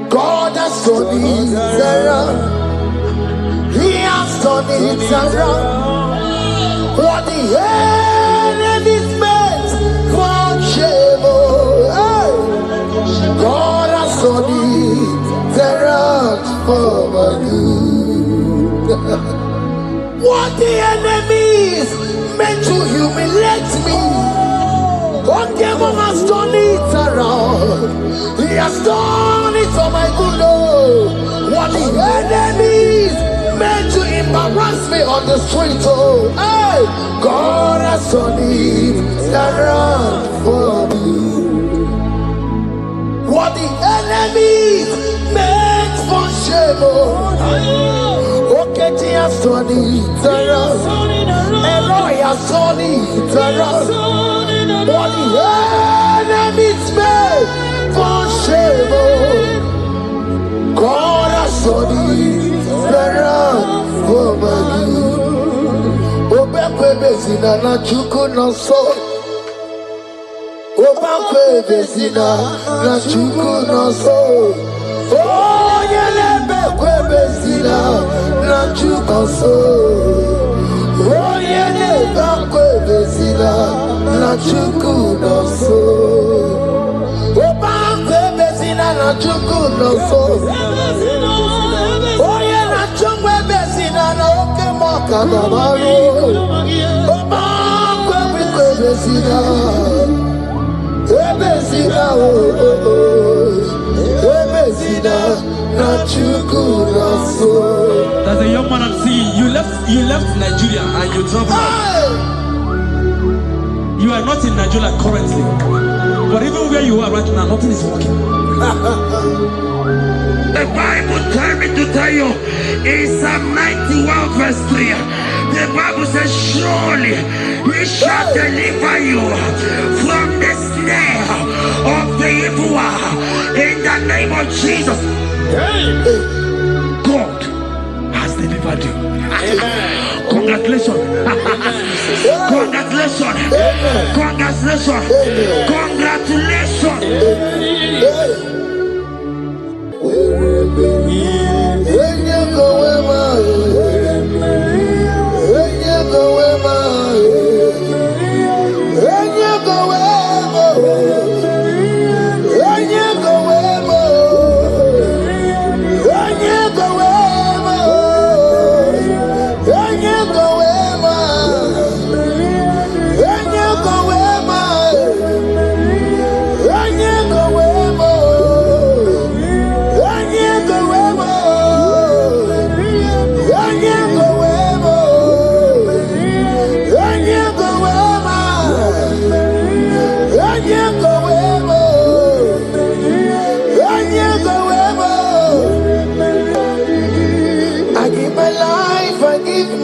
God has turned it around. He has turned it around. What the enemy's meant for shame, hey. God has turned it around for my good. What the enemies meant to humiliate me, what devil has done it around. He has done it for my good. Oh, what the enemies meant to embarrass me on the street, oh, hey, God has done it around for me. What the enemies meant for shame, oh, okay, he has done it around. Eloi has done it around. What the enemies meant for shame, oh, God has done it around for my good. Obekwe bezina na chuku no so. Obekwe bezina na chuku no so. Oh, yelebekwe bezina na chuku so. Oh, yelebekwe bezina na chuku no so. Obekwe bezina na chuku no so. Oh, yeah, na chuku bezina na oke moka na maru. Obekwe bezina. Ebezina oh oh oh. Ebezina na chuku no so. There's a young man I'm seeing. You left Nigeria and you traveled out. You are not in Nigeria currently, but even where you are right now, nothing is working. The Bible tells me to tell you in Psalm 91 verse 3, the Bible says, surely he shall deliver you from the snare of the evil one in the name of Jesus. God has delivered you. Congratulations. Congratulations. Congratulations. Congratulations.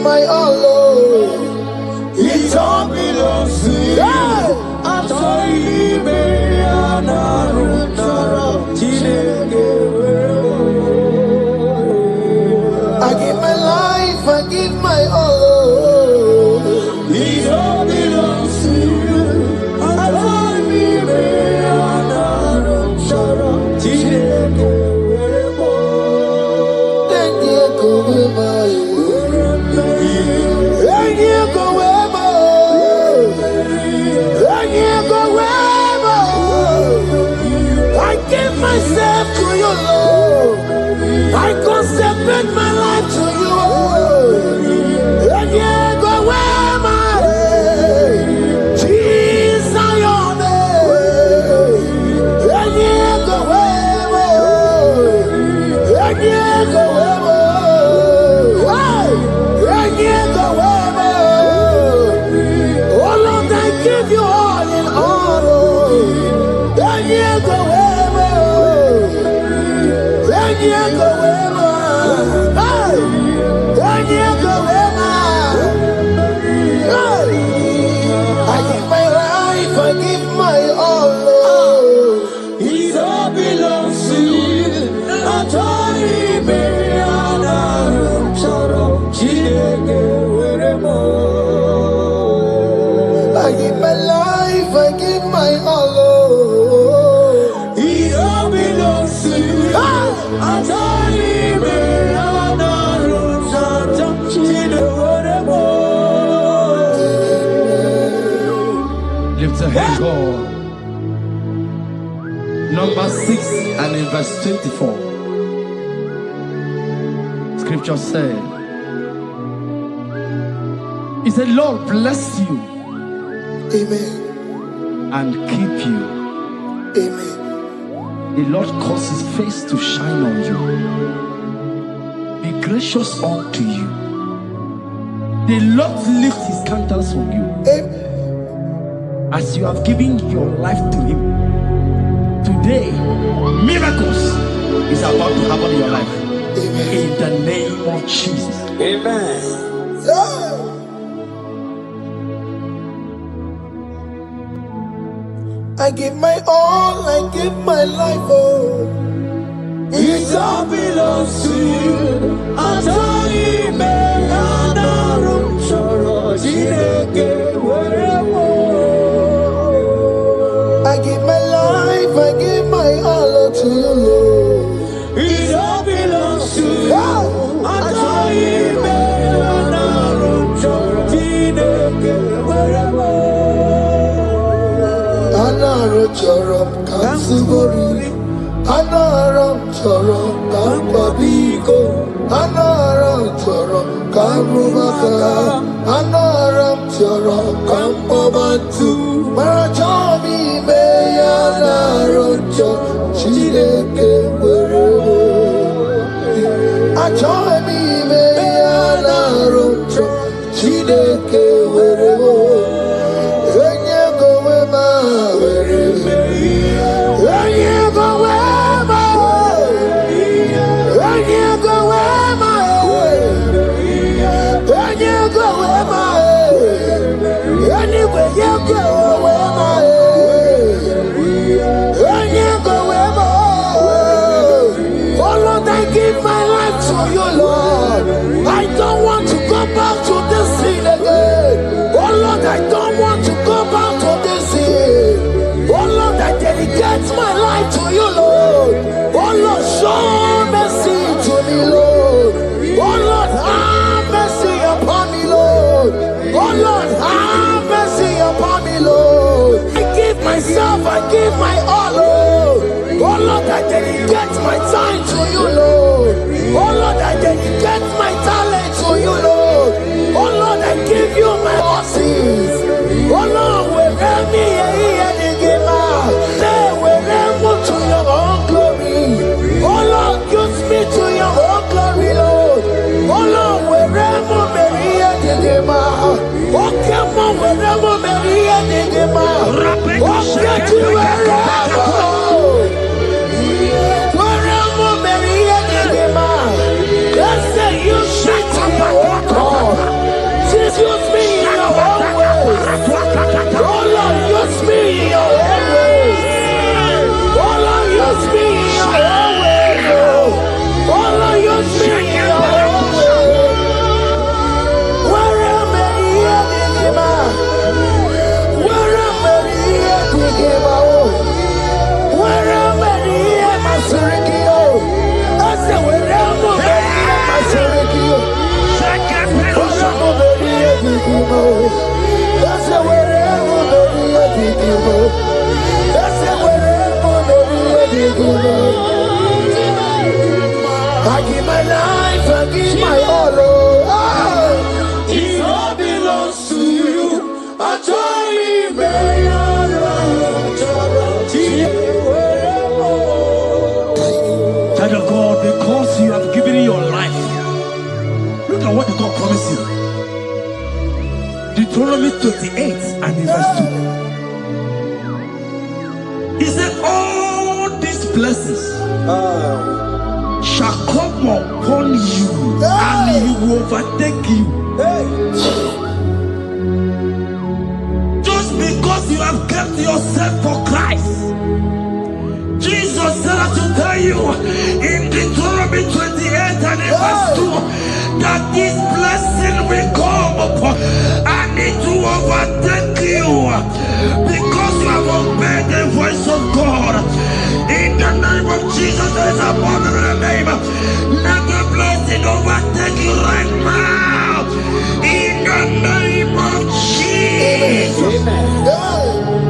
My all, oh, it all belongs to you. I give my life, I give my all, oh, it all belongs to you. Myself to you, Lord. I consecrate my life to you. And yeah, go where my Jesus, your name. And yeah, go where and yeah, go where and yeah, go where. Oh Lord, I give you all in all. And yeah, go where. I give my life, I give my all. It all belongs to you. I give my life, I give my all. Lift a hand, God. Number 6 and in verse 24. Scripture said, He said, Lord bless you. Amen. And keep you. Amen. The Lord cause His face to shine on you. Be gracious unto you. The Lord lift His countenance on you. Amen. As you have given your life to Him. Today, miracles is about to happen in your life. Amen. In the name of Jesus. Amen. Yeah. I give my all, I give my life, oh. It all belongs to you. Atari me anarum choro jineke weremo. I give my life, I give my all to you, Lord. It all belongs to you. Atari me anarum choro jineke weremo. Anaro chorom kansubori, anaram chorom kampabiko, anaram chorom kampubaka, anaram chorom kampabantu. Marachomi me anaro chorom chideke werebo. Achomi me anaro chorom chideke werebo. My life to you, Lord. Oh Lord, show mercy to me, Lord. Oh Lord, have mercy upon me, Lord. Oh Lord, have mercy upon me, Lord. I give myself, I give my all, Lord. Oh Lord, I dedicate my time to you, Lord. Oh Lord, I dedicate my talent to you, Lord. Oh Lord, I give you my horses. Oh Lord, wherever me to your own glory. Oh Lord, use me to your own glory, Lord. Oh Lord, wherever Maria did okay, mom, wherever Maria did okay, to wherever Maria did let's say you shut to your own God. Just use me in your own ways. Oh Lord, use me in your own ways. Use me in your own way, Lord. Oh Lord, use me in your own way. Where am I here, Digima? Where am I here, Digima? Where am I here, Masurikio? I said, where am I here, Masurikio? Where am I here, Digima? I said, where am I here, Digima? I said, where I give my life, I give my all. It all belongs to you. Child of God, because you have given your life, look at what God promised you. Deuteronomy 28 and in verse 2. He said, all these blessings shall come upon you and he will overtake you. Just because you have kept yourself for Christ. Jesus said, I should tell you in Deuteronomy 28 and in verse 2 that this blessing will come upon and it will overtake you because you have obeyed the voice of God. In the name of Jesus, there is a mother in the name. Let the blessing overtake you right now. In the name of Jesus. Amen.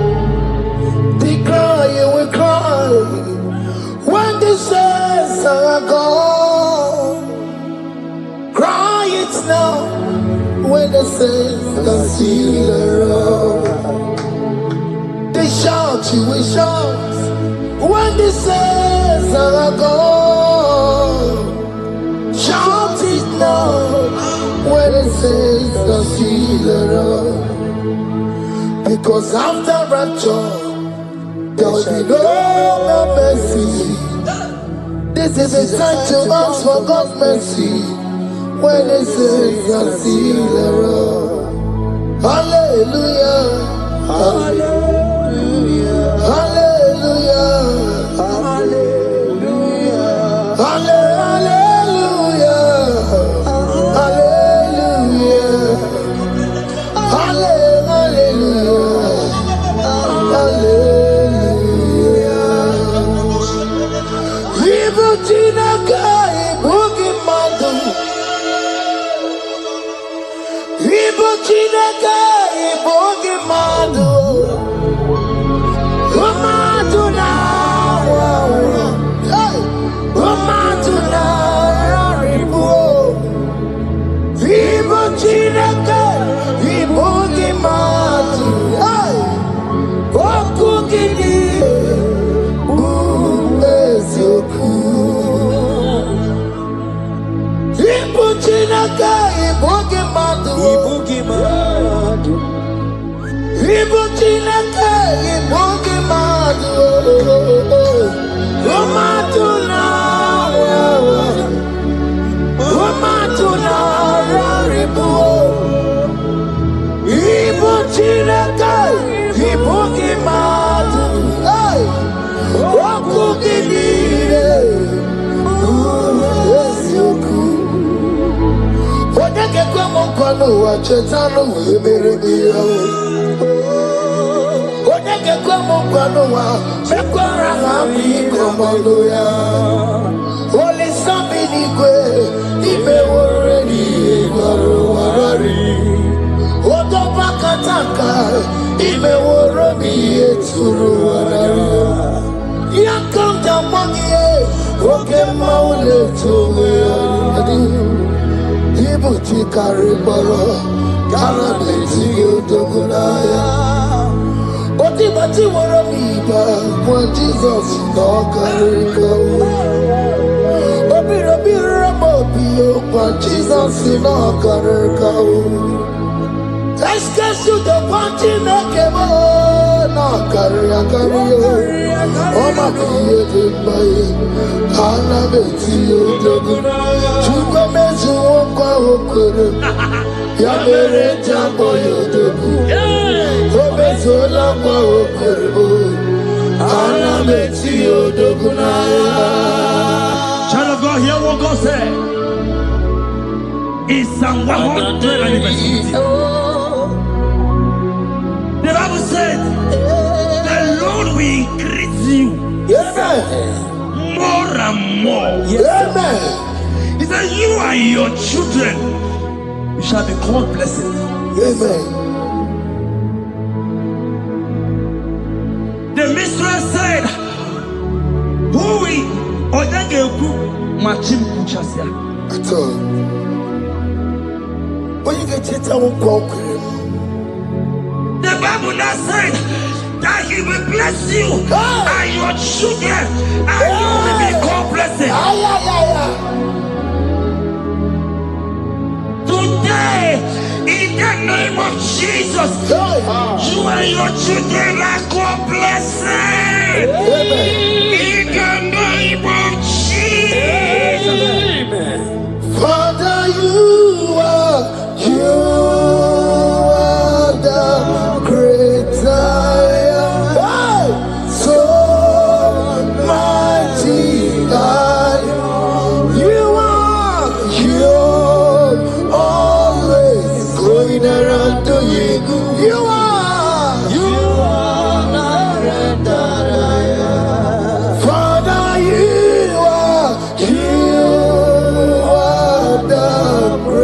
you will shout. When the saints are gone, shout it now. When the saints are still around. Because after rapture, there will be no more mercy. This is a time to ask for God's mercy. When the saints are still around. Hallelujah. Hallelujah. Hallelujah. Hallelujah. Hallelujah. Hallelujah. Hallelujah. Hallelujah. Evil Chinaka, Boogie Madu. Evil Chinaka, Boogie Madu. Chetano weberebiya Onege kwa mkwanowa Mekwara hapi komandoya Oli sabini kwe Ime woredi Egwaro warari Odoba kataka Ime worodi Eturu warari Yakamja mwagie Oke maule tuwe Ibuti karibara, karabeti yodogunaya. Oti bati warabiba, when Jesus no kariko. Obira mobio, when Jesus no kariko. Eskesu the party nakebo, no karikario. Oma kiye dembaye, karabeti yodogunaya. Chuba mezu okwa okoro, ya mere jambo yodogu. Obezo lakwa okoro, karabeti yodogunaya. Child of God, hear what God said. In Psalm 120. The Bible said, the Lord will increase you more and more. Amen. He said, you and your children, you shall be called blessed. Amen. The mistress said, who will Odageku Machim Kuchasia? At all. When you get it, I won't conquer. The Bible now said that He will bless you and your children, and you will be called blessed. Today, in the name of Jesus, you and your children are called blessed. In the name of Jesus. Father, you are the great I am. So mighty I am. You are always going around to you. You are that I am. Father, you are the great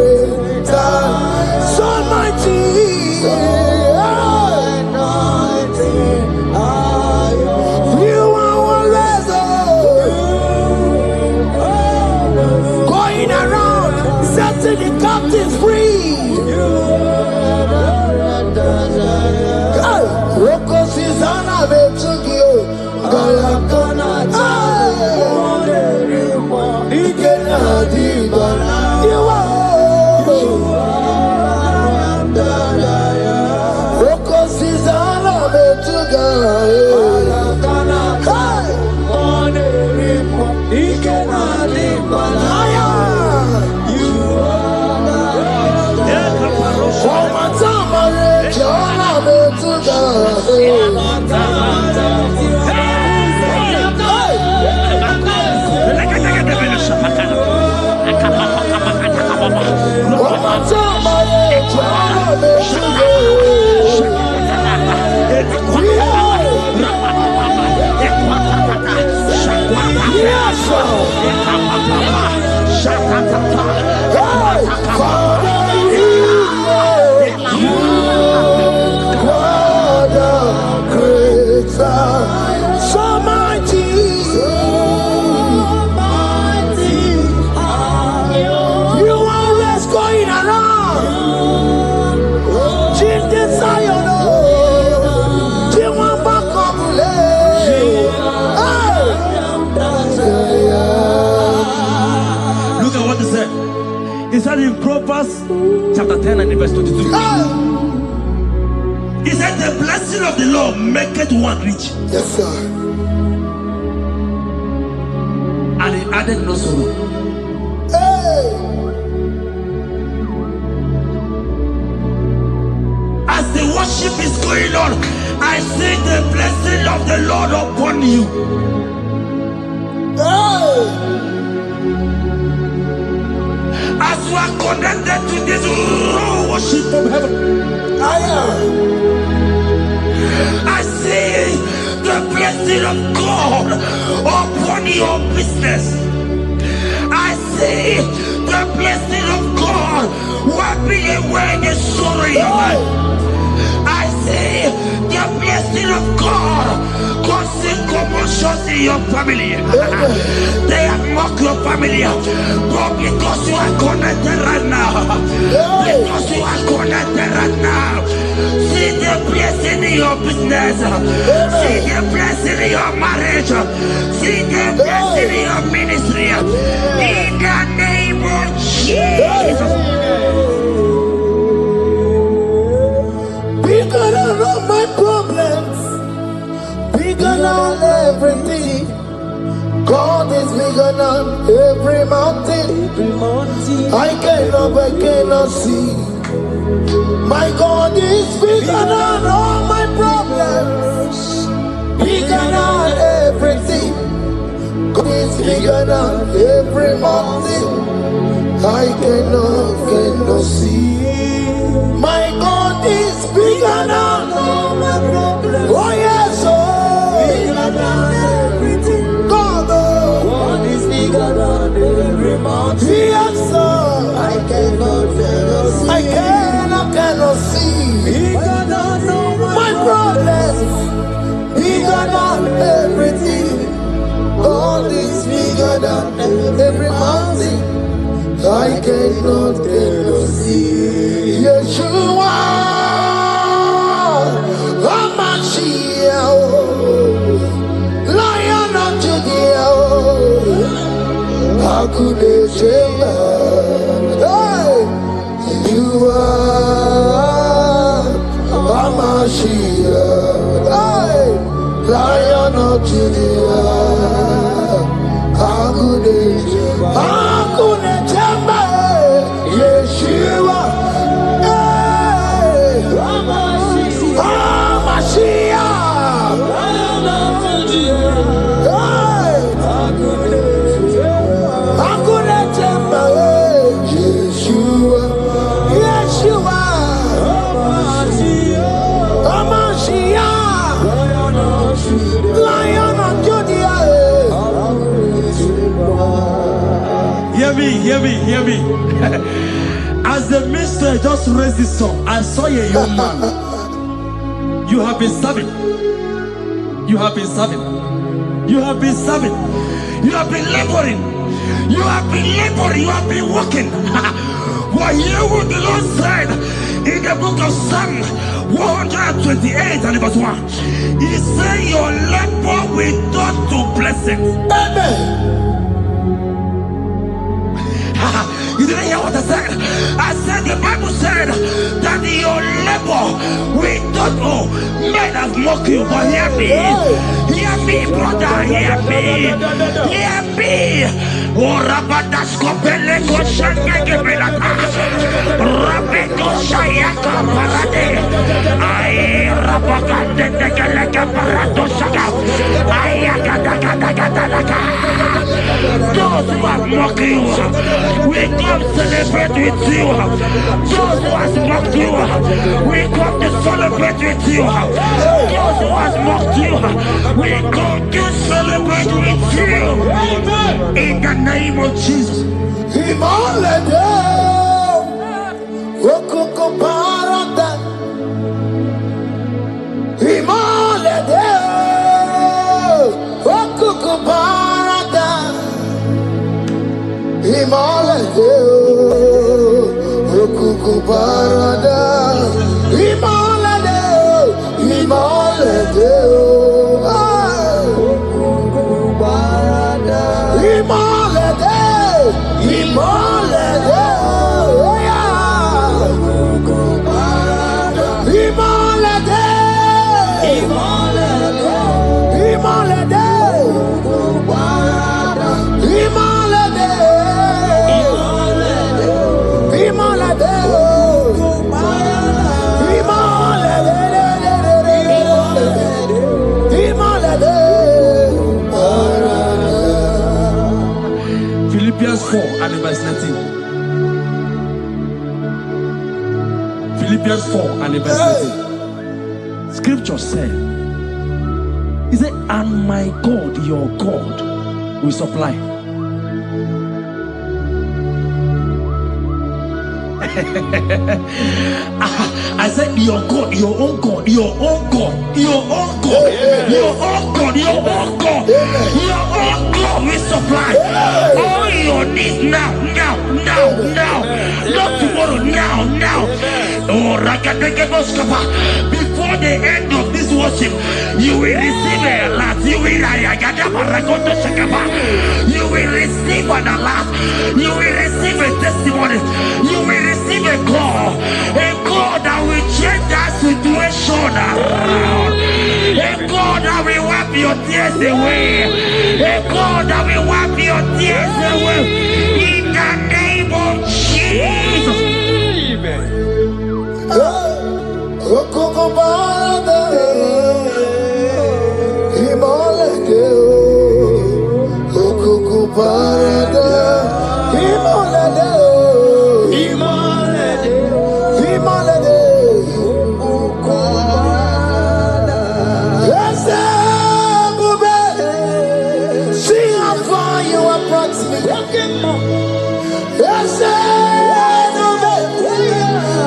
He said in Proverbs chapter 10 and verse 22. He said the blessing of the Lord maketh one rich. Yes, sir. And he added no sorrow. Hey. As the worship is going on, I see the blessing of the Lord upon you. Hey. As you are connected to this worship from heaven, I see the blessing of God upon your business. I see the blessing of God wiping away the sorrow in your life. I see the blessing of God causing commotions in your family. They have mocked your family, but because you are connected right now, because you are connected right now, see the blessing in your business, see the blessing in your marriage, see the blessing in your ministry. In the name of Jesus. Bigger than all my problems, bigger than everything. God is bigger than every mountain. I cannot see. My God is bigger than all my problems, bigger than everything. God is bigger than every mountain. I cannot see. My God is bigger than all my problems. Oh yes, oh, bigger than everything. God is bigger than every mountain. Yes, sir. I cannot see. Bigger than all my problems. Bigger than everything. God is bigger than every mountain. I cannot see. Yeshua, Hamashiach, Lion of Judah, Hakudesheba. Hey, you are Hamashiach, hey, Lion of Judah, Hakudesheba, Hakudesheba. Yeshua, hey, Hamashiach, hey, Hakunechemba, Yeshua, Yeshua, Hamashiach, Lion of Judah. Hear me. As the minister just raised this song, I saw a young man. You have been serving. You have been serving. You have been serving. You have been laboring. You have been laboring. You have been working. Well, hear what the Lord said in the book of Psalm 128 and verse 1. He said, your labor will turn to blessings. Amen. You didn't hear what I said? I said the Bible said that your labor will not, oh, men have mocked you, but hear me, brother, hear me. Oh, Rabadaskopele Koshangagebelata. Rabeto Shayaka Parade. Ay, Rabagande Negaleka Parato Shaka. Ayakadakadakadaka. Those who have mocked you, we come celebrate with you. Those who have mocked you, we come to celebrate with you. Those who have mocked you, we come to celebrate with you. In the name of Jesus. Philippians 4 and verse 19. Philippians 4 and verse 19. Scripture said, he said, and my God, your God, will supply. I said, your God, your own God, your own God, your own God, your own God, your own God, your own God will supply all your needs now, now, now, now, not tomorrow, now, now. Oh, before the end of this worship, you will receive a lot. You will receive an alert. You will receive a testimony. You will receive a call that will change that situation around. A God that will wipe your tears away. A God that will wipe your tears away. In the name of Jesus.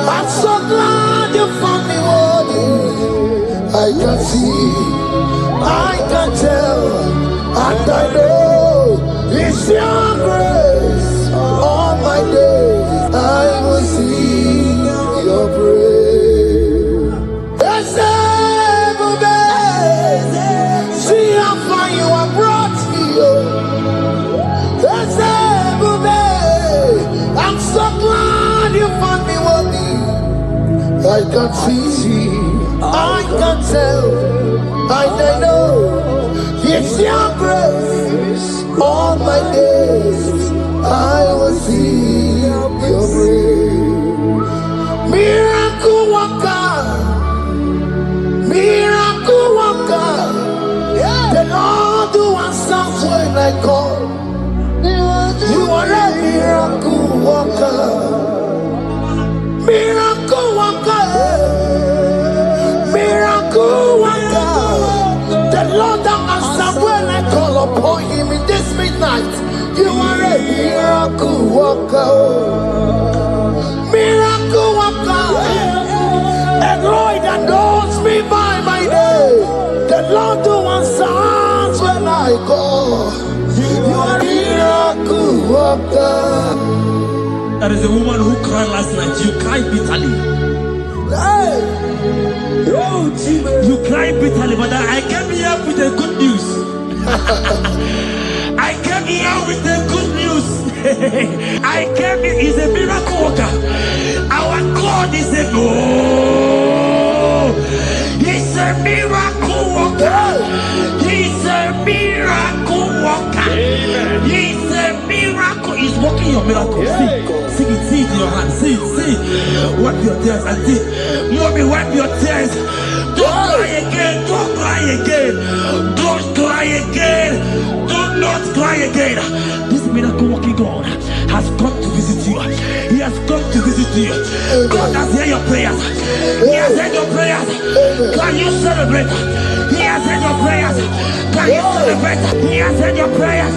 I'm so glad you found me worthy. I can see, I can tell, and I know it's your grace. All my days I will sing your praise. See how far you have brought me. I'm so glad you found me worthy. I can see, I can tell, and I know it's your grace. All my days I will see your grace. Miracle worker, miracle worker. The Lord who answers when I call. You are a miracle worker. Miracle worker, miracle worker. The Lord that answers when I call upon him in this midnight. You are a miracle worker. Miracle worker. Elohim that knows me by my name. The Lord who answers when I call. You are a miracle worker. There is a woman who cried last night. You cried bitterly. You cried bitterly, but I came here with the good news. I came here with the good news. I came here, he's a miracle worker. Our God is a he's a miracle worker. He's a miracle worker. He's a miracle working your miracle. See it in your hand. See. Wipe your tears and see. Mommy, wipe your tears. Don't cry again. Don't cry again. Don't cry again. Do not cry again. This miracle working God has come to visit you. He has come to visit you. God has heard your prayers. He has heard your prayers. Can you celebrate? He has heard your prayers. Can you celebrate? He has heard your prayers.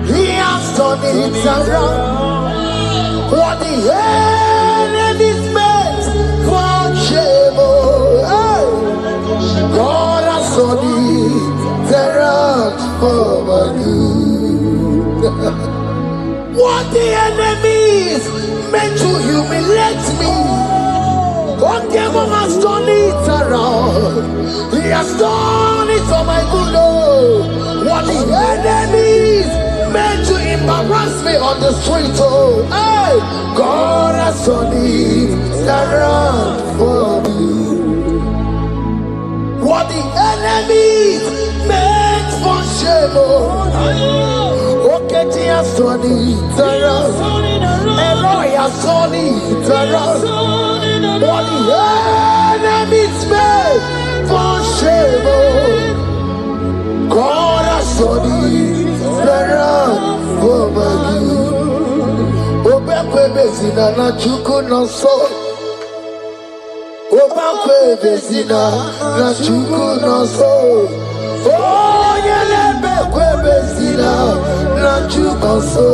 He has turned it around. What the enemy's meant for shame, God has turned it around for my good. What the enemy's meant to humiliate me, okay, Mom has turned it around. He has done it for my good. What the enemies meant to embarrass me on the street, hey, God has turned it around for me. What the enemies meant for shame, okay, He has turned it around. Eloi has turned it around. What the enemies meant for shame, God has turned it around for my good. Obekwe bezina na chuku no so. Obekwe bezina na chuku no so. Oh, yelebekwe bezina na chuku so.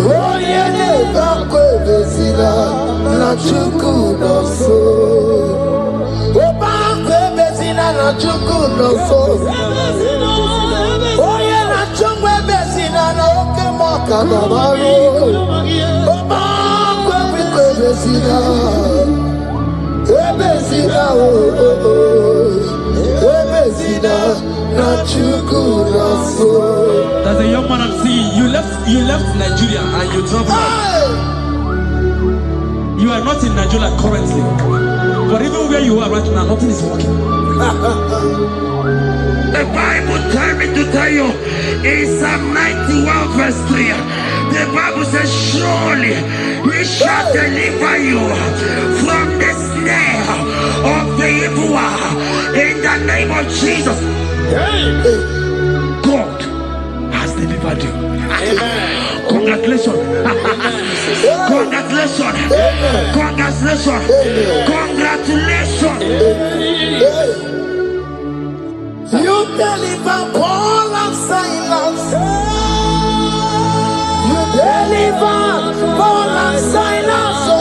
Oh, yelebekwe bezina na chuku no so. Obekwe bezina na chuku no so. Oh, yeah, na chungwe bezina na oke moka na mariko. Obekwe bezina. Ebezina Ebezina na chuku na so. There's a young man I'm seeing. You left Nigeria and you traveled. You are not in Nigeria currently, but even where you are right now, nothing is working. The Bible tells me to tell you in Psalm 91 verse 3, the Bible says, surely He shall deliver you from the snare of the evil one in the name of Jesus. God has delivered you. Congratulations. Congratulations. Congratulations. Congratulations. You deliver Paul and Silas. You deliver Paul and Silas. Oh,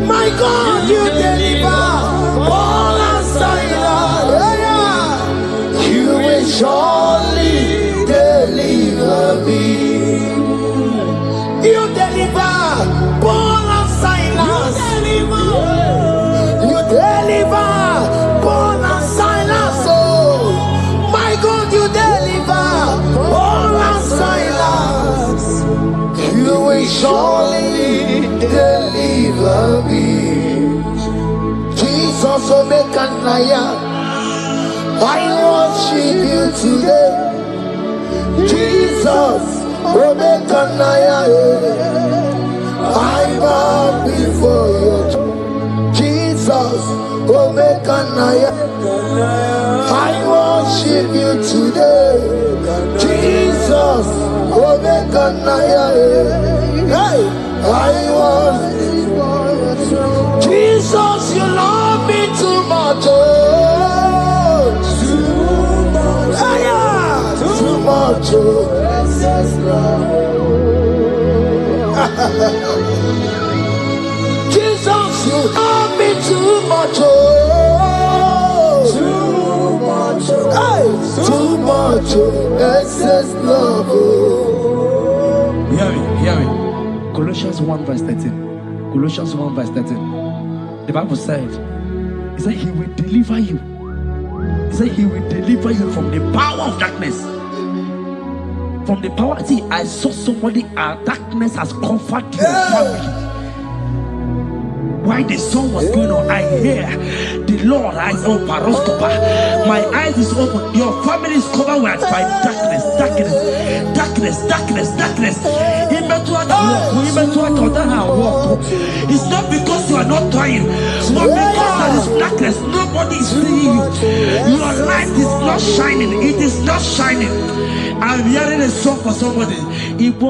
my God, you deliver Paul and Silas. Yeah. You will surely deliver me. You deliver I worship you today. Jesus, I bow before you. Jesus, I worship you today. Jesus, hey, I worship Jesus, you love me too much. Too much. Jesus, you love me too much. Too much. Excess love. Hear me. Colossians 1 verse 13. Colossians 1 verse 13. The Bible said, he said he will deliver you. He said he will deliver you from the power of darkness. From the power. See, I saw somebody, darkness has covered your family. While the song was going on, I hear the Lord eyes open. My eyes is open. Your family is covered by darkness. It's not because you are not trying, but because there is darkness. Nobody is seeing you. Your light is not shining. It is not shining. I'm hearing a song for somebody. You are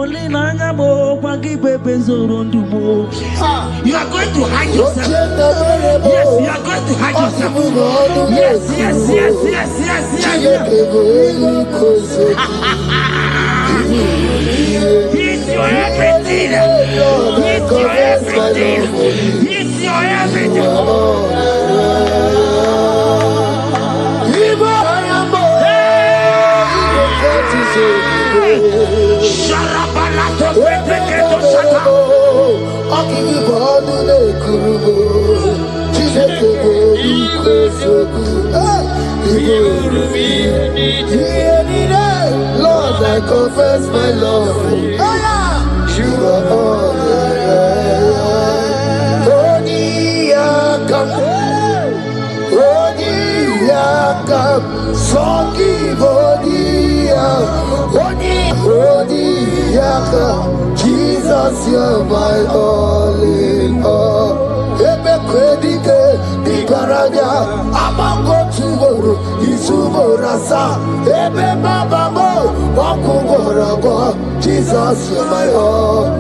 going to hide yourself. Yes, you are going to hide yourself. Yes. He's your everything. He's your everything. Lord, I confess my love. You are all. Jesus, you're my all in all. Jesus, you're my all.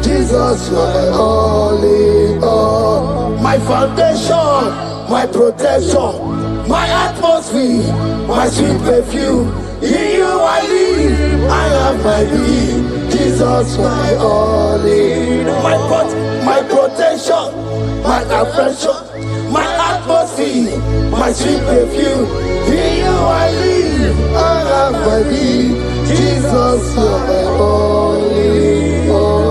Jesus, you're my all in all. My foundation, my protection, my atmosphere, my sweet perfume. In you I live, I have my being. Jesus, my all in all. My protection, my affection, my atmosphere, my sweet perfume. In you I live, I have my being. Jesus, my all in all.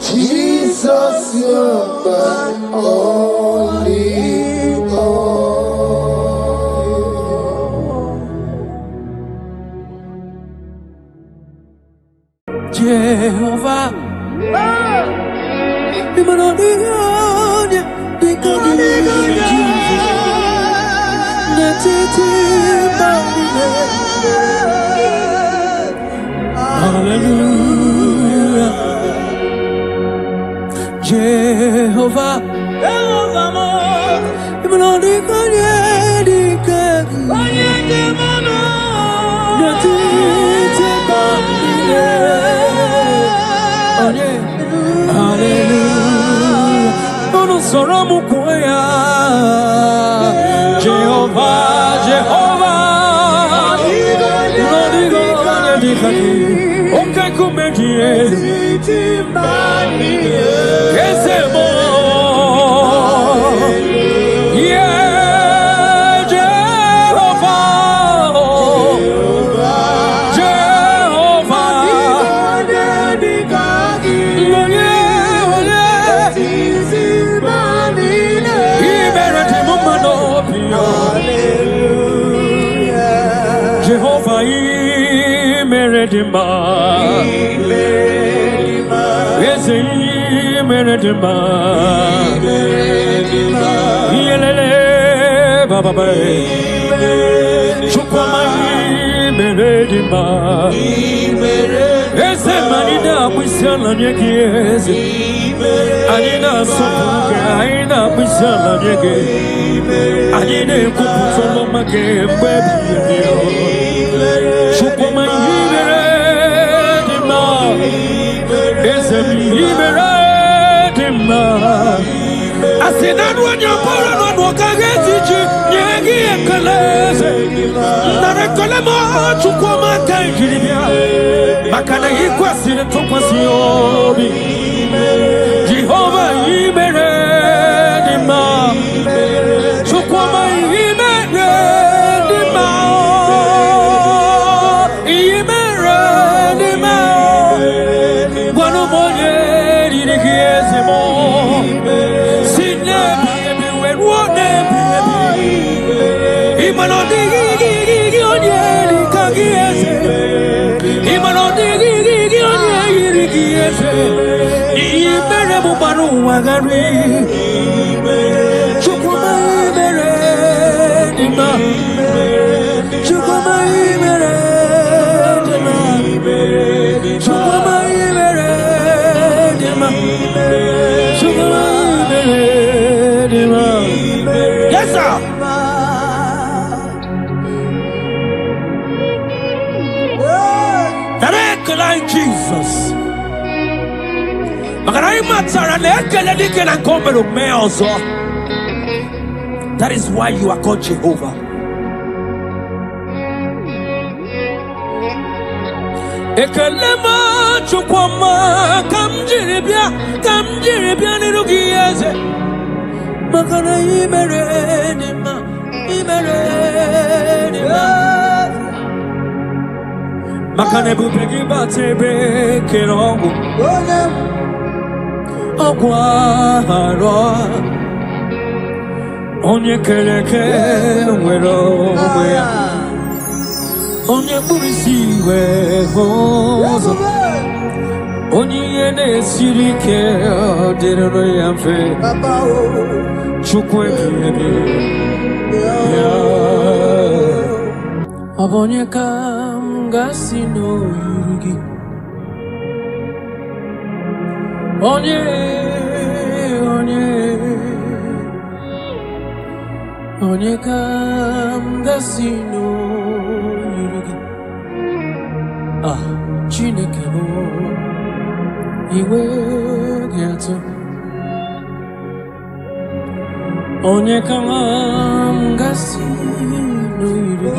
Jesus, you're my only all. Jehovah, hallelujah. Jehovah, Jehovah Imeredima Eze Imeredima Yelele Baba Chukwama Imeredima Eze Manida Bwisala Nyegeze Anina Sopuke Aina Bwisala Nyegeze Anina Kuputolo Make Baby Chukwama Imeredima Eze Imeredima Asinanu Anyapora Nwakagetichi Nyegi Ekeleze Narekolema Chukwama Kanjiribia Makana Ikwasire Tokwasiyobi Jehovah Imeredima Chukwama Imeredima Imeredima Gwanu Moye Dirigiezemo Sine Bibi Wenwone Bibi Imano Digi Onyeli Kagieze Imano Digi Onyeli Kagieze Imerebu Baru Wagari Chukwama Imeredima Chukwama Imeredima Chukwama Imeredima Chukwama Imeredima. Yes, sir. Like Jesus. That is why you are called Jehovah. Ekelema chukwama kamjiribia nirugieze makana imeredima Makane bupegi batebe kerongo Ogwaro Onye kereke nwero Onye burisi hozo Onye yene sirike Direro yamfe Chukwe bibi Abonye Gasino Yugi Onye kam Gasino Yugi Chineke mo Iwe Gato Onye kam Gasino Yugi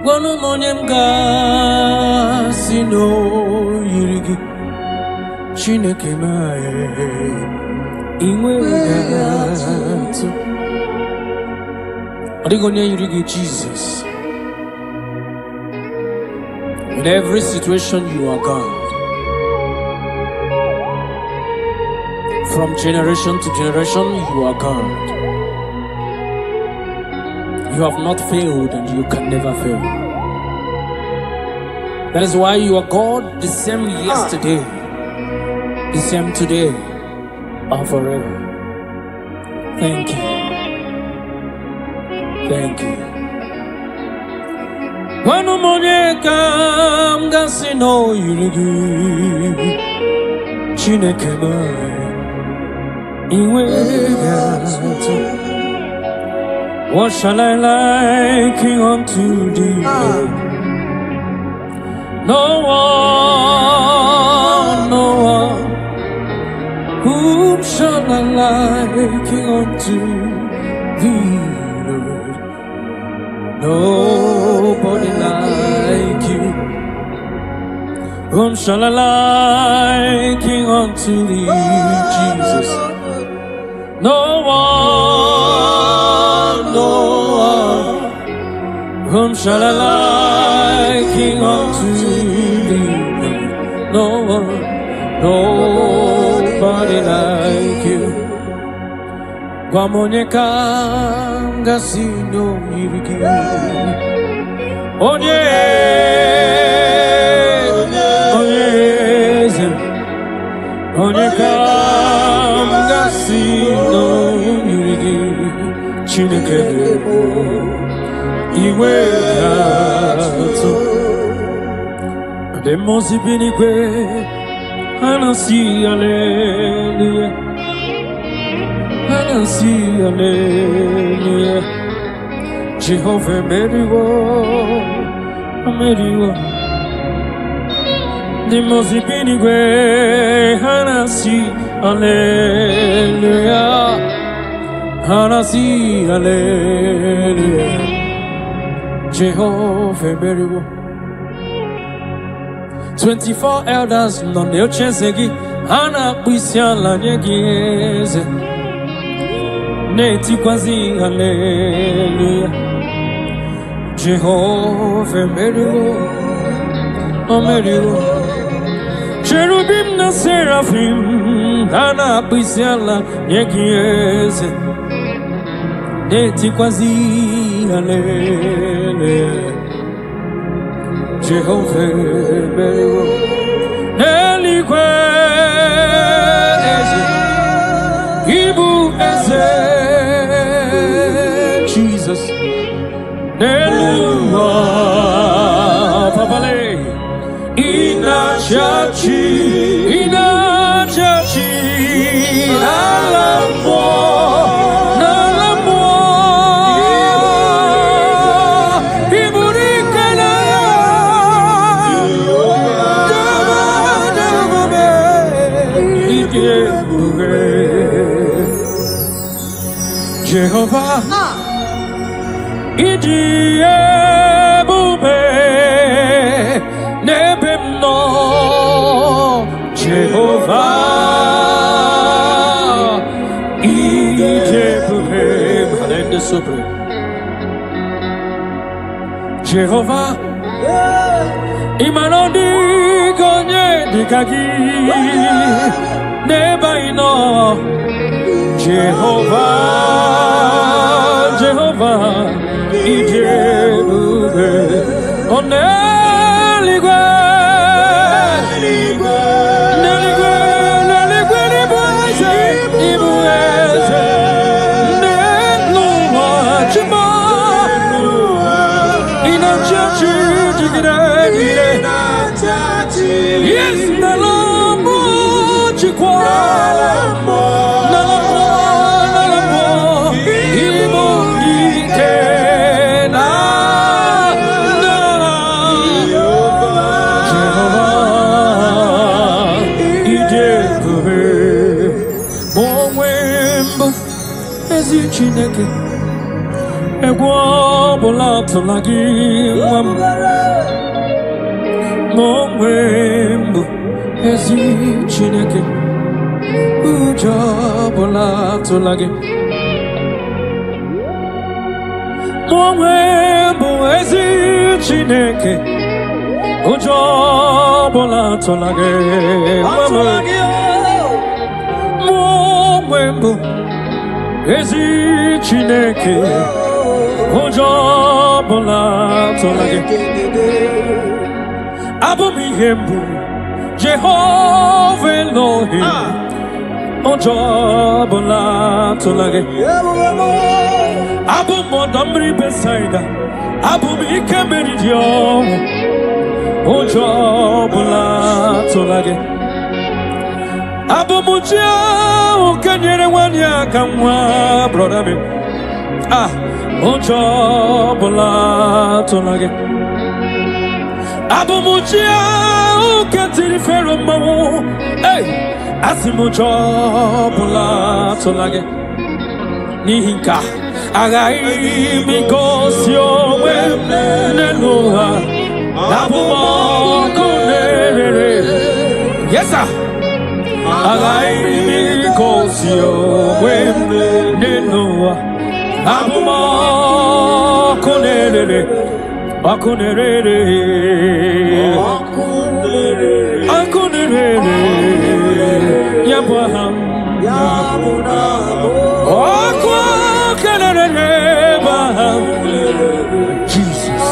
Gwanu monem gasino yirigi Chineke mae Inwe gatu Adigonya yirigi Jesus. In every situation you are God. From generation to generation, you are God. You have not failed and you can never fail. That is why you are God, the same yesterday, the same today, and forever. Thank you. Thank you. When the morning comes, I know you Chineke what shall I liken unto thee? No one. Whom shall I liken unto thee, Lord? Nobody like you. Whom shall I liken unto thee, Jesus? No one. Whom shall I liken unto thee? No one, nobody. Guamoneka gasino yiriki. Onye Onyeka gasino yiriki. Chineke iwe kato. The most binigwe anasi hallelujah. Anasi hallelujah. Jehovah Meriwo. The most binigwe anasi hallelujah. Anasi hallelujah. Jehovah Meriwo. 24 elders no ne ochesegi ana kwisiala nyegeze neti kwazi hallelujah. Jehovah Meriwo, O Meriwo. Cherubim na seraphim ana kwisiala nyegeze neti kwazi hallelujah. Jehovah Meriwo, Nelikwe Eze, Ibu Eze, Jesus, Nelua, Papale, Ina Chachi, Alamo. Jehovah, IGBO, Nebemno, Jehovah, IGBO, Halende Sobre, Jehovah, Imanodi Gonye Dikagi, Nebaino. Jehovah, IGBO, Oneligwe, Ibueze, Nenua, Chima, Inachachi, yes, Nalamo, Chikwa. Chineke egwo bola tolagi momwembo ezi Chineke ujo bola tolagi momwembo ezi Chineke ujo bola tolagi momwembo ezi Chineke ụjọ ọbụla tụla gị abụ m ihe mbụ Jehova Elohim ụjọ ọbụla tụla gị abụ m ọdọ mmiri Besaida abụ m ike mmiri dị ọnwụ ụjọ ọbụla tụla gị abụ m chi ahụ nke nyere nwanyị aka nwa brọda m ụjọ ọbụla tụla gị abụ m chi ahụ nke tiri Fero mmanwụ asị m ụjọ ọbụla tụla gị n'ihi nke aghaghị m igosi onwe m n'elu ụwa abụ m ọkụ na-erere yes sir aghaghị m igosi onwe m n'elu ụwa abụ m ọkụ na-erere ọkụ na-erere ọkụ na-erere ya bụ aha m ọkụ Jesus.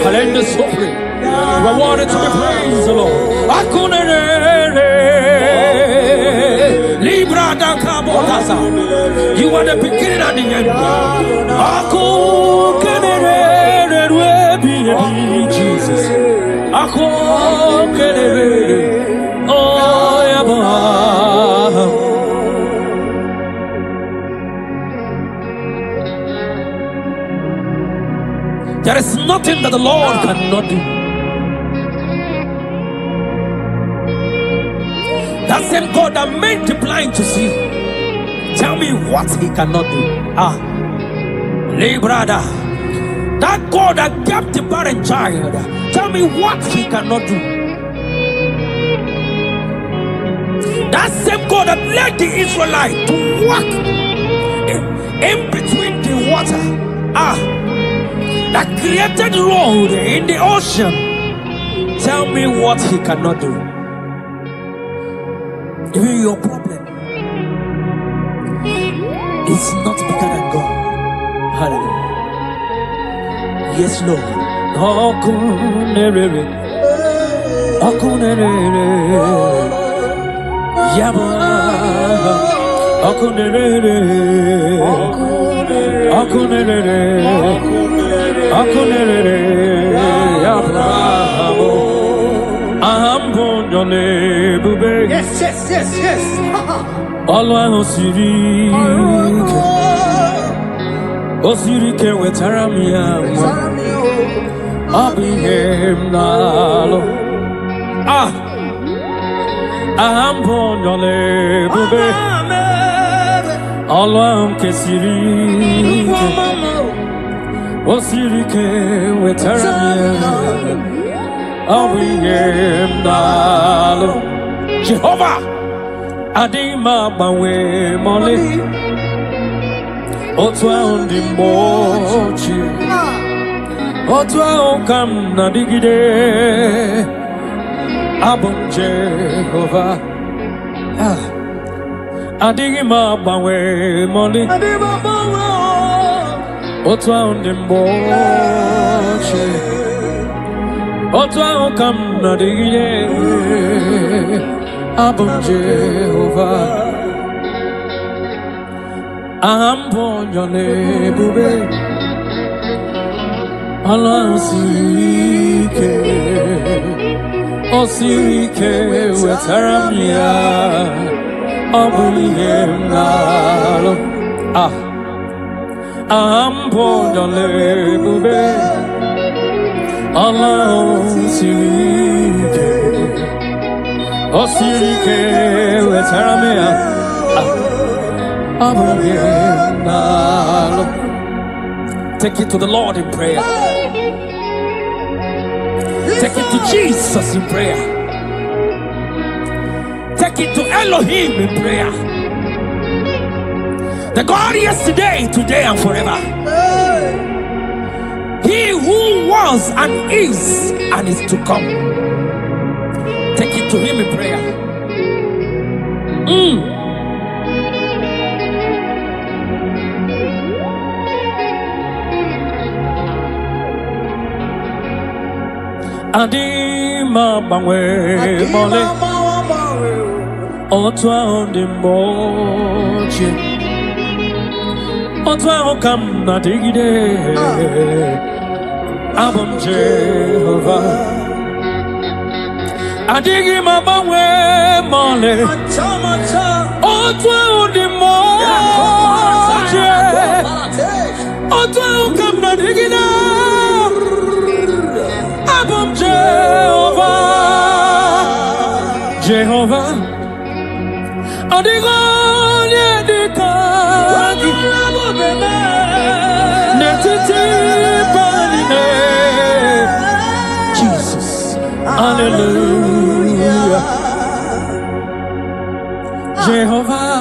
Hallelujah, suffering. You are worthy to be praised, the Lord. You are the beginning and the end. Jesus. There is nothing that the Lord cannot do. That same God that made the blind to see, tell me what he cannot do. Brother, that God that kept the barren child, tell me what he cannot do. That same God that led the Israelites to walk in between the water, that created road in the ocean, tell me what he cannot do. Even your problem is not bigger than God. Hallelujah. Yes, Lord. Yes, yes, yes, yes. Osirike wetaramia abihem nalo ahambonyole bube alwam kesirike osirike wetaramia abihem nalo Jehovah adima bawe mole Otwa undi mochi Otwa ukam na digide Abum Jehovah Adigima bawe moli Otwa undi mochi Otwa ukam na digide Abum Jehovah Ambonyole bube Alasirike Osirike wetaramia Abuyem nalo Ambonyole bube Alasirike Osirike wetaramia Take it to the Lord in prayer. Take it to Jesus in prayer. Take it to Elohim in prayer. The God yesterday, today, and forever. He who was and is to come. Take it to him in prayer. Adima bawe mole Otwa undi mochi Otwa ukam na digide Abum Jehovah Adigima bawe mole Otwa undi mochi Otwa ukam na digide Abum Jehovah, Jehovah, Adigonye dikagi, netiti banine, Jesus, Hallelujah, Jehovah,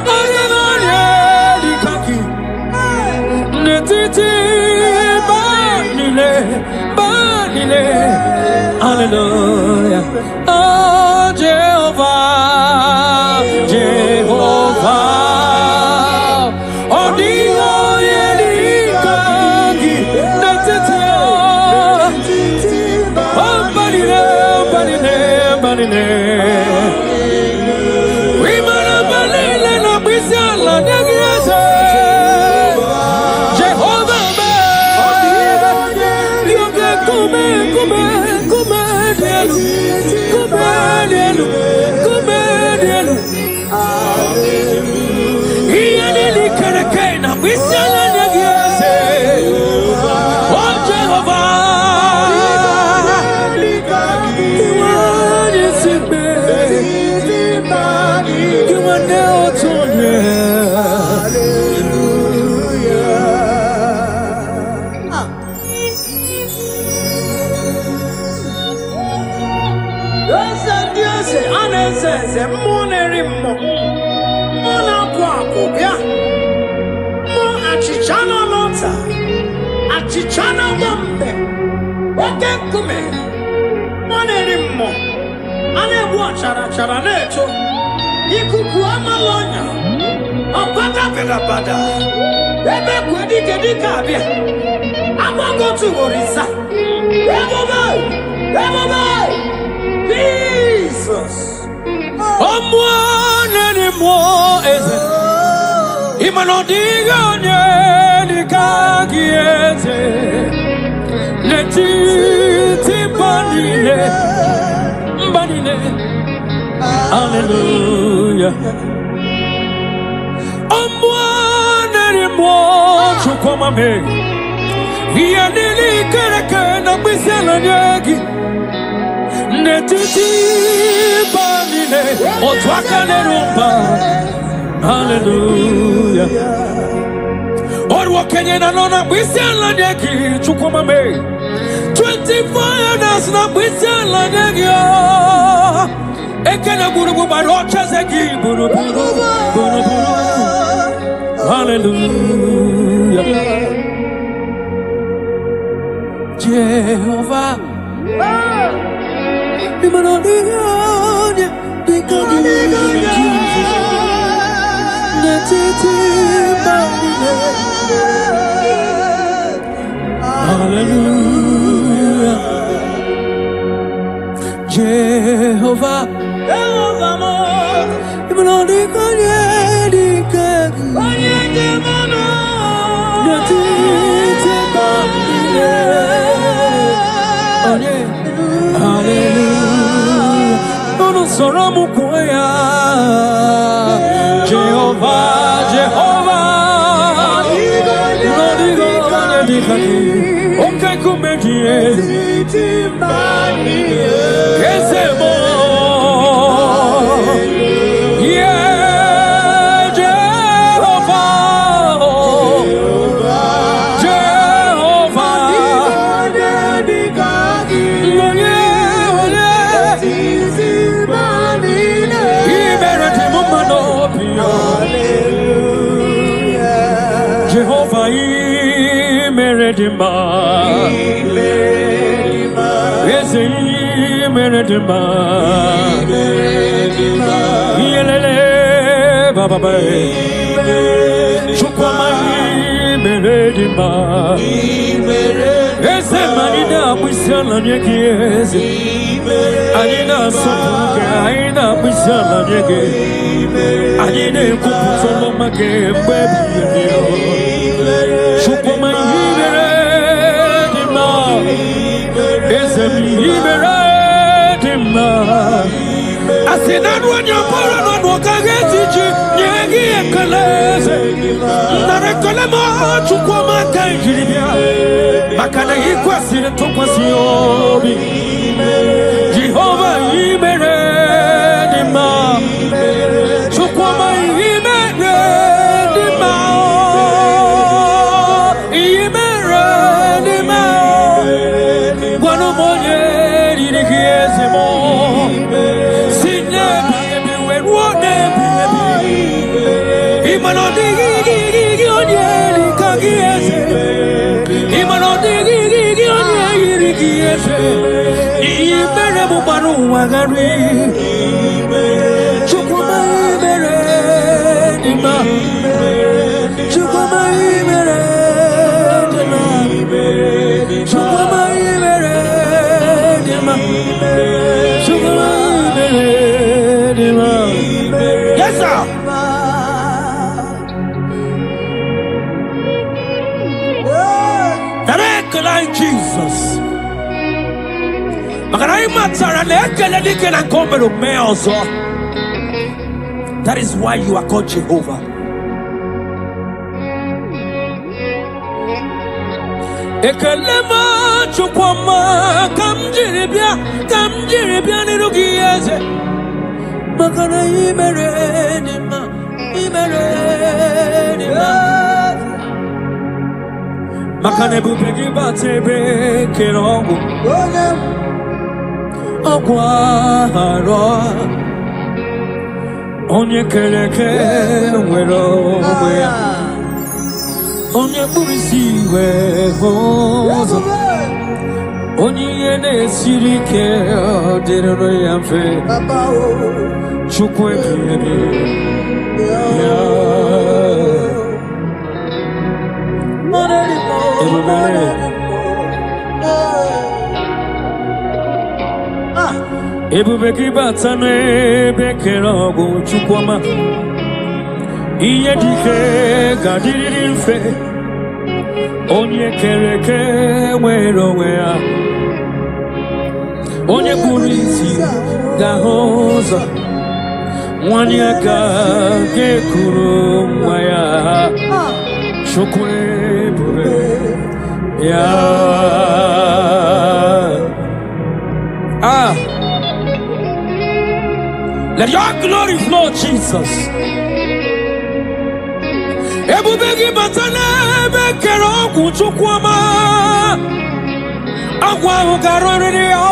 Adigonye dikagi, netiti. Hallelujah. Oh, Jehovah, Jehovah. Chichana wambe wake kume monerimo ane chara chara necho ikuku amalonya apata pedabada ebe kwedi kedi kabia amago tu orisa ebobe Jesus omonerimo eze imanodiga onye kagiete letiti banile hallelujah amwaneri mo chukoma me yanili kereke na bisela nyegi letiti banile otwaka nerumba hallelujah Kenyan alona bwisela nyeki chukuma me 24 years na bwisela nyeki ekena burubu barocha zeki burubu hallelujah Jehovah imanodinya dikanya netiti bandine hallelujah Jehovah mo imanodi kanye dikagi kanye demano netiti bandine hallelujah ono soromu kwaya Jehovah okay, come here. Yeah, Jehovah, Jehovah, Meredima, Meredima, Yelele, Baba, Chukama, Meredima, Ezemanina, Busala, Yakies, Anina, Sopuka, Aina, Busala, Yaki, Anina, Kupusoma, baby. Chukuma, Meredima, Meredima. I said, that when you're born on Wakageti, Yagi and Kalese, Narakalama, Chukuma, Kaijibia, Makana Equasin, Topasiobi, Jehovah, Meredima, Chukuma, Meredima, Meredima, one of more. Yes, sir. Like Jesus. That is why you are called Jehovah. Ekelema chukwama kamjiribia nirugiyeze makana imerenima makana bubegi batebe kerongo ogwaro onye keleke nwero ya onye burisi we hozo onye yene sirike odero ya mfe chukwe bibi ya ebube kibata n'ebe kere ọgwụ chukwuma ihe dike ga-adịrịrị mfe onye kere eke nwere onwe ya onye kpụrụ isi ga-ahụ ụzọ nwanyị aka ga-ekuru nwa ya chukwu ebube ya let your glory flow, Jesus. Ebube gị bata n'ebe kere ọgwụ chukwuma agwụ ahụ ga-arụrịrị ya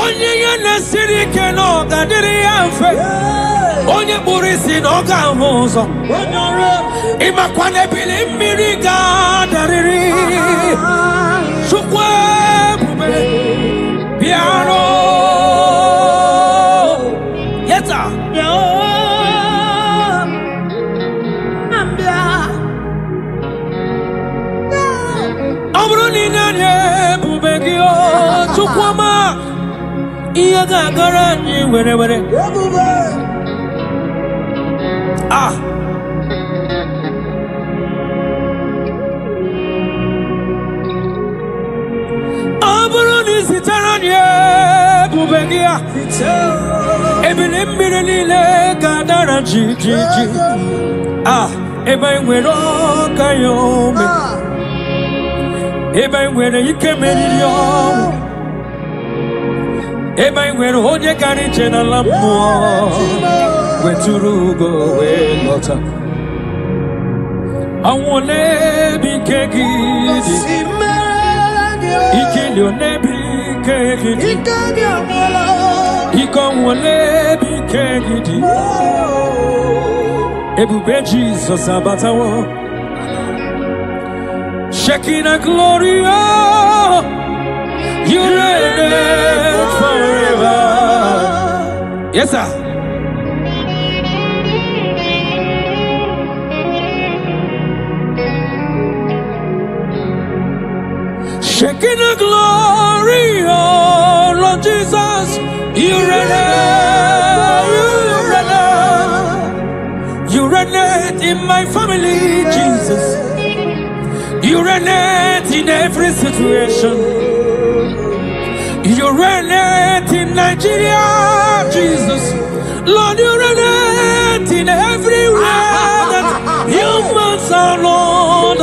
onye ya na-esiri ike na ọ ga-adịrị ya mfe onye kpụrụ isi na ọ ga-ahụ ụzọ ịmakwa na ebili mmiri ga-adarịrị chukwu ebube bịara yeta ọ bụrụ na ị na-anya ebube gị chukwuma ihe ga-agara anyị were were ọ bụrụ na ị zitere anyị ebube gị ebili mmiri niile ga-adara jijiji ebe anyị nwere ọka ya ome ebe anyị nwere ike meriri ọnwụ ebe anyị nwere onye gara ije n'ala mmụọ wetụrụ ugo wee lọta ọnwụ ole ebe ike gị dị ike dị ole ebe ike gị dị ike ọnwụ ole ebe ike gị dị ebube Jizọs abatawo Shekinah glory, oh, you reign forever. Yes, sir. Shekinah glory, oh, Lord Jesus, you reign, you reign in my family, Jesus. You reign in every situation. You reign in Nigeria, Jesus. Lord, you reign in everywhere that humans are, Lord.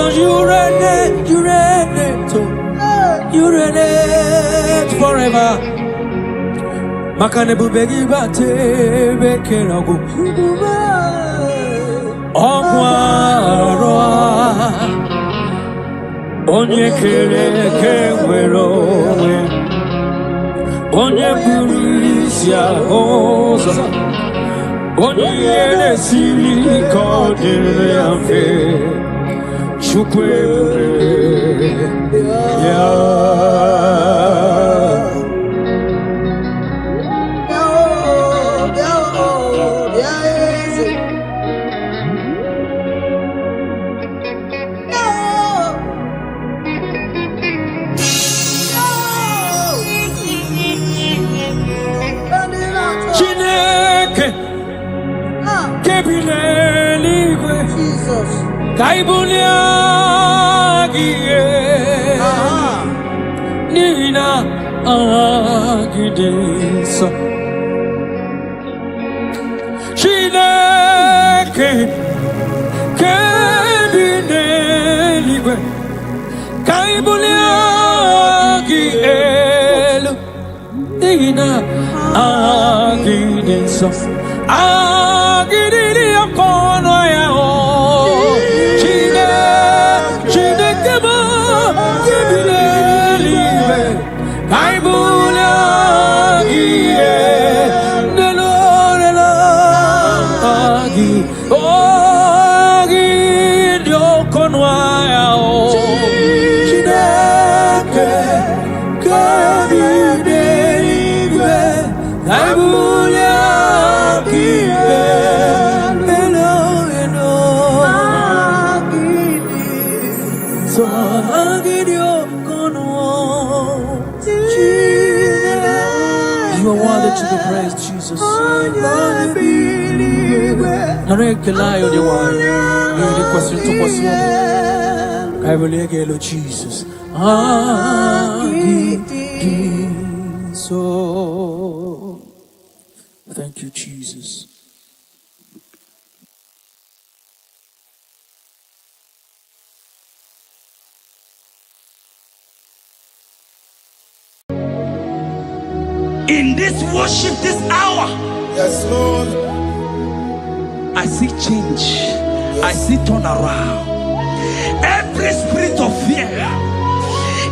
You reign forever. Makane bubegi bate bekerago. Ogwaro. Onye kere eke nwere onwe onye kpụrụ isi ụzọ onye ihe na-esiri ike ọ dịrị ya mfe chukwu ebube ya Kaibulia giye Nina agidesa Chineke Kebine ligwe Kaibuliagi elu Dina Agidinso Agidini akono ya o Chine kema Kibile libe Kaibuliagi elu Agi Agi Diokono ya o You are worthy to be praised, Jesus. I don't lie on your word. You the question to pursue. I will again, Lord Jesus. So thank you, Jesus. In this worship, this hour, Yes, Lord. I see change. I see turnaround. Every spirit of fear,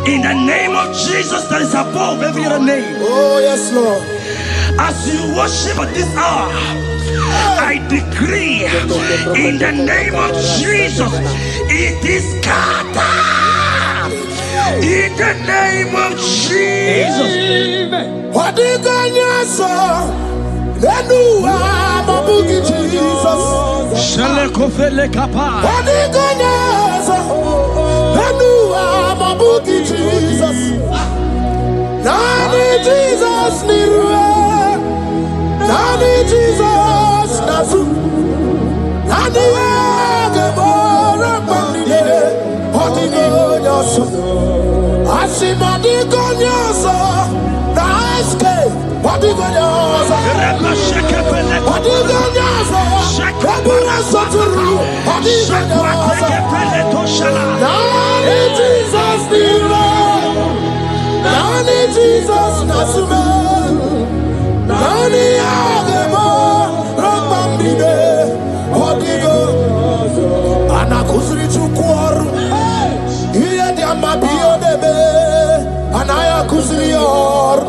in the name of Jesus that is above every other name. Oh, yes, Lord. As you worship at this hour, I decree in the name of Jesus, it is scattered. In the name of Jesus. What do you got, sir? Then do I'm a boogie, Jesus. Shalekofele kapa. What do you got, sir? Then do I'm a boogie, Jesus. Nani Jesus, Nirwe. Nani Jesus, Nazu. Nani IGBO, Ramandide. What do you got, sir? Asimadi Gonyosa, Naiske, Wadi Gonyosa, Wadi Gonyosa, Kabura Soturu, Wadi Gonyosa, Nani Jesus Nira, Nani Jesus Nasume, Nani IGBO, Ramandide, Wadi Gonyosa, Anakuzri Chukwaru. Mabio debe, anaya kusrior.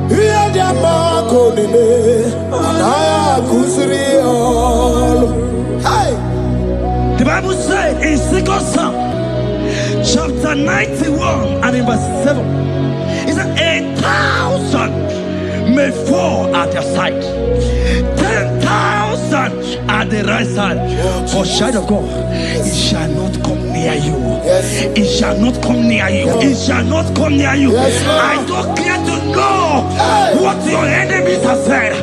Iya dia makonime, anaya kusrior. Hey, the Bible said in 2 Psalm, chapter 91 and in verse 7, it said 1,000 may fall at your side, 10,000 at the right side, but child of God, it shall not come near you. It shall not come near you. It shall not come near you. I don't care to know what your enemies have said.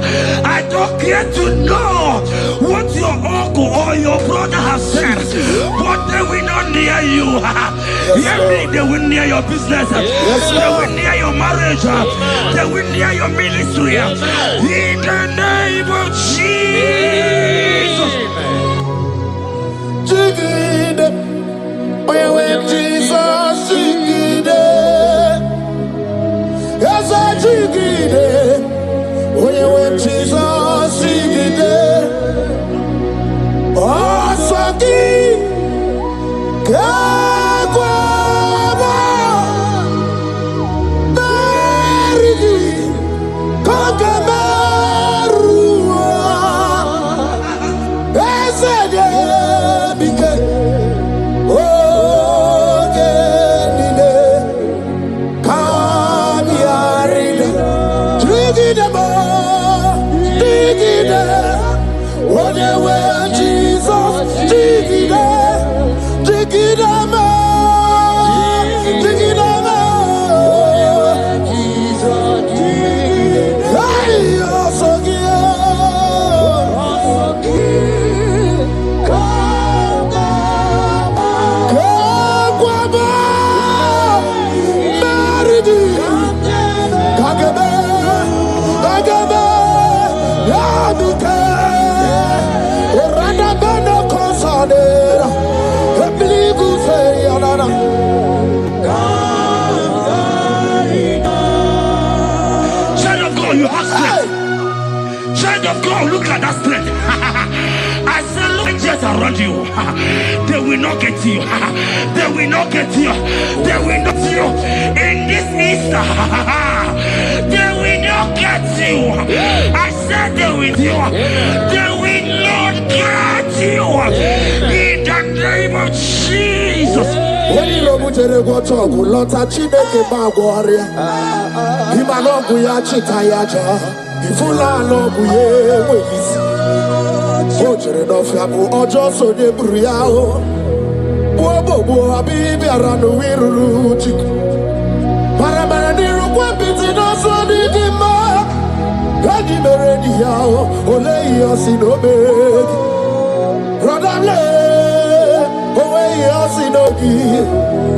I don't care to know what your uncle or your brother has said. But they will not near you. They will near your business. They will near your marriage. They will near your ministry. In the name of Jesus. when Jesus jigide, yes I jigide. When Jesus jigide, oh swagi, kagwaba, berigi, kagamarua, esede bike. Jesus, dig it, around you. They will not get you. They will not get you. They will not get you. In this Easter, they will not get you. I said they will you. They will not get you. In the name of Jesus. Ojere no fiabu ojo so de buria o bo abibi aranu wiruru chiku para ni rukwa biti no so di gima ready meredi ya o ole yo sinobe rodale owe yo sinogi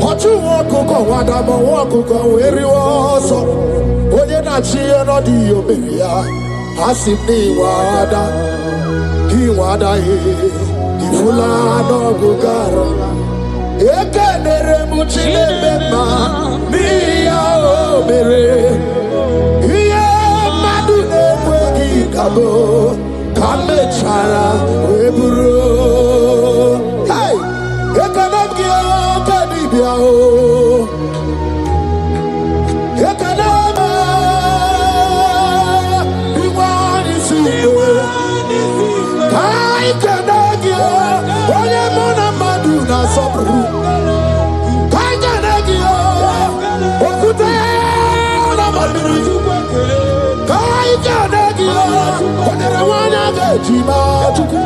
oju okuko wadamo okuko weriwo so onye na chi no di oberia asimi wada Iwada ifula no gugaro ekenere muchile bema miya obere iye madu ekwegi kabo kamechara weburo hey ekanamgi okanibia o ekanama iwani siwe I can't give onye mona madu na sopru. I can't give okute na madu. I can't give onye wana gejima tuku.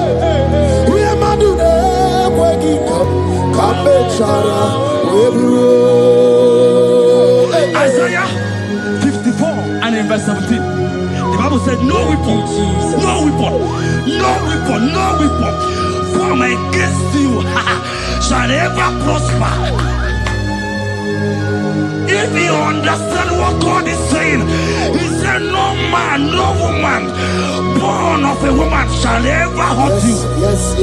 Uye madu ne kwegi kambe chara webro. Isaiah 54 and in verse 17. The Bible said, no weapon, no weapon, no weapon, no weapon formed against you shall ever prosper. If you understand what God is saying, He said, no man, no woman born of a woman shall ever hurt you. Yes.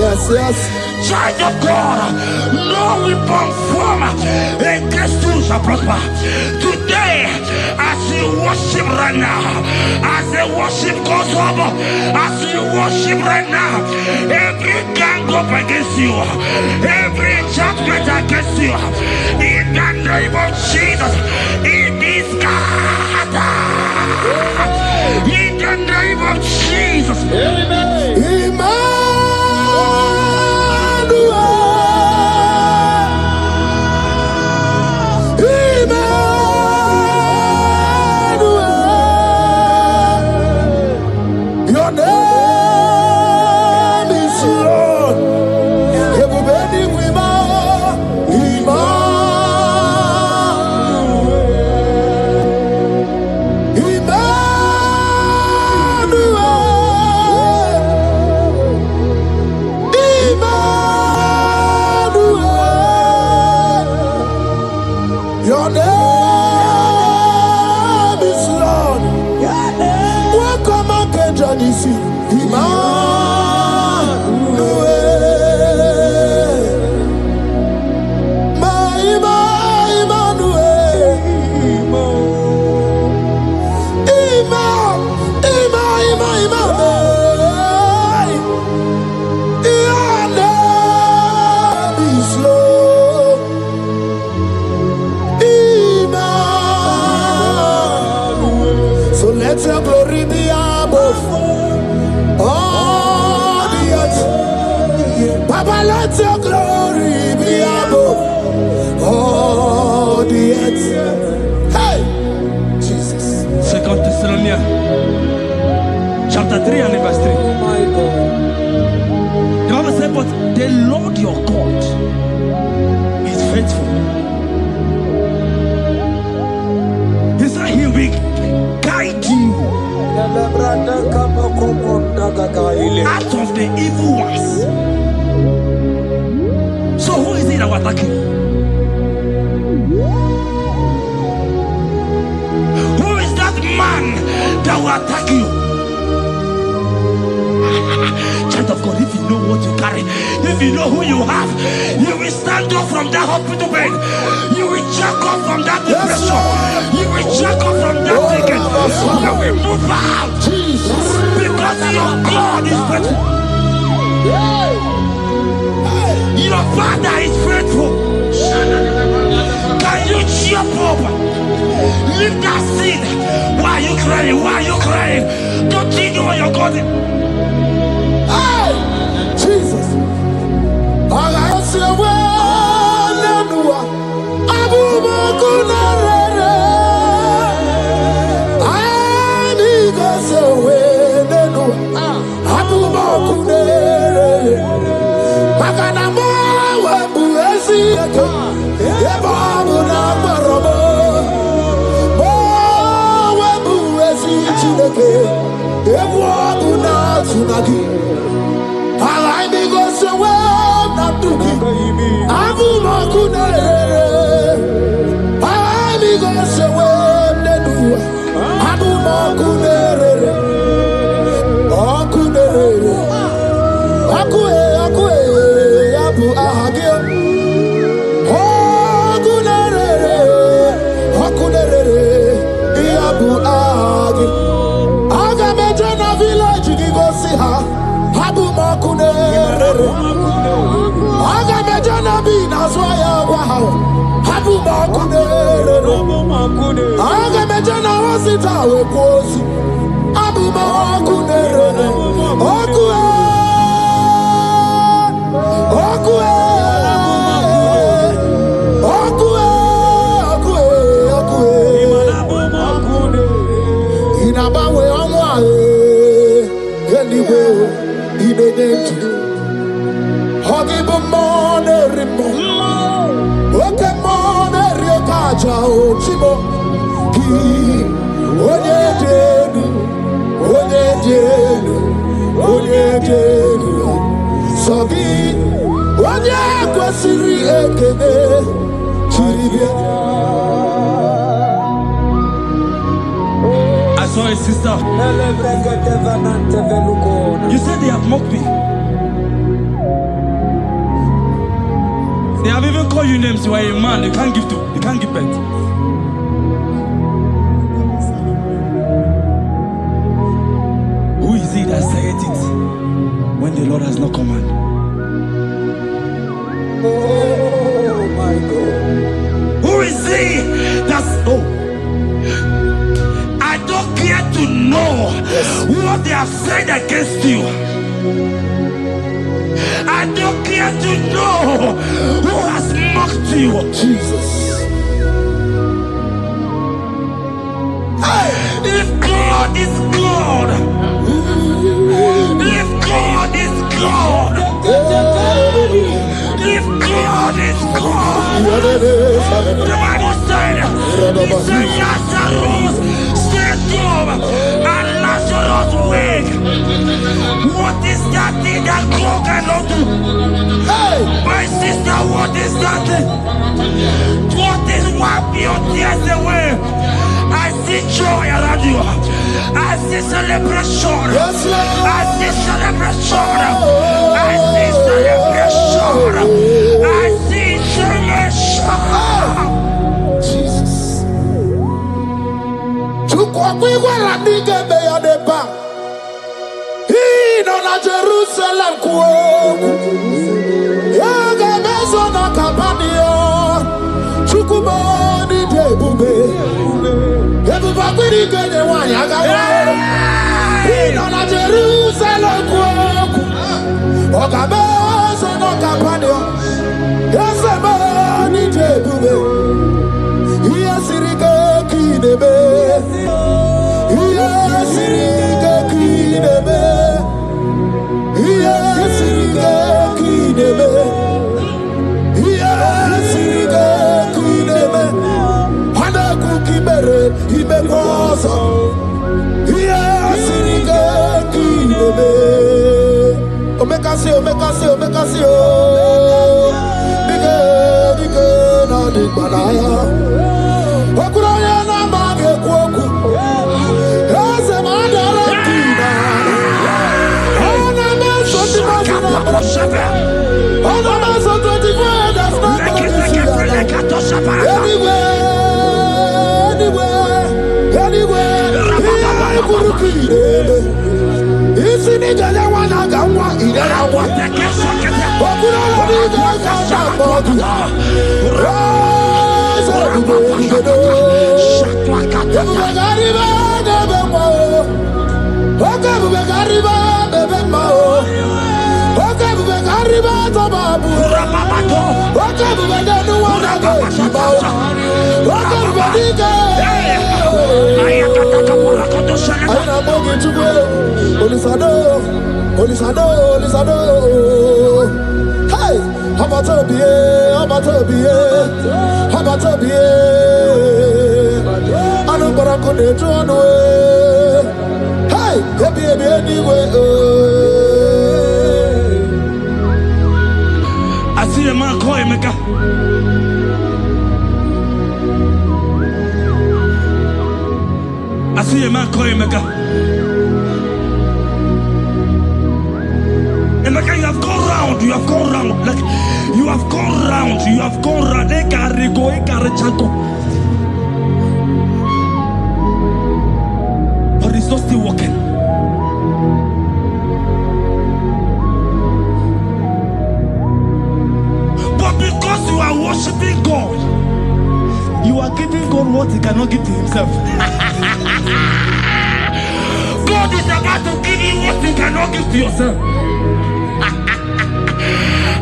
Child of God, no weapon formed against you shall prosper. Today, as you worship right now, as the worship goes over, as you worship right now, every gang up against you, every judgment against you, in the name of Jesus, it is God. In the name of Jesus. Amen. Your name is Lord. Everybody we Your name is Lord. Welcome again, Johnny C. Let your glory be above all the earth. Papa, let your glory be above all the earth. Hey, Jesus. 2 Thessalonians chapter 3 and verse 3. The Bible said, but the Lord your God is faithful. He said he will guide you out of the evil ones. So who is it that will attack you? Who is that man that will attack you? Child of God, if you know what you carry, if you know who you have, you will stand up from that hospital bed. You will jack up from that depression. You will jack up from that ticket. You will move out. Because your God is better. Your Father is faithful. Can you jump up? Lift that seed. Why are you crying? Why are you crying? Don't you know you're going? Hey, Jesus. I see a way. Abu Makunarere. I need to say when they know. Abu Makunarere. Makanamo webu esi eke. Eba abu na marobo. Mo webu esi chineke. Ebu abu na tunagi. I need to say when na tuki. Abu Makunarere. I need to say when they do. Abu Makunarere. Makunarere. Akue, Abu Ahagio. Makunarere. Makunarere. Abu Ahagio. Agamejana village, you go see her. Abu Makunarere. Agamejana Binazwaya Wahao. Abu Makunarere. Agamejana Wasita Wekosi. Abu Makunarere. Okue. Okue. Okue. Okue. Inabawe Amwae. Anyway, Inedentu. Hogibu Mone Rimo. Oke Mone Riokaja Ochimo. Ki. Onyedenu. Sogi. Onye kwesịrị ekele. Chiribia. I saw a sister. You said they have mocked me. They have even called you names. You are a man. You can't give birth. Who is he that said it when the Lord has not commanded? Oh my God. Who is he that's I don't care to know what they have said against you. I don't care to know who has mocked you. Jesus. If God is God, if God is God, if God is God, the Bible said, he said Lazarus stayed up and Lazarus wake. What is that thing that God cannot do? My sister, what is that thing? What is wiping your tears away? I see joy around you. I see celebration. Yes, Lord. I see celebration. I see celebration. I see celebration. Jesus. Tukwakwigwara nigebe ya deba. Ino na Jerusalem kuoku. Yaga mezo na kapanio. Chukumoni debube. Everybody get the one. Ino na Jerusalem kuoku. Okabezo na kapanio. Yesemani debube. Iyasirike kinebe. Iyasirike kinebe. Iyasirike kinebe. Iyasirike kinebe. Hana kukibere imekosa. Iyasirike kinebe. Omekasi. Bige na dikbanaya. Okuraya na mage kwoku. Eze madara kina. Ona meso timazina. Ona meso 24. That's not Anywhere. Isi ni jale wana gawa idara wate. Okura Hey, how about I know what I'm gonna do on the way. Hey, baby, anyway. I see a man call him I see a man call him And like you have gone round, like you have gone round, but it's not still working. But because you are worshiping God, you are giving God what he cannot give to himself. God is about to give you what you cannot give to yourself.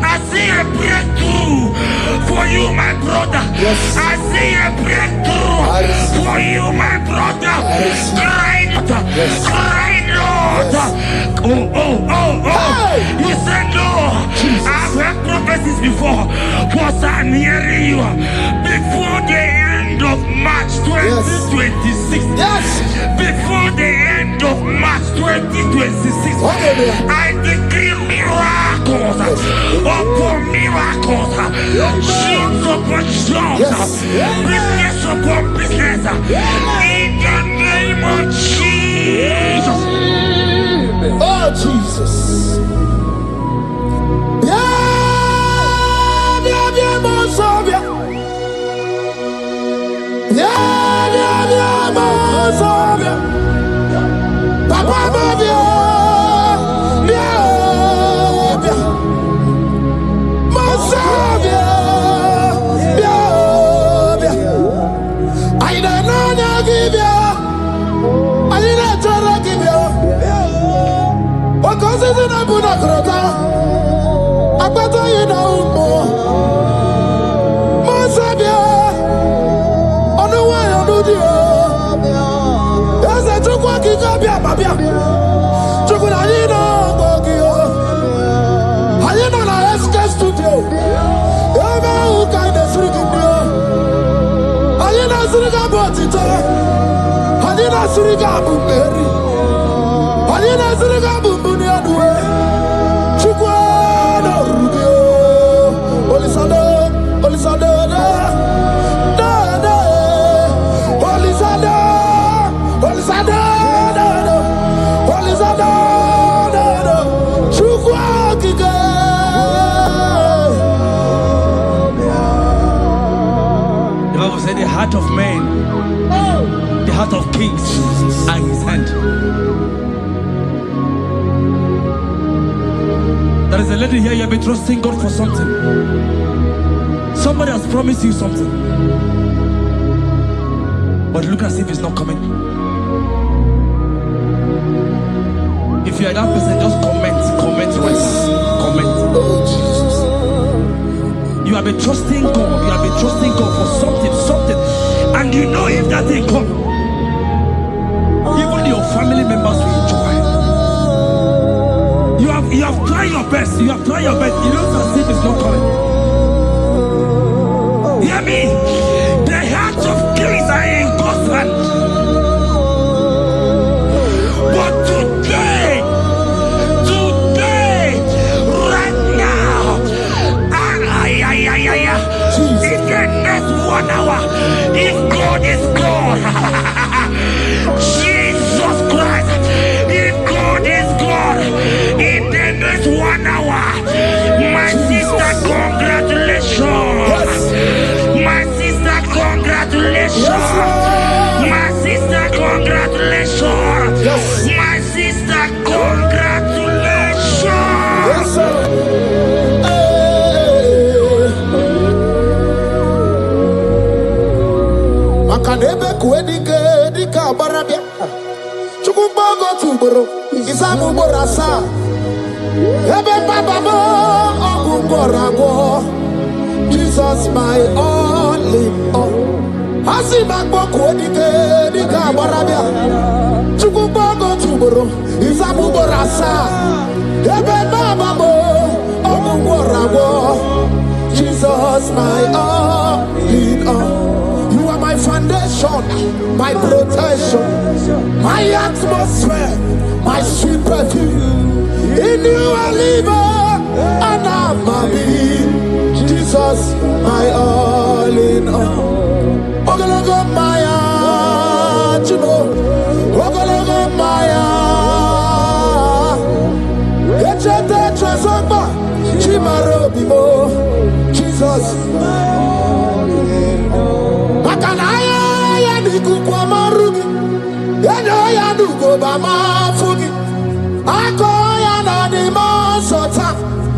I see a breakthrough for you, my brother. Yes. I see a breakthrough for you, my brother. Cry not, cry not. Hey. You said no. Jesus. I've heard prophecies before, but I'm hearing you before the end of March 2026. Yes. Before the end of March 2026, I decree miracles upon miracles, shoes upon shoes, business upon business, in the name of Jesus. Oh, Jesus. The heart of man, the heart of kings are in his hand. There is a lady here, you have been trusting God for something. Somebody has promised you something, but look as if it's not coming. If you are that person, just comment right now. Comment. Oh, Jesus. You have been trusting God. You have been trusting God for something, and you know if that thing come, even your family members will enjoy. You have tried your best. You have tried your best. It looks as if it's not coming. Hear me? The hearts of kings are in God's hand. But today, right now, in the next 1 hour, if God is God, Jesus Christ, if God is God, in the next 1 hour, my kwedike dika barabia. Chukumbogo tuboro isamu borasa. Ebe bababo ogungorago. Jesus my all in all. Asibagbo kwedike dika barabia. Chukumbogo tuboro isamu borasa. Ebe bababo ogungorago. Jesus my all in all. You are my foundation, my protection, my atmosphere, my sweet perfume. In you I live and I'm a being. Jesus, my all in all. Ogologo Maya, Chimo. Ogologo Maya. Echete Trasamba, Chimaro Bimo. Jesus. Makanaya ya niku kwa marugi. Eno ya nugo ba mafugi. Ako ya na ni masota.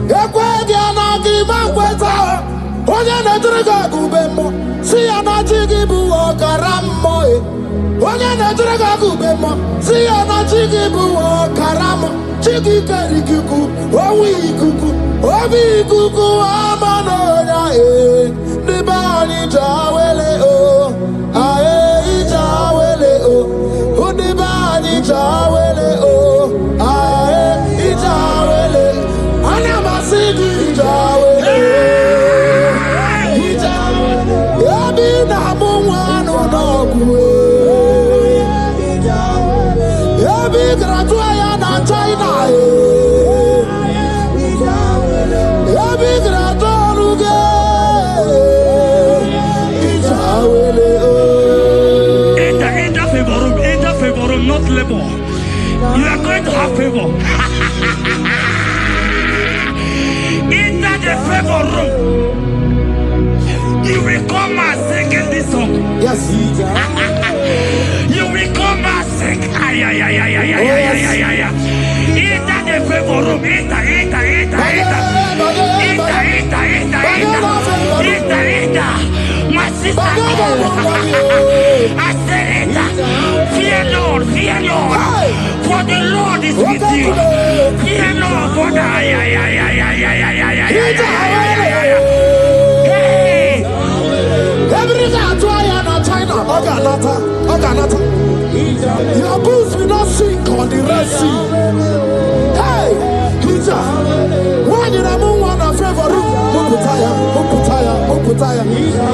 Ekwe dia na gima kweta. Onye na driga gubemo. Si ya na jigibu okaramo. Onye na driga gubemo. Si ya na jigibu okaramo. Chigi karikuku. Owi kuku. Obi kuku amano ya Nibani jawele o. Ae jawele o. Unibani jawele o. Ae jawele. Anamasidi jawele. Yabi na mungwano nogwe. Yabi gratua ya na China Yabi gratua luge. Enter favor room, not labor. You are going to have favor. Enter the favor room. You will come and sing in this song. Yes. You will come and sing. Enter the favor room. Enter. My sister, I said it. Fear Lord. For the Lord is with you. Fear Lord. For the Your boots will not sink on the Red Sea. Hey, Hija, why did I move on a favor room? Muputaya. Hija,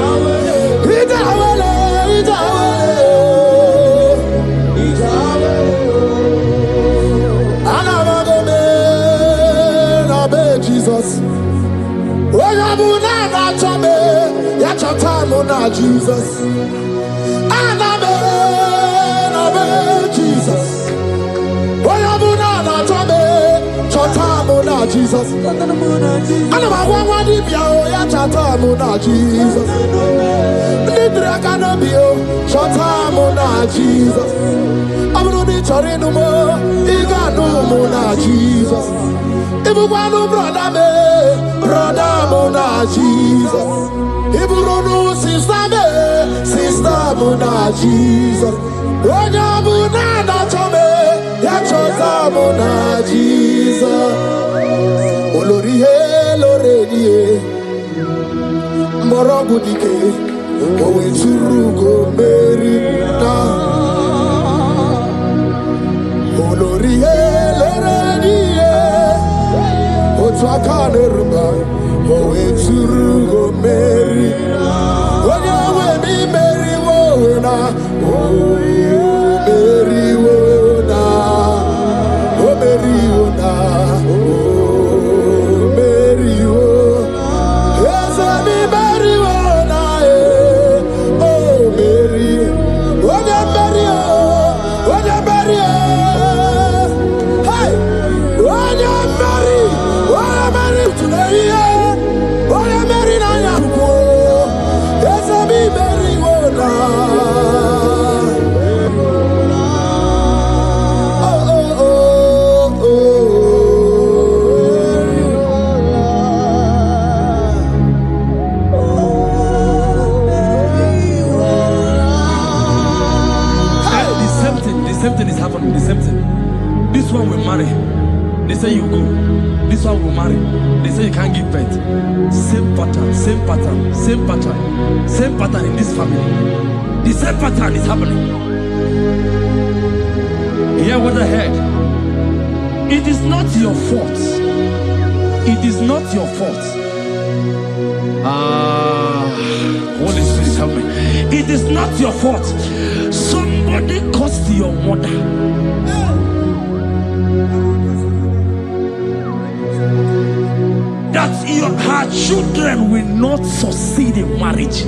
Jesus. When I'm not chame, yacha time on Jesus. Jesus. When I'm not chame, time on Jesus. And I'm one dibia, yacha time on Jesus. Nidra canabio, time on Jesus. I'm not the no more, no more Jesus. If you want to brother mona Jesus. If you don't know sister mona Jesus. When you mona chome, ya chota mona Jesus. Olorihe, loredie, morogudike, owe churugo merina. Olorihe, loredie. Twakanerba, oh it's Rugo Mary. When you will be Mary Wona, oh Mary Wona, oh Mary Wona, oh Mary Wona. Yes, I be Mary Wona, oh Mary, oh Mary, oh Mary, hey, oh Mary. Today, Same pattern, same pattern, same pattern, same pattern in this family. The same pattern is happening. Hear what I heard. It is not your fault. It is not your fault. Holy Spirit, help me. It is not your fault. Somebody caused your mother. That her children will not succeed in marriage.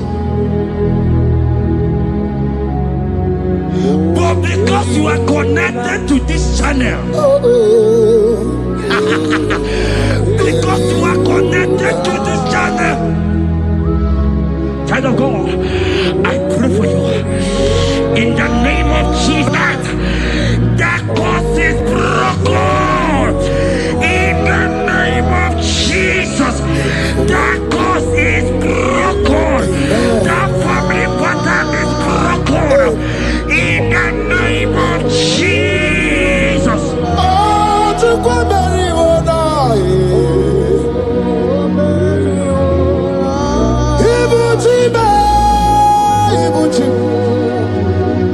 But because you are connected to this channel, because you are connected to this channel, child of God, I pray for you in the name of Jesus. That curse is broken in the name of Jesus. That curse is broken. That family pattern is broken in the name of Jesus. Oh, to go bury one eye.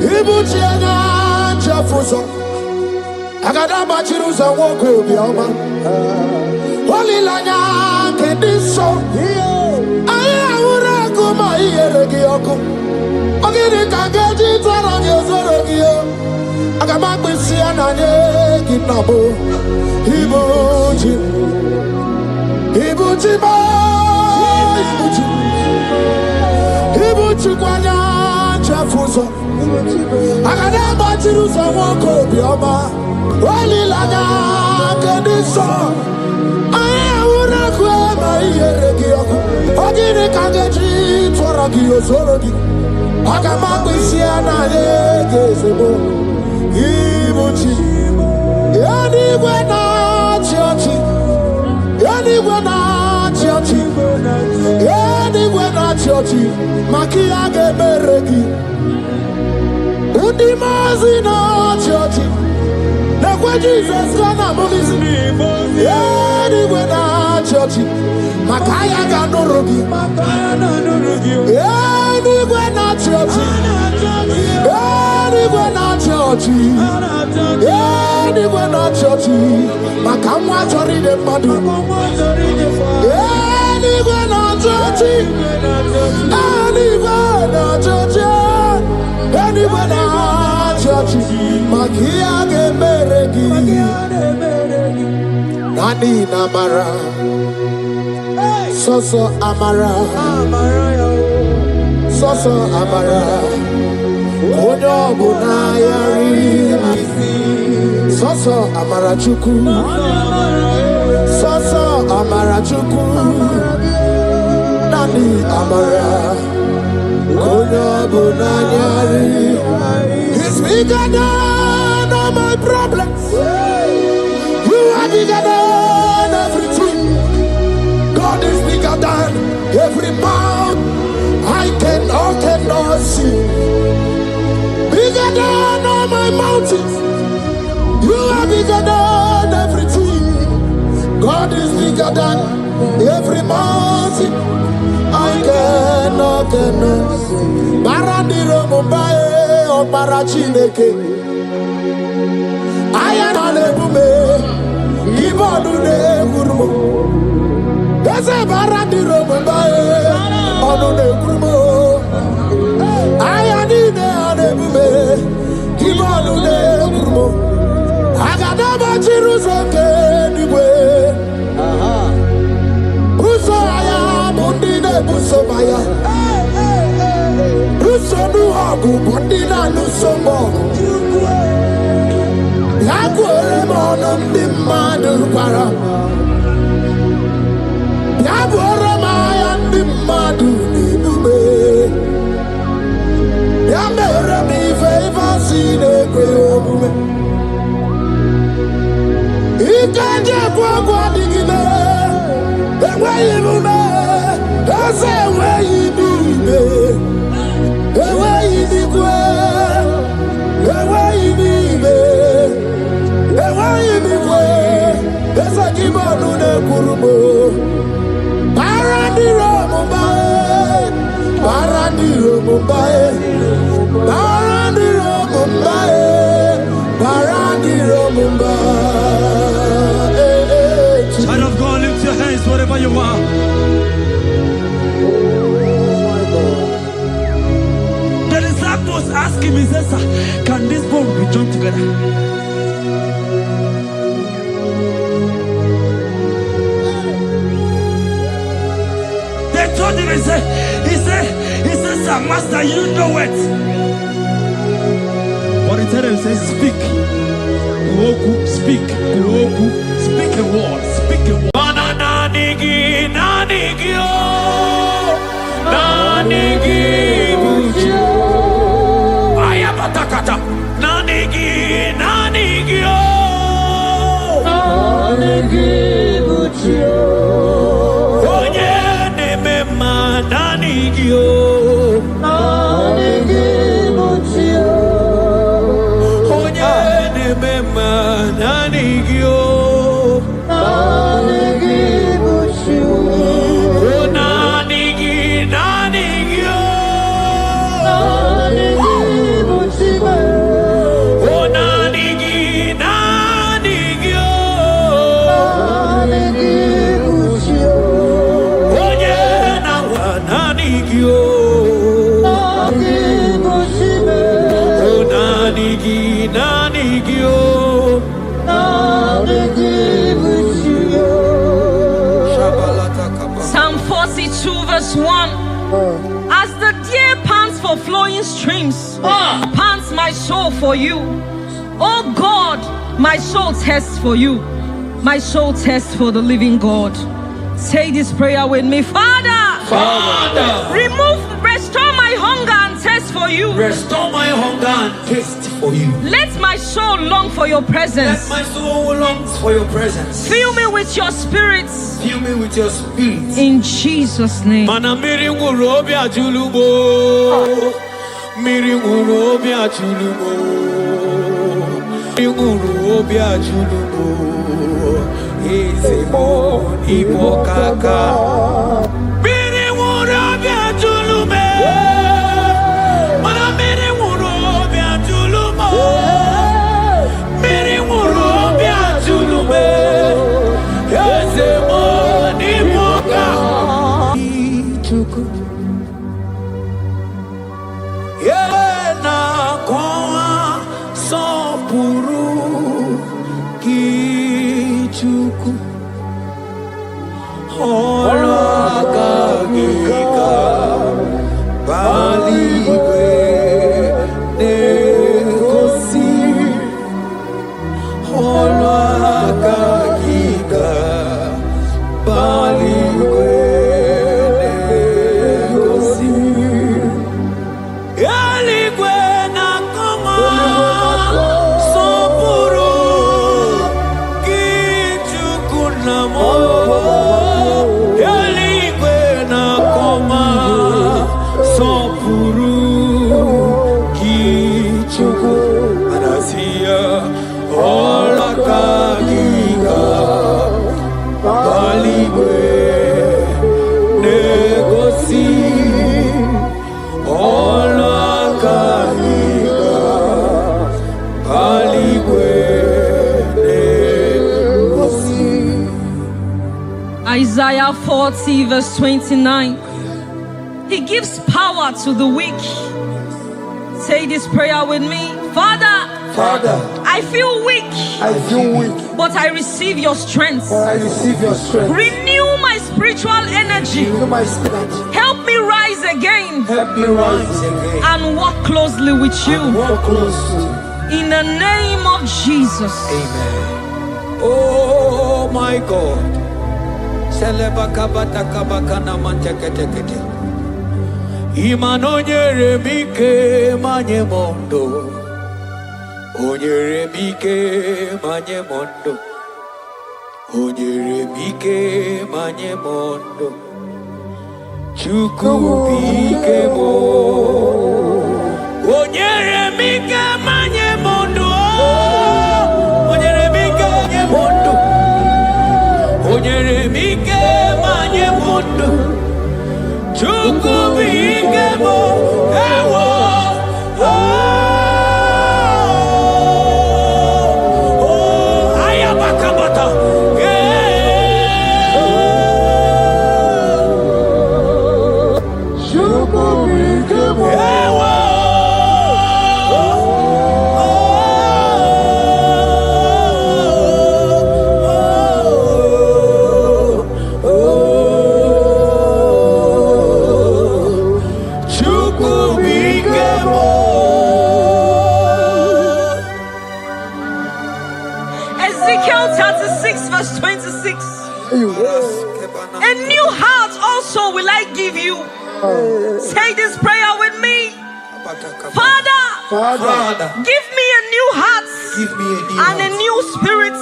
Ibuchi ana chafuso agada bachirusa woko bioma olilanya kediso aya ura kuma iyeregi oko ogiri kageji twarangi ozorogi agama kwisi ananye kinabo ibuchi ba ibuchi kwanya chafuso agada bachirusa woko bioma olilanya kediso aya ura kuma iyeregi oko ogiri kageji twarangi ozorogi agama kwisi ananye gezebo ibuchi anigwe na chiochi anigwe na chiochi anigwe na chiochi makia geberegi undi mazi na chiochi na kwa Jesus kana mulisi anigwe na chiochi makaya ganorogi anigwe na chiochi anigwe na chiochi anigwe na chiochi makamwa chori de madu anigwe na chiochi anigwe na chiochi anigwe na chiochi makia gemeregi nani na mara soso amara soso amara onyo buna yari soso amara chuku soso amara chuku nani amara onyo buna yari. He's bigger than all my problems. You are bigger than everything. God is bigger than every mountain I cannot see. Bigger than all my mountains. You are bigger than everything. God is bigger than every mountain I cannot see. Barandiro Mumbai or Barachineke. I am an ebume. Ibodune Gurmo. There's a Barandiro Mumbai or the Gurmo. I am in the ebume. Ibodune Gurmo. Agadaba Chirusoke anyway. Busaya Bundine Busomaya. Busonu Hagu Bundina Nusomo. Yaguere Monum Dimadu Para. Yaguere Mayan Dimadu Nibube. Yamere mi favor sine kwe. Ikanje kwa digile, ewe ibume, ese ewe ibibe, ewe ibikwe, ewe ibibe, ewe ibikwe, ese kibonu ne kurubo, paradi Mumbai, Barandiro Mumbai, Barandiro Mumbai. Child of God, lift your hands wherever you are. The disciples asked him, he says, can this bone be joined together? They told him, he said, sir, master, you know it. But he told him, he said, speak. Speak. Speak a word. Speak a word. Psalm 42 verse 1. As the deer pants for flowing streams, pants my soul for you. Oh God, my soul thirsts for you. My soul thirsts for the living God. Say this prayer with me. Father, restore my hunger and thirst for you. Restore my hunger and taste for you. Let my soul long for your presence. Let my soul longs for your presence. Fill me with your spirit. Fill me with your spirit. In Jesus' name. Mana miri ngurobi ajulubo. Miri ngurobi ajulubo. Miri ngurobi ajulubo. Ezemo ibokaka. Miri ngurobi ajulume. Mana miri ngurobi ajulumo. Miri ngurobi ajulume. Ezemo ibokaka. Yena kwa sopuru kichuku olakagika baligwe negosi olakagika baligwe negosi yaligwe nakoma sopuru kichuku namo yaligwe nakoma sopuru kichuku anasia olakagika baligwe negosi olakagika baligwe negosi. Isaiah 40 verse 29. He gives power to the weak. Say this prayer with me. Father, I feel weak, but I receive your strength. Renew my spiritual energy. Help me rise again and walk closely with you. In the name of Jesus. Amen. Oh my God. Selebakabatakabakana manteketekete. Imanonyere mike manye mondo. Onyere mike manye mondo. Onyere mike manye mondo. Chukubike mo. Onyere mike manye mondo. Onyere mike manye mondo. Onyere mike manye mondo. Chukubike mo. also will I give you. Say this prayer with me. Father, give me a new heart and a new spirit.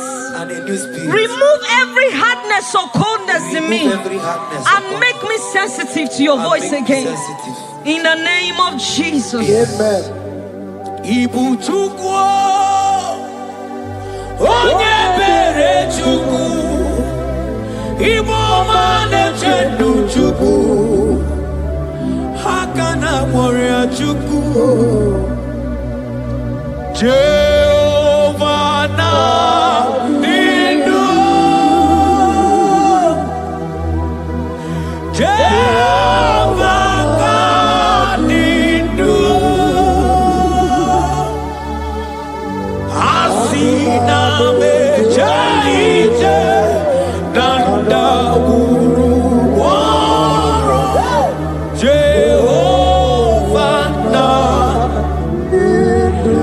Remove every hardness or coldness in me and make me sensitive to your voice again. In the name of Jesus. Amen. Ibu chukwu onye bere chukwu Ibu mane chendu chukwu Hakana moria chukwu Jehovah na nindu Jehovah na nindu Asina mejaite Nanda uru waro Jehovah na nindu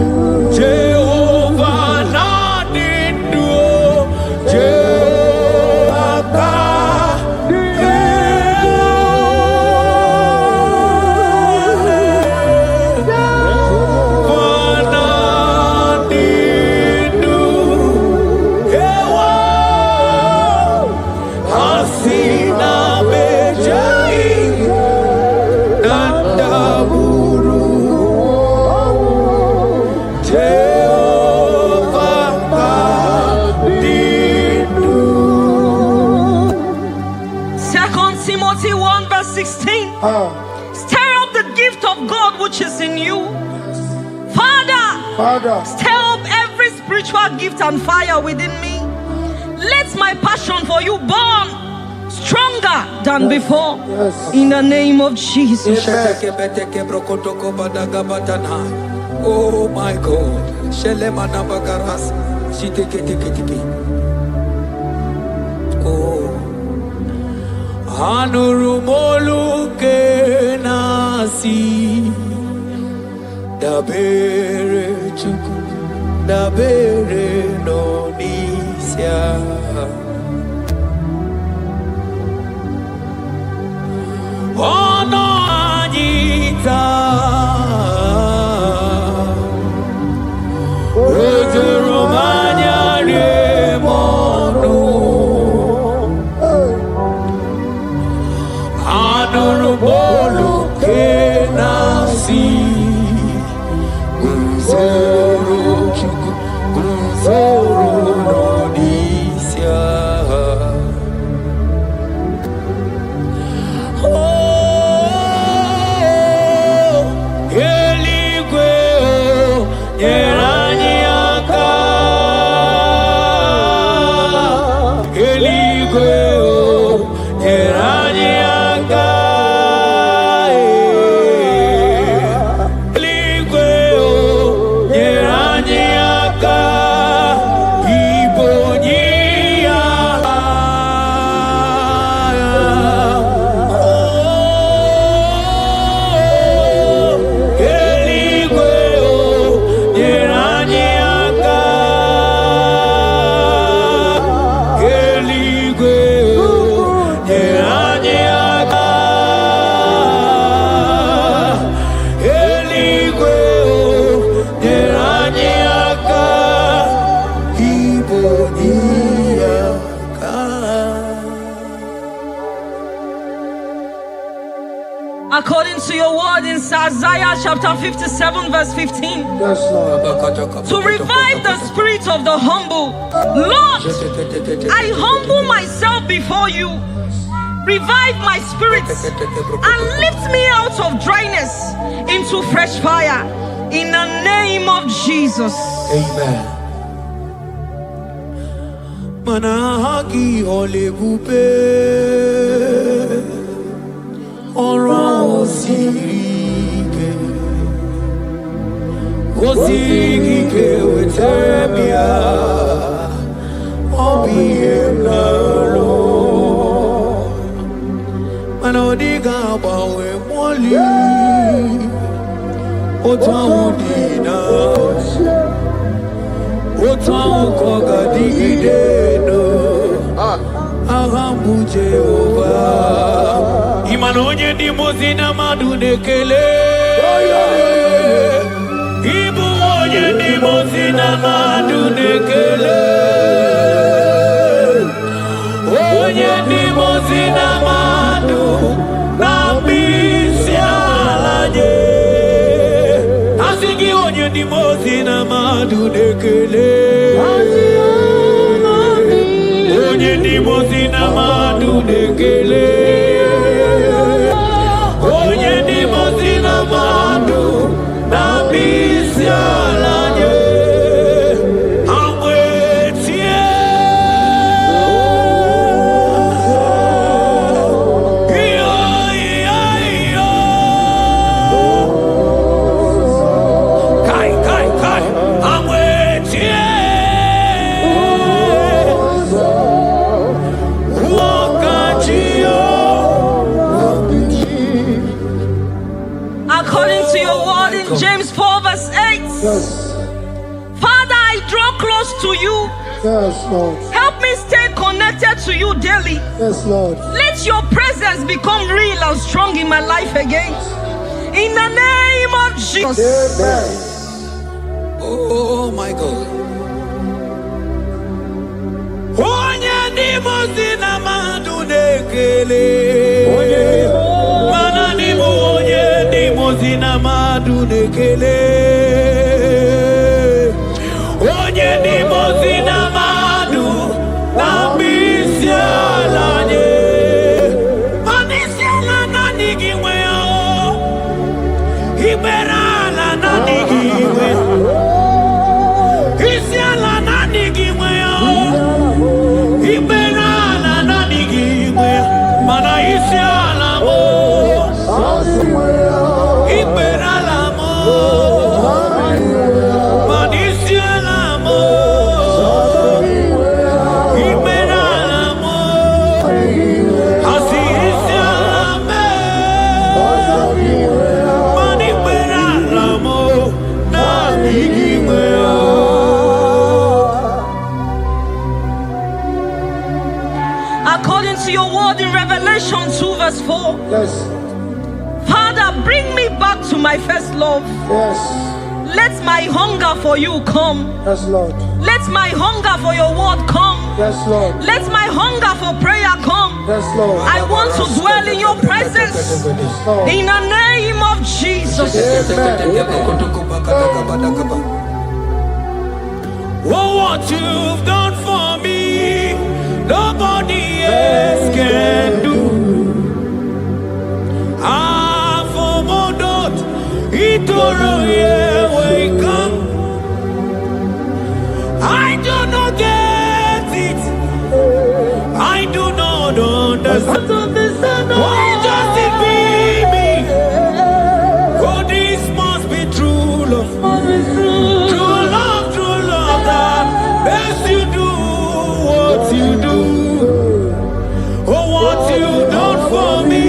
Timothy 1 verse 16. Stir up the gift of God which is in you. Father, stir up every spiritual gift and fire within me. Let my passion for you burn stronger than before. In the name of Jesus. Oh my God. Oh. Anurumolu ke nasi dabere chuku dabere no nisia ono anita Romania remono Anurumolu ke nasi Gunzoro chuku Gunzoro no nisia Oh Eligwe Yerani aka Eligwe Yerani aka Eligwe Yerani aka Ibonia Eligwe Yerani aka Eligwe Yerani aka Eligwe Yerani aka Ibonia According to your word in Isaiah chapter 57 verse 15. To revive the spirit of the humble. Lord, I humble myself before you. Revive my spirit and lift me out of dryness into fresh fire. In the name of Jesus. Amen. Manahagi olebupe Oro osirike Osirike wetemia Obiemnalo Manodiga bawe mwali Otaudina Otaukoga digideno Ahambu Jehovah Manonye di mozina madu nekele. Ibu onye di mozina madu nekele. Onye di mozina madu na bisialaje. Asigi onye di mozina madu nekele. Onye di mozina madu nekele. Onye di mozina madu na bisialaje. James 4 verse 8. Yes. Father, I draw close to you. Yes, Lord. Help me stay connected to you daily. Yes, Lord. Let your presence become real and strong in my life again. In the name of Jesus. Amen. Oh my God. Onye di mozina madu nekele. Mana di onye di mozina madu nekele. Onye di mozina madu na bisialaje. Manisiala na nigiwe o. Iberala na nigiwe. Isiala na nigiwe o. Iberala na nigiwe. Mana isiala mo. Iberala mo. Manisiala mo. Iberala mo. Asisiala me. Maniberala mo. Na nigiwe o. According to your word in Revelation 2 verse 4. Yes. Father, bring me back to my first love. Yes. Let my hunger for you come. Yes, Lord. Let my hunger for your word come. Yes, Lord. Let my hunger for prayer come. Yes, Lord. I want to dwell in your presence. Lord. In the name of Jesus. Oh, what you've done for me, nobody else can do. Ah, for Modot, Itoro, yeah, wake up. I do not get it. I do not understand. Why does it be me? Oh, this must be true love. True love that makes you do what you do. Oh, what you done for me,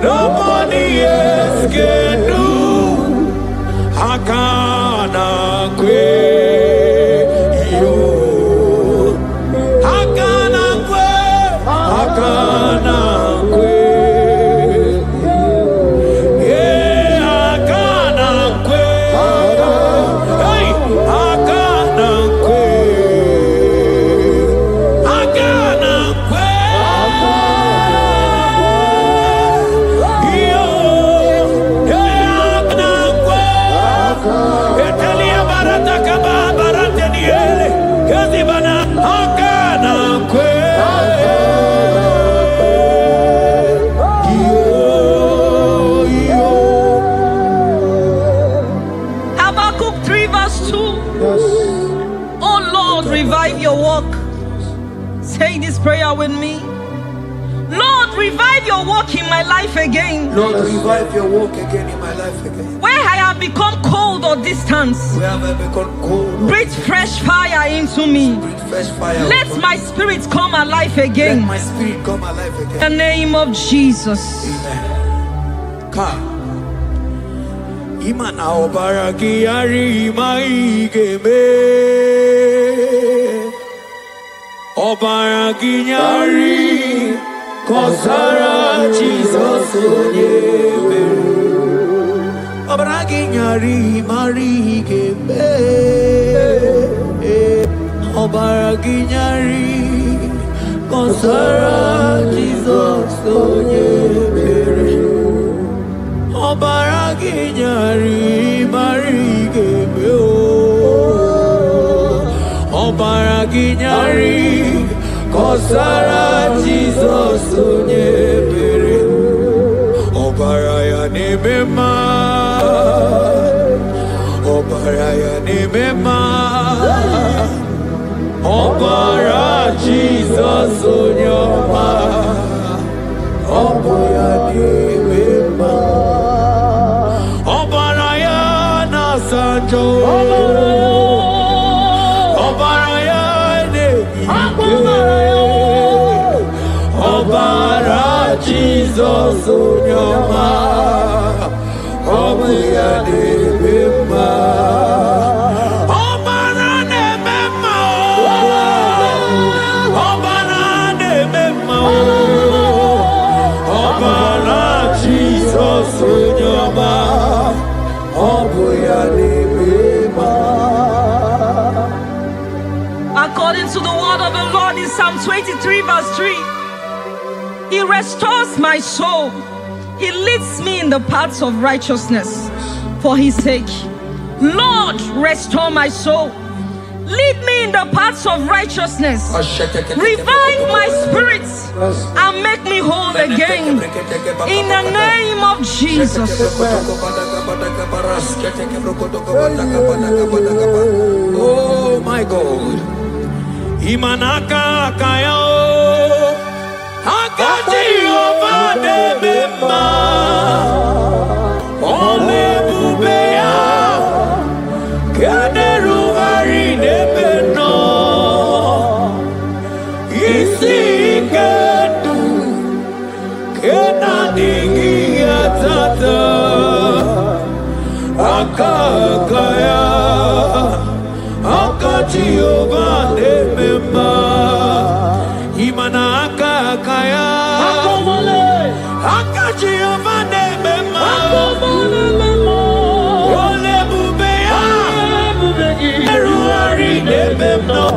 nobody else can do. Hakana kwe yo. Hakana kwe. Hakana kwe. Yeah, hakana kwe. Hey, hakana kwe. Hakana kwe. Yo, yeah, hakana kwe. Etelia barata kaba barate niele. Kazi bana hakana kwe. Habakkuk 3 verse 2. Yes. Oh Lord, revive your work. Say this prayer with me. Lord, revive your work in my life again. Lord, revive your work again in my life again. Where I have become cold or distant, Where have I become cold? breathe fresh fire into me. Breathe fresh fire. Let upon my me. spirit come alive Let again. my spirit come alive In again. the name of Jesus. Amen. Ka imana obaraki ari maigeme obaraki nyari kosara Jesus ginyari marigebe Obara ginyari Konsara Jesus Onyebere Obara ginyari marigebe Obara ginyari Konsara Jesus Onyebere Obaraya nemema Obaraya nemema Obara Jesus Onyoma Obaraya nemema Obaraya nasanjo Obaraya Obara Jesus Onyoma Obuya Nebema Obara Nebema Obara Nebema Obara Jesus Onyoma Obuya Nebema. According to the word of the Lord in Psalm 23 verse 3, He restores my soul. He leads me in the paths of righteousness for His sake. Lord, restore my soul. Lead me in the paths of righteousness. Revive my spirit and make me whole again. In the name of Jesus. Oh my God. Imanaka kayo. Akati ovade mema Ole bubeya Kaderu hari nebeno Isi kedu Kena dingi atata Akakaya Akati ovade mema Imana akakaya Akachi ovane mema Ole bubeya Eruari nebemno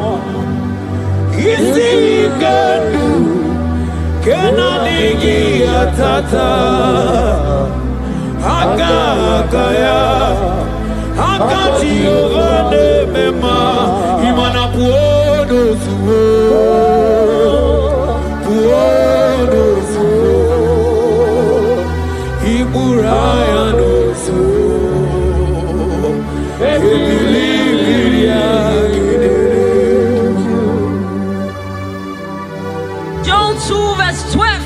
Isi kenu Kena nigi atata Akakaya Akachi ovane mema Imana puodo suo John 2 verse 12.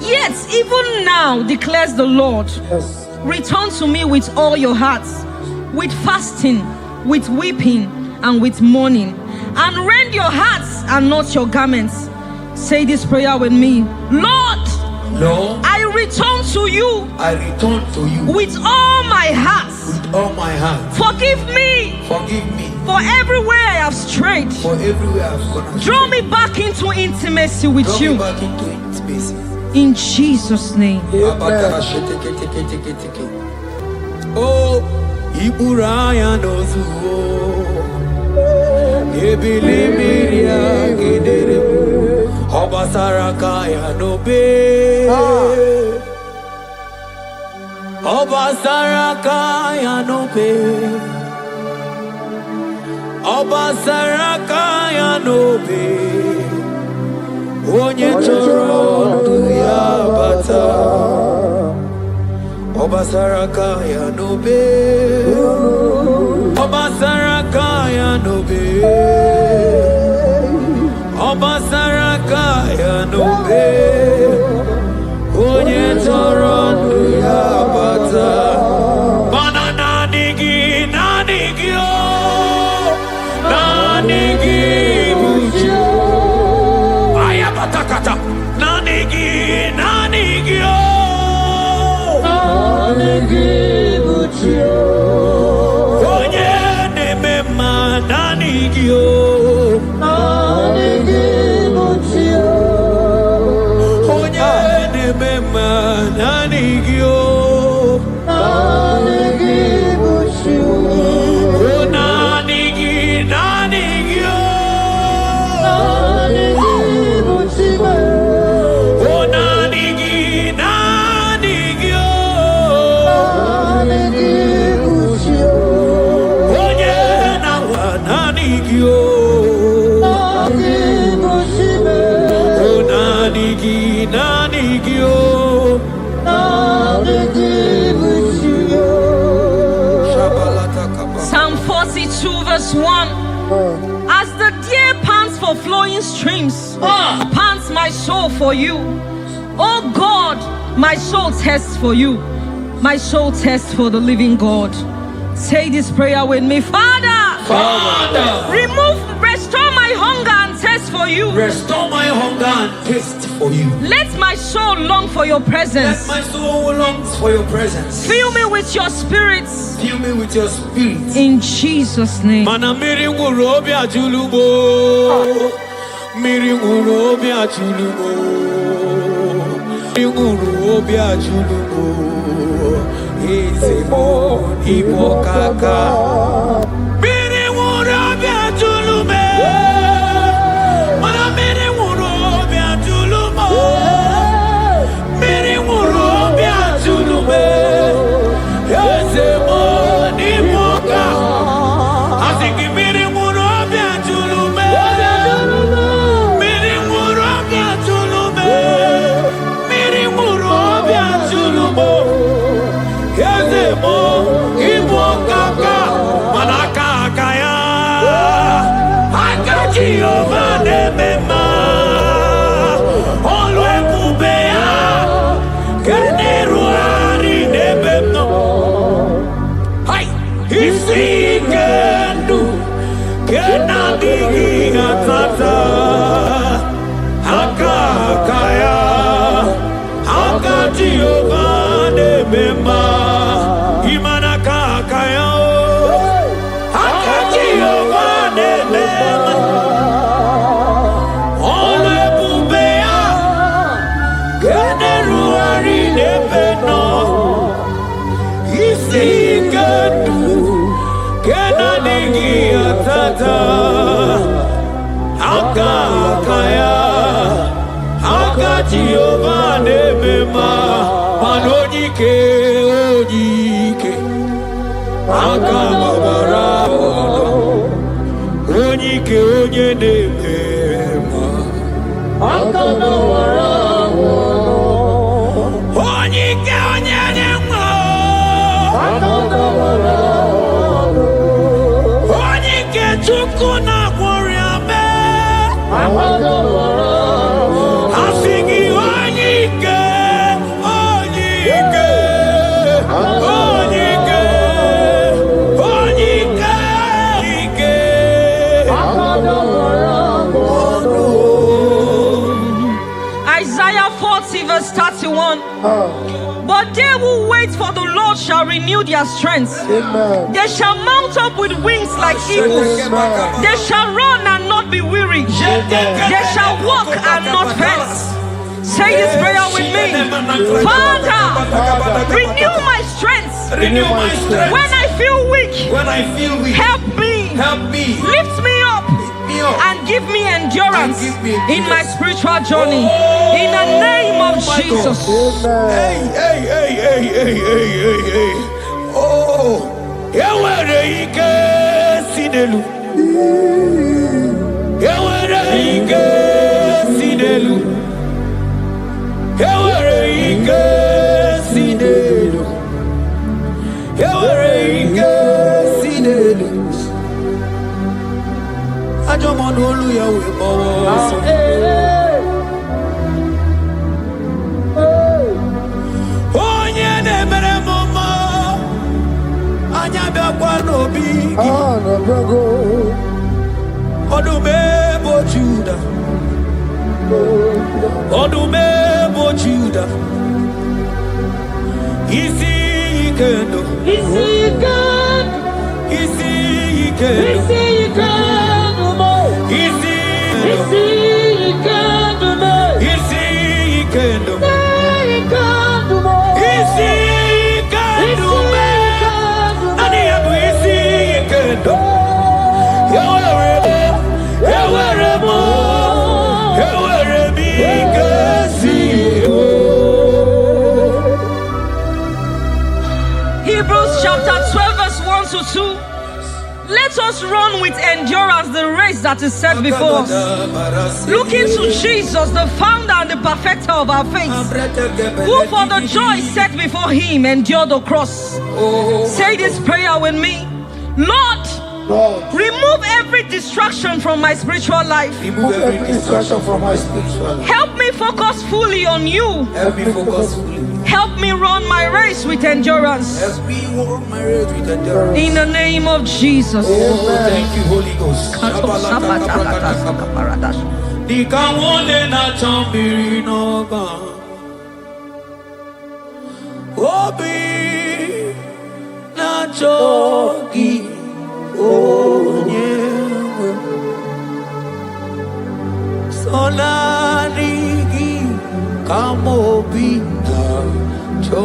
Yet even now declares the Lord, return to me with all your hearts, with fasting, with weeping, and with mourning, and rend your hearts and not your garments. Say this prayer with me. Lord, I return to you. I return to you with all my heart. with all my heart. Forgive me. Forgive me For everywhere I have strayed. for everywhere I've gone astray. Draw me back into intimacy with Draw you. me back into intimacy. In Jesus' name. Oh, Iburaya nozuo. Ebilimiria gedere. Obasaraka ya nobe. Obasaraka ya nobe. Obasaraka ya nobe. Onye choro ndu ya bata. Obasaraka ya nobe. Obasaraka ya nobe. Obasaraka ya nobe. Onye choro ndu ya bata. Banana nigi o. Nanigi buju. Ayabatakata. Nanigi o. Nanigi buju. Onye nemema nanigi o. Nanigi buju. Onye nemema nanigi o. Psalm 42 verse 1. As the deer pants for flowing streams, pants my soul for you. Oh God, my soul thirsts for you. My soul thirsts for the living God. Say this prayer with me. Father, restore my hunger and thirst for you. Restore my hunger and taste for you. Let my soul long for your presence. Let my soul long for your presence. Fill me with your spirit. Fill me with your spirit. In Jesus' name. Mana miri ngurobi ajulubo. Miri ngurobi ajulubo. Miri ngurobi ajulubo. Ezemo ibo kaka. Miri ngurobi ajulume. Mana miri ngurobi ajulumo. Miri ngurobi ajulume. Ezemo ibo kaka. Asiki miri ngurobi ajulume. Miri ngurobi ajulume. Miri ngurobi ajulumo. Ezemo ibo kaka. Manaka kaya. Akaji ovane mema. Olwe kubea. Keneruari nebemno. Hai. Isi kendu. Kenadigi atata. Akakaya. Akaji ovane mema. Imanaka kaya. Akaji ovane mema. Olwe kubea. Keneruari nebemno. Isi kendu. Kenadigi atata. Akakaya. Akaji ovane mema. Panojike ojike. Akababara ojike onye nemema. Akababara ojike onye nemema. Onyike Chukwu na gworiame. Asigi onyike, onyike, onyike, onyike, onyike. Isaiah 40 verse 31. But they who wait for the Lord shall renew their strength. Amen. They shall mount up with wings like eagles. They shall run and not be weary. They shall walk and not faint. Say this prayer with me. Father, renew my strength. Renew my strength. When I feel weak, When I feel weak, help me. help me. Lift me up and give me endurance And give me in my spiritual journey. In the name of Jesus. Hey, hey, hey, hey, hey, hey, hey, hey. Oh, Yawere ike sinelu. Yawere ike sinelu. Yawere ike sinelu. Yawere ike sinelu. Ajomonu oluyawe bawo. Onye na-emere m mma, anya bịakwa n'obi gị. Ọdụm ebo Juda, ọdụm ebo Juda, isi ike ndụ, isi ike ndụ, isi ike ndụ, isi ike ndụ, isi ike ndụ, isi ike ndụ. Hebrews chapter 12 verse 1 to 2. let us run with endurance the race that is set before us, looking to Jesus, the founder and the perfecter of our faith, who for the joy set before him endured the cross. Say this prayer with me. Lord, remove every distraction from my spiritual life. Remove every distraction from my spiritual life. Help me focus fully on you. Help me focus fully. Help me run my race with endurance. Help me run my race with endurance. In the name of Jesus. Oh, thank you, Holy Ghost. Sonarigi kamobina cho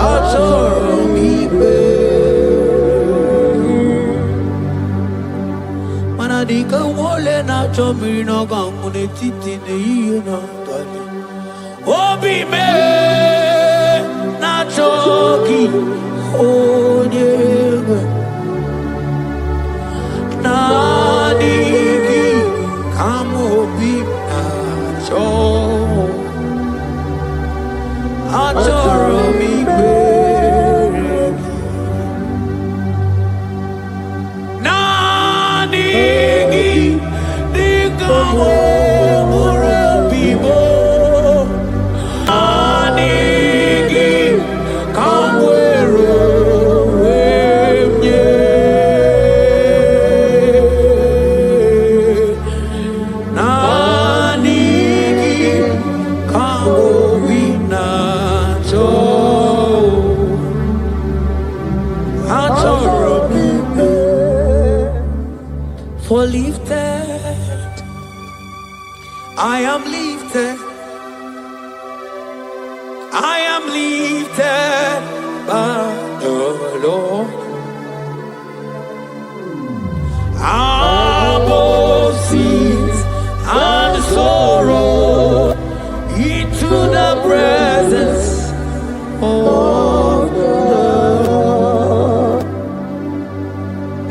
atoromibe manadika wole na chomino gamune titine yina tani obime na choki onyewe Nanigi kamobi nacho atoromi beregi Nanigi dikamo murabibo Nanigi kamwero For lifted, I am lifted, I am lifted by the Lord. Above sins and sorrow, into the presence of the Lord.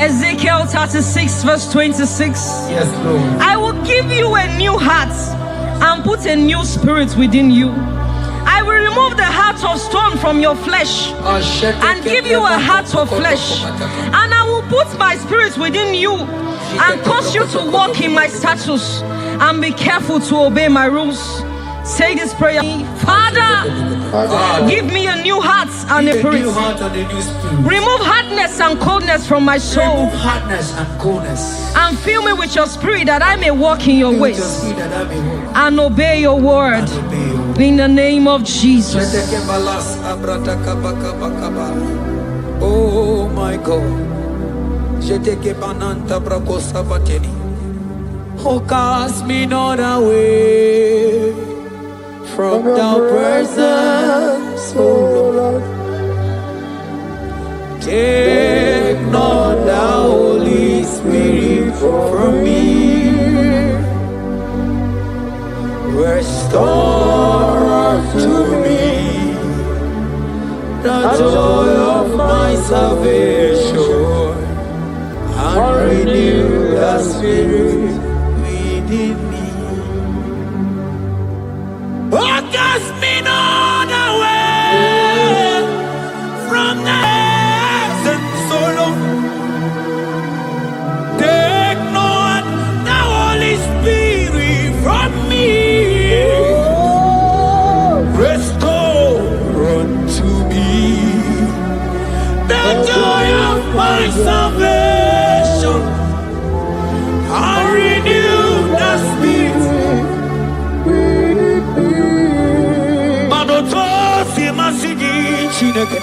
Ezekiel 36 verse 26. Yes, Lord. I will give you a new heart and put a new spirit within you. I will remove the heart of stone from your flesh and give you a heart of flesh. And I will put my spirit within you and cause you to walk in my statutes and be careful to obey my rules. Say this prayer. Father, give me a new heart and a spirit. Remove hardness and coldness from my soul. Remove hardness and coldness. And fill me with your spirit that I may walk in your ways and obey your word. In the name of Jesus. Oh my God. Oh, cast me not away from thy presence, oh Lord. Take not the Holy Spirit from me. Restore unto me the joy of my salvation and renew the spirit within me. Oh, cast me not away from the presence, oh Lord. Take not the Holy Spirit from me. Restore unto me the joy of my salvation and renew the spirit. Madotosi masigi chineke,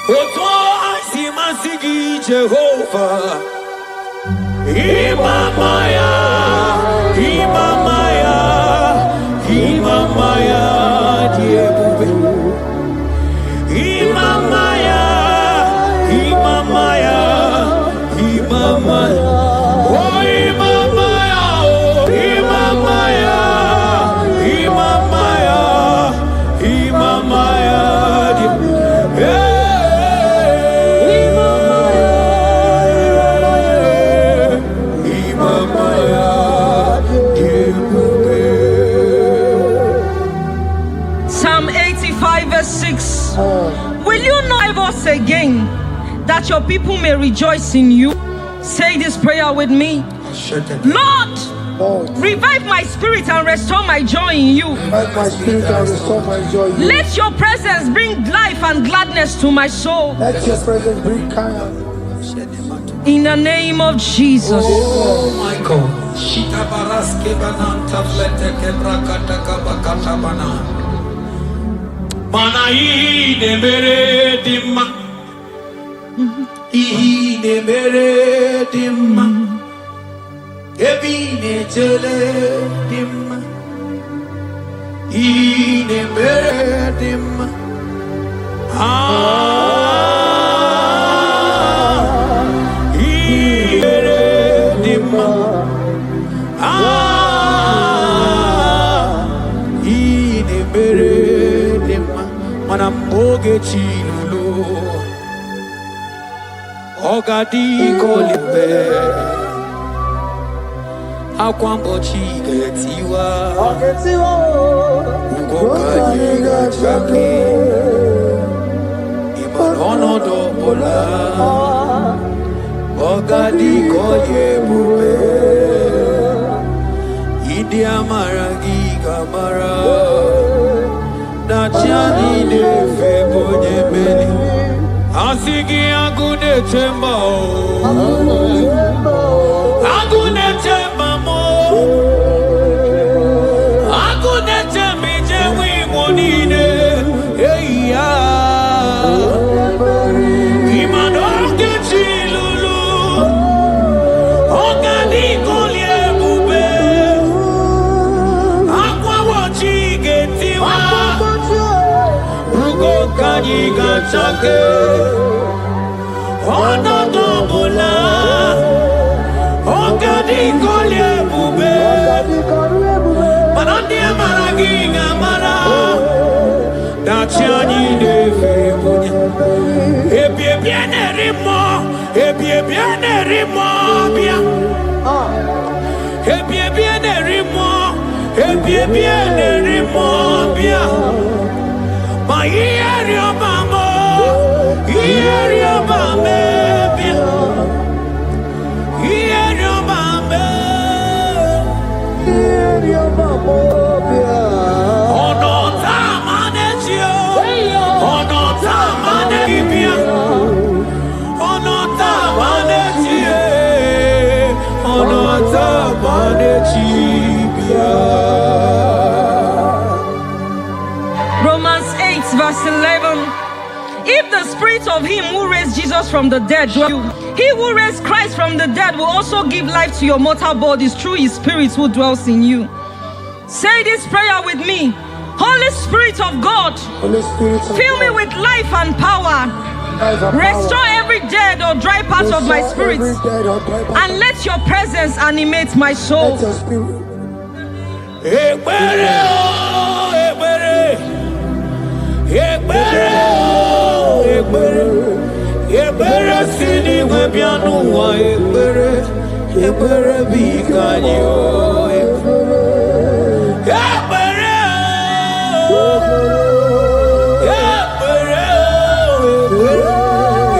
otosi masigi Jehovah. Imamaya, Imamaya, Imamaya, Diebube. Imamaya, Imamaya, Imamaya. Oh, Imamaya, oh, Imamaya, Imamaya, Imamaya, Diebube. Yeah. that your people may rejoice in you. Say this prayer with me. Lord, revive my spirit and restore my joy in you. Revive my spirit and restore my joy in you. Let your presence bring life and gladness to my soul. Let your presence bring kindness. In the name of Jesus. Oh my God. Mana ine mere dimma, ine mere dimma, ebine chele dimma, ine mere dimma, ine mere dimma, ine mere dimma. Manamboge chilulu Ogadi kolimbe Akwambo chigetiwa Ugoka yiga chake Imanono dobola Ogadi koye bube Idi amaragi kamara Nachani de febonye meli Asigi agune temba Agune temba mo Agune tembi jewi monine Eya Imanoke chilulu Ogadi kolye bube Akwa wachi getiwa Kanyiga chake Ono dobola Ogadi kolye bube Manandi amaragi ngamara Dachiani defe bunye Ebie biene rimo Ebie biene rimo bia Ebie biene rimo Ebie biene rimo bia Ma ieri obamo, ieri obame, ieri obame, ieri obamo. Ono tamanetio, ono tamanetibia, ono tamanetie, ono tamanetibia. Verse 11. If the spirit of him who raised Jesus from the dead dwells in you, he who raised Christ from the dead will also give life to your mortal bodies through his spirit who dwells in you. Say this prayer with me. Holy Spirit of God, fill me with life and power. Restore every dead or dry part of my spirit, and let your presence animate my soul. Ekbere sini webianu wa ekbere bikanyo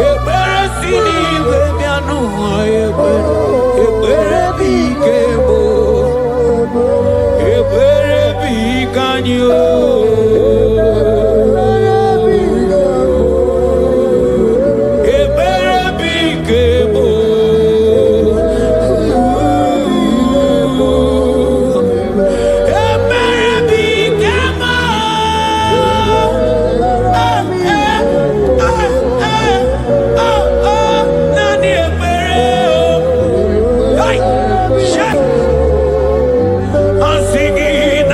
ekbere sini webianu wa ekbere bikemo ekbere bikanyo I'm singing,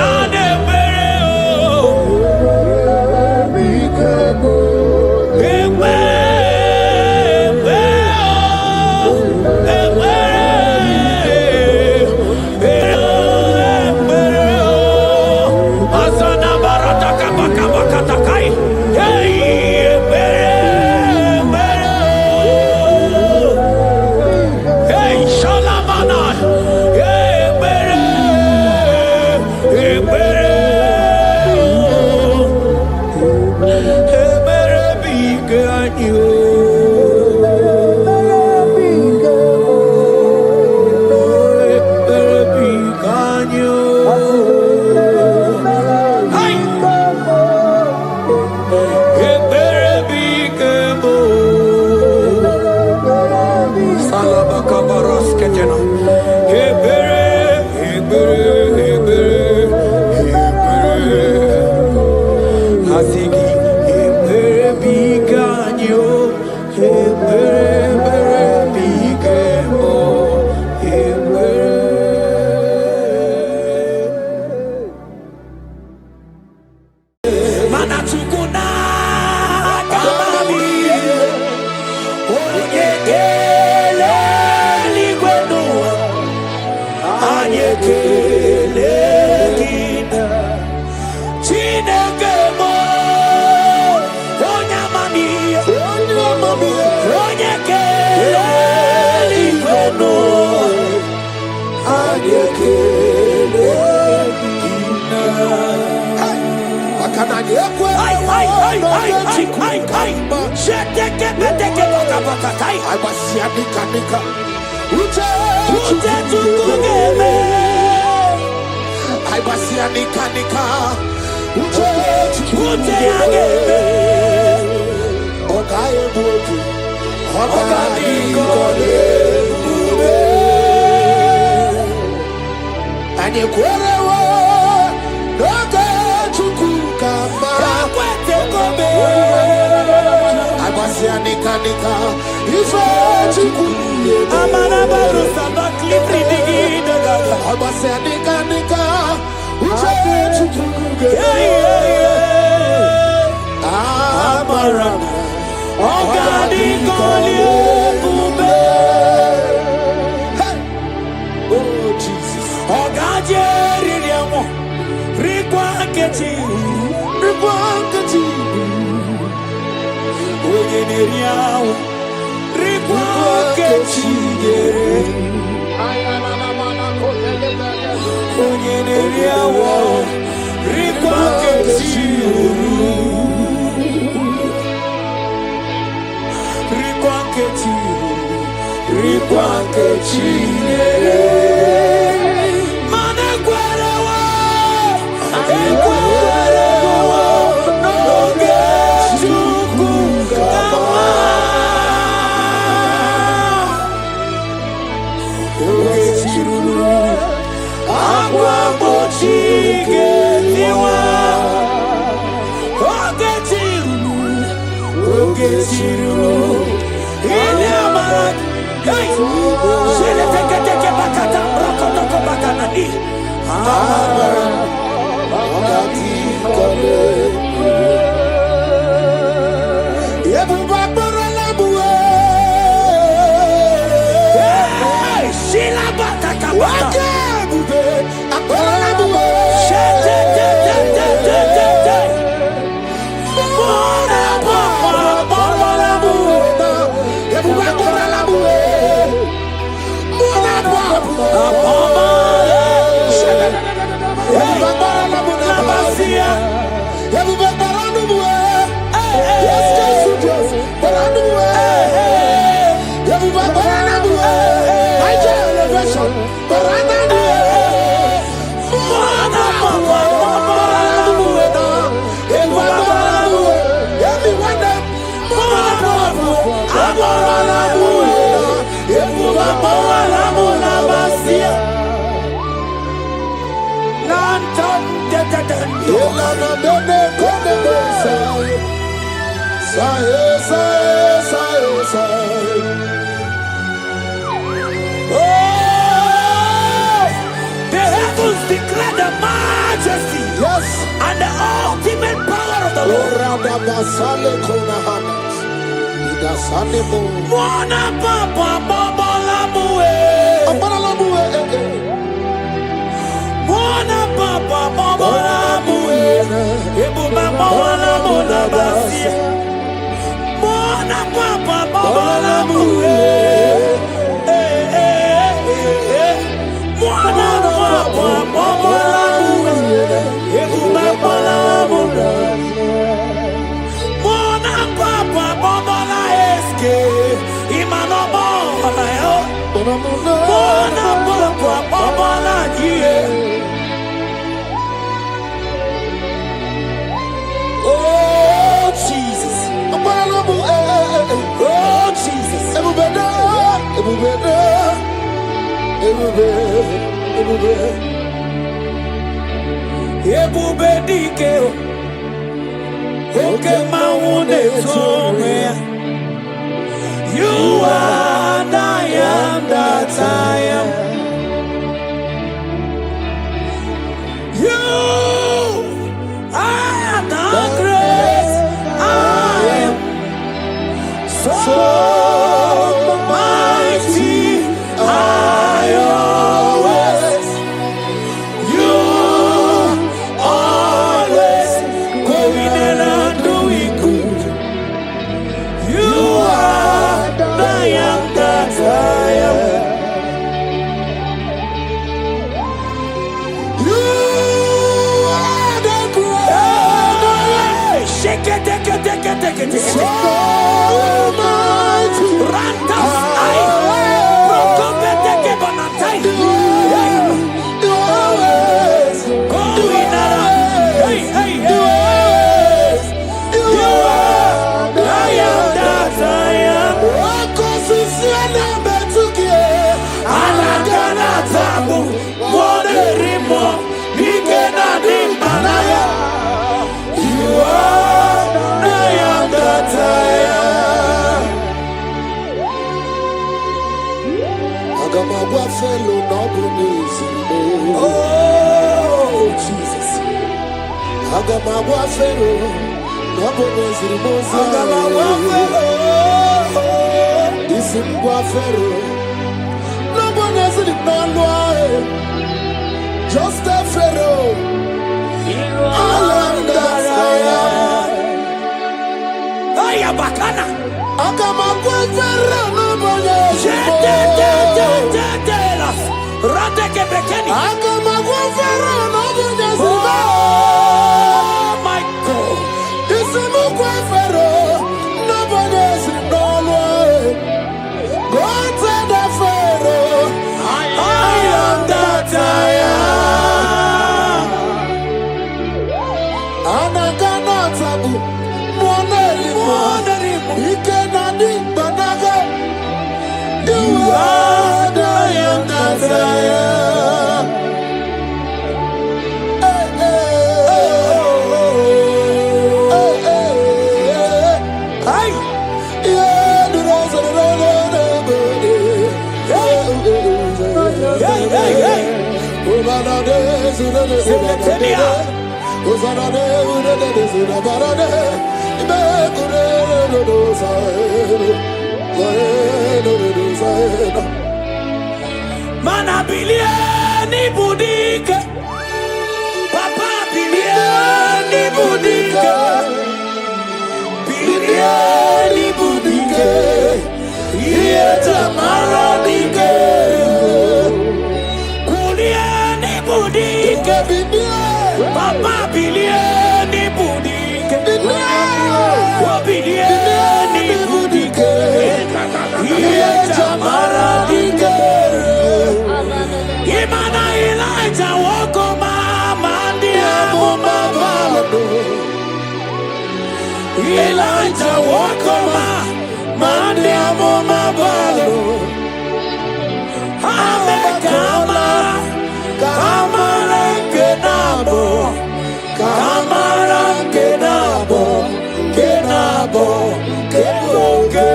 Ebube dike oke mawune tome. You are the I am that I am. You are the great I am. So mighty I always. You always going and doing good. You are the I am that I am. You are the great. Shake it, take it, take it, take it, take it. So mighty. Rantas I. Prokope take it, banatai. You always going around. Hey, hey, hey. You are the I am that I am. Anagana tabu, moderimo, nikena dimbanaya. You are the I am that I am. Agamagwa fellow nobles. Oh, Jesus. Agamagwa fellow nobles. Agamawa fellow. Isimgwa fellow. Just a pharaoh. I am that I am. Aya bakana. Agamagwa pharaoh nobles. Rateke bekeni. Agamagwa pharaoh nobles. Oh my God. Isimgwa pharaoh nobles. Go to the pharaoh. I am that I am. Anagana tabu, monerimo, ikenadi banaga. You are the I am that I am. Hey, hey, hey, hey. Yeah, the rose of Hey, hey, hey. Mana bilieni budike. Papa bilieni budike. Bilieni budike. Yeta maradike. Kulieni budike. Papa bilieni budike. Bilieni budike. Yeta maradike. Imana Elijah woko mama ndia mumabalo. Elijah woko mama ndia mumabalo. Ame kamara kenabo, kamara kenabo, kenabo, kenboke.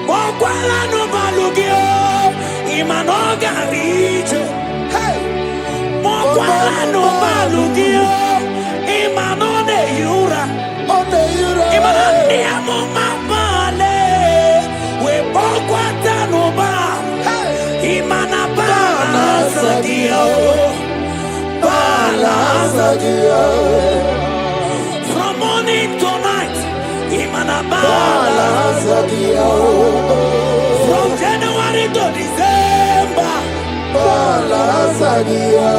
Mokwala no balugio, imanoga rijo. Mokwala no balugio, imanone yura. Imanane amumabale, we bokwata no ba. Imanabala sadio, bala sadio. From morning to night, Imanabala sadio. From January to December, bala sadio.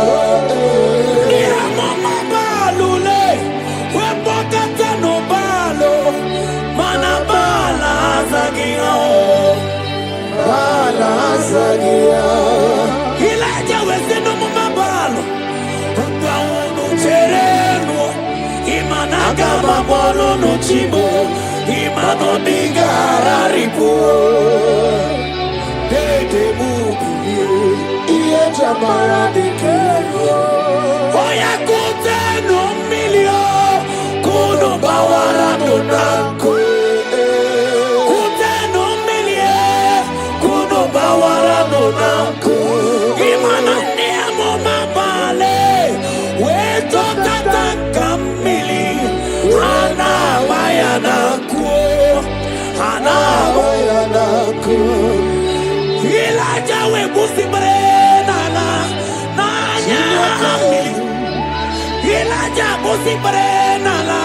Iamabalule, we bokwata no balo, manabala sadio. Bala sadio. Elijah was the no mumabalo. Upaunu chereno, Imanaga Chibo, Imano Nigara Ripo, Dede Mubi, Iye Jamara de Kero, Oya Kute no Milio, Kuno Bawara no Nanko, Kute no Milie, Kuno Bawara no Nanko, Imana Nemo Mabale, Weto Tata Kamili, Ana Bayanako, Ana Bayanako, Ilaja we Busibre, Nana, Naijamusic, Ilaja Busibre, Nana,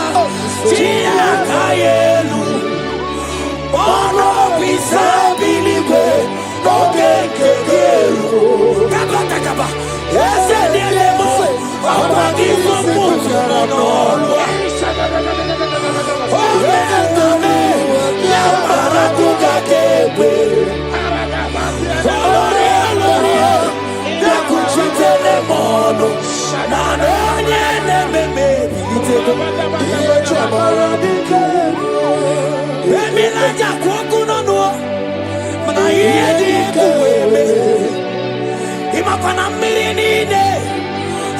Chia Kayelu, Ono Pisa Biligwe, Oge Kegelu, Kakota Kaba, Ese Delemo, Abadi Fufu, Nono, Oge Tome, Yamara Tuka Kebe, Oloria, Yakuchite Lemono, Nanoye Nememe, Iye Jamara Dikero, Emilaja Kwakunono, Mana Iye Dikeweme, Imapana Mirinide,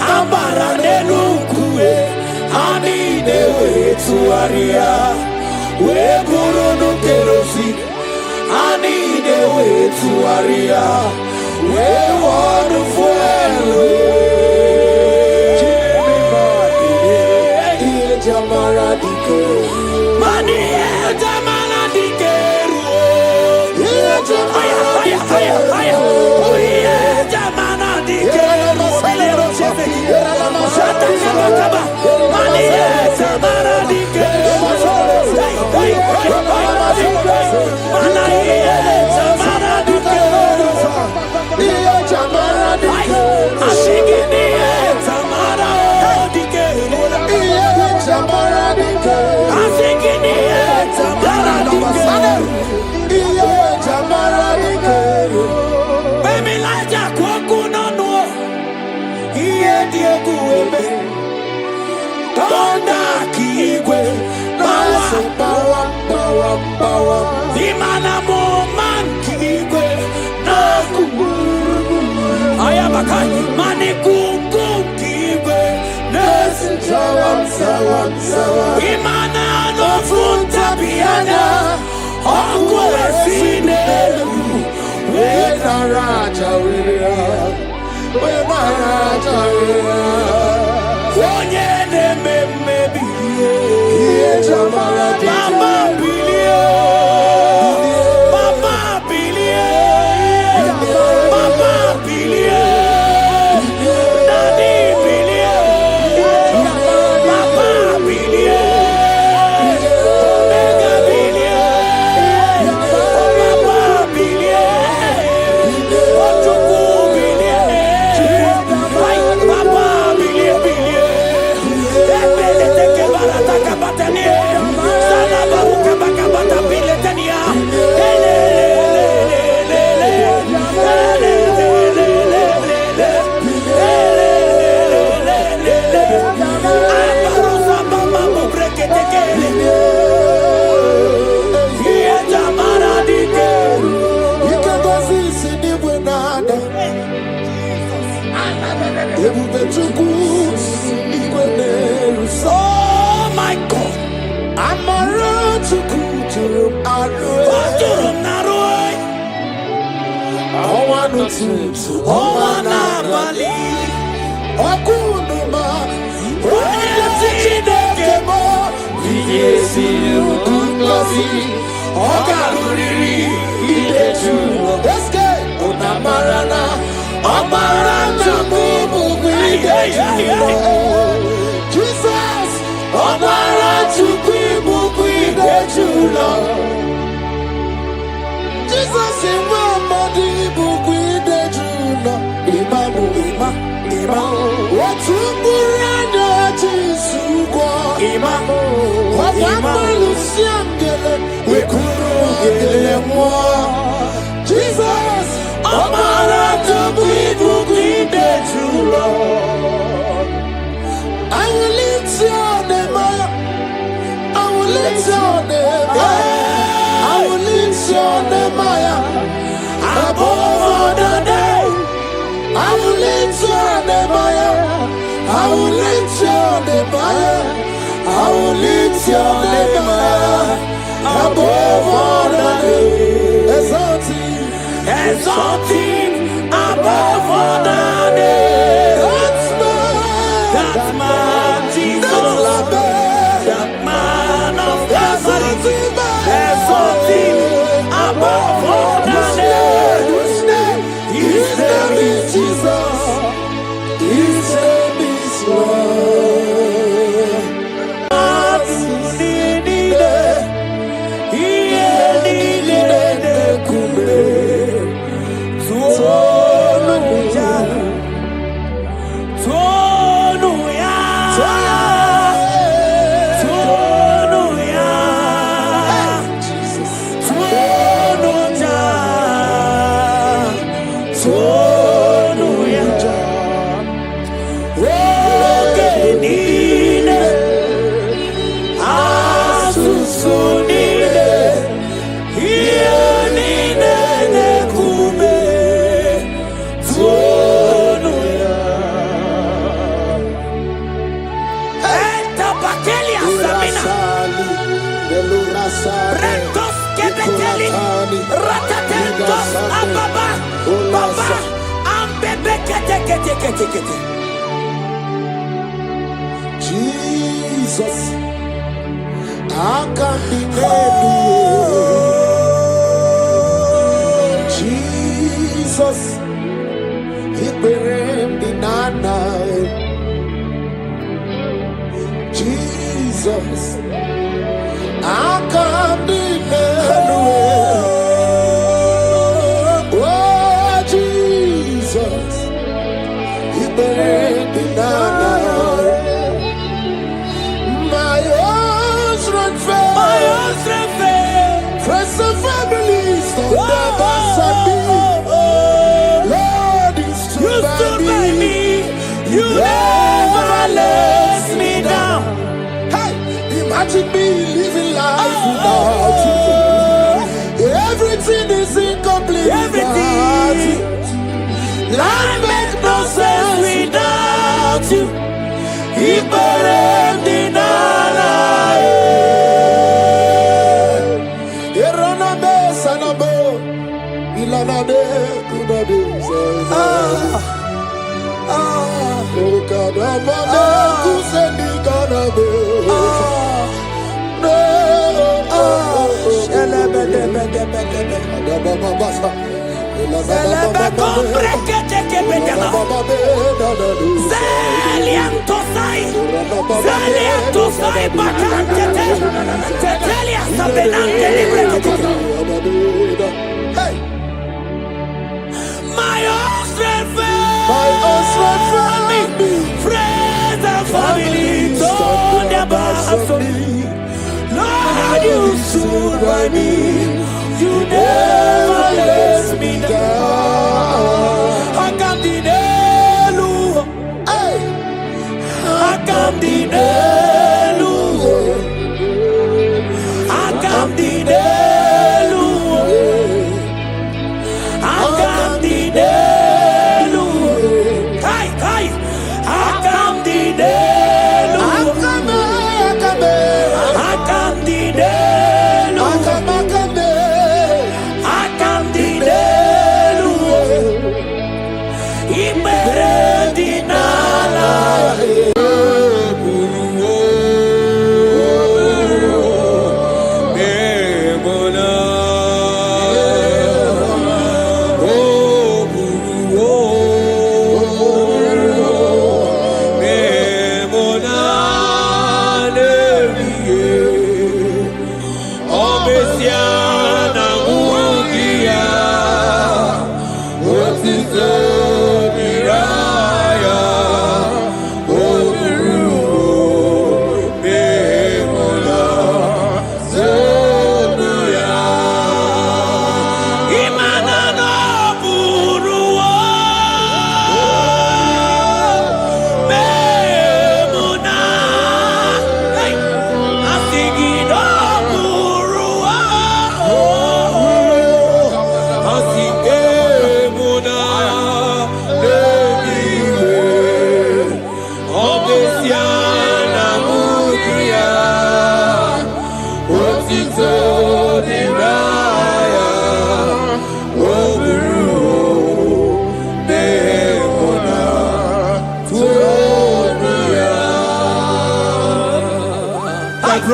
Ambara Nenukue, Anide Wetuaria, Weburuno Kerosi, Anide Wetuaria, We Wonderful, Iye Jamara Dikero, Mani Jamara Dikero, Iye Jamara Dikero, Shata Kaba, Mani Jamara Dikero, Imana Moman Kigwe Nakuburu Ayabakai Manikuku Kigwe Nesin Sawan Imana no Funta Biana Oku Esinelu Wenaraja Onye Neme Iye Jamara Mama Bilie Mama Bilie Mama Bilie Nani Bilie Mama Bilie Omega Bilie Mama Bilie Otuku Bilie Mama Bilie Ebele Teke Barata Kabatania Sana Baruka Bakabata Biletania Oh my God, I'm around to Kuturum Naroi. Oh, one Bali. Okunuma, Oyatidekemo, Viesi, Kungosi, Ogaruri, Ideju, Eske, Unamarana, Omaranta Bubu, Jesus, Omaranta Bubu, Ideju, Jesus, Imamadi, Bubu, Ideju, Imamu, Watugurana, Jisugwa, Imamu, Wapamalu, Siangele, Wekuru, Jesus, Omaranta Bubu, Ideju, I will lift your name, I will lift name higher. I will lift your name higher above all the names. Exalting above all the names. That's my Jesus, that man of Calvary. Exalting above all the names. His name is Jesus. His name is Lord. Jesus, I can be Jesus, he buried the nana. Jesus, I can be oh, Jesus, he buried the nana. Friends and families don't never said me. Lord, you stood by me. You never let me down. Hey, imagine me living life without you. Everything is incomplete. Everything. Life makes no sense without you. He buried the nana. My own family, friends and family, don't ever for me. Lord, you stood by me. You never let me down. I come the Nelu. I come the Nelu. I come the Nelu. I come the Nelu. Kai. I come the Nelu. I come the Nelu.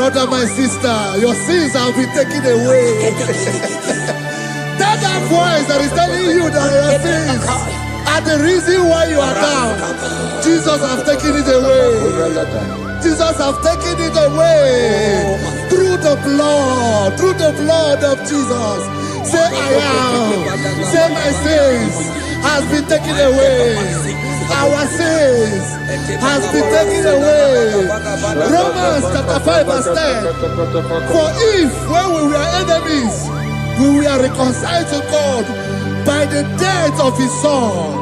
brother, my sister, your sins have been taken away. That voice that is telling you that your sins are the reason why you are down. Jesus has taken it away. Jesus has taken it away through the blood of Jesus. Say I am. Say my sins has been taken away. Our sins has been taken away. Romans chapter 5 verse 10. For if when we were enemies, we were reconciled to God by the death of his son,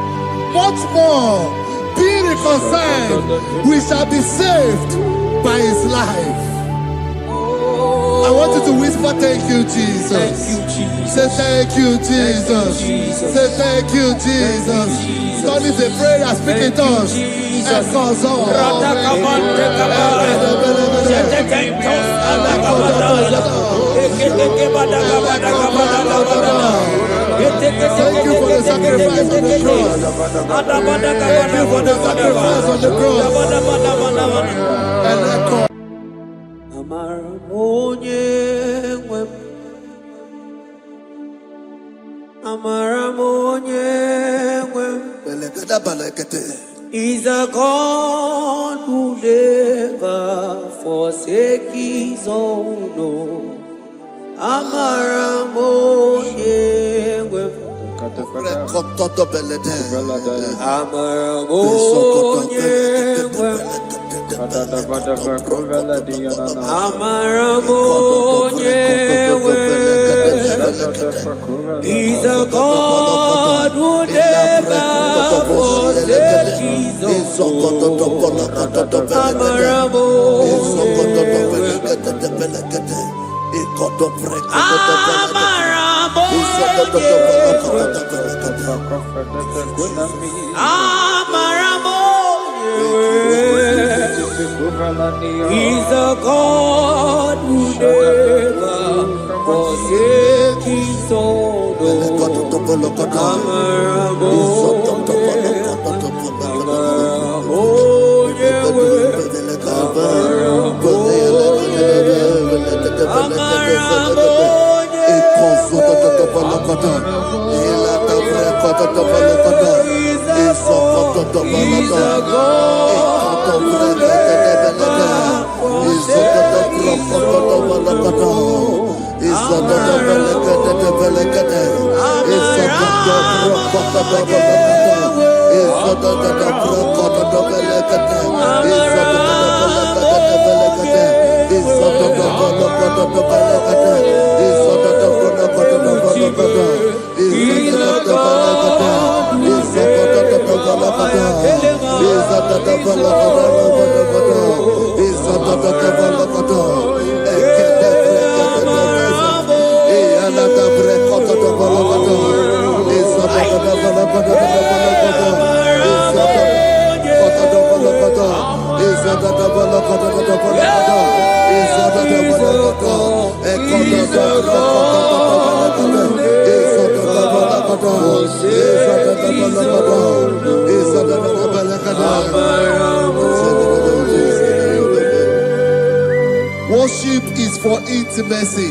much more, being reconciled, we shall be saved by his life. I want you to whisper, thank you, Jesus. Thank you, Jesus. Say thank you, Jesus. Say thank you, Jesus. God is a prayer, speak in tongues. Thank you for the sacrifice on the cross. Thank you for the sacrifice on the cross. And echo. Is a God who never forsake his own. He's a God who never forsake his He's a God who never forsake his own. Worship is for intimacy.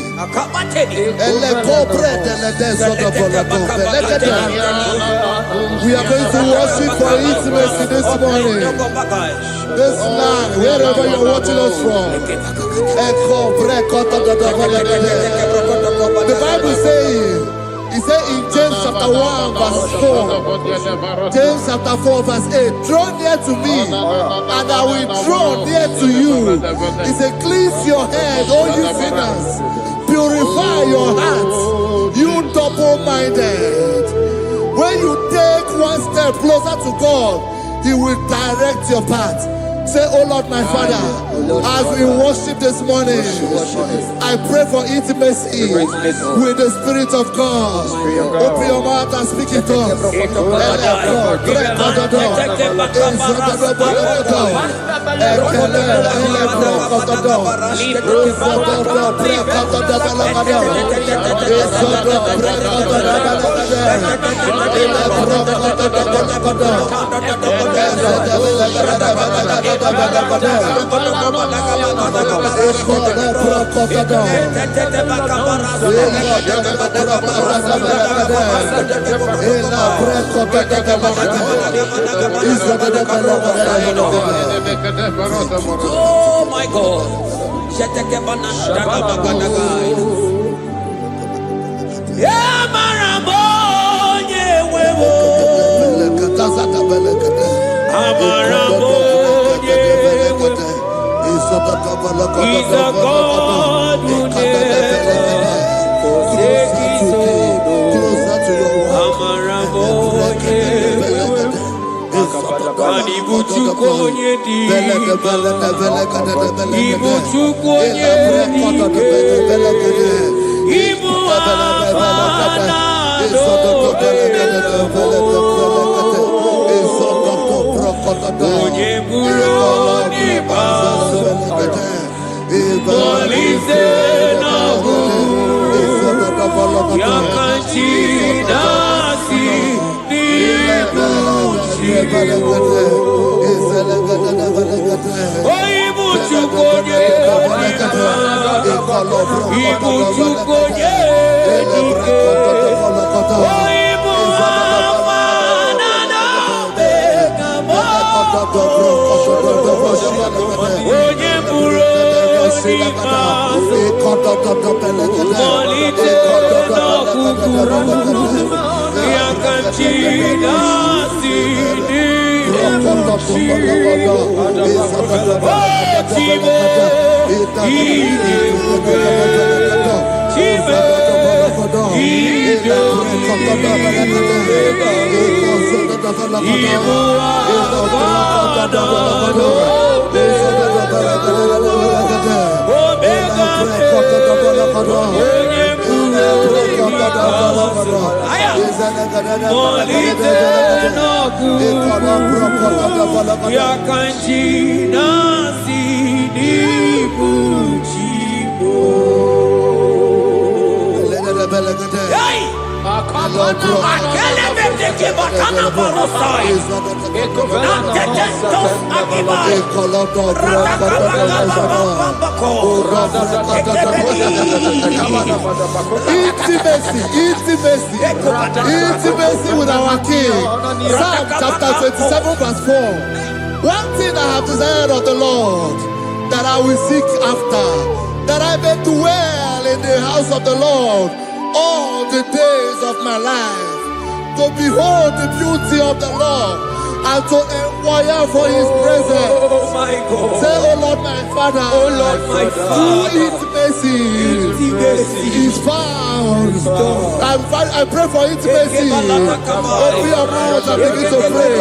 We are going to worship for intimacy this morning. This land, wherever you're watching us from. The Bible says, it says in James chapter 1 verse 4, James chapter 4 verse 8, draw near to me and I will draw near to you. It says, cleanse your head, all you sinners, purify your hearts, you double-minded. When you take one step closer to God, he will direct your path. Say, oh Lord, my Father, as we worship this morning, I pray for intimacy with the Spirit of God. Open your mouth and speak in tongues. Oh my God. He's a God who never forsakes his own. Intimacy with our King. Psalm chapter 27 verse 4. One thing I have desired of the Lord, that I will seek after, that I may dwell in the house of the Lord all the days of my life, to behold the beauty of the Lord, and to inquire for his presence. Oh my God. Say, oh Lord my Father, Oh Lord my Father, intimacy is found. I pray for intimacy. Open your mouth and begin to pray.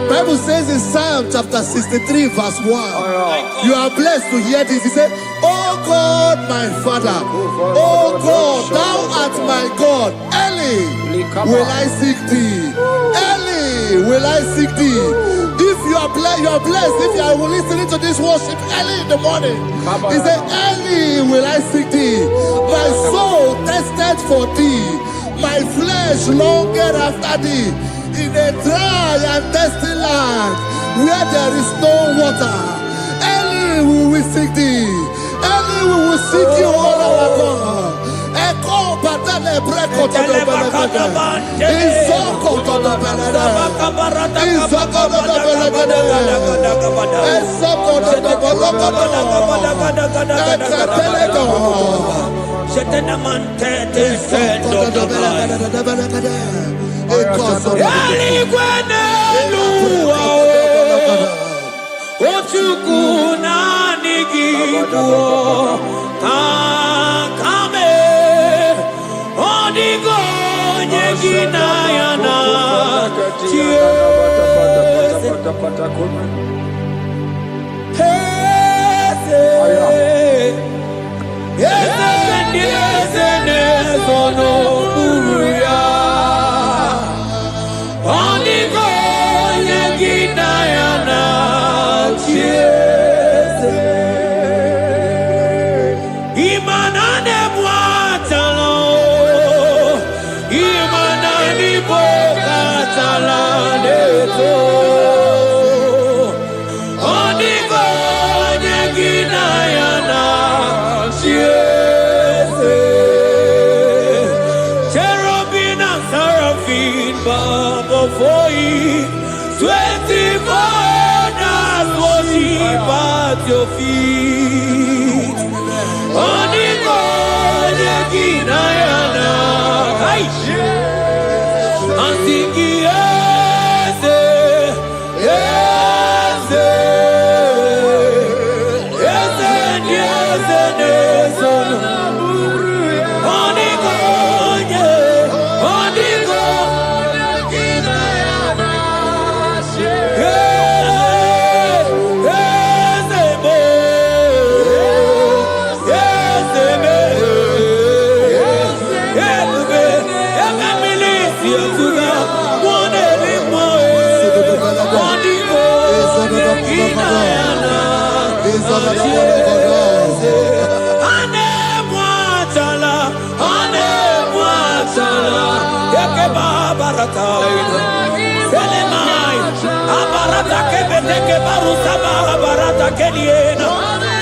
Bible says in Psalm chapter 63 verse 1, you are blessed to hear this. He said, oh God, my Father, oh God, thou art my God. Early will I seek thee. Early will I seek thee. If you are blessed if you are listening to this worship early in the morning. He said, early will I seek thee. My soul thirsted for thee. My flesh longed after thee. In a dry and thirsty land where there is no water. Early will we seek thee. Early we will seek you, all our God. Echo batale breko to the belagade. Isoko to the belagade. Isoko to the belagade. Isoko to the belagade. Your feet on the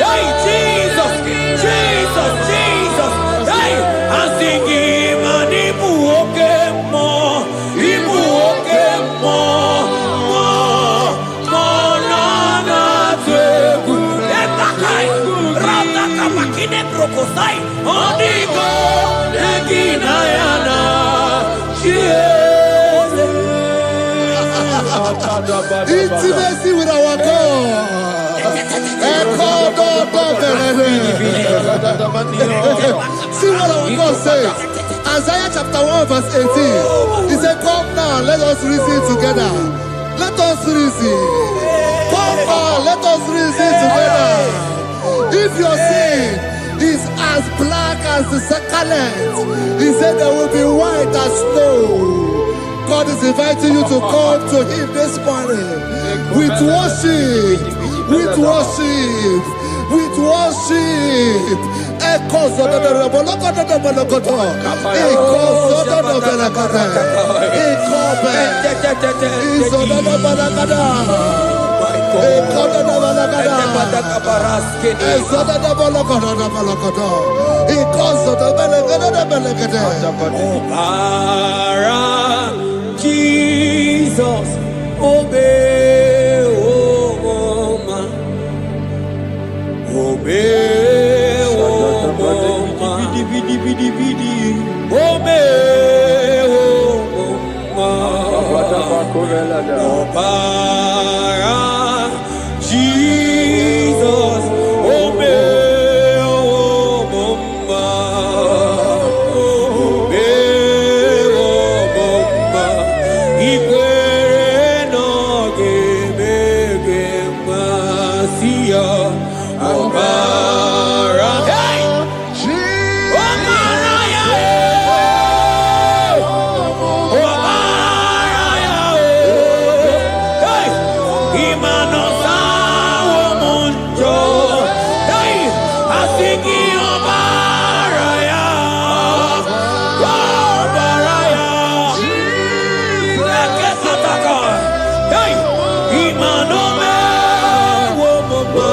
Hey, Jesus, Jesus, Jesus. Hey, I'm singing, man, Ibu okemo, na teku. Etakai, rata kabakine brokosai, onigo, negina yana, intimacy with our God. See what our God says. Isaiah chapter 1 verse 18. He said, come now, let us reason together. Let us reason. Come now, let us reason together. If your sin is as black as the scarlet, he said there will be white as snow. God is inviting you to come to him this morning with worship, with worship, with worship. Echoes of the Jesus, obey, oh man, obey, oh man, obey, oh man, Jesus, obey, oh man, obey, oh man, ikwere no gebe siya, obara, hey, obara ya, obara ya, hey, imano sa womunjo, hey, asiki obara ya, obara ya, leke sataka, hey, imano me womoma.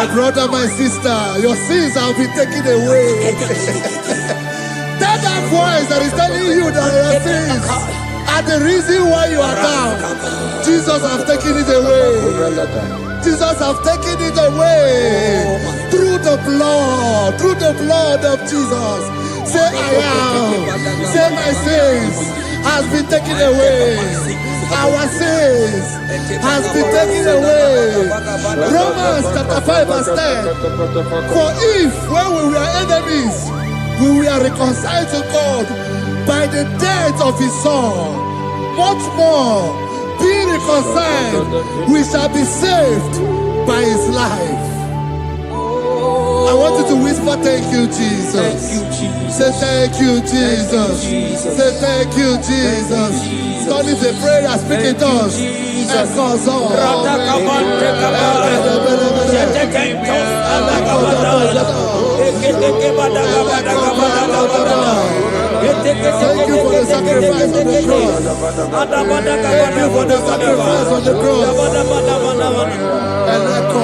Brother, my sister, your sins have been taken away. That voice that is telling you that your sins are the reason why you are down. Jesus has taken it away. Jesus has taken it away through the blood of Jesus. Say I am. Say my sins has been taken away. Our sins has been taken away. Romans chapter 5 verse 10. For if when we were enemies, we were reconciled to God by the death of his son, much more being reconciled, we shall be saved by his life. I want you to whisper, thank you, Jesus. Thank you, Jesus. Say thank you, Jesus. Say thank you, Jesus. Turn it a prayer, speak in tongues. Echoes on. Thank you for the sacrifice on the cross. Thank you for the sacrifice on the cross. And echo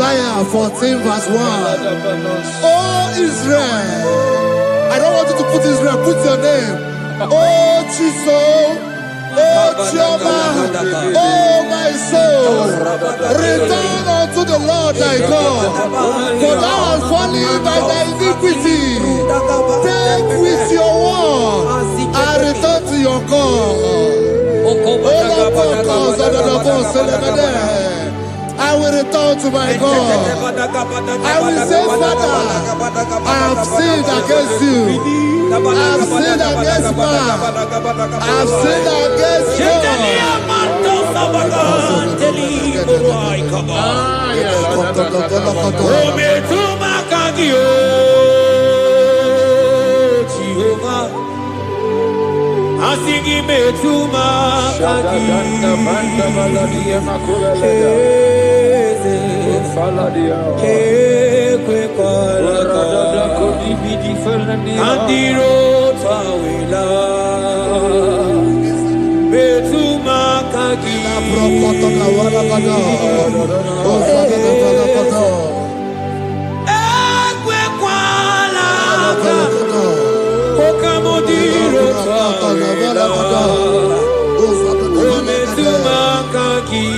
Isaiah 14 verse 1. Oh Israel, I don't want you to put Israel, put your name. Oh Chiso, oh Chioma, oh my soul, return unto the Lord thy God, for thou hast fallen by thy iniquity. Take with your word and return to your God. I will return to my God. I will say, Father, I have sinned against you. I have sinned against man. I have sinned against God. Asigi metuma kagi ekwe kwala andiro tawila metuma kagi ekwe kwala okamodiro tawila metuma kagi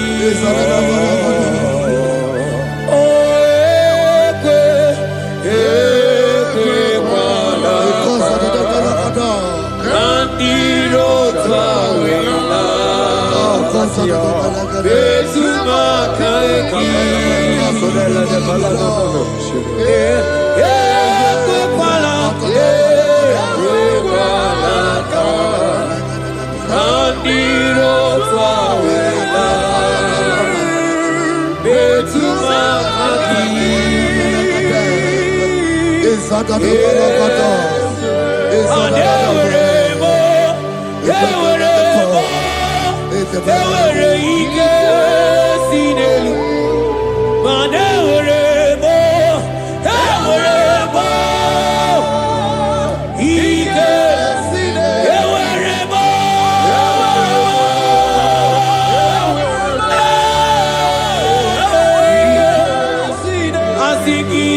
Asigi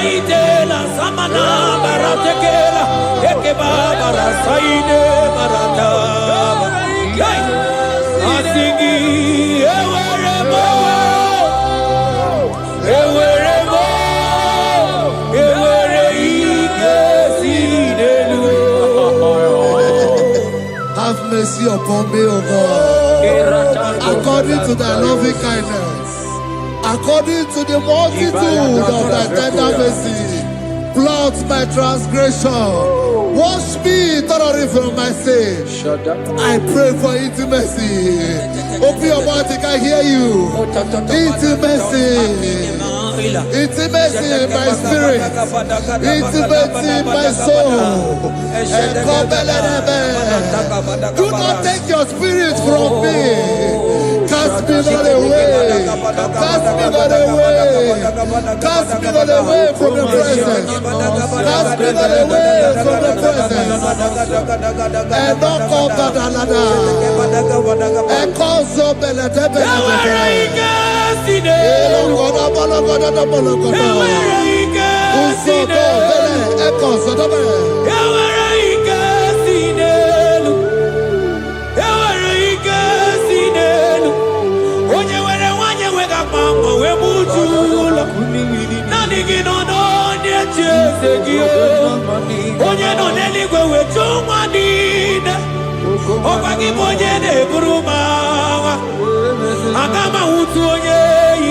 Saitela samana baratekela ekeba barasaide barata asingi eweremo ewere ikesidelu. Have mercy upon me, O God, according to thy loving kindness, according to the multitude of thy tender mercy. Blot my transgression, wash me thoroughly from my sin. I pray for intimacy. Open your mouth, I can hear you. Intimacy. Intimacy in my spirit, intimacy in my soul. Do not take your spirit from me. Cast me not away. Cast me not away. Cast me not away from the presence. Cast me not away from the presence. And not come back another. And cause up and let them Agama utuonye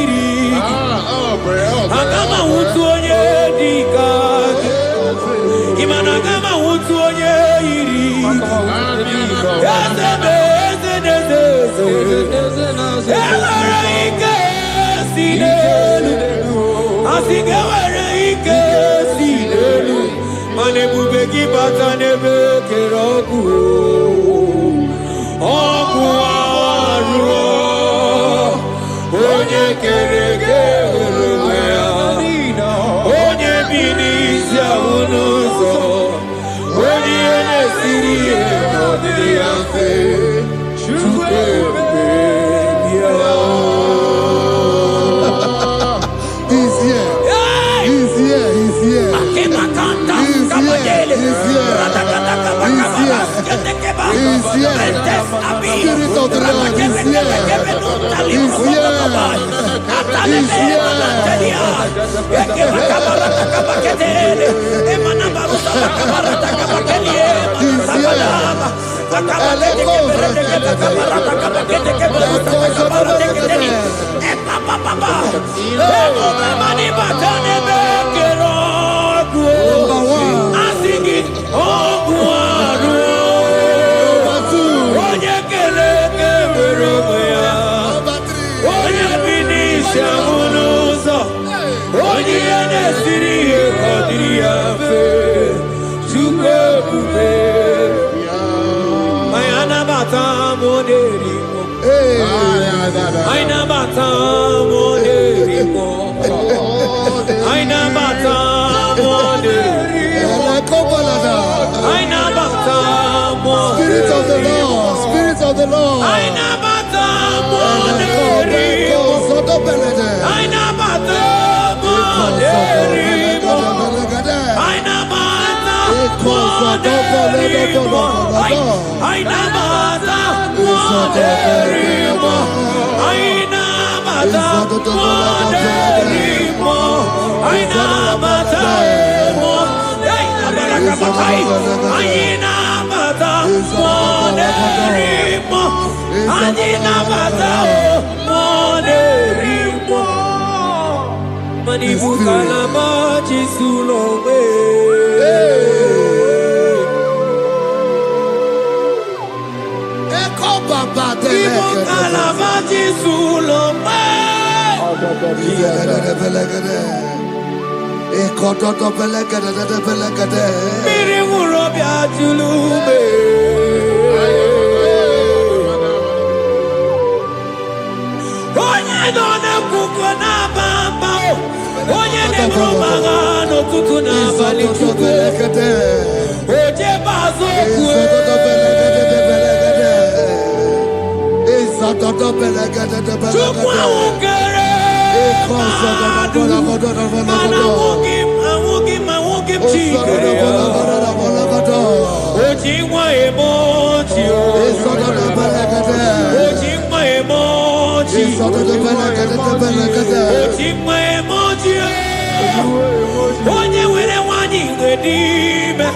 iri, agama utuonye dikaki, imana agama utuonye iri. Yazebe ewere ike sinelu, asigewere ike sinelu, manebube kibata nebe keroku, oku aru. Onye kereke ya, onye binisi abunuzo, onye nesiri ọdịrị ya mfe, Chukwu ebube bịa. He's here. He's here. He's here. He's here. He's here. Spirit of the Lord is here. He's here. He's here. Spirit of the Lord, Spirit of the Lord. Onye were nwanyị wedime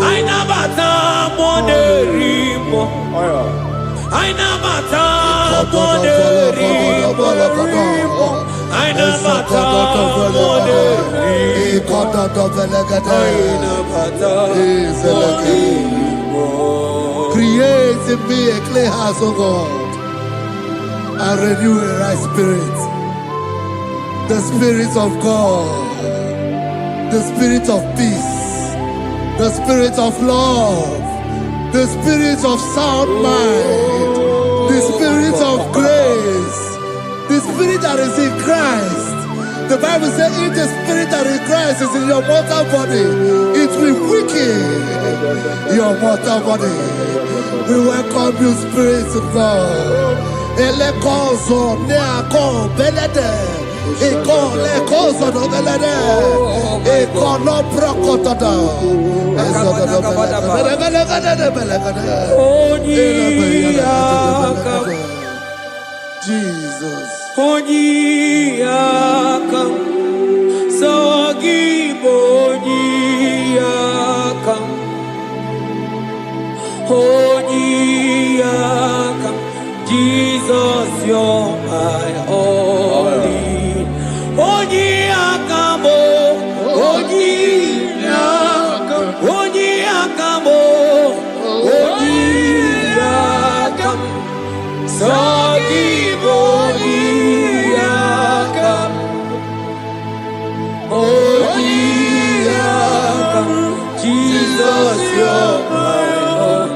anyị nabata monerimo anyị nabata monerimo anyị nabata monerimo. Create in me a clean house, O God, and renew a right spirit. The Spirit of God, the Spirit of peace, the Spirit of love, the Spirit of sound mind, the Spirit of grace, the Spirit that is in Christ. The Bible says if the Spirit that is in Christ is in your mortal body, it will weaken your mortal body. We welcome you, Spirit of God. Elekozo neako belede. Eko lekozo no belede. Eko no prokotoda. Jesus. Onyiyakam, IGBO onyiyakam, onyiyakam. Jesus, you're my only. Onyiyakam, onyiyakam, onyiyakam, onyiyakam. IGBO onyiyakam, onyiyakam. Jesus, you're my Lord.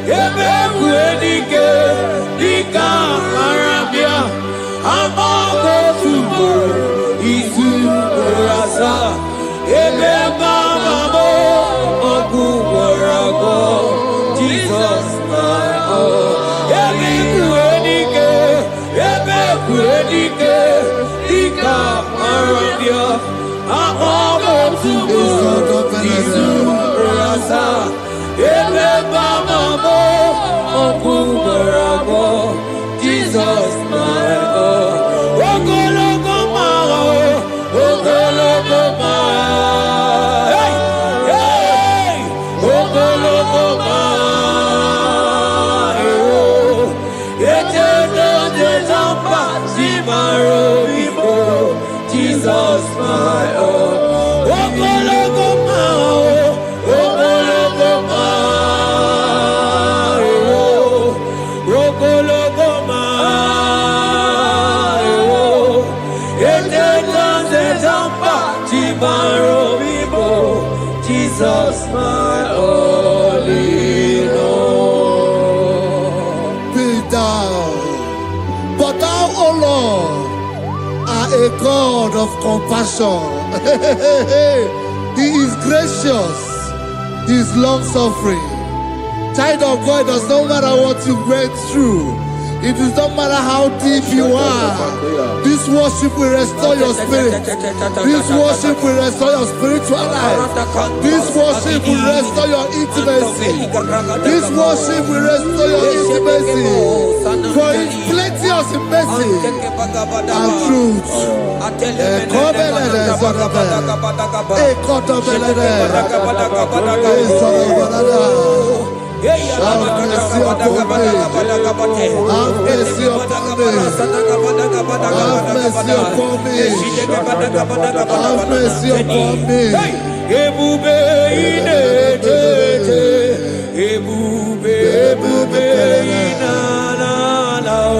Ebekuenike, dika Arabia, amago tomorrow, isu rasa, ebebamamo, oguwarago, Jesus my all. Ebekuenike, dika Arabia, amago tomorrow, isu rasa, ebebamamo, oguwarago, Jesus my all. Ogologo ma, ogologo ma, hey, hey, ogologo ma, oh, eternal desamba, zimaro ibo, Jesus my all. Ogologo ma, ogologo ma, oh, ogologo ma, oh, eternal desamba, zimaro ibo, Jesus my only Lord. Be thou, but thou, O Lord, are a God of compassion. He is gracious, He is long suffering. Child of God, it does not matter what you went through. It does not matter how deep you are. This worship will restore your spirit. This worship will restore your spiritual life. This worship will restore your intimacy. This worship will restore your intimacy. For His plenty of mercy and truth. Have mercy upon me. Have mercy upon me. Have mercy upon me. Have mercy upon me. Ebube inetete, ebube, ebube inanana o.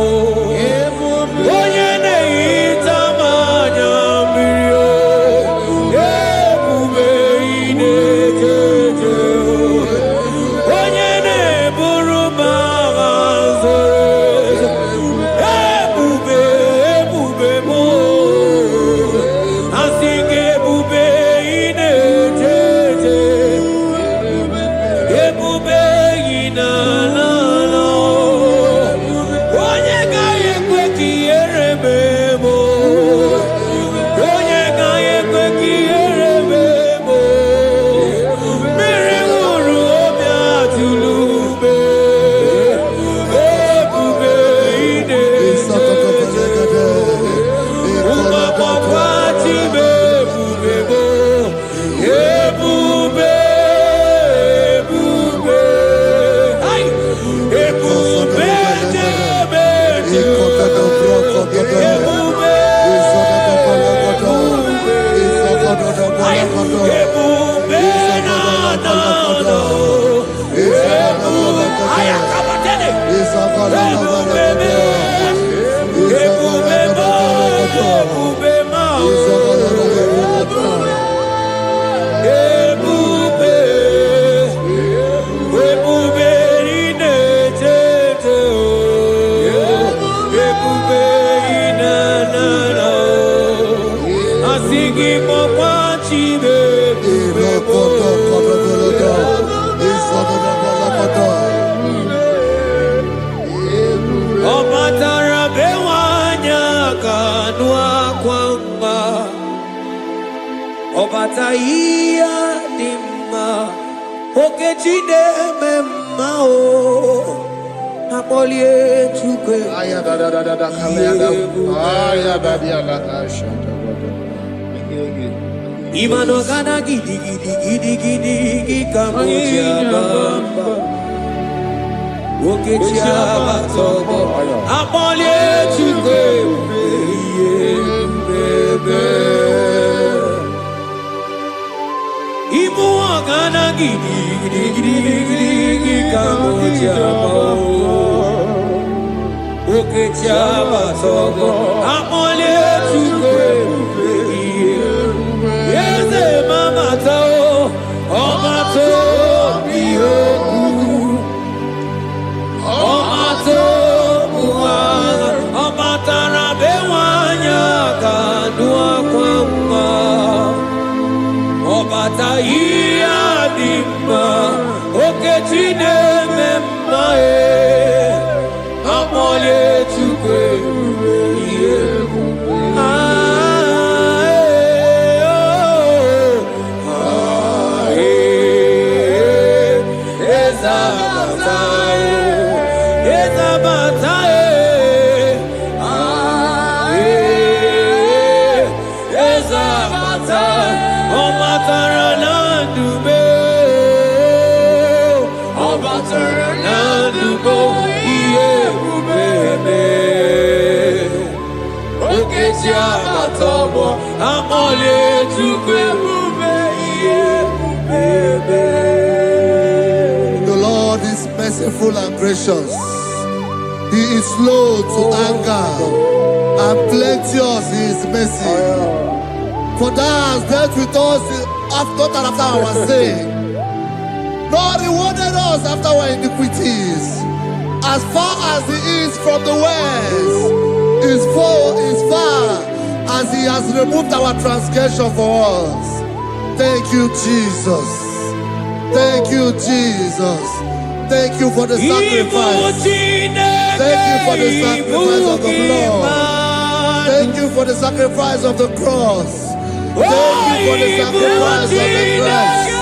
Onye na-ehita mmanya mmiri o. Ebube inetete o. Onye na-eburu m agha nzere. Ebube, ebube m o. Asị gị ebube inetete. Ebube inanana o. Obataia dimma okechide memma o napolie chukwe aya da kalenda aya da dia la ashanta imano kana gidi kamoja bamba okechia batobo napolie chukwe bebe Ibu agana gidi kamoja bao oke chaba sogo amole chukwe yeze mama tao omato biyoku omato buwana omatara bewanya kanua kwamba Obataia dimma okechine memma amole chukwe The Lord is merciful and gracious. He is slow to anger and plenteous in his mercy. For thou hast dealt with us after our sin, nor rewarded us after our iniquities. As far as the east from the west is far as he has removed our transgression for us. Thank you, Jesus. Thank you, Jesus. Thank you for the sacrifice. Thank you for the sacrifice of the blood. Thank you for the sacrifice of the cross. Thank you for the sacrifice of the cross.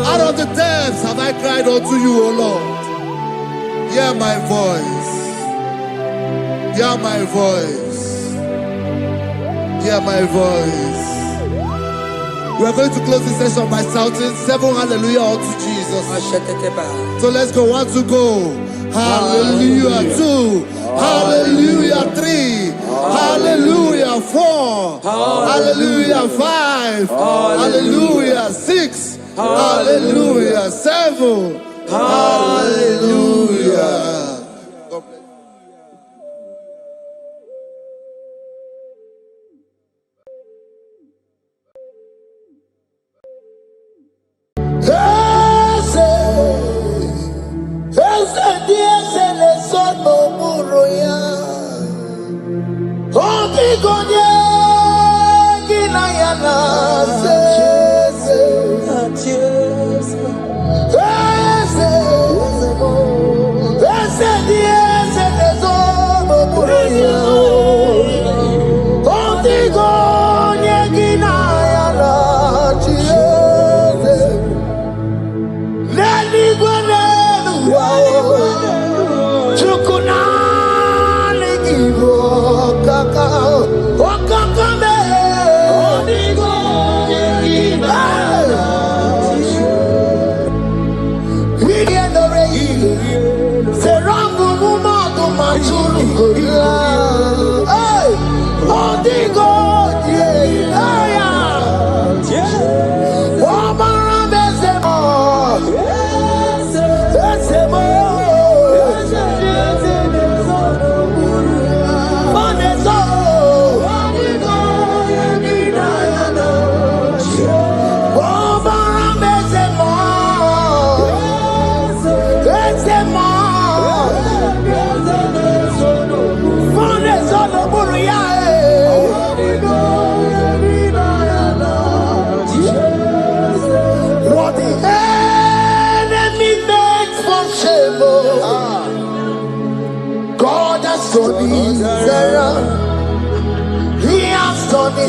Out of the depths have I cried unto you, O Lord. Hear my voice. Hear my voice. Hear my voice. We are going to close this session by shouting 7 hallelujah unto Jesus. So let's go. 1 to go. Hallelujah. 2. Hallelujah. 3. Hallelujah. 4. Hallelujah. 5. Hallelujah. 6. Hallelujah. 7. Hallelujah.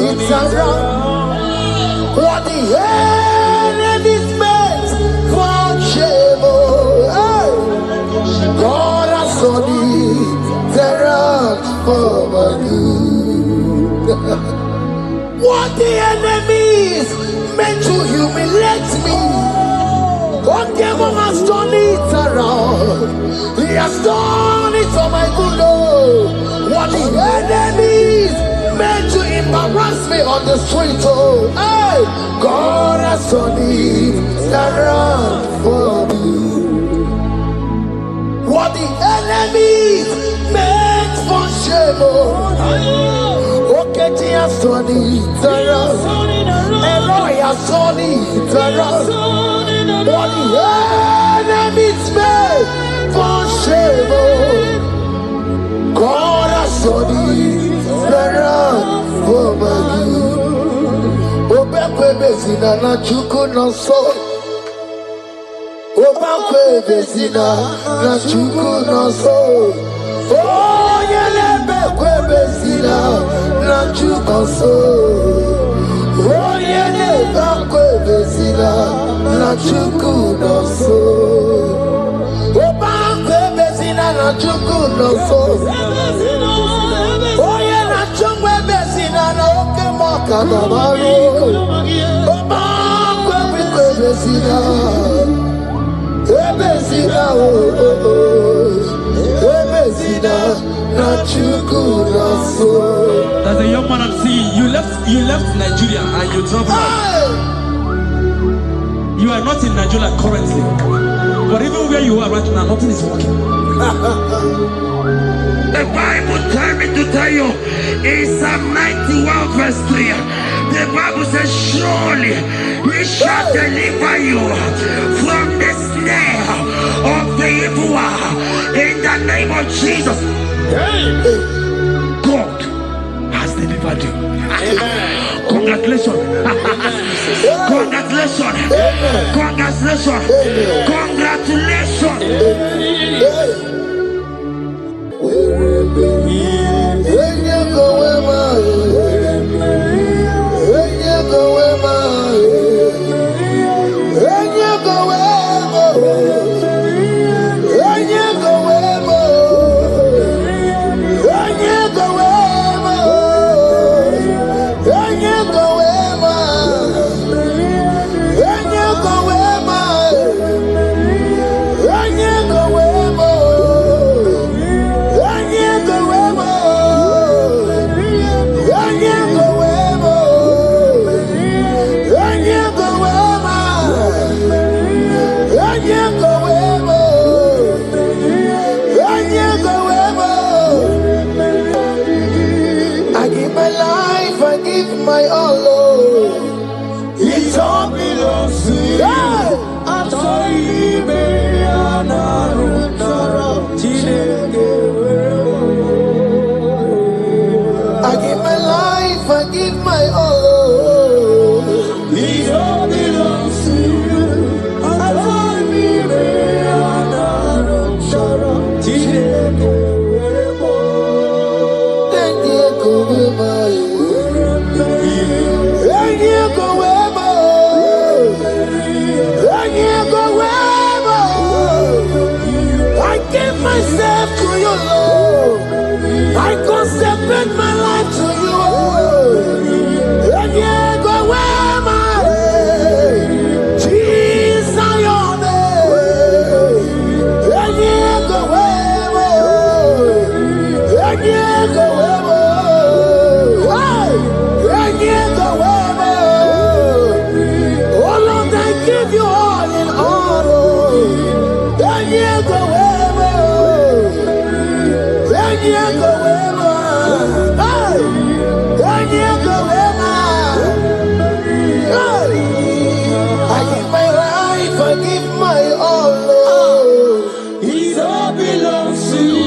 It's around what the enemy's meant for shame. Hey. God has done it around for my good. What the enemy's meant to humiliate me, what devil has done it around. He has done it for my good. What the enemy's meant to embarrass me on the street, oh, hey, God has done it around for me. What the enemy meant for shame, oh, okay, he has done it around. Elroy has done it around. What the enemy meant for shame, oh, God has done it around for my good. Obekwe bezina na chuku no so. Obekwe bezina na chuku no so. Oh, yele bekwe bezina na chuku no so. Oh, yele bekwe bezina na chuku no so. Obekwe bezina na chuku no so. Oh, yele chungwe bezina. There's a young man I'm seeing. You left Nigeria and you traveled out. You are not in Nigeria currently, but even where you are right now, nothing is working. The Bible tells me to tell you in Psalm 91 verse 3, the Bible says, surely he shall deliver you from the snare of the evil one. In the name of Jesus, God has delivered you. Congratulations. Congratulations. Congratulations. Congratulations. My all, it all belongs to you. I give my life, I give my all. It all belongs to you. Myself to you, Lord. I consecrate my life to you. And you go where my Jesus, your name. And you go where and you go where and you go where. Oh Lord, I give you all in honor. And you go where. I give my life, I give my all, Lord. It all belongs to you.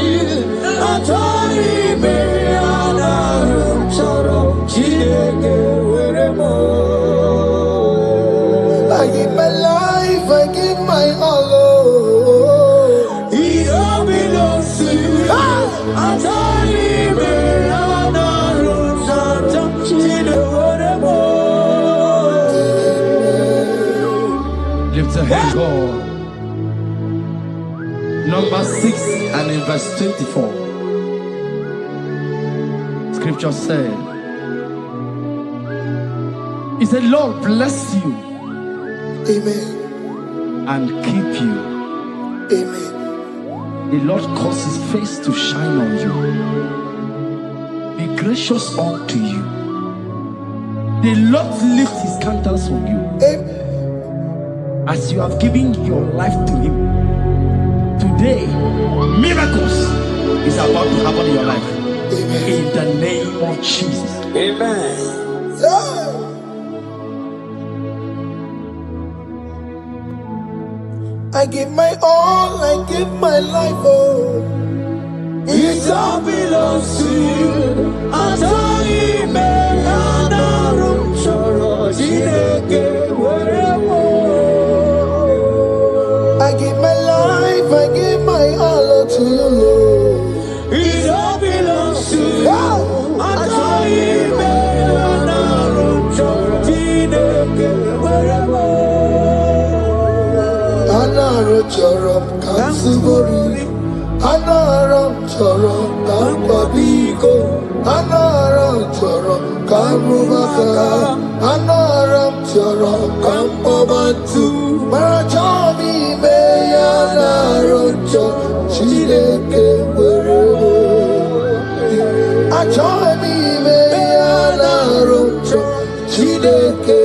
I give my life, I give my all, Lord. It all belongs to you. Lift a hand, God. Number 6 and in verse 24. Scripture said, he said, Lord bless you. Amen. And keep you. Amen. The Lord cause his face to shine on you. Be gracious unto you. The Lord lift his countenance on you. Amen. As you have given your life to him, today miracles is about to happen in your life. Amen. In the name of Jesus. Amen. Yeah. I give my all, I give my life, oh. It all belongs to you. I give my life, I give my all to you, Lord. It all belongs to you. Anaram chorom kansubori, anaram chorom kampabiko, anaram chorom Karumaka, Anoram Choro, Kampobantu, Marajomi, Mayana Rocho, Chileke, Ajomi, Mayana Rocho, Chileke,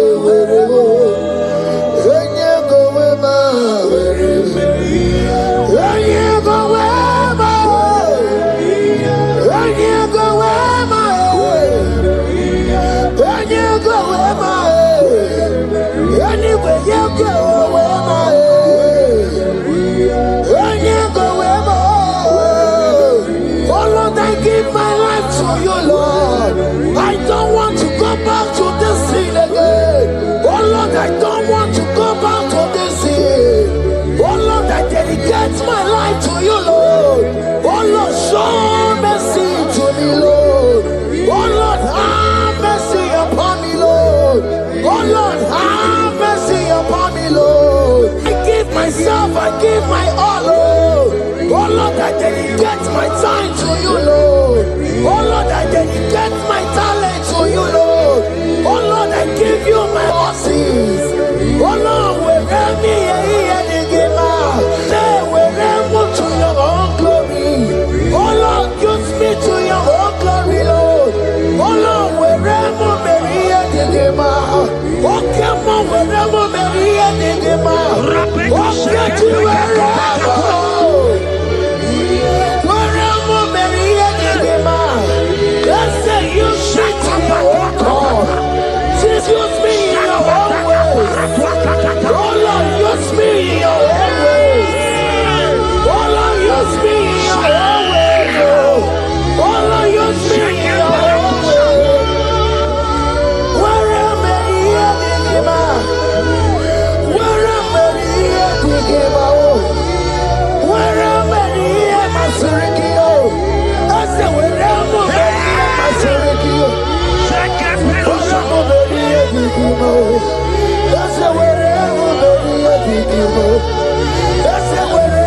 back to this sin again. Oh Lord, I don't want to go back to this sin. Oh Lord, I dedicate my life to you, Lord. Oh Lord, show mercy to me, Lord. Oh Lord, have mercy upon me, Lord. Oh Lord, have mercy upon me, Lord. I give myself, I give my all, Lord. Oh Lord, I dedicate my time to you, Lord. Oh Lord, I dedicate my talent to you, Lord. Oh Lord, I give you my horses. Oh Lord, wherever me and the giver, say wherever to your own glory. Oh Lord, use me to your own glory, Lord. Oh Lord, wherever me and the giver. Oh come on, wherever me and the giver. Oh get to wherever. Wherever me and the giver. Let's say you shut up, God. Use me in your own ways. Oh Lord, use me in your own ways. Oh Lord, use me in your own ways. Oh Lord, use me in your own ways. Where am I here, Digima? Where am I here, Digima? Where am I here, Masurikio? I said, where am I here, Masurikio? That's the wherever that's the wherever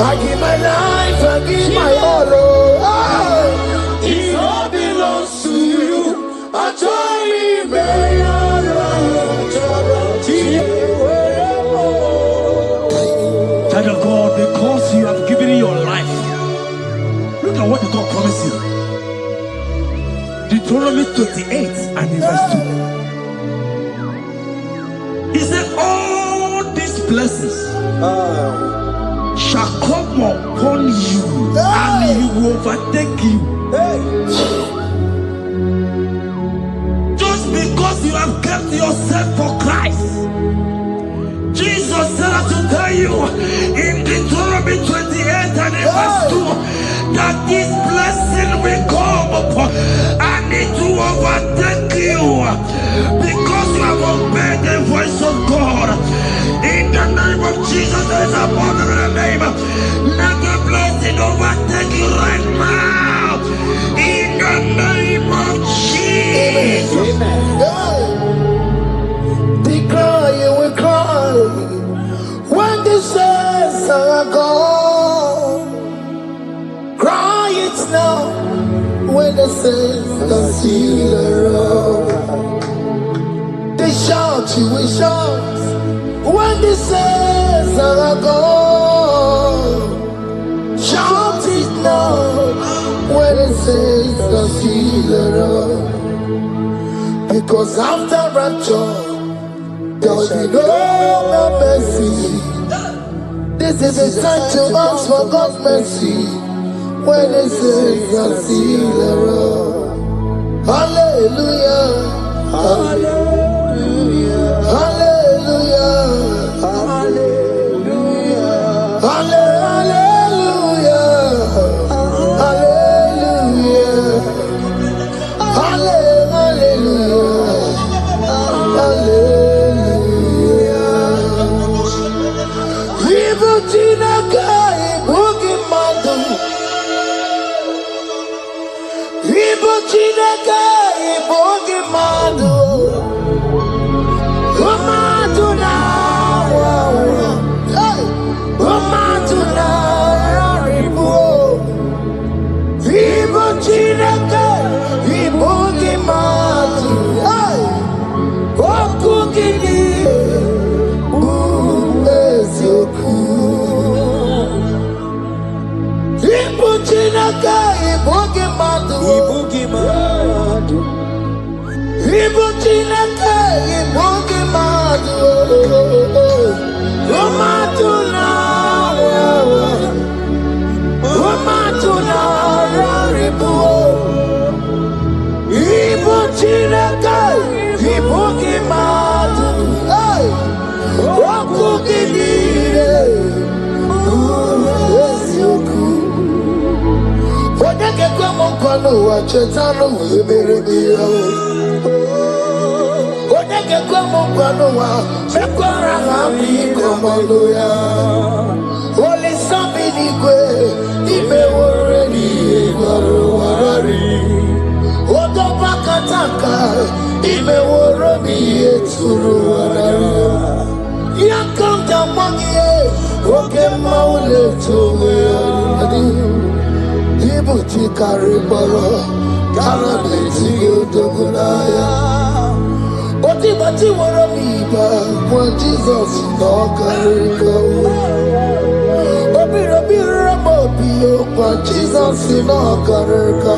I give my life, I give my all. It all belongs to you. I join Child of God, because you have given your life, look at what God promised you. Deuteronomy 28 and verse 2. He said, all these blessings shall come upon you and he will overtake you. Just because you have kept yourself for Christ. Jesus said to tell you in Deuteronomy 28 and verse 2 that this blessing will come upon and it will overtake you because you have obeyed the voice of God. In the name of Jesus, there is a abundant name. Let the blessing overtake you right now. In the name of Jesus. Declare you will cry when the saints are gone. Cry it now when the saints are still around. They shout, you will shout when the saints are gone. Shout it now when the saints are still around. Because after rapture there will be no more mercy. This is the time to ask for God's mercy when the saints are still around. Hallelujah, hallelujah, hallelujah, hallelujah, hallelujah, hallelujah, hallelujah, hallelujah. Viva Chinaka, Boogie Madu. Viva Chinaka, Boogie Madu. Umadu now, hey, Umadu now, Ribu. kwano wa chetano emere biya. Onege kwamo kwano wa mekwara happy komando ya. Holy Sabini kwe ime woreni egwaro warari. Odo bakataka ime woromi eturu warari. Yakam jamangiye oke maule towe ari. Ibuti kariboro karabeti odogunaya. Oti bati woromi ba kwa Jesus no kariko. Obiro mobio kwa Jesus no kariko.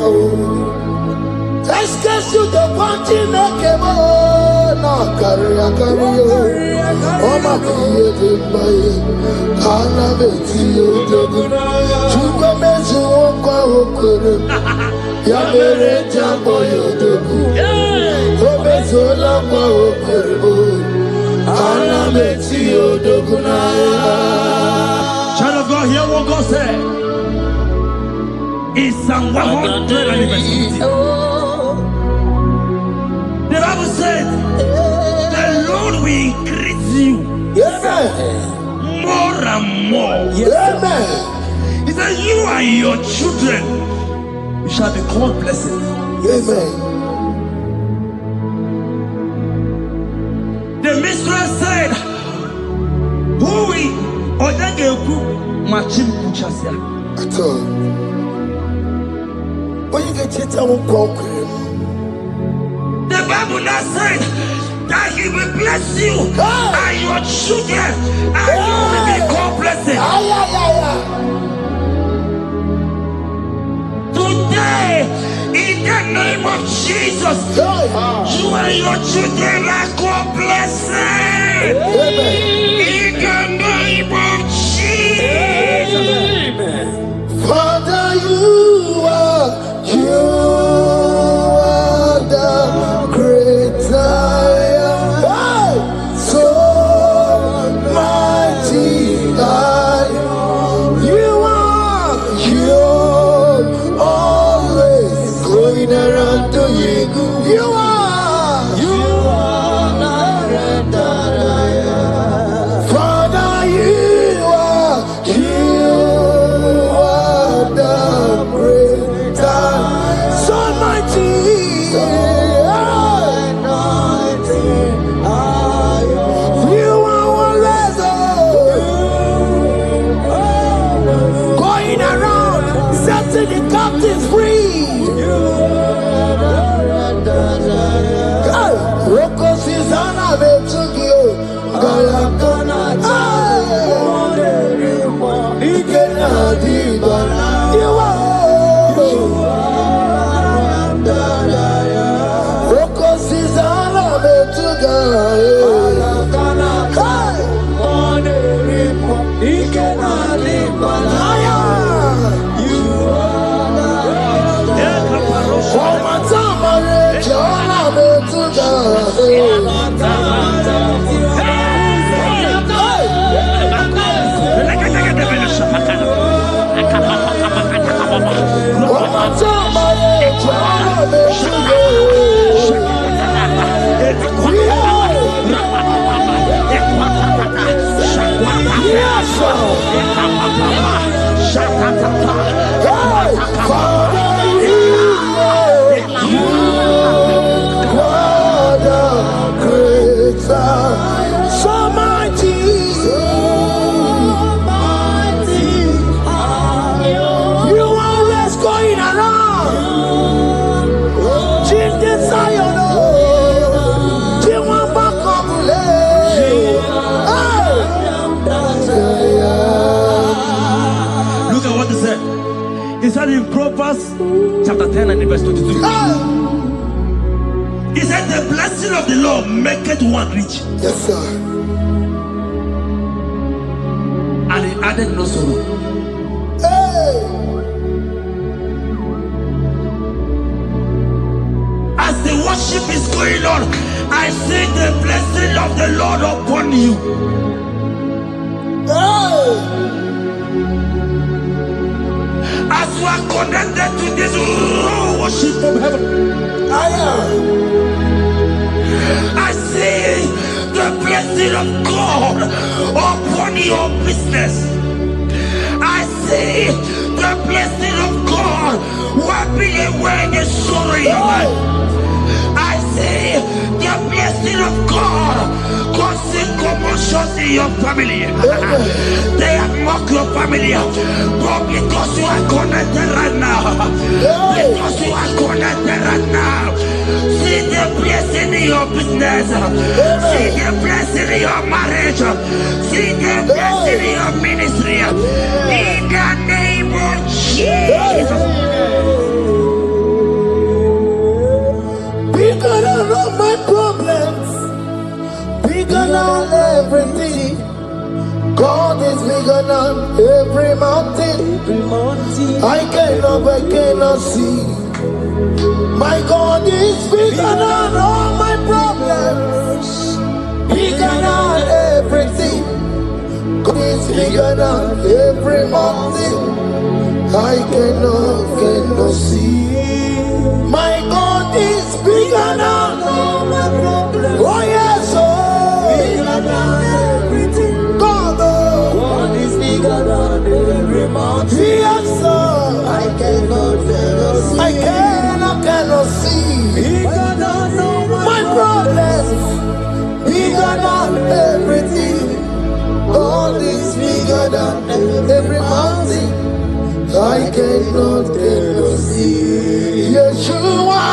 Eskesu do panti nekemo no kariko. Oma kiye de baye karabeti odogunaya. Chuko mezu okwa okoro. Ya mere jambo yodogu. Obezola kwa okoro. Anabeti odogunaya. Child of God, hear what God said. In Psalm 150. The Bible said, the Lord will increase you more and more. Amen. He said, you and your children, you shall be called blessed. Amen. The mistress said, who will Odageku Machim Kuchasia? At all. When you get it, I won't walk with him. The Bible now said that he will bless you and your children, and you will be called blessed. Today, in the name of Jesus, you and your children are called blessed. In the name of Jesus. Father, you are the great I am. So mighty I am. You always going around doing good. You are that I am. Father, you are the great I am. So mighty. You are always going around setting the captives free. Roko Susanna Betugio, Galakona, you are Roko Susanna Betugio. He said in Proverbs chapter 10 and verse 22. He said the blessing of the Lord maketh one rich. Yes, sir. And he added no sorrow. Hey. As the worship is going on, I see the blessing of the Lord upon you. Hey. As those who are connected to this raw worship from heaven. I see the blessing of God upon your business. I see the blessing of God wiping away the sorrow in your life. I see the blessing of God causing commotions in your family. They have mocked your family, but because you are connected right now, because you are connected right now, see the blessing in your business, see the blessing in your marriage, see the blessing in your ministry. In the name of Jesus. Bigger than all my problems, bigger than everything. God is bigger than every mountain. I cannot see. My God is bigger than all my problems, bigger than everything. God is bigger than every mountain. I cannot see. My God is bigger than all my problems. Oh yes, bigger than everything. God is bigger than every mountain. Yes, sir. I cannot see. I cannot see. Bigger than all my problems. Bigger than everything. God is bigger than every mountain. I cannot see. Yeshua,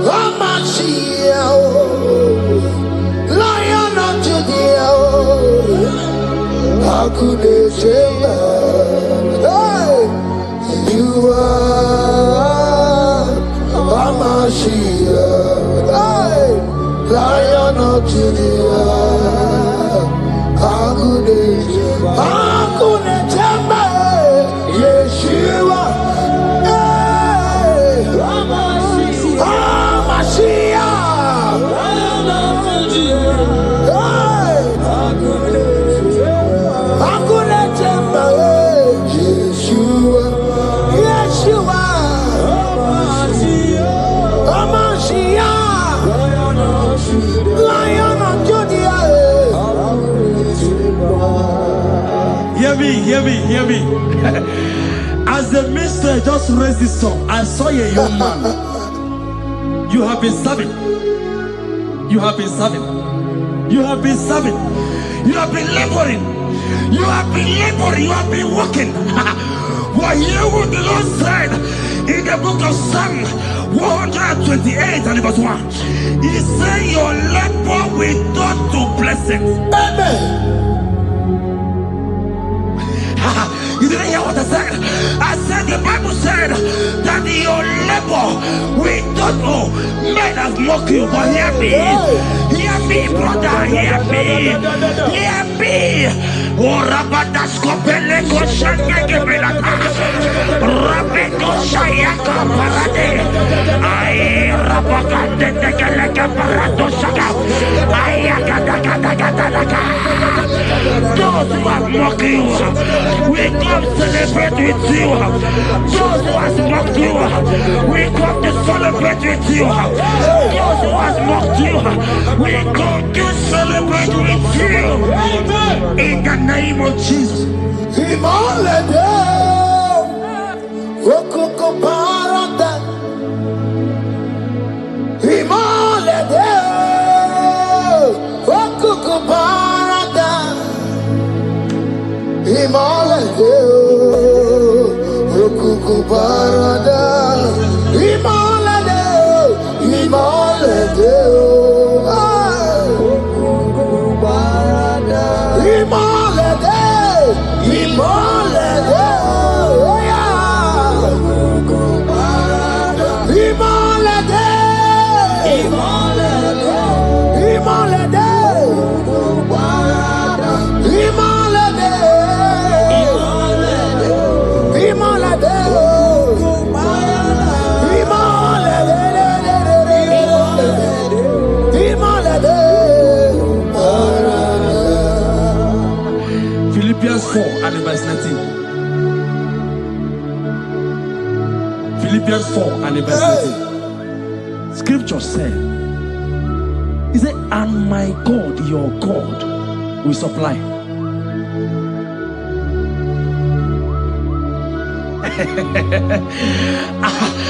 Hamashiach, Lion of Judea, Hakudeshema. You are Hamashiach, Lion of Judea, Hakudeshema. Yeshua, Hear me. As the minister just raised this song, I saw a young man. You have been serving. You have been serving. You have been serving. You have been laboring. You have been laboring. You have been working. What hear what the Lord said in the book of Psalm 128 and verse 1. He said, your labor will turn to blessings. Amen. You didn't hear what I said? I said the Bible said that your labor will not know. Men have mocked you, but hear me. Hear me, brother. Hear me. Hear me. Oh, Rabadaskopele Koshangeke Belata. Rabeko Shayaka Parade. I Rabakande Tekeleka Paradosaka. Ayakadakadakadaka. Those who have mocked you, we come celebrate with you. Those who have mocked you, we come to celebrate with you. Those who have mocked you, we come to celebrate with you. In the name of Jesus. 4 and verse 13. Scripture said, he said, and my God, your God, will supply.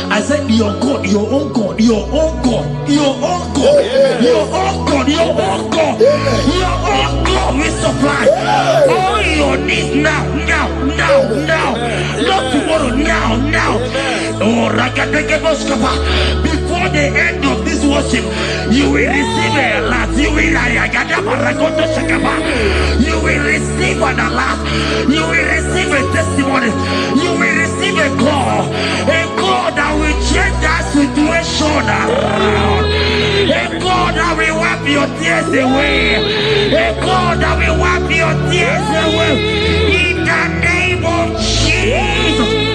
I said, your God, your own God, your own God, your own God, your own God, your own God, your own God will supply all your needs now. Not tomorrow, now. Oh, before the end of this worship, you will receive a lot. You will receive an alert. You will receive a testimony. You will receive a God that will change that situation around. A God that will wipe your tears away. A God that will wipe your tears away. In the name of Jesus.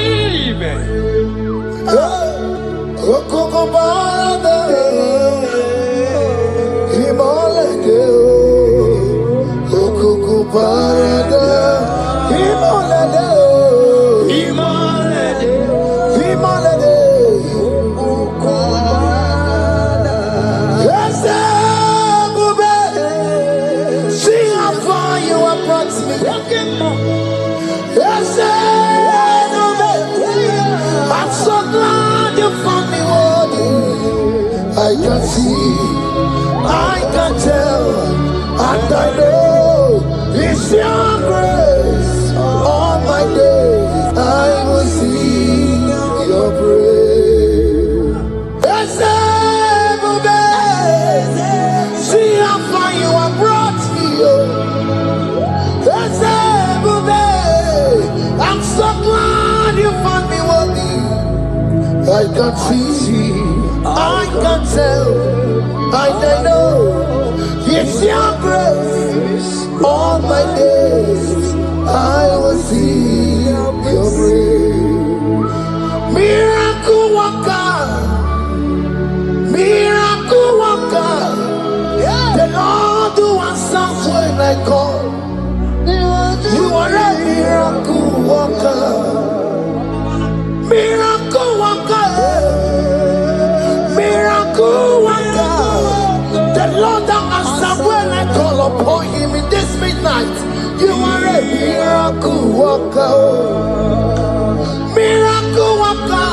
I'm so glad you found me worthy. I can see, I can tell, and I know it's your grace. All my days I will sing your praise. See how far you have brought me. I'm so glad you found me worthy. I can see, I can tell, I know it's your grace. All my days I will see your praise. Miracle worker, miracle worker. The Lord who answers when I call. You are a miracle worker. Miracle worker, miracle worker. The Lord that answers when I call upon him in this midnight. You are a miracle worker. Miracle worker.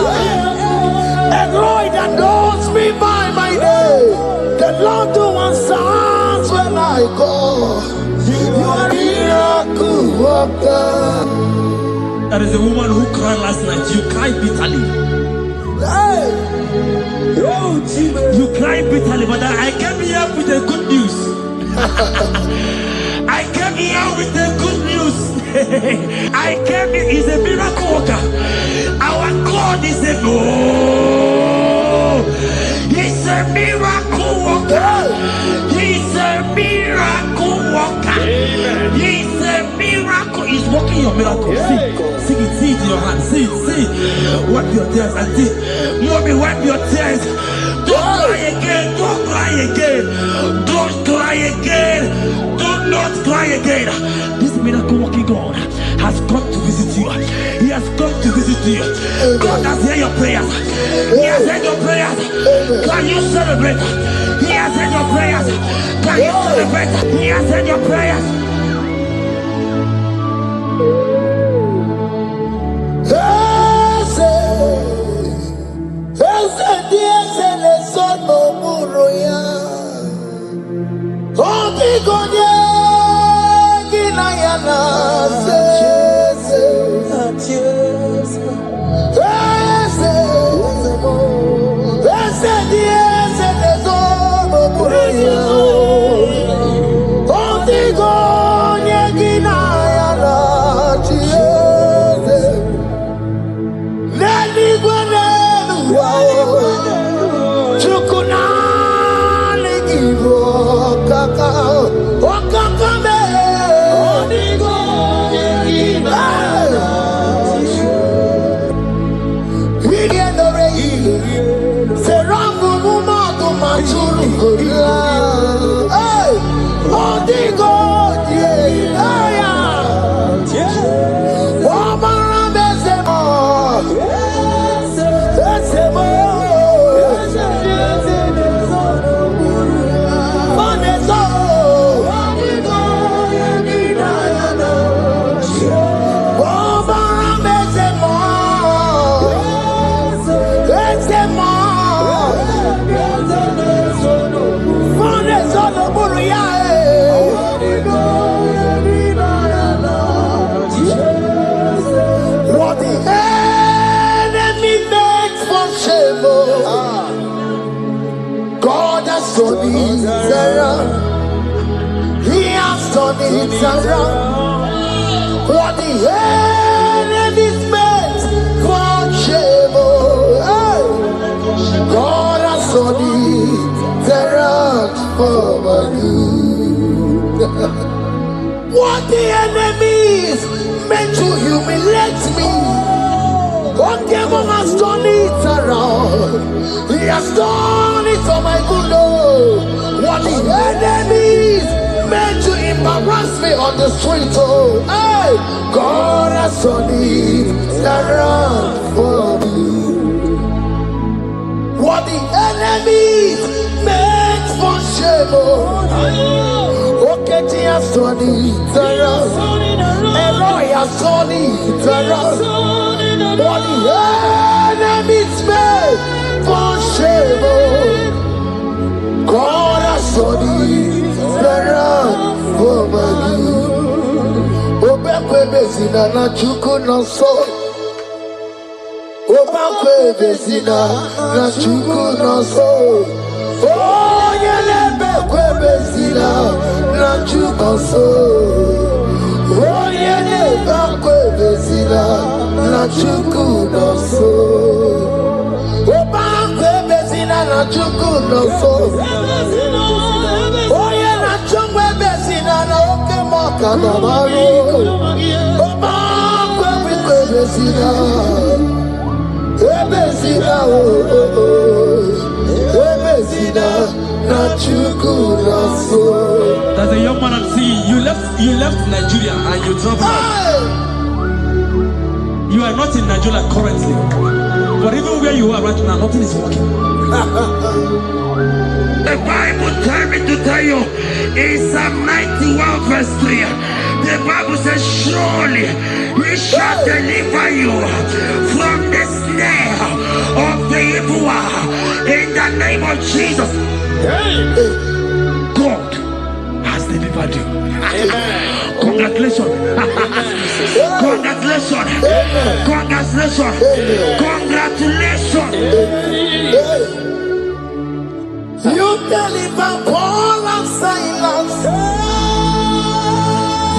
And Lord that knows me by my name. The Lord who answers when I call. You are a miracle worker. There is a woman who cried last night. You cried bitterly. You cried bitterly, but I came here with the good news. I came here with the good news. I came here, he's a miracle worker. Our God is a he's a miracle worker. He's a miracle worker. He's a miracle. He's working your miracle. See it in your hand. See it. Wipe your tears and see. Mommy, wipe your tears. Don't cry again. Don't cry again. Don't cry again. Do not cry again. This miracle working God has come to visit you. He has come to visit you. God has heard your prayers. He has heard your prayers. Can you celebrate? He has heard your prayers. Can you celebrate? He has heard your prayers. God has turned it around. He has turned it around. What the enemies meant for shame, hey, God has turned it around for my good. What the enemies meant to humiliate me, what devil has done it around. He has done it for my good. Oh, what the enemies meant to embarrass me on the street, oh, hey, God has done it around for me. What the enemies meant for shame, oh, okay, he has done it around. Eloi has done it around. What the enemies meant for shame, oh, God has done it around for my good. Obekwe bezina na chuku no so. Obekwe bezina na chuku no so. Oh, yelebekwe bezina na chuku no so. Oh, yelebekwe bezina na chuku no so. Obekwe bezina na chuku no so. Oh, yeah, na chungwe bezina na oke moka na maru. Obekwe bezina, bezina bezina na chuku na so. There's a young man I'm seeing. You left Nigeria and you traveled out. You are not in Nigeria currently, but even where you are right now, nothing is working. The Bible tells me to tell you in Psalm 91 verse 3, the Bible says, surely he shall deliver you from the snare of the evil one in the name of Jesus. God has delivered you. Congratulations. Congratulations. Congratulations. Congratulations. You deliver Paul and Silas.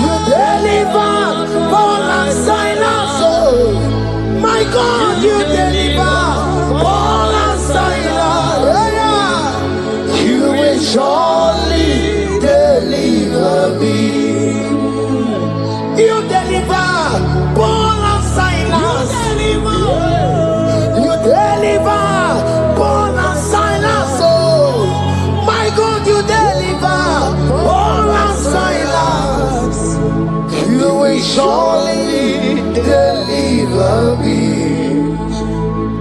You deliver Paul and Silas. Oh, my God, you deliver Paul and Silas. Yeah. You will surely deliver me. You deliver Paul and Silas. You deliver Paul and Silas. Oh, my God, you deliver Paul and Silas. You will surely deliver me.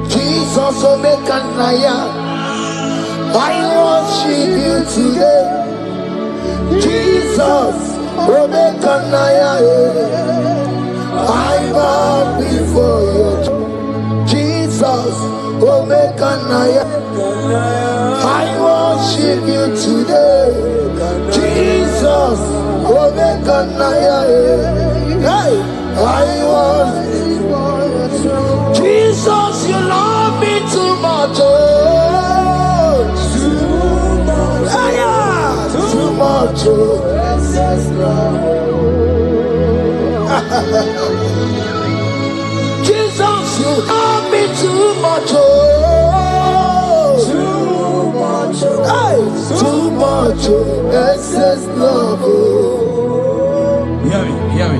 Jesus, oh, make a Naija. I worship you today. Jesus, oh, make a Naija. I bow before you. Jesus, oh, make a Naija. I worship you today. Jesus, oh, make a Naija. Hey, I worship you. Jesus, you love me too much. Oh, too much. Yeah, too much. Oh, Jesus, you love me too much. Oh, too much. Hey, too much. Excess love. Oh. Hear me.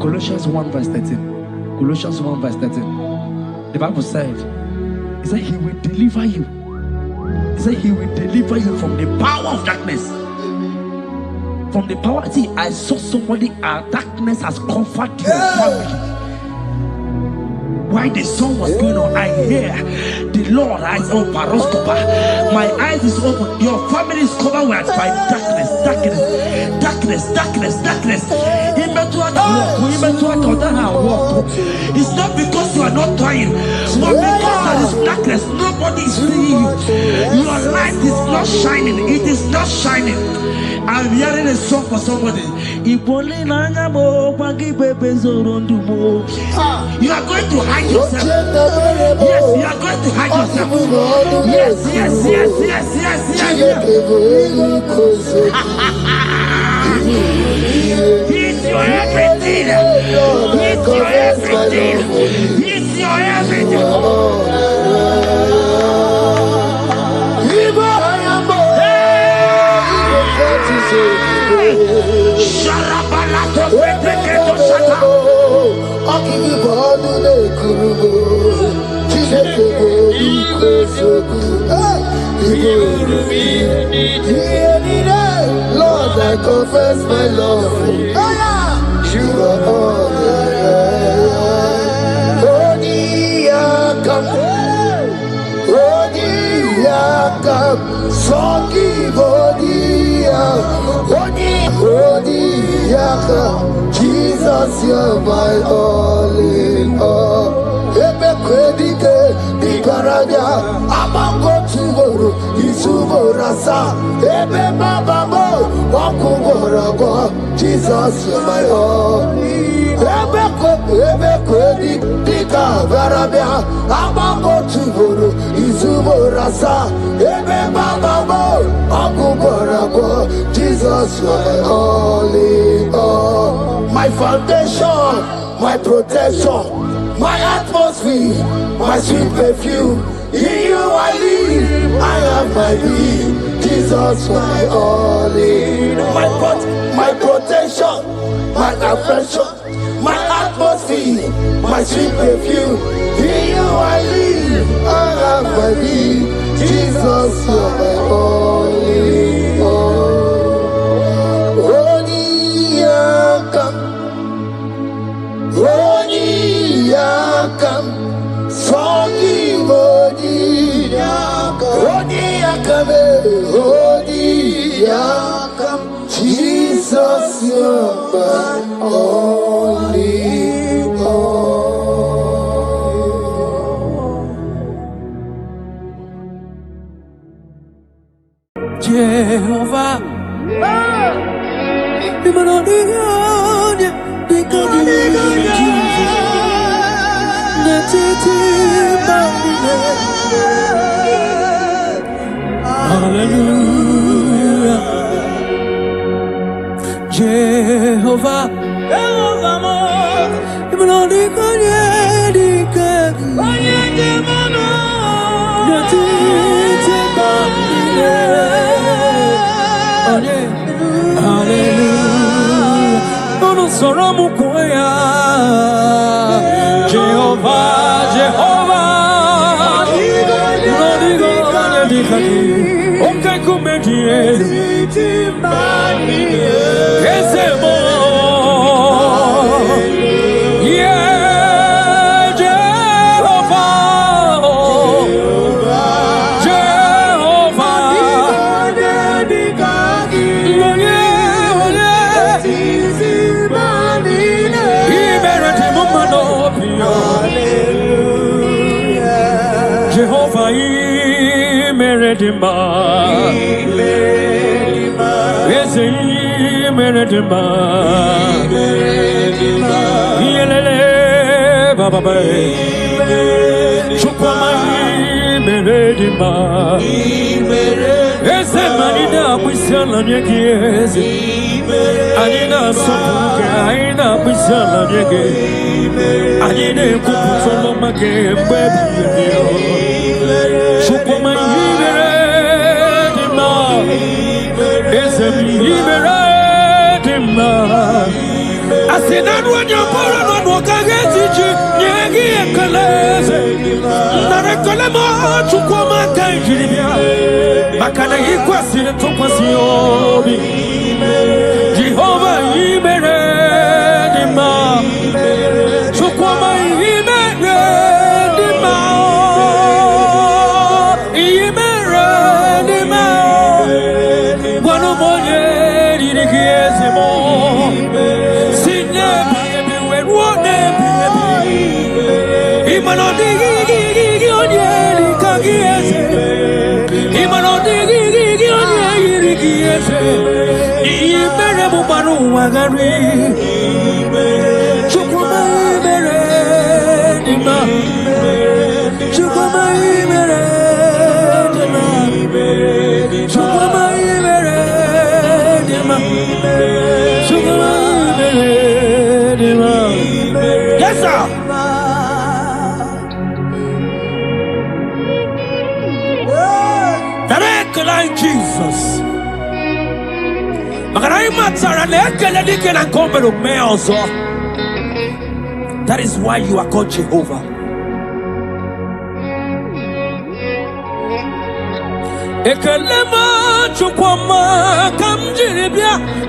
Colossians 1 verse 13. Colossians 1 verse 13. The Bible said, he said he will deliver you. He said he will deliver you from the power of darkness. From the power. See, I saw somebody, darkness has covered your family. While the song was going on, I hear the Lord eyes open, paroscopa. My eyes is open. Your family is covered by darkness. It It's not because you are not trying, but because there is darkness, nobody is seeing you. Your light is not shining, it is not shining. I'm hearing a song for somebody. You are going to hide yourself. Yes, you are going to hide yourself. Yes. He's your everything. He's your everything. He's your everything. Lord, I confess my love. You are all Jesus, you're my all in all. Ebe kwedike dikaranya amango tugoro isuborasa ebe babamo wakugoragwa. Jesus, you're my all. Ebe kwedike dikaranya amango tugoro isuborasa ebe babamo wakugoragwa. Jesus, you're my all in all. My foundation, my protection, my atmosphere, my sweet perfume. In you I live, I have my being. Jesus, my all in all. My protection, my affection, my atmosphere, my sweet perfume. In you I live, I have my being. Jesus, my all in all. Jesus, you're my only all. Jehovah, hallelujah. Jehovah, Magari Chukuma Imere Dima Chukuma Imere Dima Chukuma Imere Dima Chukuma Imere Dima. Yes, sir. Like Jesus. That is why you are called Jehovah. Ekalema chukwama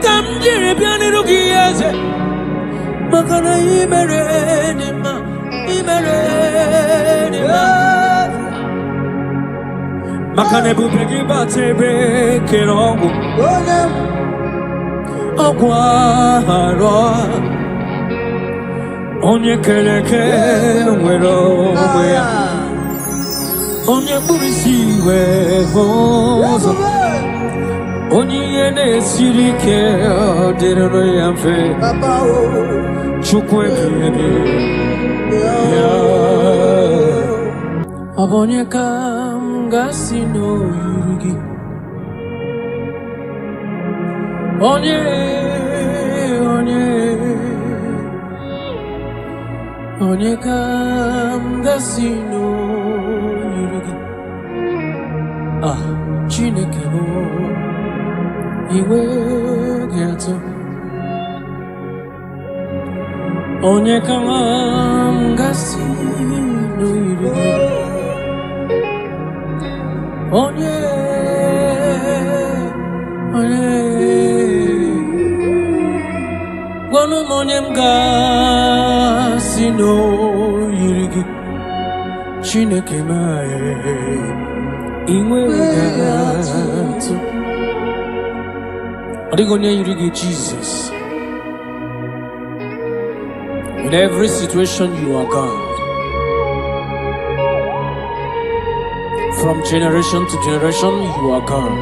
kamjiribia nirugieze makana imerenima makane bubegi batebe kerongo Aguaro Onye keleke wero wea Onye burisi we hozo Onye yene sirike Dirano yamfe Chukwe biyebi Abonye kam gasino yurugi Onye kam gasino yurugi Chineke mo iwe gato Onye kam gasino yurugi Onye Gwanu monyem gasino yirigi Chineke mae inwe gato Adigonye yirigi Jesus. In every situation you are God. From generation to generation you are God.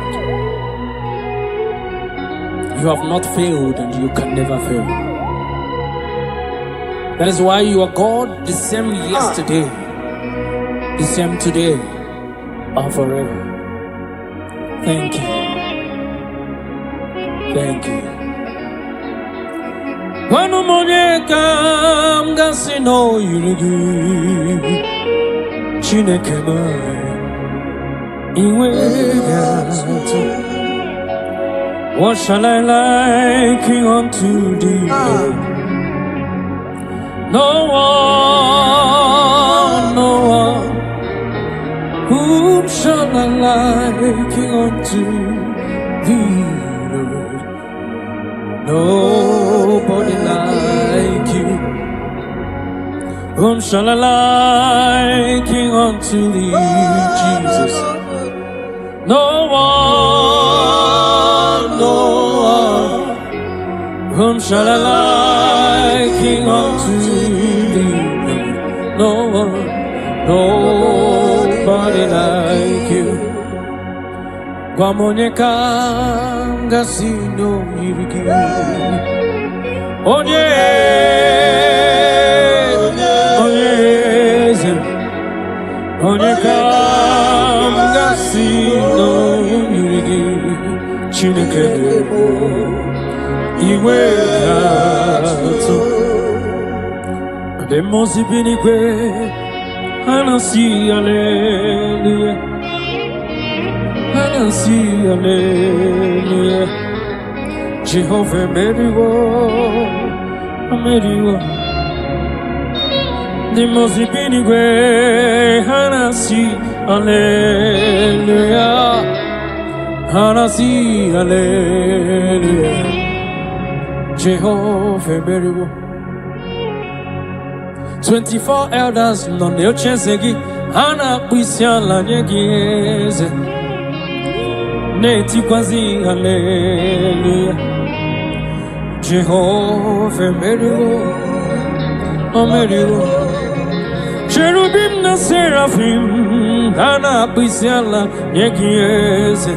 You have not failed and you can never fail. That is why you are God, the same yesterday, the same today, and forever. Thank you. Thank you. Wanu monyeka mgasi no yurigi Chineke mai iwe gato. What shall I liken unto thee? No one. Whom shall I liken unto thee, Lord? Nobody like you. Whom shall I liken unto thee, Jesus? No one. Whom shall I liken unto thee? No one, nobody like you. Guamonyeka gasino yirigi. Onye gasino yirigi. Chineke iwe gato. The most binigwe Hanasi hallelujah. Hanasi hallelujah. Jehovah meriwo. The most binigwe Hanasi hallelujah. Hanasi hallelujah. Jehovah meriwo. 24 elders non ne ochesegi hana kwisiala nyegeze neti kwazi hallelujah. Jehovah meriwo cherubim na seraphim hana kwisiala nyegeze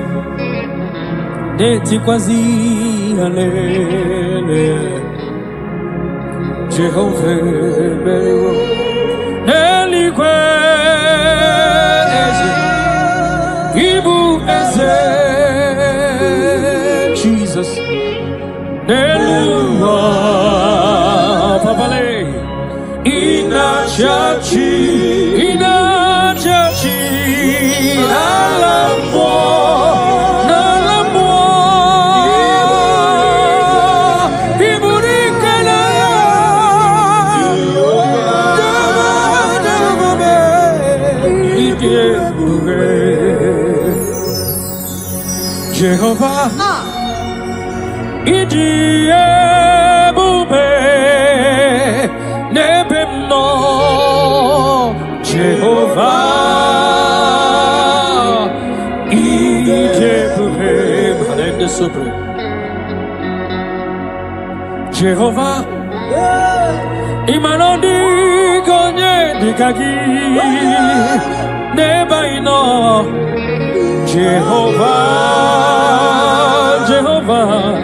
neti kwazi Jehovah Neligwe Ibu Eze Jesus Nelua Papale Ina Chachi Alamo Jehovah, Idiebube, Nebemno, Jehovah, Idiebube, Malende Sobre, Jehovah, Imanondi Gonye Dikagi, Nebaino. Jehovah,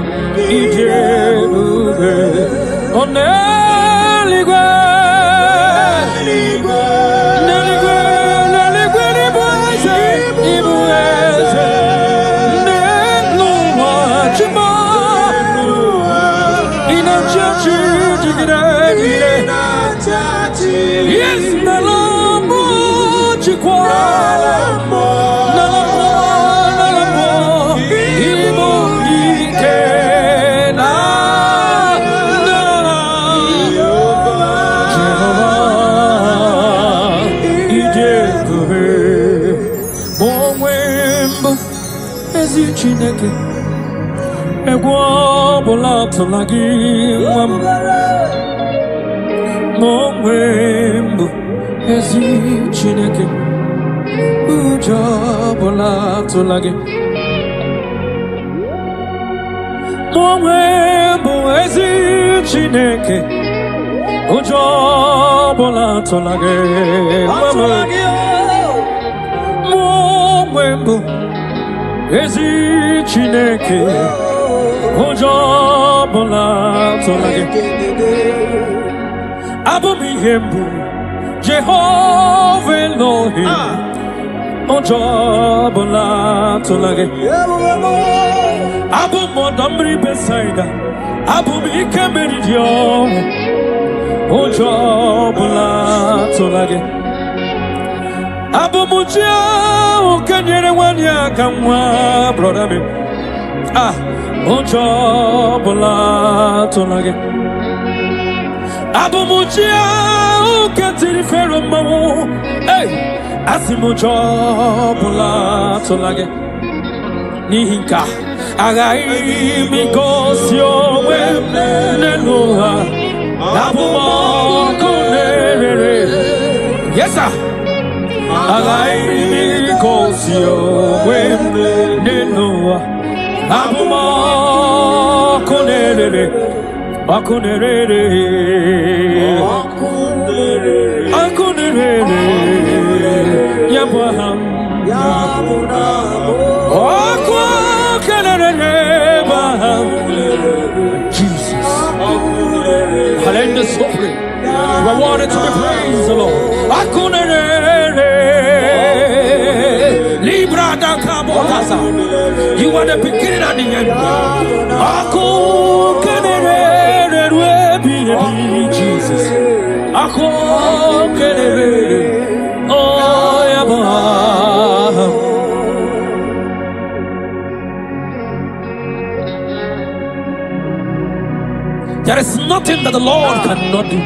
Ijebuwe, Oneligwe, Ibueze, Neluwa, Chima, Inachachi, yes, Nalamu, Chikwa. Chineke egwo bụla tụla gị nwa m ma onwe mbụ ezi Chineke ụjọ bụla tụla gị ma onwe mbụ ezi Chineke ụjọ bụla tụla gị ma onwe mbụ ezi Chineke ụjọ ọbụla tụla gị abụ m ihe mbụ Jehova Elohim ụjọ ọbụla tụla gị abụ m ọdọ mmiri Besaida abụ m ike mmeri dị ọnwụ ụjọ ọbụla tụla gị abụ m chi ahụ kenyere nwanyị aka nwa brọda m ụjọ ọbụla tụla gị abụ m chi ahụ ketiri Fero mmanwụ asị m ụjọ ọbụla tụla gị n'ihi nke a aghaghị m igosi onwe m n'elu ụwa abụ m ọkụ na-erere yes sir aghaghị m igosi onwe m n'elu ụwa abụ m ọkụ na-erere ọkụ na-erere ọkụ na-erere ya bụ aha m ọkụ na-erere bụ aha m Jesus Hallelujah suffering you are worthy to be praised the Lord ọkụ na-erere Libra da Kabotasa you are the beginning and the end ọkụ Jesus, Ako Kenere, oh Yaba. There is nothing that the Lord cannot do.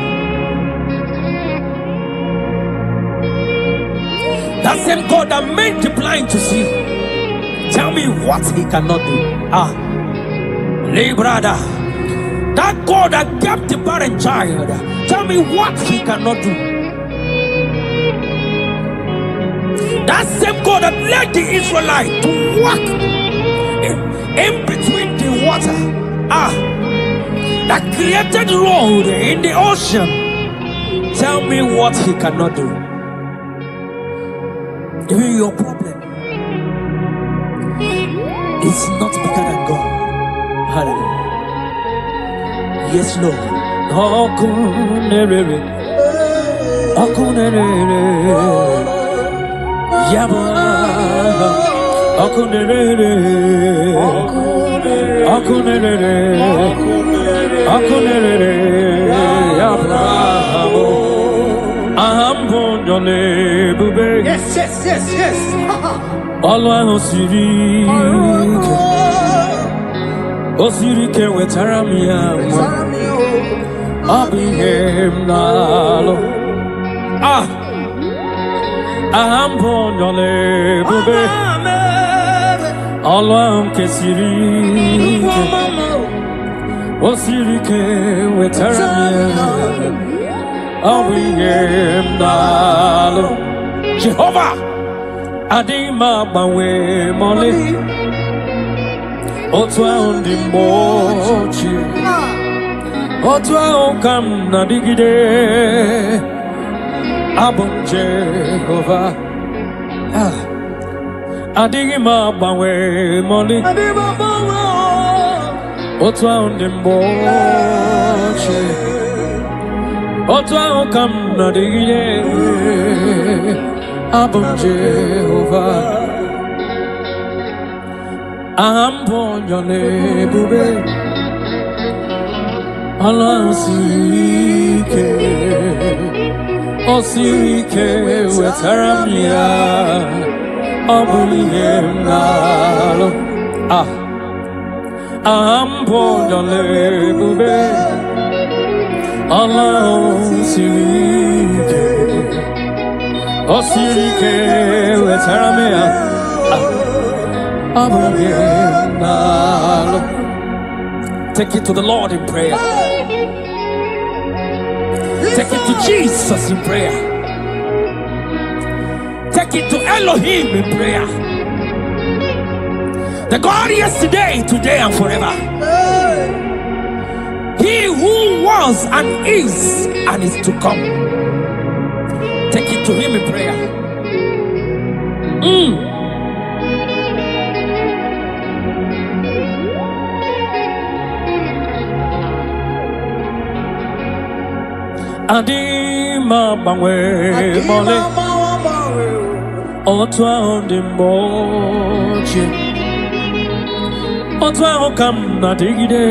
That same God that made the blind to see, tell me what He cannot do. Librada. That God that kept the barren child, tell me what He cannot do. That same God that led the Israelites to walk in between the water, that created the road in the ocean, tell me what He cannot do. Even your problem is not bigger than God. Hallelujah. Yes, Lord. Okunere. Yaba. Okunere. Abraham. Yes. Allah Osirike wetaramia Abihem nalo Ahambonyole bube Allah kesirike Osirike wetaramia Abihem nalo Jehovah Adima bawe mole Otwa undi mochi Otwa okam na digide Abum Jehovah Adima bawe mole Otwa undi mochi Otwa okam na digide Abum Jehovah I'm born your neighbor, Allah Sike, Osike, Wetaramia, Abulim Nalo. I'm born your neighbor, Allah Sike, Osike, Wetaramia. Take it to the Lord in prayer. Take it to Jesus in prayer. Take it to Elohim in prayer. The God yesterday, today, and forever. He who was and is to come. Take it to Him in prayer. Adima bawe mole Otwa undi mochi Otwa okam na digide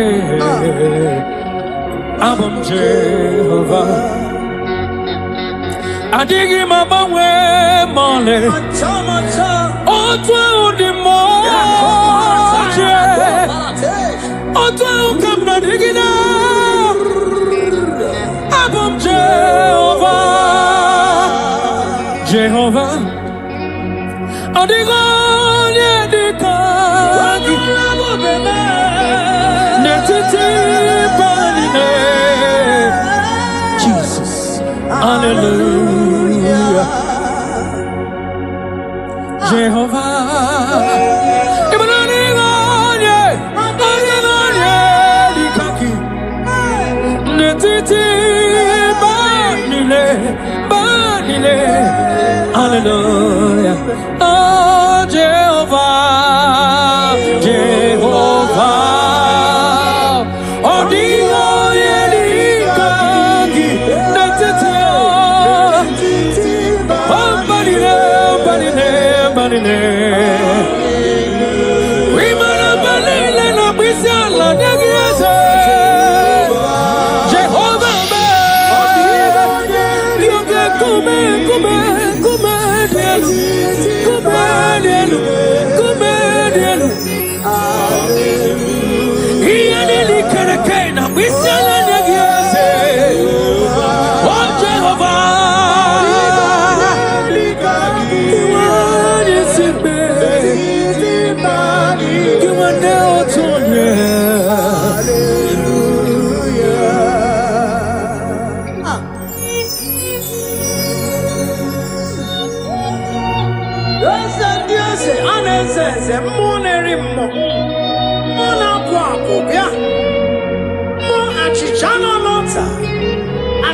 Abum Jehovah Adima bawe mole Otwa undi mochi Otwa okam na digide Abum Jehovah, Adigonye dikagi, netiti banine, Jesus, Hallelujah, Jehovah, Adigonye dikagi, netiti banile. Hallelujah. Oh, Jehovah, Jehovah. Oh, Dio, Yelikangi, Natetio. Oh, Banine. We Manabalile, no Bisala, Nagiasa. Jehovah, Come.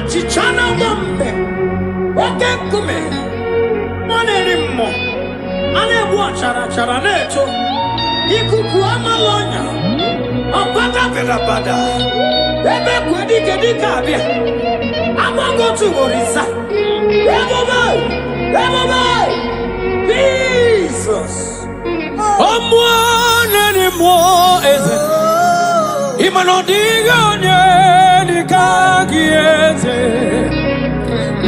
Chichana bombe, oke kume, monerimo, ane buachara neto, ikuku amalonya, opa Bada. Ebe kwadi kedi kabia. I'm going to Orisa. Jesus. Someone anymore is it? Imanodiga ni kagiete.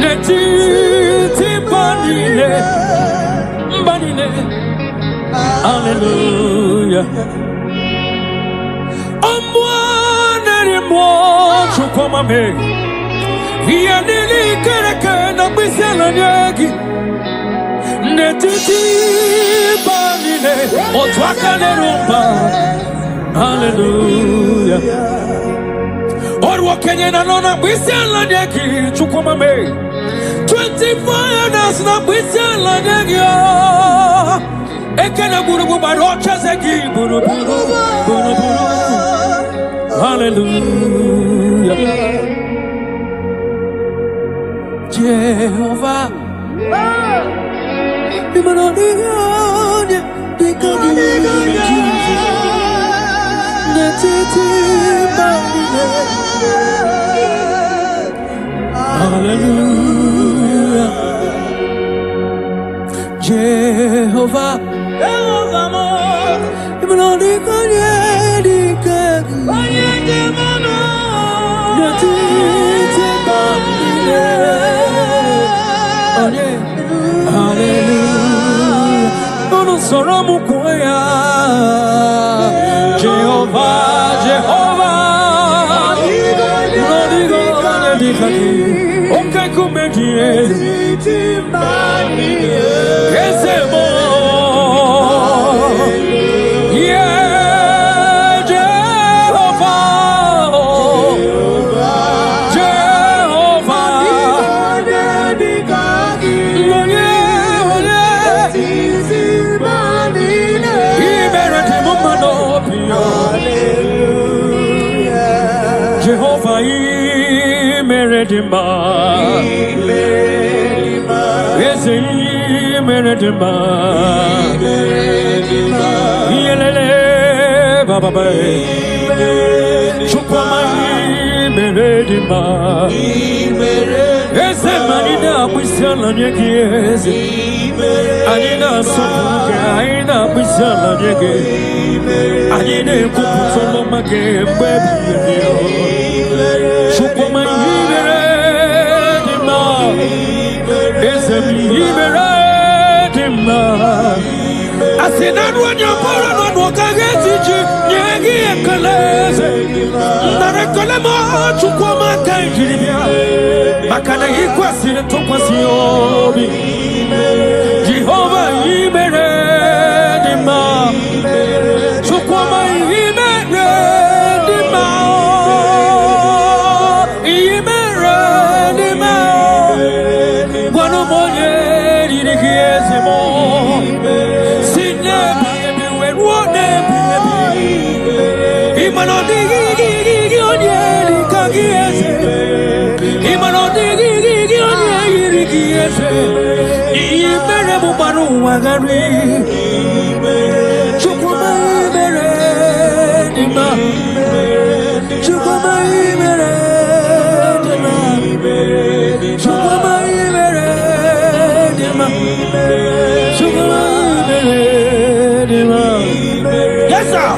Neti banile. Hallelujah. Chukoma me, via nili kereke na bisela nyegi, netiti banile, otwaka nerumba, hallelujah. Orwa Kenya na nona bisela nyegi, chukoma me, 24 years na bisela nyegi, ekena burubu barocha zegi, burubu. Hallelujah. Jehovah. Hallelujah. Jehovah. Jehovah, Jehovah, okay, come here. Yes, yeah, Jehovah, Jehovah, Meredima, yes, Meredima, Yelele, Baba, Chupama, Meredima, yes, Manina, Wissel, and Yakis, Anina, Soka, Wissel, and Yakis, Anina, Kupusoma, baby. Chupama, is a Meredima. I said, that when you're born on Wakagati, Yagi and Kalese, Narakalama, Chukoma, Kajiria, Makana Equasi, Topasiobi, Jehovah, Meredima, Chukoma, Meredima, Meredima, one of more, yes, sir.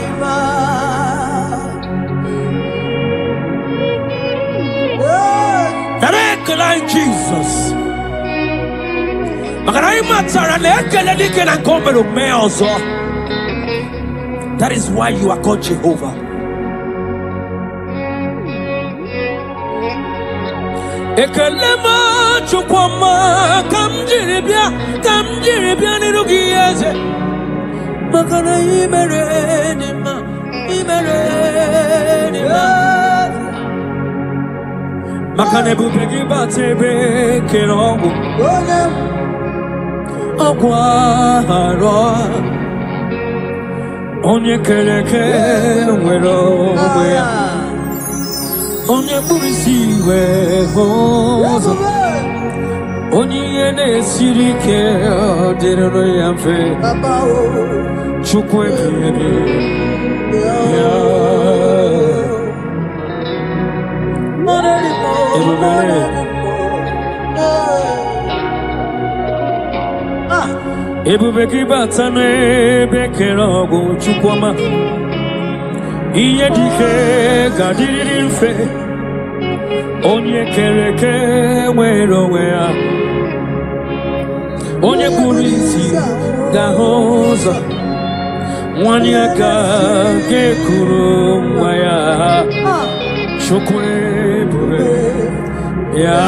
Like Jesus. That is why you are called Jehovah. Ekalema chukwama kamjiribia nirugieze makana imeredima makane bubegi batebe kerongo Aguaro Onye kereke wero Onye burisi we hozo Onye ene sirike Dirano yamfe Chukwe bibi Ebubeki batane bekero go chukwama iye dike gadiri mfe onye kereke nwero wea onye burisi gahoza nwanyị aka gekuru nwa ya chukwe bube ya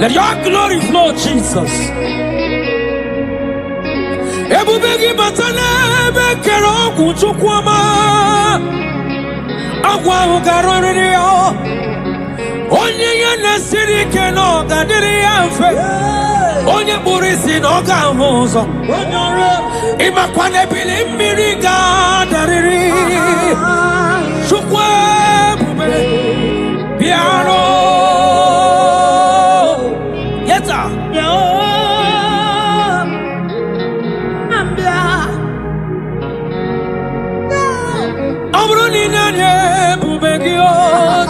let your glory flow, Jesus. Ebubegi batana bekero kuchukwama agwa ugarori yo onye yana siri keno gadiri amfe onye burisi no gamuzo imakwane bili mmiri gadariri chukwe bube piano.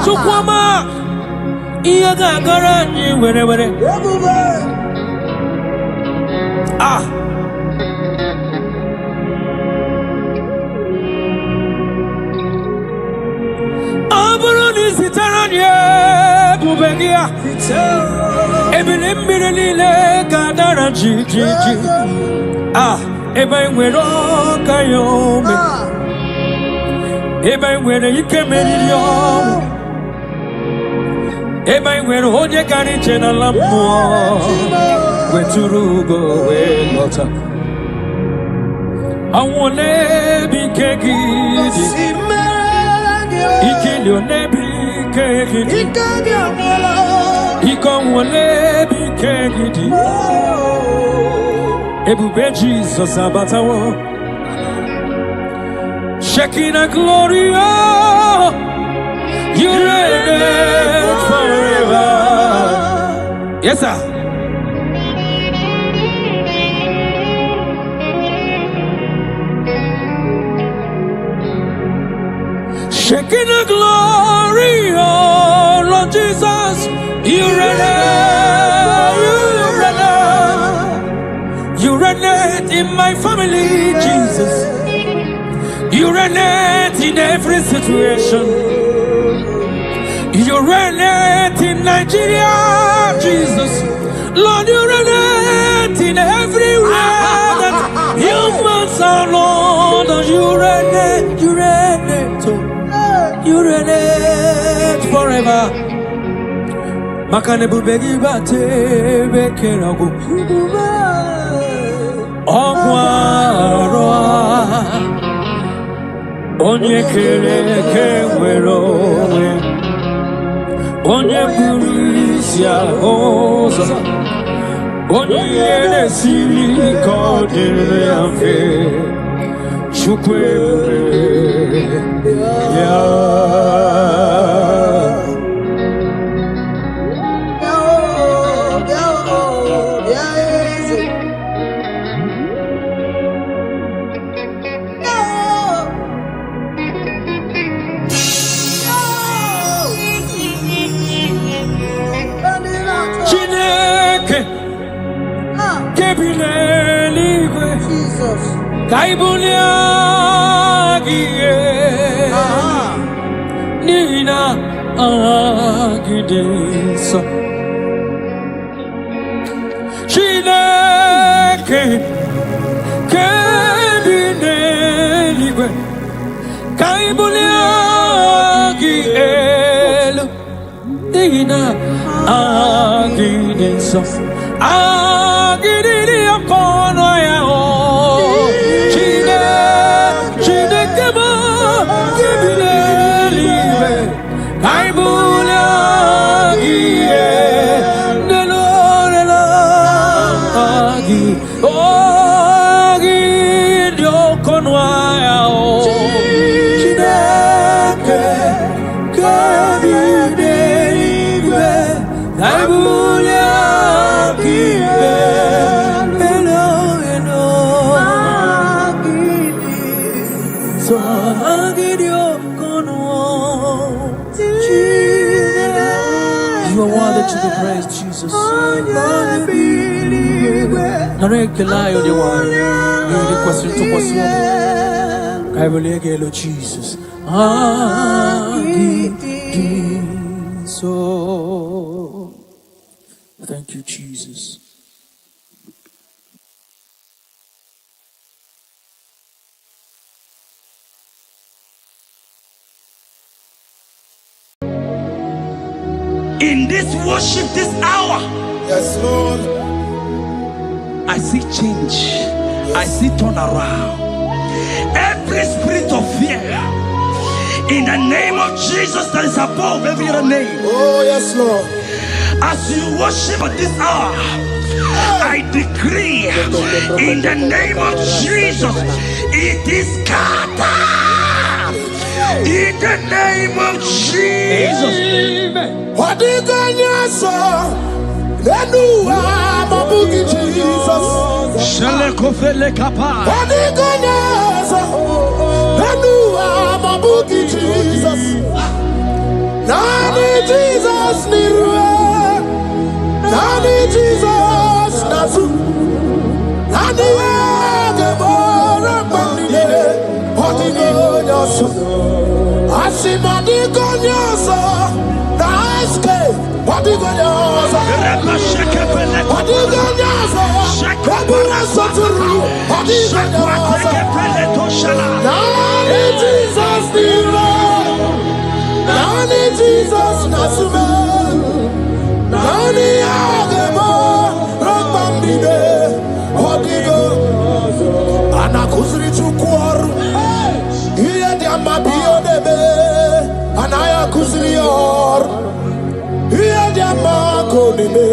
Chukwama iya gagara ni were aburu ni sitara ni bubegia ebile mbire nile gadara ji ebe nwere kayome ebe nwere ike meriri ọnwụ ebe nwere onye gara ije n'ala mmụọ wetụrụ ugo wee lọta ọnwụ n'ebe ike gị dị ike li n'ebe ike gị dị ike ọnwụ n'ebe ike gị dị ebube Jizọs abatawo Shekinah glory, oh, you reign forever. Yes, sir. Shekinah glory, oh, Lord Jesus, you reign, you reign in my family, Jesus. You reign in every situation. You reign in Nigeria, Jesus. Lord, you reign in everywhere that humans are, Lord. You reign forever. Makane bubegi bate bekerago. Ogwaro. Onye kereke nwere onwe onye buru isi ụzọ onye ihe na-esiri ka ọ dịrị ya mfe Chukwu ebube ya Kaibulia giye Nina agidisa Chineke Kebineliwe Kaibulia giye Nina agidisa Agidili akono ya Jesus. Narekela yo de wine. The question to possible. I will get Jesus. So thank you, Jesus. In this worship, this hour, Yes, Lord. I see change. I see turnaround. Every spirit of fear, in the name of Jesus that is above every other name. Oh, yes, Lord. As you worship at this hour, I decree in the name of Jesus, it is scattered. In the name of Jesus. What did God say? Then you are my boogie, Jesus. What did God say? Then you are my boogie, Jesus. Nani Jesus Nirwe, Nani Jesus Nasu, Nani Agebora Bandide, Hodigonyoso, Asimadigonyoso, Naiske, Hodigonyoso, Hodigonyoso, Kabura Soturu, Hodigonyoso, Nani Jesus Nirwe, Nani Jesus Nasume, Nani Agebo, Rabandide, Hodigo, Anakusri Chukwaru, Iya Diamabio Debe, Anaya Kusrior, Iya Diamako Debe,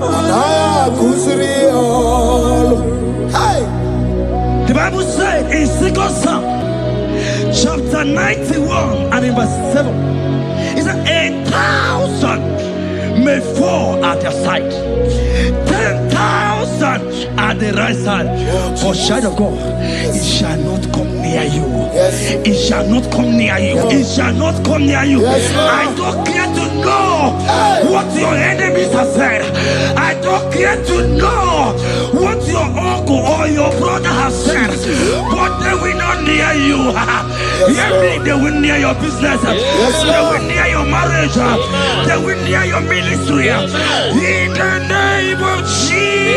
Anaya Kusrior. Hey! The Bible says in 2 Psalm chapter 91 and in verse 7, it says 1,000 may fall at your side, 10,000 at the right side, but child of God, it shall not come near you. It shall not come near you. It shall not come near you. I don't care to know what your enemies have said. I don't care to know what your uncle or your brother has said, but they will not near you. They will near your business. They will near your marriage. They will near your ministry. In the name of Jesus.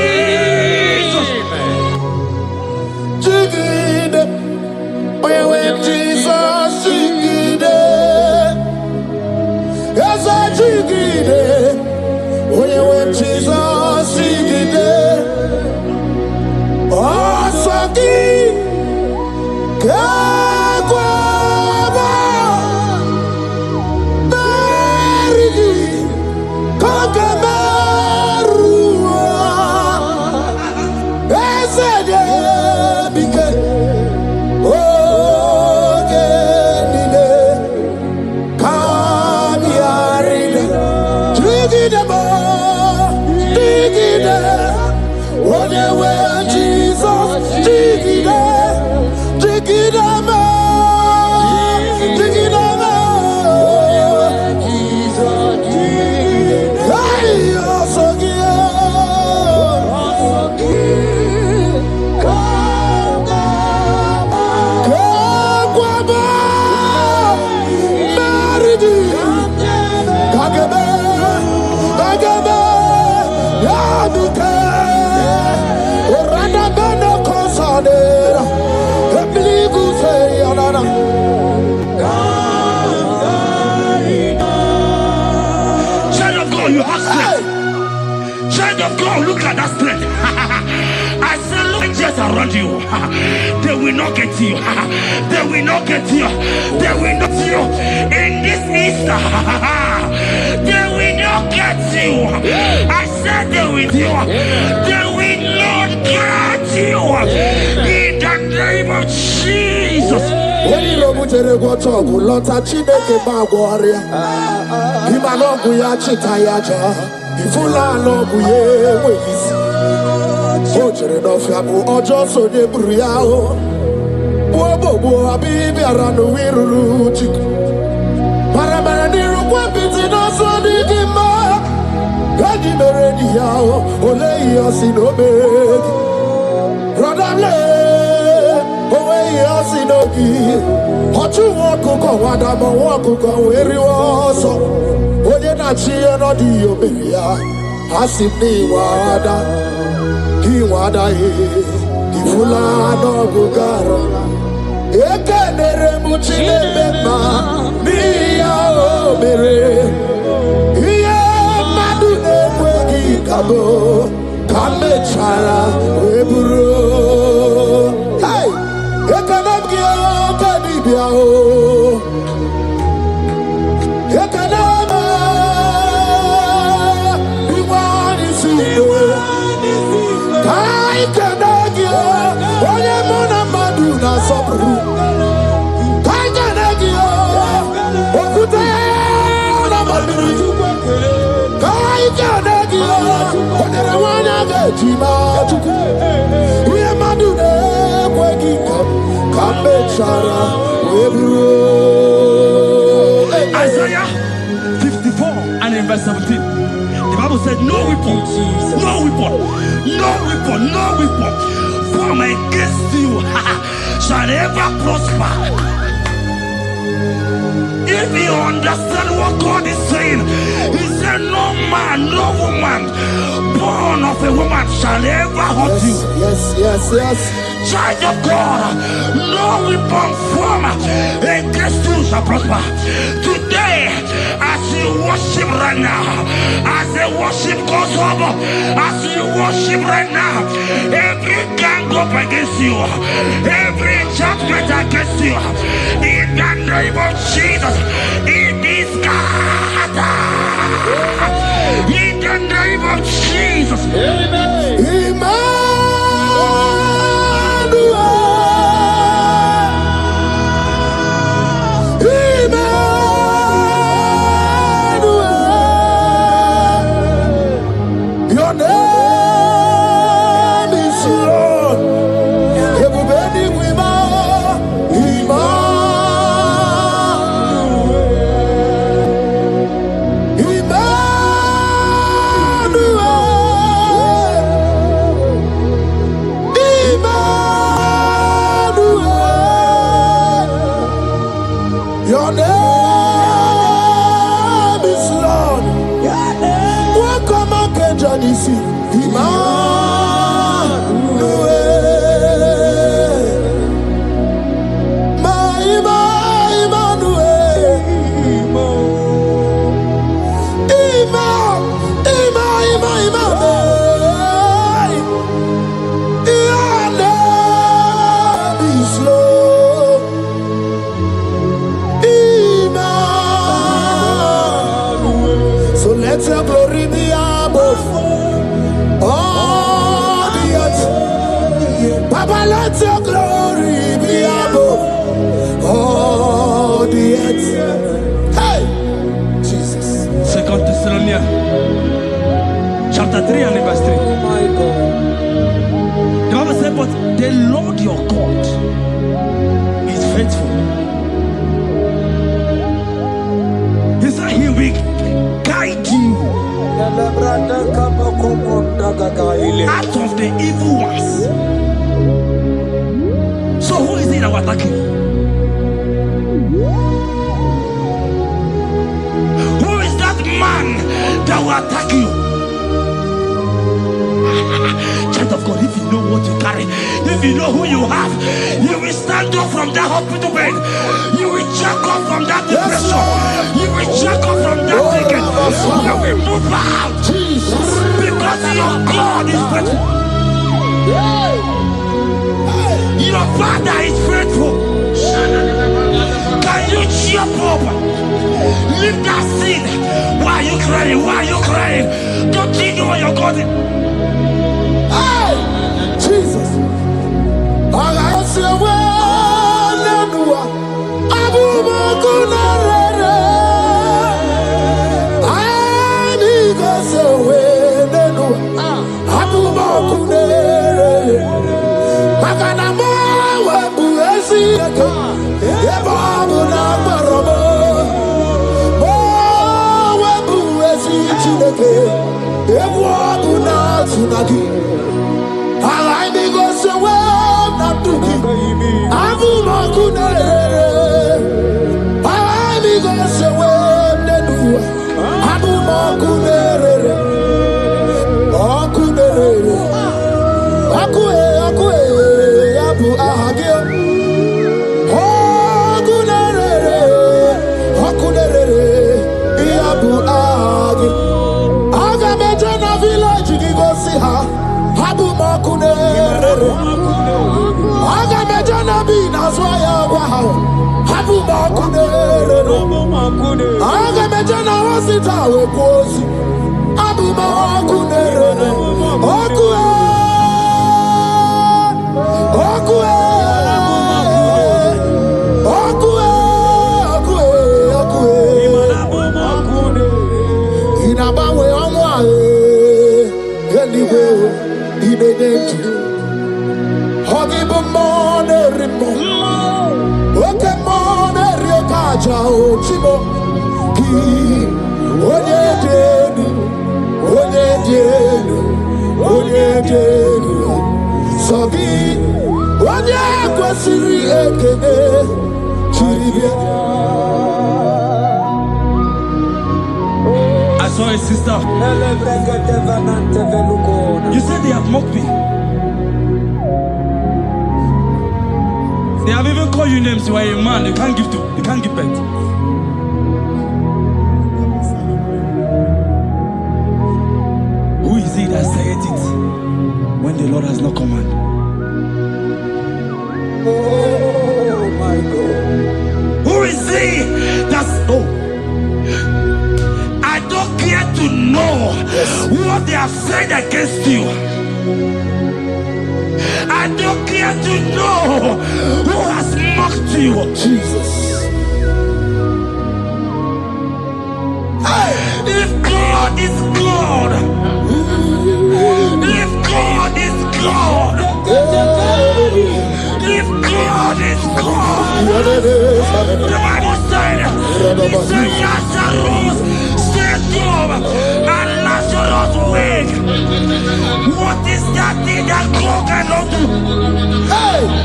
Jigide, when Jesus jigide, yes I jigide, when Jesus jigide, oh saki, kakwaba, berigi, kakabarua, esede bike. You have strength. Child of God, look at that strength. I said, look just around you. They will not get you. They will not get you. They will not get you. In this Easter, they will not get you. I said they will you. They will not get you. In the name of Jesus. When you know what you're going to talk, lot of Chineke Bagwaria. Imanogu ya chitayaja. Ifula logu ye wezi. Ojere no fiabu ojo so de buriao. Bobo abibi aranu wiruru chiku. Paramara niru kwa piti no so di gima. Gadi meredi yao, ole yasinobeg. Radamle, owe yasinogi. Hochu wakuko wadamo wakuko weri waso. Oye na chiye no di obeya. Asipni wada, ki wada ifula no gugaro. Eke nere muchile bema, miya obere. Kabo, kame chara, weburo. Hey, ekanabia, kanibia o. Ekanaba, iwani siwe. Kai kanagia, oye mona maduna sobru. Kai kanagia, okute na maduri. Kai kanagia. Isaiah 54 and in verse 17, the Bible said, no weapon, no weapon, no weapon, no weapon formed against you shall ever prosper. If you understand what God is saying, He said, no man, no woman born of a woman shall ever hurt you. Yes. Child of God, no weapon formed against you shall prosper. Today, as you worship right now, as the worship goes over, as you worship right now, every gang up against you, every judgment against you, in the name of Jesus, it is God. In the name of Jesus. Amen. Chapter 3 and verse 3. Oh my God. The Bible said, but the Lord your God is faithful. He said He will guide you out of the evil ones. So who is it that will attack you? Who is that man that will attack you? Child of God, if you know what you carry, if you know who you have, you will stand up from that hospital bed. You will check up from that depression. You will check up from that ticket. You will move out. Because your God is faithful. Your Father is faithful. Can you cheer up? Leave that sin. Why are you crying? Why are you crying? Don't you know your God is? Jesus. tunagi. I go so well, not to keep. Abu Makunere. I go so well, Nedu. Abu Makunere. Akunere. Akue, Abu Ahagio. Akunere. Abu Ahagi. Agamejana village, you go see her. Abu Makunere. Agamejana be Nazwaya Wow. Abu Makunere. Agamejana was it our post. Abu Makunere. Okue. Okue. Okue. Okue. Okue. Inabawe Amwae. Anyway, in the day, Hoggy Bomone Rimo, okay, Mone Riokaja, Chimo, Ki, Onye Denu, Sogi, Onye Kwasiri Ekene, Chiribia. I saw a sister. You said they have mocked me. They have even called you names. You are a man. You can't give birth. Who is it that said it when the Lord has not commanded? Oh my God. Who is he that's I don't care to know what they have said against you. I don't care to know who has mocked you. Jesus. If God is God, if God is God, if God is God, the Bible said, he said Lazarus stayed up and Lazarus wake. What is that thing that God cannot do?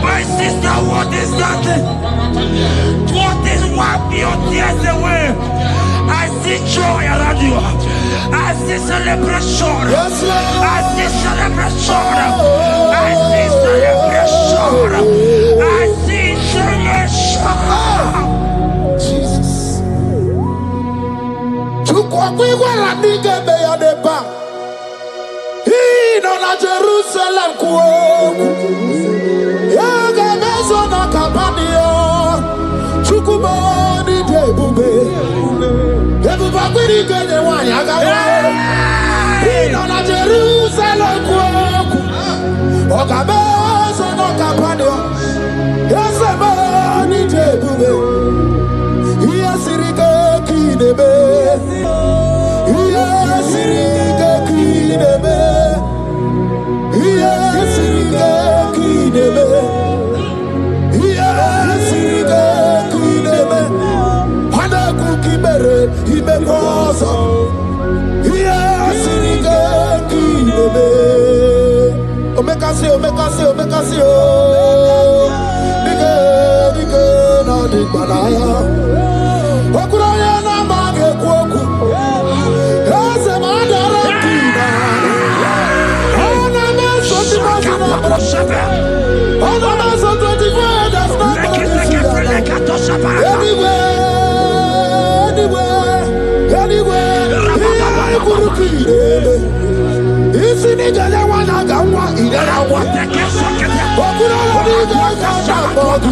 My sister, what is that thing? What is wipe your tears away? I see joy around you. I see celebration. Yes, Lord. I see celebration. I see celebration. I see celebration. Jesus. Chukwakwiwala nige beya deba. Ino na Jerusalem kuoku. Yaga mezo na kapanio. Chukwumoni debube. Debuba kwiri kenye wanyaga wao. Ino na Jerusalem kuoku. Oga mezo na kapanio. Yasemani debube. Iyasirike kinebe. Iyasirike kinebe. Iyasirike kinebe. Iyasirike kinebe. Hana kukibere imekosa. Iyasirike kinebe. Omekasi, omekasi, omekasi, oh. Nige, na digbalaya. Okuraya na mage kwoku. Ese madara kina. Ona meso timazina. Ona meso 24, that's not anywhere. Kurukire. Isi ni jale wana gamwa idara wate kesake. Okuraya ni jale bodu.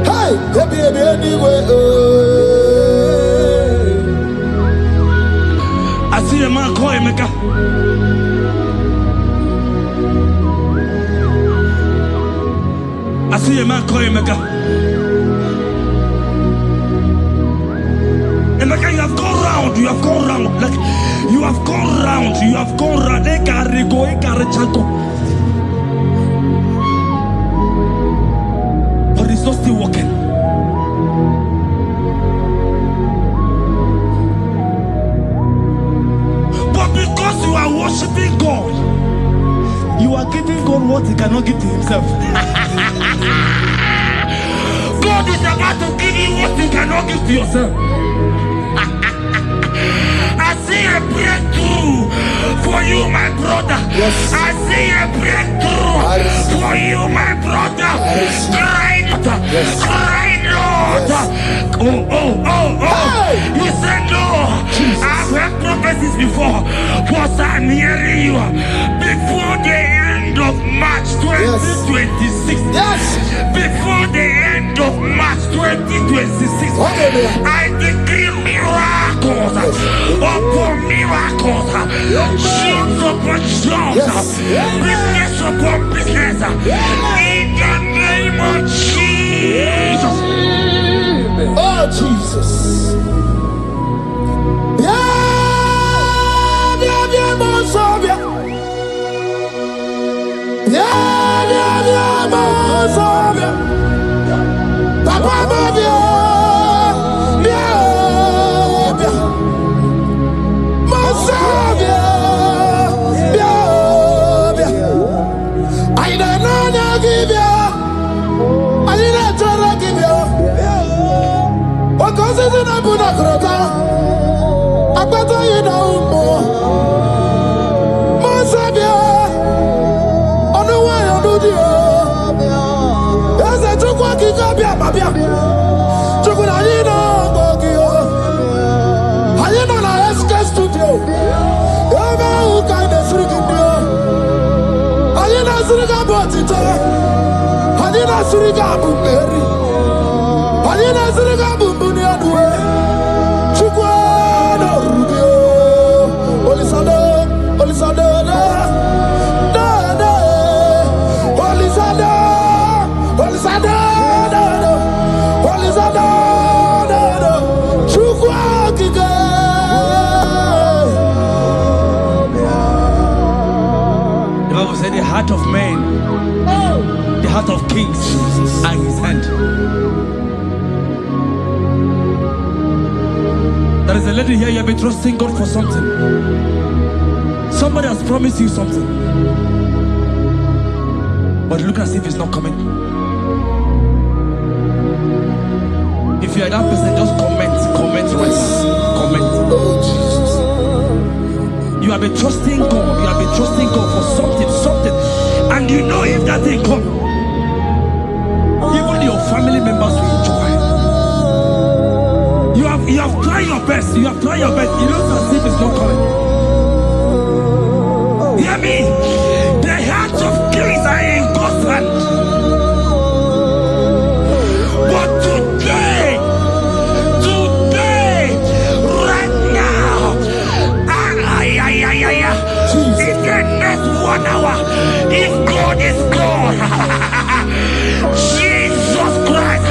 Hey, Hey, I see a man call Emeka. I see a man call Emeka. Emeka, you have gone round. You have gone round. Like you have gone round. You have gone round. But it's not still working. Because you are worshiping God, you are giving God what he cannot give to himself. God is about to give you what you cannot give to yourself. I see a breakthrough for you, my brother. Yes. I see a breakthrough for you, my brother. Cry, yes. Cry, Lord. Yes. Hey. You said no. I've heard prophecies before, but I'm hearing you. Before the end of March 2026, yes. Before the end of March 2026, I decree miracles upon miracles, shields upon shields, business upon business, in the name of Jesus. Oh, Jesus. The heart of man, the heart of kings are in his hand. There is a lady here, you have been trusting God for something. Somebody has promised you something, but look as if it's not coming. If you are that person, just comment, rest, comment. Oh, Jesus. You have been trusting God. You have been trusting God for something, and you know if that thing come, even your family members will enjoy. You have tried your best. You have tried your best. You know as if it's not coming. Hear me. The hearts of kings are in God's hand. But today, right now, in the next 1 hour, if God is God, Jesus Christ,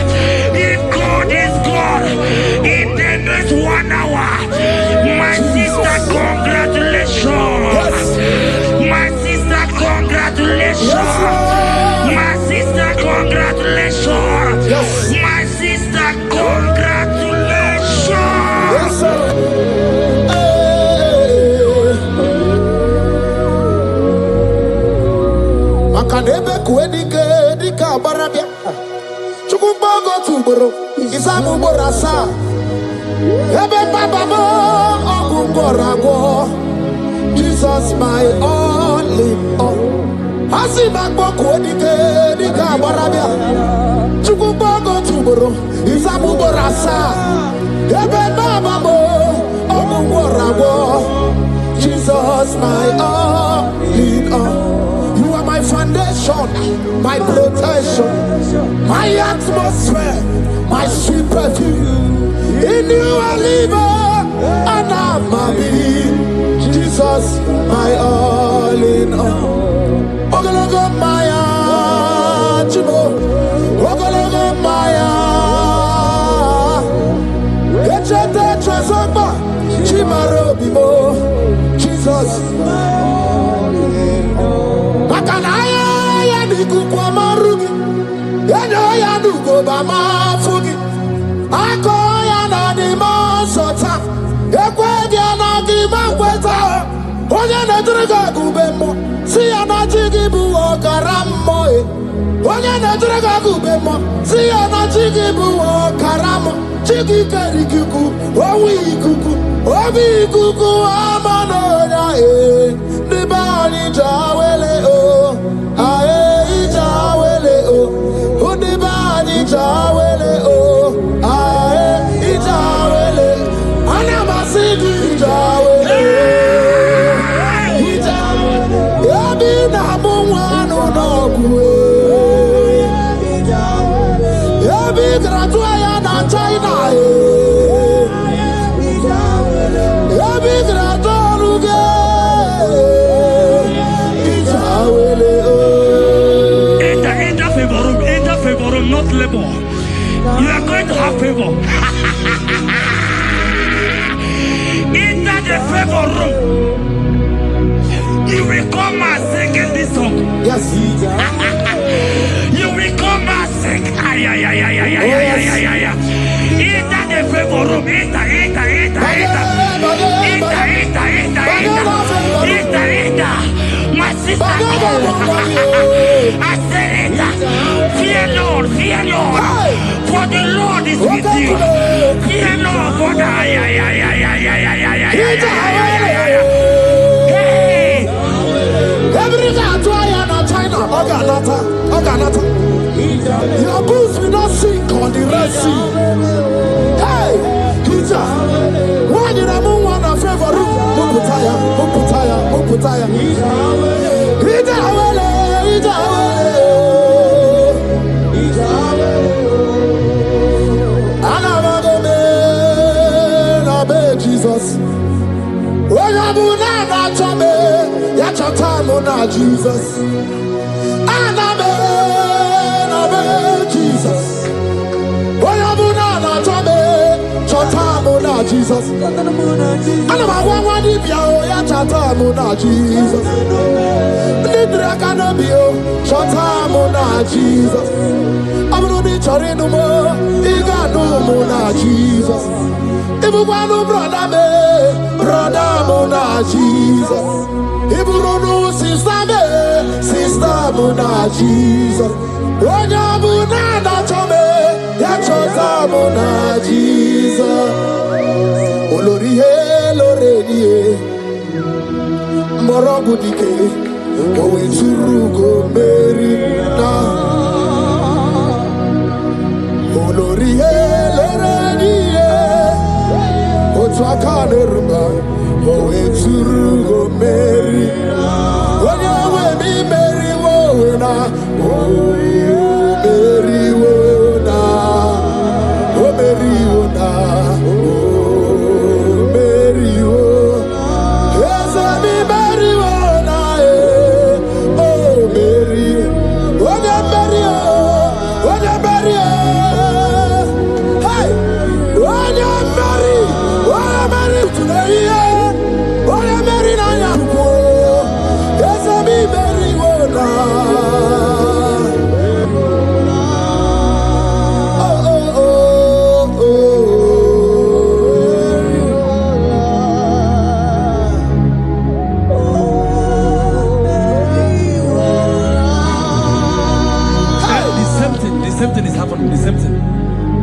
if God is God, in the next 1 hour, my sister, congratulations. My sister, congratulations. My sister, congratulations. My sister, congratulations. Yes, sir. Akadebe kuedike dika barabia. Chukumbago tuboro. Isamu borasa. Ebe baba mo ogungorago. Jesus my all in all. Asibagbo kuedike dika barabia. Chukumbago tuboro. Isamu borasa. Ebe baba mo ogungorago. Jesus my all in all. My foundation, my protection. foundation, my atmosphere, my sweet perfume. In you I live, and I'm my being. Jesus, my all in all. Ogologo maya, chibo. Ogologo maya. Echete trezoba, chimaro bimo. Jesus, makanaya ya nikuku amarugi. Yano ya nugo bama fugi. Ako ya na di monsota. Ekwe ya na di mankweta. Onye na-edurega gubemo. Si ya na jigibu okaramo. Onye na-edurega gubemo. Si ya na jigibu okaramo. Chigi kerikuku. Owi ikuku. Obi ikuku amanoya. Nibani jawele o. Ae jawele o. Unibani jawele o. Ae jawele. Anamasigi jawele. Yabina mungwanu nokwe. Yabi graduaya na China. Yabi graduaruge. Enter favor room, not labor. You are going to have favor. Enter the favor room. You will come and sing in this song. Yes. You will come and sing. Enter the favor room. Enter. My sister, I said it. Fear Lord. For the Lord is with you. Fear Lord, for the hey. Every time I am China, Oganata. Your boots will not sink on the Red Sea. Hey, Hija, why did I move on a favor room? Muputaya. Jesus. Oyabuna na chame, ya chatamu na Jesus. Anabe Jesus. Oyabuna na chame, chatamu na Jesus. Anamawa di biao, ya chatamu na Jesus. Nidra kanabio, chatamu na Jesus. Abunudi chorinu mo, iganu na Jesus. Ibukwanu brother muna Jesus. Iburunu sister muna Jesus. Onya muna na chome, ya chota muna Jesus. Olori he loredi morogu dike, owe turugo meri na. Olori he loredi. Twakanerba, owe turugo meri. Onye mi meri wona, o meri wona, o meri wona, o meri wona. Esa mi meri wona, o meri. Onye meri o, onye meri o. Hey, onye meri.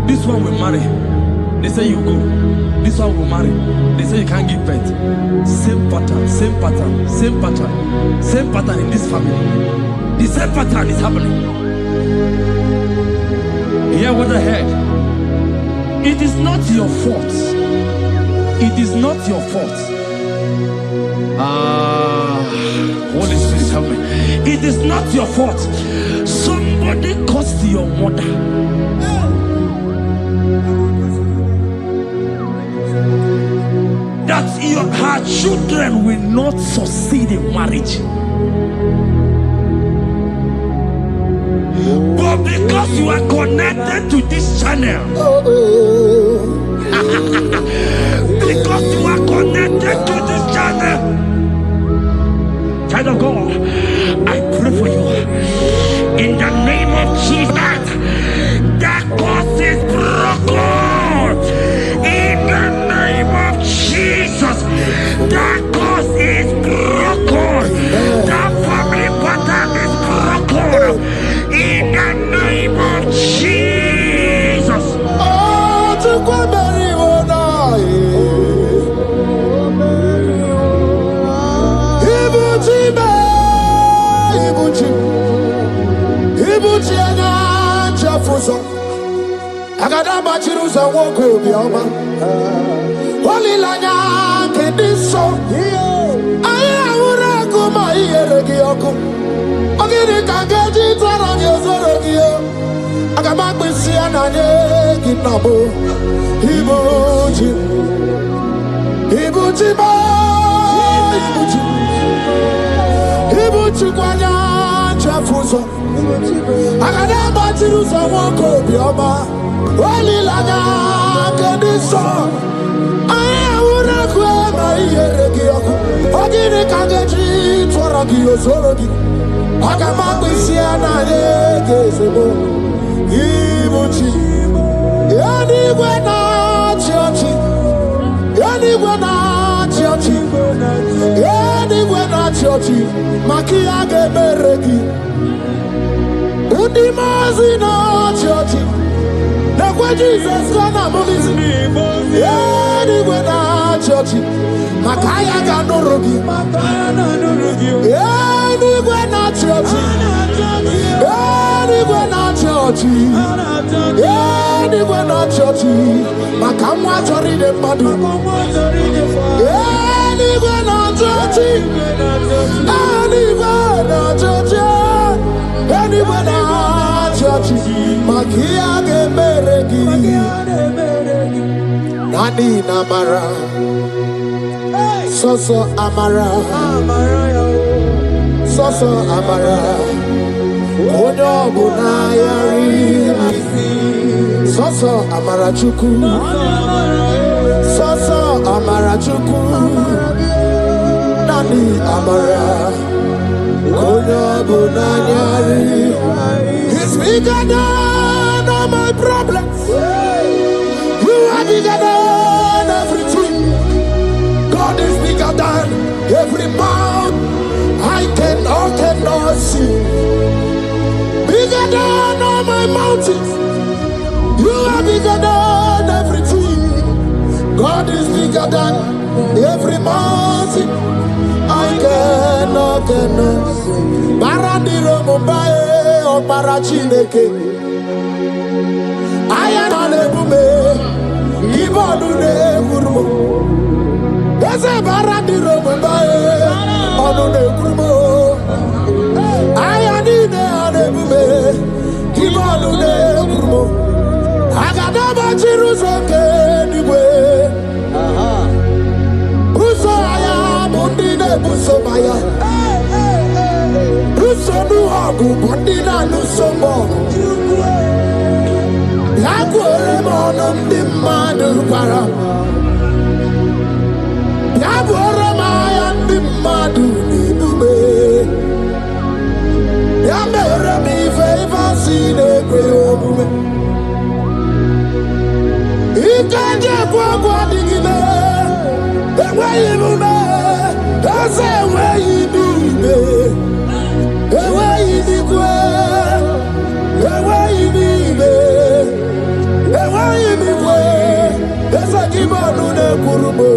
This one will marry. They say you go. This one will marry. They say you can't give birth. Same pattern in this family. The same pattern is happening. Hear what I heard. It is not your fault. It is not your fault. Holy Spirit, help me. It is not your fault. Some Somebody caused your mother. That her children will not succeed in marriage. But because you are connected to this channel, because you are connected to this channel, child of God, I pray for you in the name of Jesus. That curse is broken in the name of Jesus. That curse is broken. That family pattern is broken in the name of Jesus. Oh, to go marry one Ibuchi anya chafuso agada bachiruza woko bioma walilanya kediso aya ura kuma iyeregi oku ogiri kangeji tara nyozorogi agama kwisi ananye kinabo Ibuchi ba Ibuchi kwanya chafuso agada bachiruza woko bioma walilanya kediso aya ura kuma iyeregi oku ogiri kangeji tara nyozorogi agama kwisi ananye kezebo Ibuchi yanigwe na chiochi yanigwe na chiochi yanigwe na chiochi makia geberegi undimazi na chiochi nekwe Jesus gonna movizi yanigwe na chiochi makaya ganorogi yanigwe na chiochi yanigwe na chiochi yanigwe na chiochi makamwa chori de madu yanigwe na chiochi yanigwe na chiochi yanigwe na chiochi makia geberegi nani namara soso amara soso amara onyo buna yari soso amara chuku soso amara chuku nani amara onyo buna yari. He's bigger than all my problems. You are bigger than everything. God is bigger than every mountain I cannot see. Bigger than all my mountains. You are bigger than everything. God is bigger than every mountain I cannot see. Barandiro Mumbai or Barachineke. I am on a bume. Ibonune Gurmo. There's a Barandiro Mumbai on the Gurmo. I am in a bume. Ibonune Gurmo. I got a Bachirusoke anyway. Buso Aya, Bundine Buso Maya. Busonu Hagu, Bundina Nusomo. Yaguere Monum Dimadu Para. Yaguere Mayan Dimadu Nibube. Yamere mi favor sine kweobume. Ikanje kwa digime. Ewe ibume. Ese ewe ibume. Ewe ibikwe. Ewe ibibe. Ewe ibikwe. Ese kibonu ne kurumo.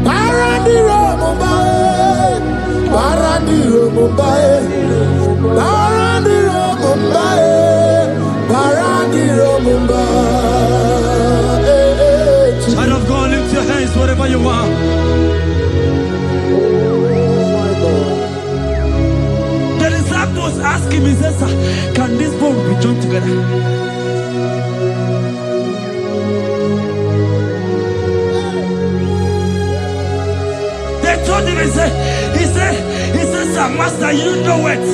Barandiro Mumbai. Barandiro Mumbai. Barandiro Mumbai. Barandiro Mumbai. Child of God, lift your hands wherever you are. The disciples asked him, he says, Master, you know it.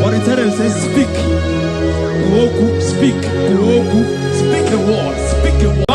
But he tell him, say, speak. Speak. Speak a word. Speak a word.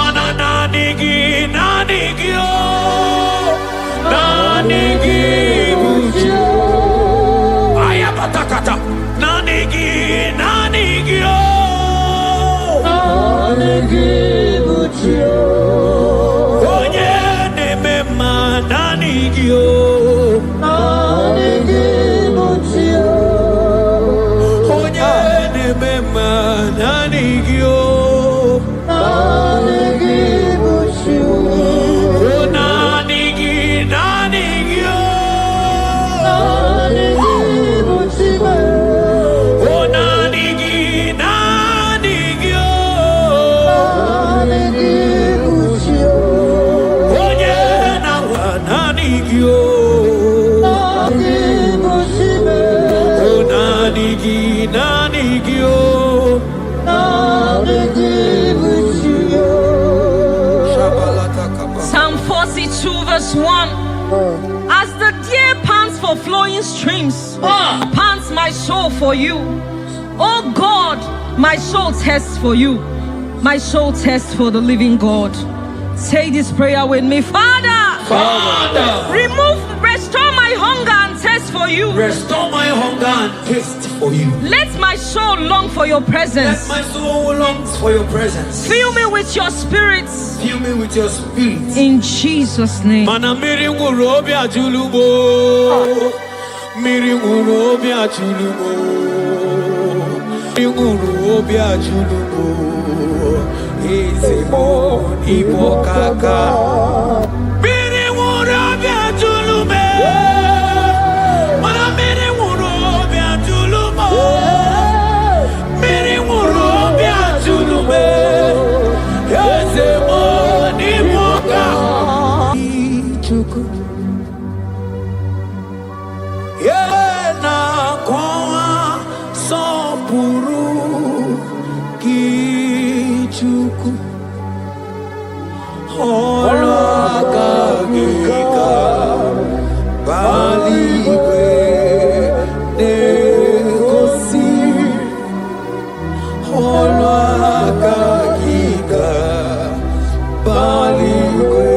Psalm 42 verse 1. As the deer pants for flowing streams, pants my soul for you. Oh God, my soul thirsts for you. My soul thirsts for the living God. Say this prayer with me. Father, restore my hunger and thirst for you. Restore my hunger and thirst for you. Let my soul long for your presence. Let my soul longs for your presence. Fill me with your spirit. Fill me with your spirit. In Jesus' name. Mana miri ngurobi ajulumo. Miri ngurobi ajulumo. Miri ngurobi ajulumo. Ezemo ibo kaka. Miri ngurobi ajulume. Mana miri ngurobi ajulumo. Miri ngurobi ajulume. Ezemo ibo kaka. Yena kwa sopuru kichuku holakagika baligwe negosi holakagika baligwe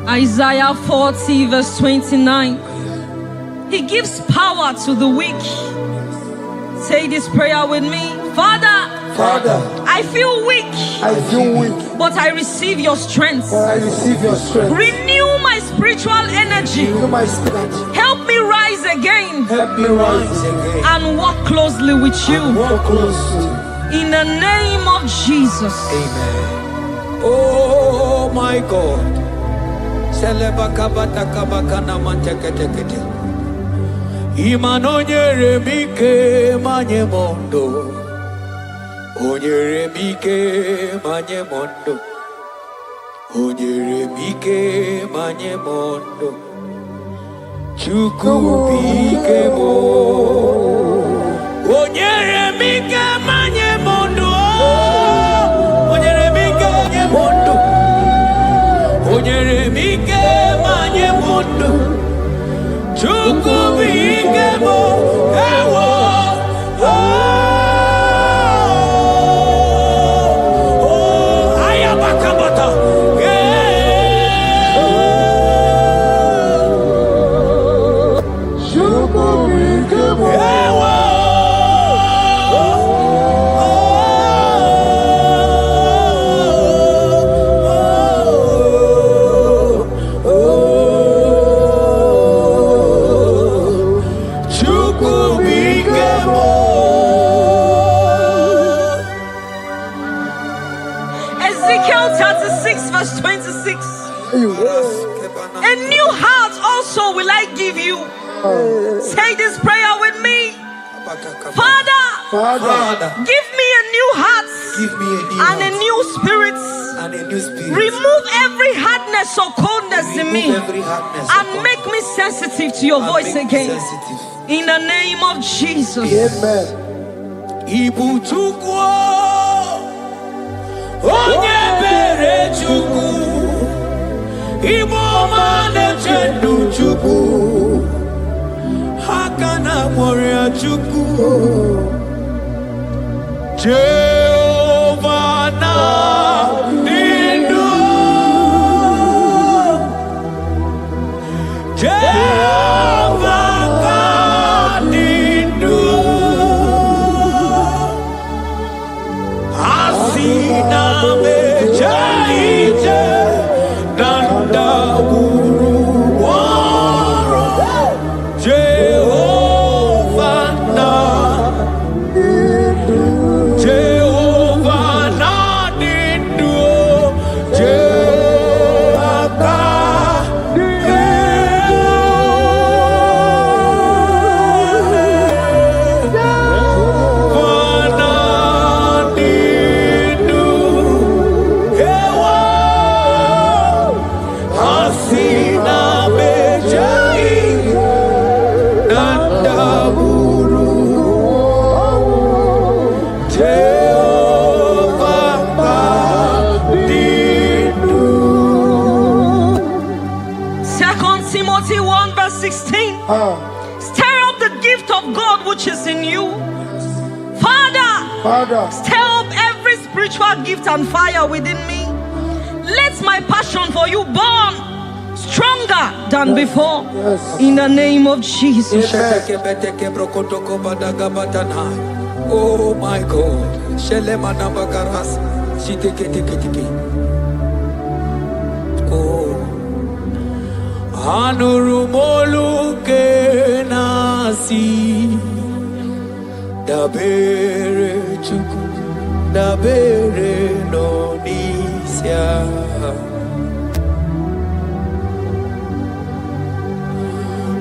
Isaiah 40 verse 29. He gives power to the weak. Say this prayer with me. Father, I feel weak. But I receive your strength. Renew my spiritual energy. Help me rise again. And walk closely with you. In the name of Jesus. Amen. Oh my God. Imanonyere mike manye mondo. Onyere mike manye mondo. Onyere mike manye mondo. Chuku bike mo. Onyere mike manye mondo. Onyere mike manye mondo. Onyere mike manye mondo. Chuku bike mo. Ewo. Ayabakabata. Chuku bike mo. Ewo. verse 26. A new heart also will I give you. Say this prayer with me. Father, give me a new heart and a new spirit. Remove every hardness or coldness in me and make me sensitive to your voice again. In the name of Jesus. Amen. Ibu chukwu onye bere chukwu Ibu ọma na-eche ndụ chukwu aka na moria chukwu Jehovah na ndu Jehovah na ndu Asina mejaije nanda guru waro Jehovah na nindu Timothy 1 verse 16. Stir up the gift of God which is in you. Father, stir up every spiritual gift and fire within me. Let my passion for you burn stronger than before. In the name of Jesus. Oh my God. Oh. Anurumolu kenasi dabere chuku dabere nonisia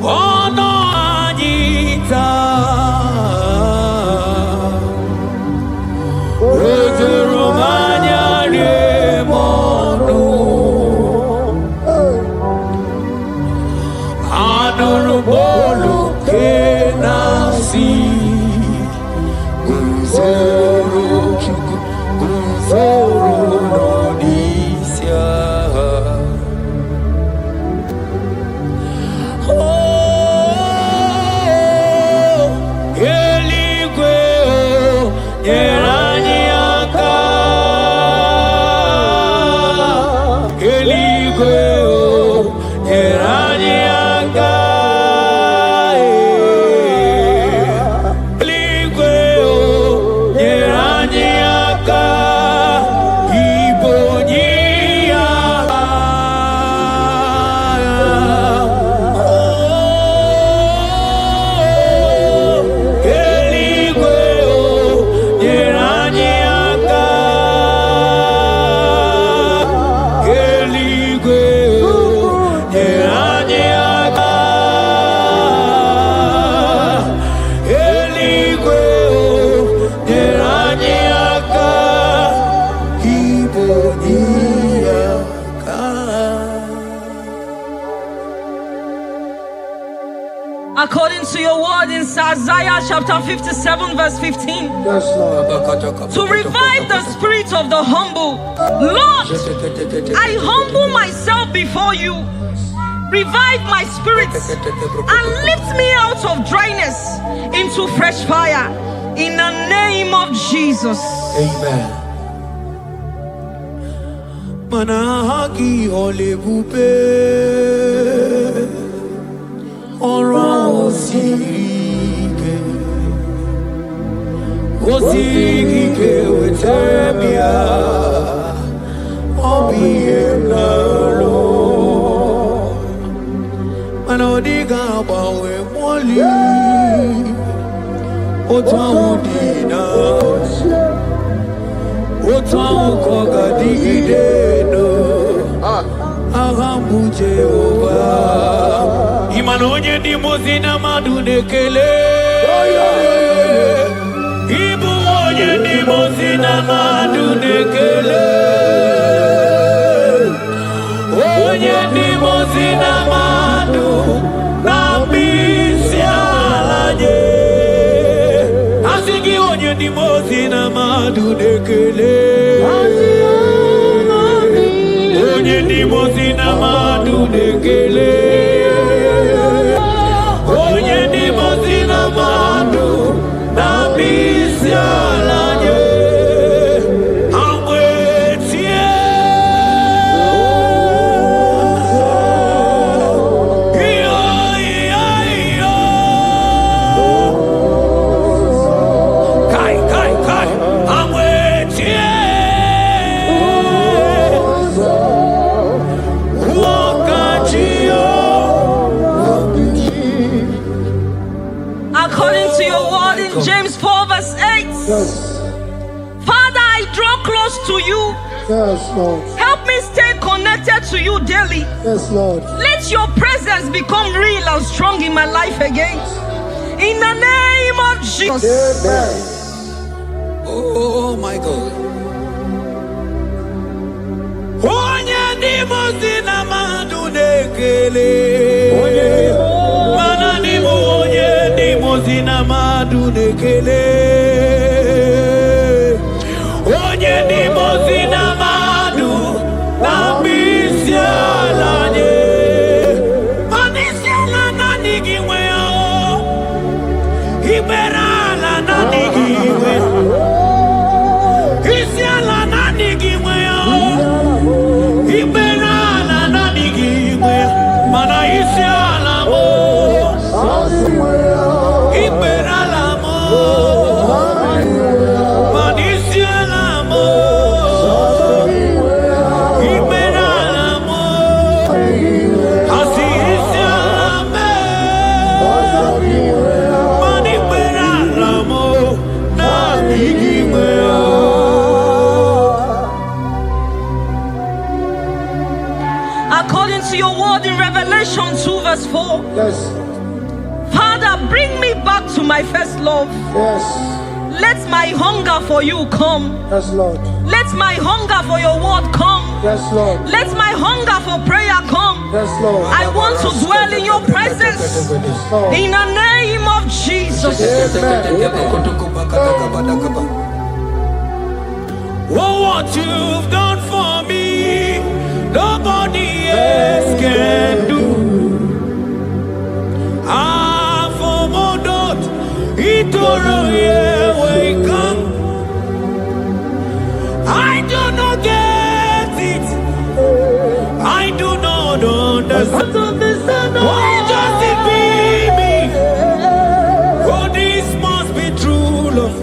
ono anita Romania remono Anurumolu kenasi Gunzoro chuku Gunzoro nonisia Oh Eligwe Yerani aka Eligwe Yerani aka According to your word in Isaiah chapter 57 verse 15. To revive the spirit of the humble. Lord, I humble myself before you. Revive my spirit and lift me out of dryness into fresh fire. In the name of Jesus. Amen. Manahagi olebupe Ora osirike wetemia obienalo Manodiga bawe moli Otaudina Otaukoga digideno hambu Jehovah. Imanonye di mozina madunekele. Ibu onye di mozina madunekele. Onye di mozina madu nambisi alaje. Asigi onye di mozina madunekele. Onye di mozina madunekele. Onye di mozina madu nambisi alaje. James 4 verse 8. Yes. Father, I draw close to you. Yes, Lord. Help me stay connected to you daily. Yes, Lord. Let your presence become real and strong in my life again. In the name of Jesus. Amen. Oh my God. Onye di mozina madunekele. Mana di onye di mozina madunekele. Onye di mozina madu nambisi alaje. Manisi ala nani giwe o. Ibera ala nani giwe. Isi ala nani giwe o. Ibera ala nani giwe. Mana isi ala mo. Ibera ala mo. Manisi ala mo. Ibera ala mo. Asi isi ala me. Mani ibera ala mo. Nani giwe o. According to your word in Revelation 2 verse 4. Yes. Father, bring me back to my first love. Yes. Let my hunger for you come. Yes, Lord. Let my hunger for your word come. Yes, Lord. Let my hunger for prayer come. Yes, Lord. I want to dwell in your presence. Yes, Lord. In the name of Jesus. Oh, what you've done for me, nobody else can do. Ah, for Modot, Itoro, yeah, wake up. I do not get it. I do not understand. Why does it be me? Oh, this must be true love.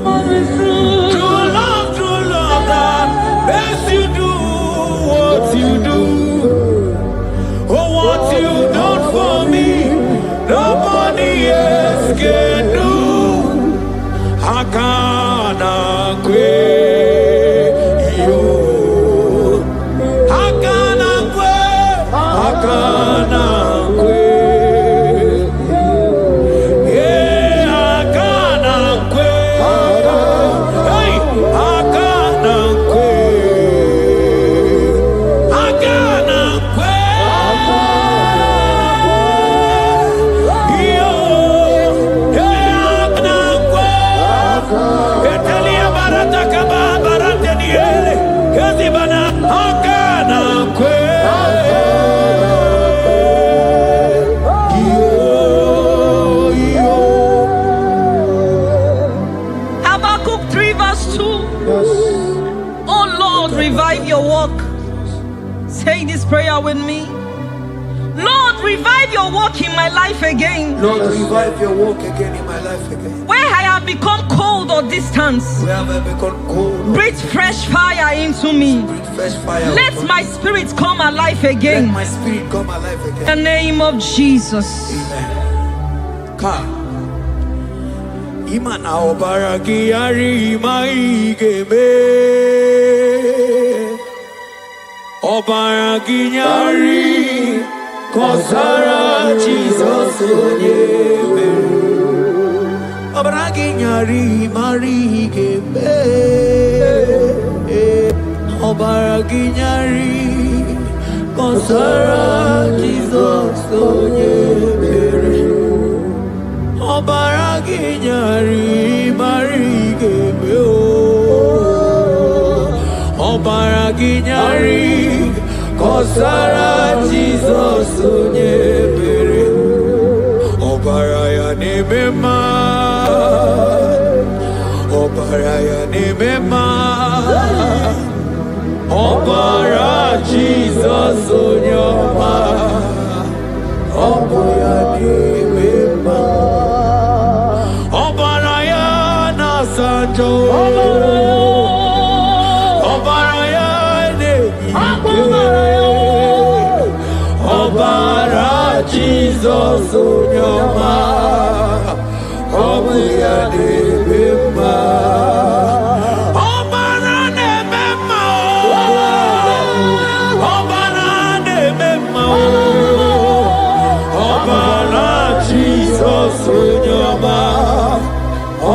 True love that makes you do what you do. Oh, what you've done for me, nobody else can do. Hakana kwe yo. Hakana kwe. Hakana kwe. Yeah, hakana kwe. Hey, hakana kwe. Hakana kwe. Yo, hey, hakana kwe. Etalia barata kaba barate niele. Kazi bana hakana kwe. Habakkuk 3 verse 2. Yes. Oh Lord, revive your work. Say this prayer with me. Lord, revive your work in my life again. Lord, revive your work again in my life again. Where I have become cold or distant, Where have I become cold? breathe fresh fire into me. Breathe fresh fire. Let upon my me. spirit come alive Let again. my spirit come alive In again. the name of Jesus. Amen. Ka. Imana obaraki ari maigeme. Ọbara ginyari kọsara Jesus onye mere. Ọbara ginyari mari gebe. Ọbara ginyari kọsara Jesus onye mere. Ọbara ginyari mari gebe. Ọbara ginyari kọsara Jesus onye mere. Ọbara ya n'ime mma. Ọbara ya n'ime mma. Ọbara Jesus onye ọma. Ọbara ya n'ime mma. Ọbara ya na-asa njọ. Ọbara ya Ọbara Jesus onye ọma. Ọbụ ya na-eme mma. Ọbara na-eme mma. Ọbara na-eme mma. Ọbara Jesus onye ọma.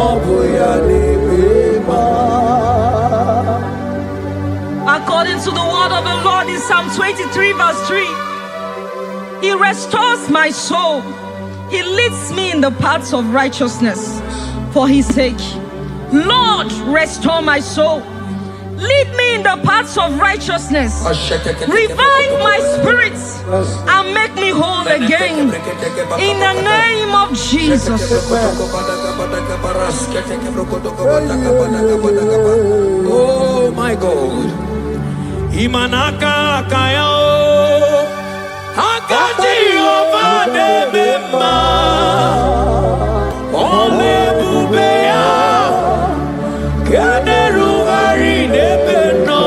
Ọbụ ya na-eme mma. According to the word of the Lord in Psalm 23 verse 3, He restores my soul. He leads me in the paths of righteousness for His sake. Lord, restore my soul. Lead me in the paths of righteousness. Revive my spirit and make me whole again. In the name of Jesus. Oh my God. Imanaka kaya Akati ovade bema Ole bubeya Kaderu harine beno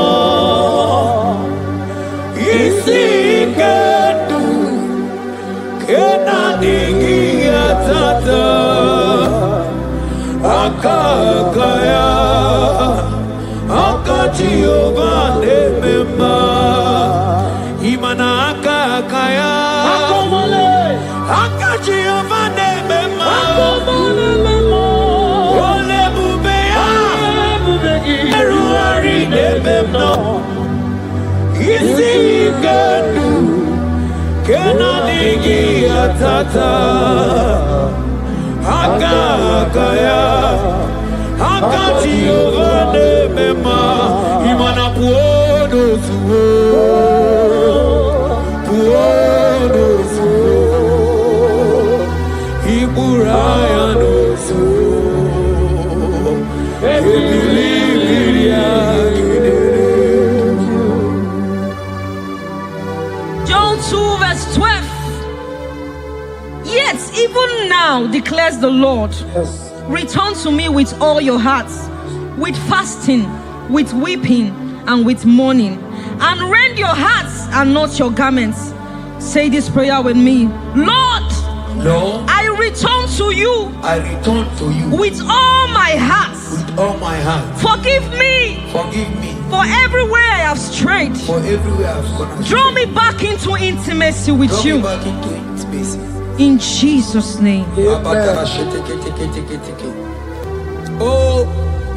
Isi kedu Kena digi atata Akakaya Akati ovade bema Imana akakaya Akati ovade bema Ole bubeya Eru harine bema Isi kedu Kena digi atata Akakaya Akati ovade bema Imana puodo suo Puodo suo Iburaya no suo Ebilibiria John 2 verse 12. Yet even now declares the Lord, return to me with all your hearts, with fasting, with weeping, and with mourning, and rend your hearts and not your garments. Say this prayer with me. Lord, I return to you. I return to you With all my heart. with all my heart. Forgive me Forgive me for everywhere I have strayed. for everywhere I've gone astray. Draw me back into intimacy with Draw you. me back into intimacy. In Jesus' name. Oh,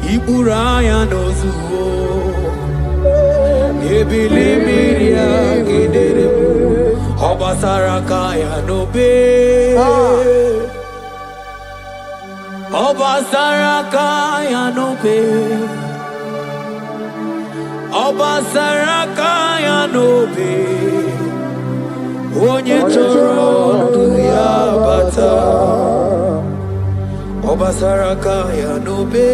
Iburaya no zuo. Ebilibiria gidere. Obasaraka ya no be. Obasaraka ya no be. Obasaraka ya no be. Onye chọrọ ndụ ya bata. Obasaraka ya no be.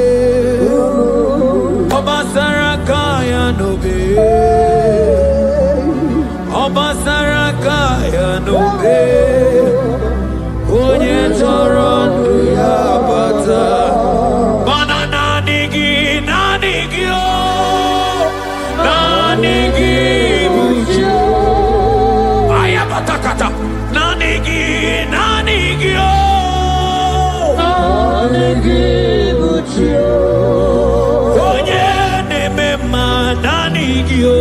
Obasaraka ya no be. Obasaraka ya no be. Onye chọrọ ndụ ya bata. Mana nanigi o. Nanigi buchi. Ayabatakata. Nanigi o. Nanigi buchi. Onye neme ma nanigi o.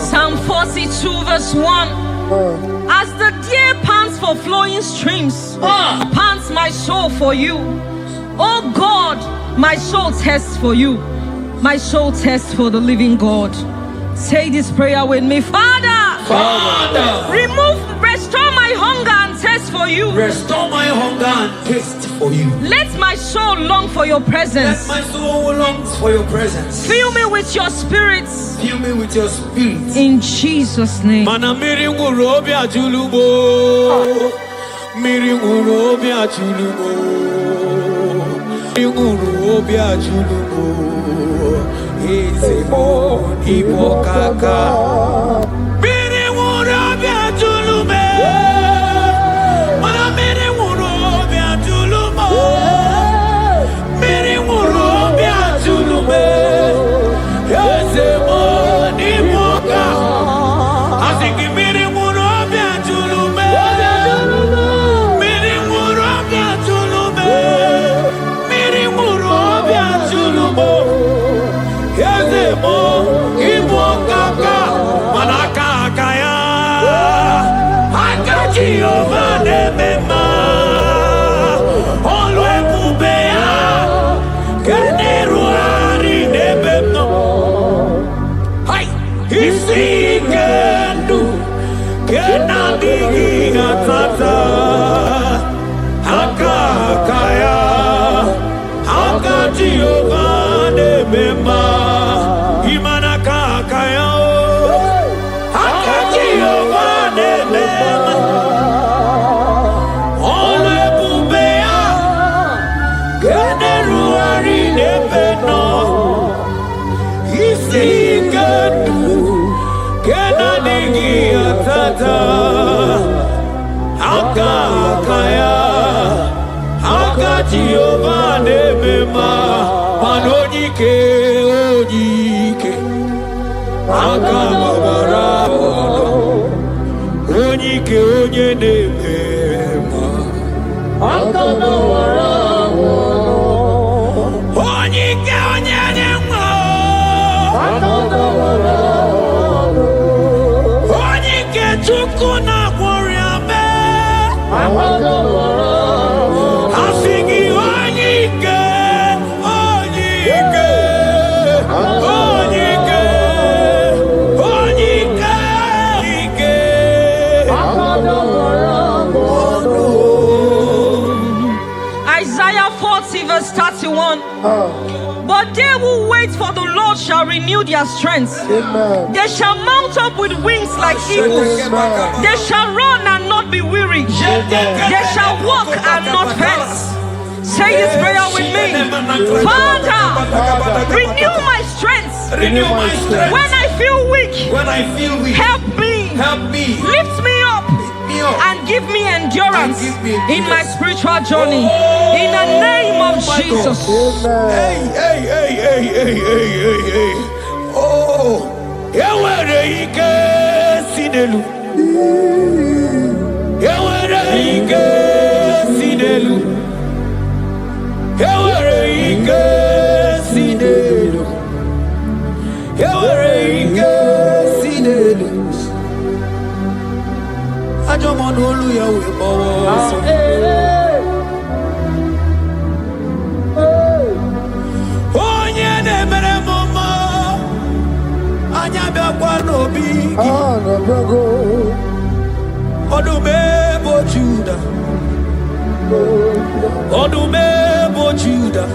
Psalm 42 verse 1. As the deer pants for flowing streams, pants my soul for you. Oh God, my soul thirsts for you. My soul thirsts for the living God. Say this prayer with me. Father, restore my hunger and thirst for you. Restore my hunger and taste for you. Let my soul long for your presence. Let my soul long for your presence. Fill me with your spirit. Fill me with your spirit. In Jesus' name. Jehovah nebema manonyike onyike akamabara onyike onye nebema akamabara onyike onye nebema akamabara onyike chukwu na gworiame akamabara Verse 31. But they who wait for the Lord shall renew their strength. Amen. They shall mount up with wings like eagles. Amen. They shall run and not be weary. They shall walk and not faint. Say this prayer with me. Father, renew my strength. Renew my strength. When I feel weak, help me. Lift me up. And give me endurance in my spiritual journey. In the name of Jesus. Hey. Oh, Sinelu. Judah.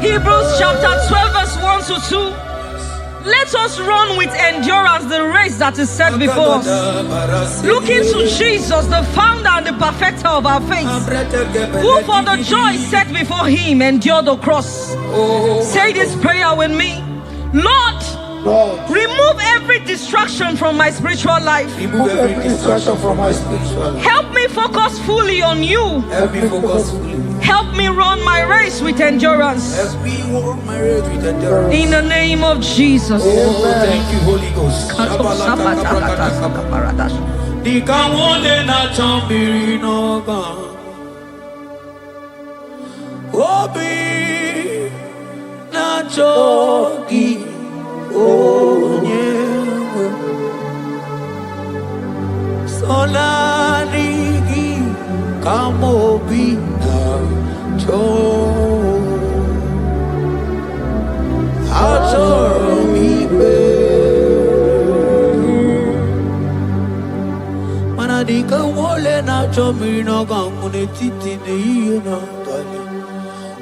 Hebrews chapter 12 verse 1 to 2. Let Let us run with endurance the race that is set before us. Looking to Jesus, the founder and the perfecter of our faith, who for the joy set before him endured the cross. Say this prayer with me. Lord, remove every distraction from my spiritual life. Remove every distraction from my spiritual life. Help me focus fully on you. Help me focus fully. Help me run my race with endurance. Help me run my race with endurance. In the name of Jesus. Oh, thank you, Holy Ghost. Sonarigi kamobina cho atoromibe manadika wole na chomino gamune titi na tali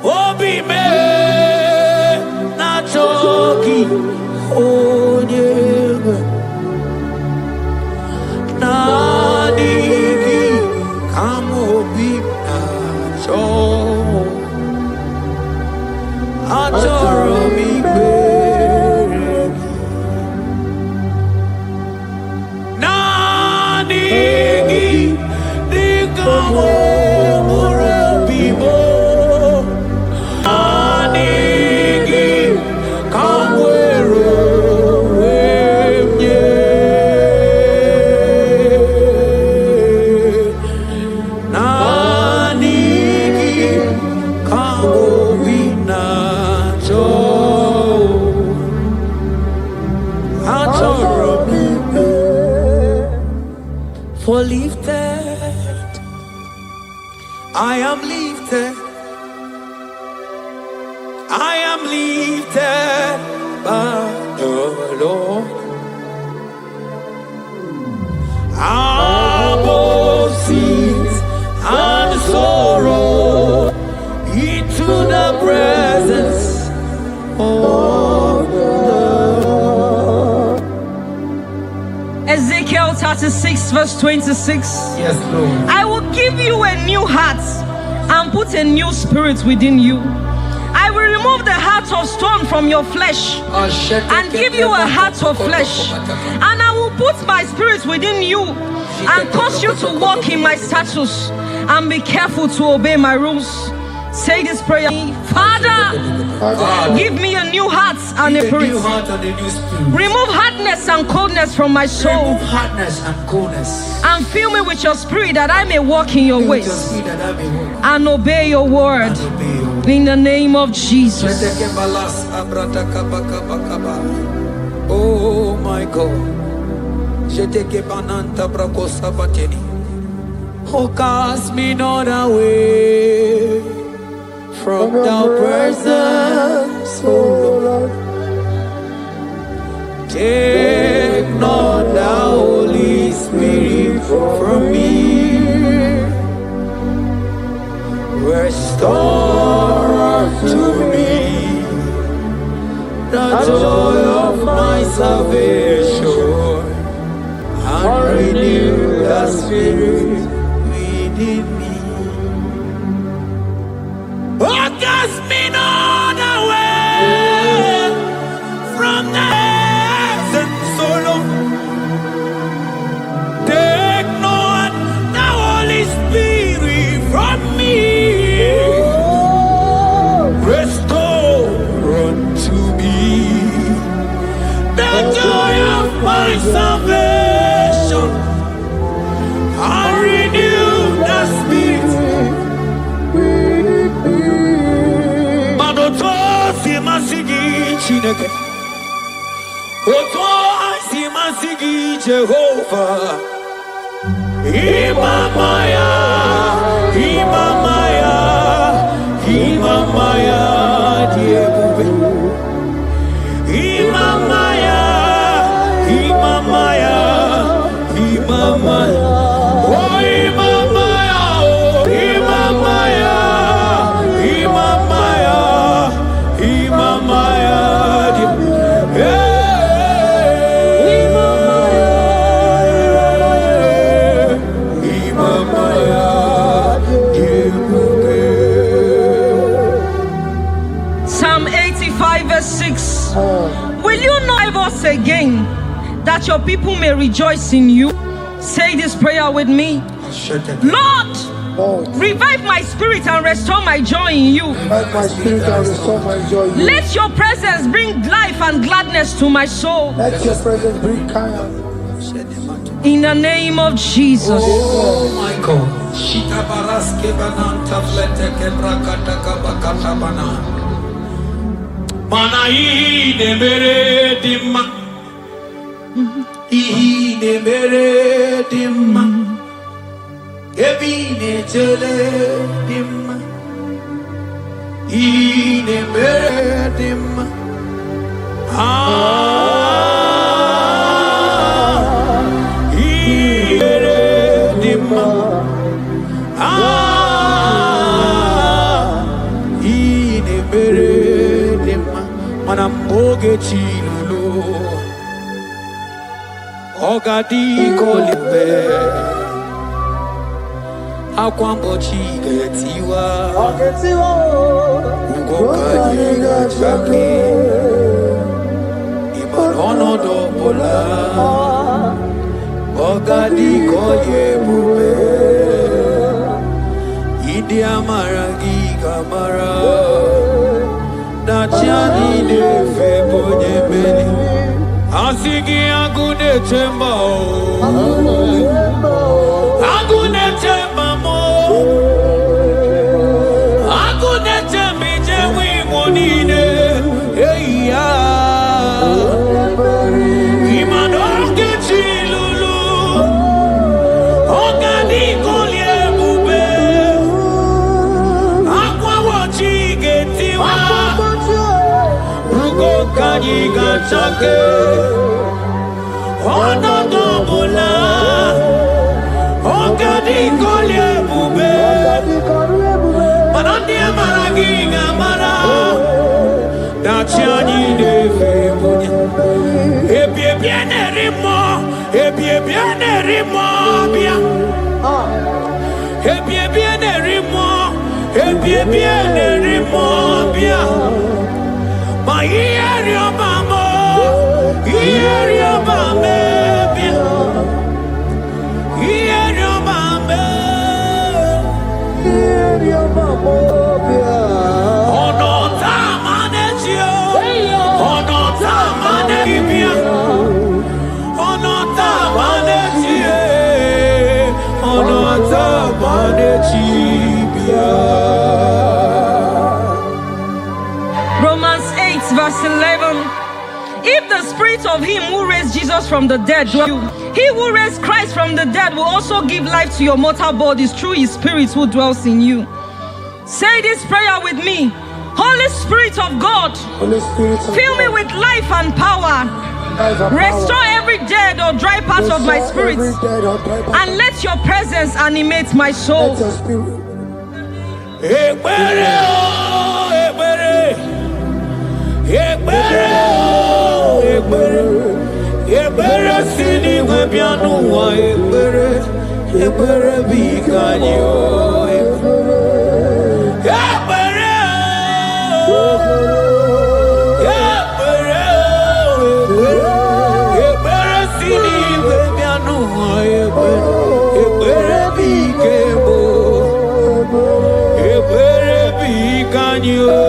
obi me na choki onyega Nadigi kamobina cho atoromibe Nadigi dikamoburabibo Nadigi kamwero For lifted, I am lifted, I am lifted by the Lord. Above sins and sorrow, into the presence of the Lord. Ezekiel 36 verse 26. Yes, Lord. I will give you a new heart and put a new spirit within you. I will remove the heart of stone from your flesh and give you a heart of flesh. And I will put my spirit within you and cause you to walk in my statutes and be careful to obey my rules. Say this prayer. Father, give me a new heart and a spirit. Remove hardness and coldness from my soul. Remove hardness and coldness. And fill me with your spirit that I may walk in your ways and obey your word. In the name of Jesus. Oh my God. Oh, cast me not away from thy presence, oh Lord. Take not the Holy Spirit from me. Restore unto me the joy of my salvation and renew the spirit within me. Oh, cast me not away from the presence, oh Lord. Take not the Holy Spirit from me. Restore unto me the joy of my salvation and renew the spirit. Madoto simasigi chineke, oto simasigi Jehovah. Imamaya, Imamaya, Imamaya, Diebube. Imamaya, Imamaya, Imamaya. Oh, Imamaya, oh, Imamaya, Imamaya, Imamaya. that your people may rejoice in you. Say this prayer with me. Lord, revive my spirit and restore my joy in you. Let your presence bring life and gladness to my soul. Let your presence bring kindness. In the name of Jesus. Oh my God. Mana ine mere dimma, ine mere dimma, ebine jele dimma, ine mere dimma, ine mere dimma, ine mere dimma. Manamboge chilulu Ogadi kolimbe Akwambo chigetiwa Ugoka yiga chake Imanono dobola Ogadi koye bube Idi amaragi kamara Nachani de febonye beni Asigi agune chemba Agune chemba mo Agune chembi chewi monine Eya Imanoke chilulu Ogani kolye bube Akwa wachi getiwa Kanyi gachake Ono dobola Ogadi kolye bube Manandi amaragi gamara Dachiani neve munya Ebie biene rimo Ebie biene rimo bia Ebie biene rimo Ebie biene rimo bia Ma ieri obamo, ieri obame, ieri obame, ieri obamo, ono tamanetio, ono tamanetibia, ono tamanetie, ono tamanetibia. Romans 8 verse 11. If the spirit of him who raised Jesus from the dead dwells in you, he who raised Christ from the dead will also give life to your mortal bodies through his spirit who dwells in you. Say this prayer with me. Holy Spirit of God, fill me with life and power. Restore every dead or dry part of my spirit, and let your presence animate my soul. Ekbere sini webianu wa ekbere bikanyo ekbere sini webianu wa ekbere bikebo ekbere bikanyo.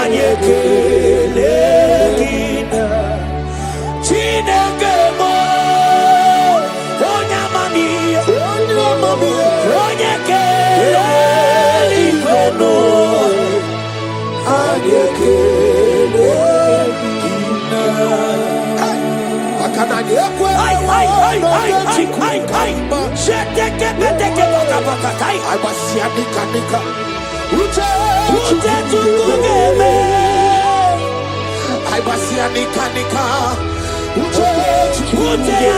Anyekelegina Chineke mo Onyamami Onyekelegino Anyekelegina Akananyekwe Abasianika Ute tukugeme Abasianika Ute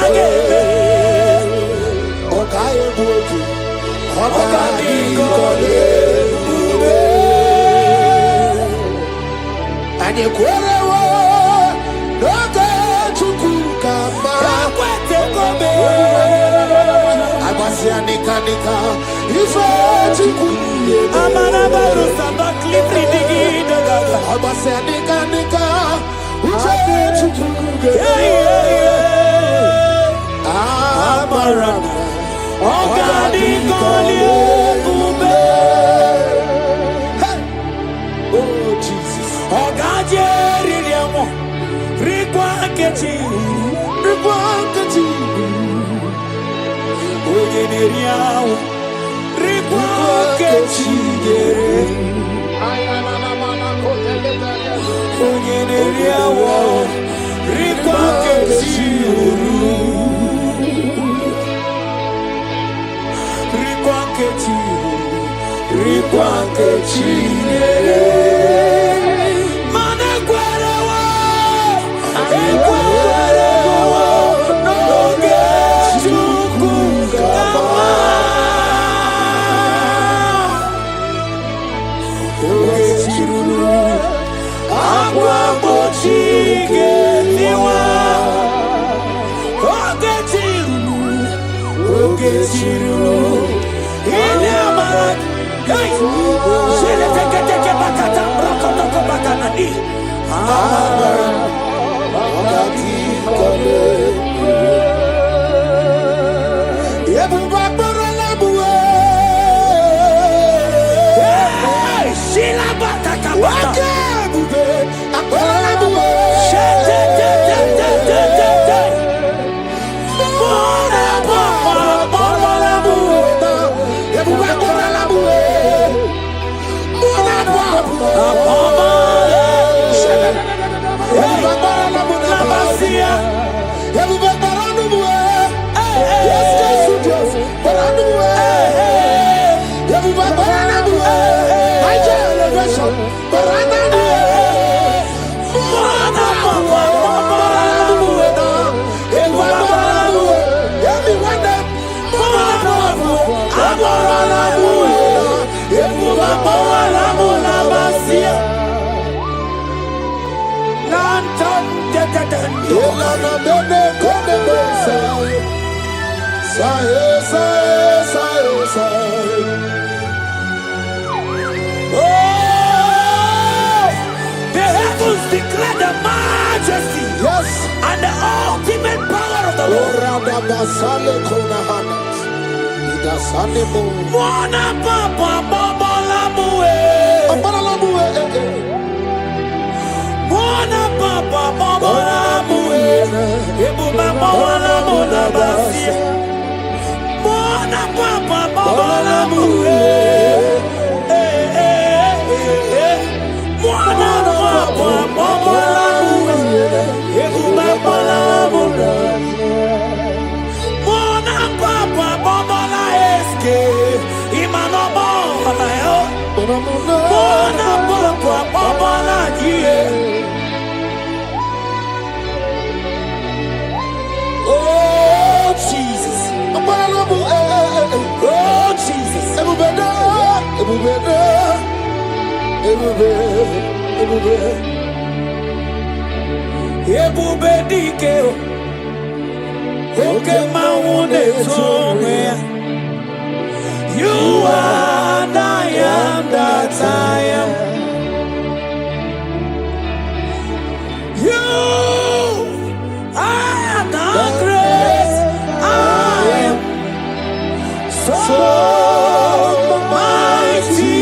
ageme Okaye buoki Okanikole Anyekwerewo Noge tukukama Akwete kobe Abasianika Ife tukuye Amana baru sabak libri digida gaga Abasianika Ute tukuye Amarama Organically Bube Oh Jesus Ogajeri Riamo Rikwanketi Ogeneriao Rikwanketi Ogeneriao Rikwanketi Rikwanketi Manekwerewa Ekwerewa Noge Chukukama Oge Chirulu Akwa Bochige Niwa Oge Chirulu Hey! Shele teke bakata brokotoko bakanani. Agati kale. Yebuba borala buwe. Hey! Shila bataka bata. Bube aborala buwe. Shete. Mona papa borala buwe. Yebuba borala buwe. The heavens declare the majesty, yes, and the ultimate power of the Lord. Mwana papa bobola bue. Mwana papa bobola bue. Ebuba bobola bola basia. Mwana papa bobola bue. Mwana papa bobola bue. Ebuba bola bola. Mwana papa bobola eske. Imano bola yo. Mwana papa bobola die. Oh Jesus. Oh Jesus. Ebube dike o. Oke mawune tome. You are the I am that I am. You are the great I am. So mighty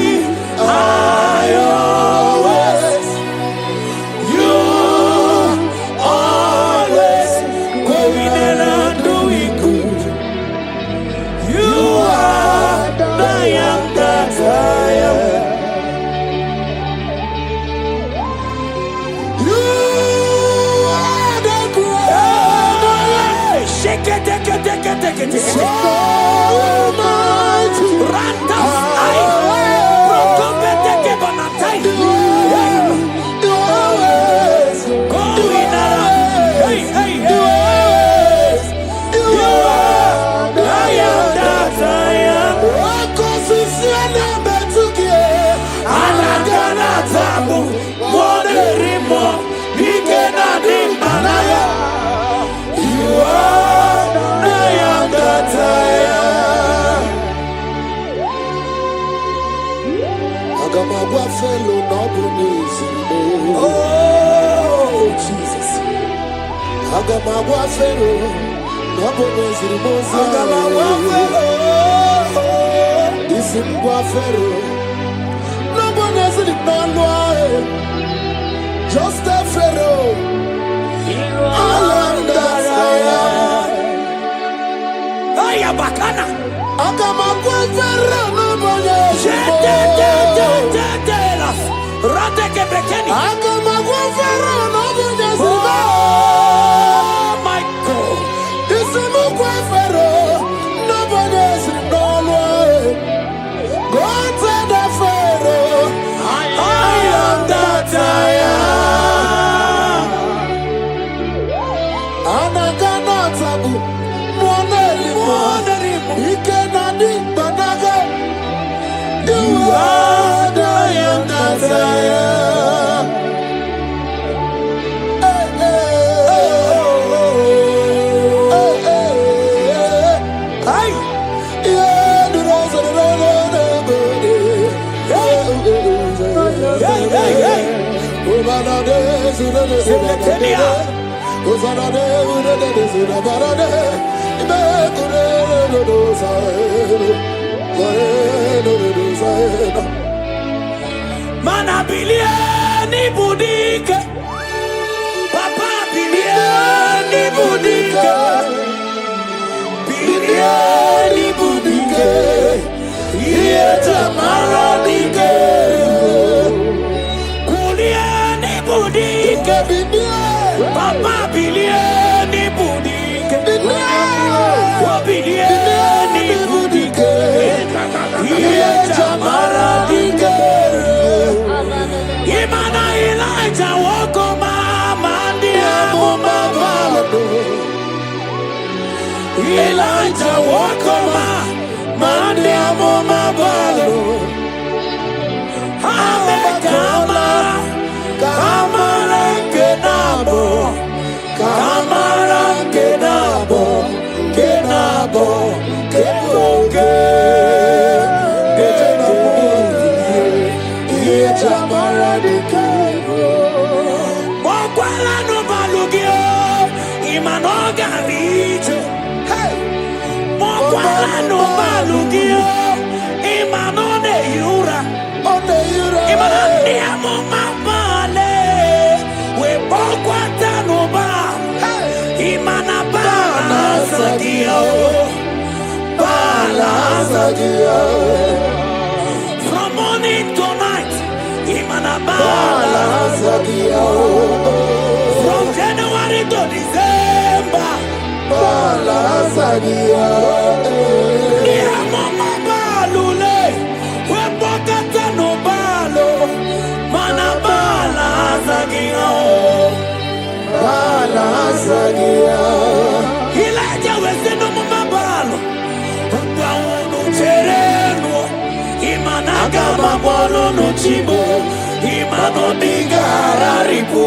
I always Agamagwa Fero, Nobody Mosa, Agamagwa Fero, Isimgwa Fero, Nobody just a Pharaoh. I am that I am. Aya bakana. Agamagwa Fero, nobody Rateke bekeni. Agamagwa Fero, nobody my God. Isimgwa Fero, nobody go to the Pharaoh. I am that I am. Anagana tabu, moneli, ikenadi banaga. You are the I am that I am. Mana biliani budike, papa biliani budike, biliani budike, yeta maradike, kuliani budike, papa biliani budike, biliani budike, yeta maradike. Imana Elijah woko mama ndiamo mabalo. Elijah woko mama ndiamo mabalo. Kama kenabo, kepoke. Mokwala no balugio, imanoga riche. Mokwala no balugio, imanone yura. Imanane amo mabale, we mokwata no ba. Imanabala sagio, bala sagio. From morning to night. From January to December, Niamama balule, we bokata no balo, mana bala zagia, Elijah we send no mama balo, upaunu tereno, imanaga mabolo no chibo. Imano digara ripo,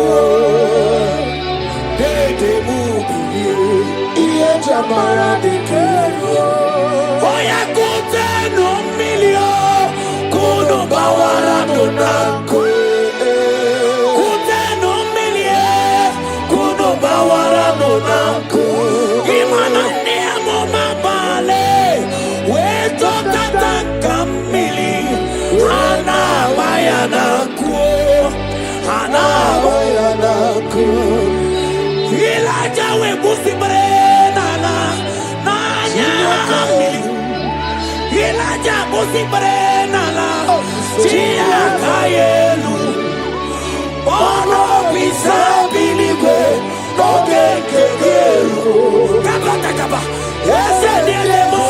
dede mubiye, iye jamara dikero. Oya kute no milio, kuno bawara donako. Kute no milie, kuno bawara donako. Imano niamo mabale, we tokata kamili, ana bayana. Elijah we busi brenana nanya. Elijah busi brenana chia kayelu. Ono bisa biligwe no gekegelu. Kabata kaba. Ese dilemo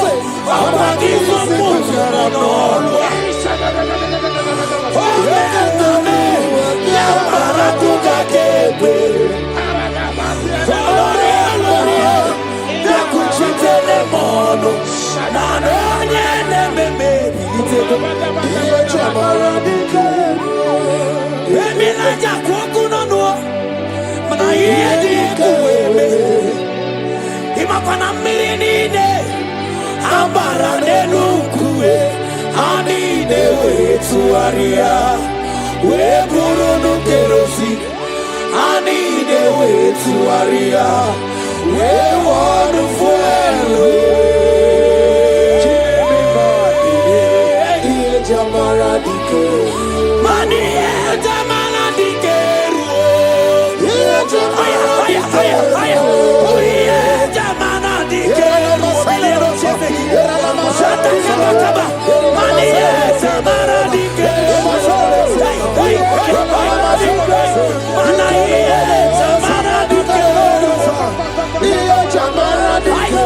abagizo mutara nolo. We burunu kerosi, ani de way to Aria, we want to follow. Jamara dike, mani jamara dike, jamara dike,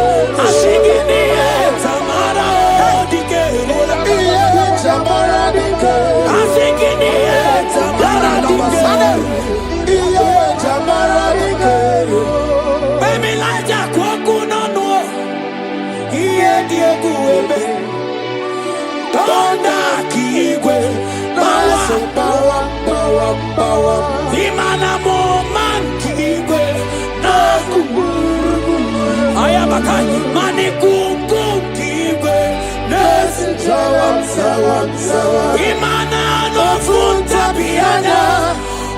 Imana no funta piana,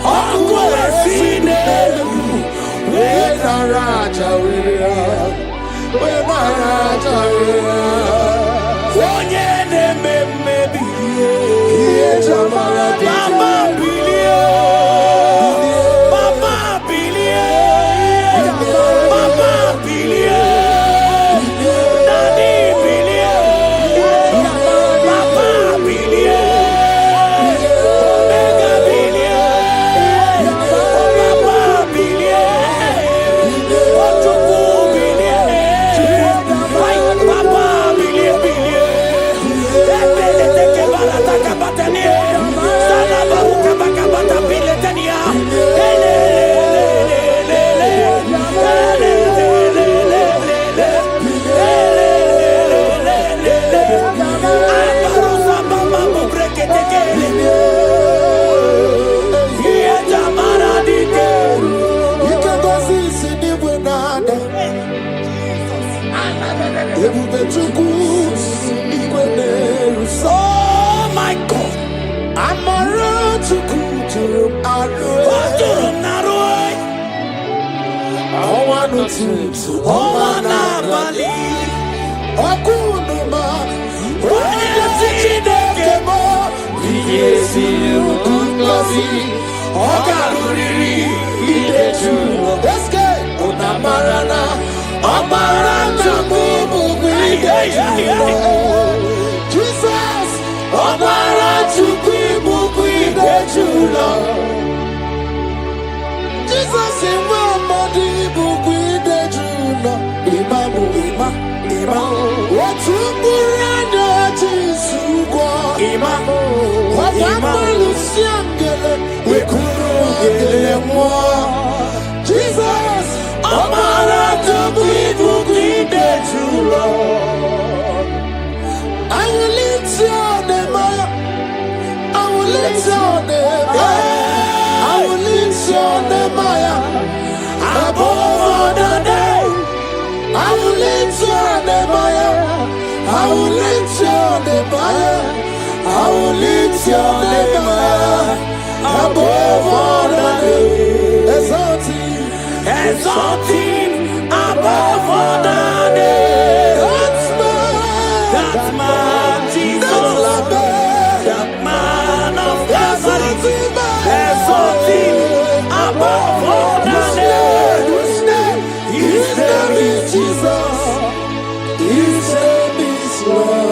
Oku esine, we naraja we naraja we, onye ne mebi, Mama bilie, Mama bilie, Mama bilie. Oh my God, I'm around to Kuturum Naroi. I want to Bali. Okunuma, Oyatinekemo, Yesi, Kungosi, Okaruri, Ideju, Eske, Unamarana, Amaranta Mumu, Jesus, Amaranta Mumu, Jesus, Imamadi, Bukwidejuna, Imamu, what's Muranda, Tisukwa, Imamu, Wapamalusiangele, we couldn't get more. Jesus, Amaranta Bukwidejuna. I will lift your name up. I will lift your name up. I will lift your name up. Above all the name. I will lift your name up. I will lift your name up. I will lift your name up. Above all the name. Exalting above all the name. That's my Jesus, that man of Nazareth, exalting above all the name. His name is Jesus, His name is Lord.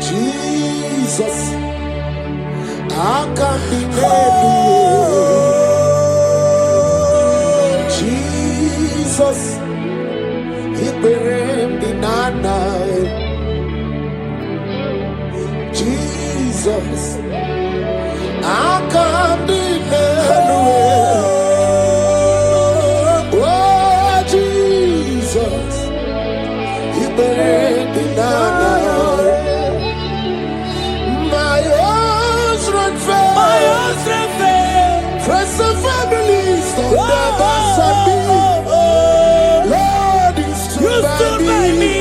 Jesus, I can be Jesus, he buried in night. Jesus, I can be oh, Jesus, he buried in night. My strength fail. Friends and families don't never send me. Lord, you stood by me.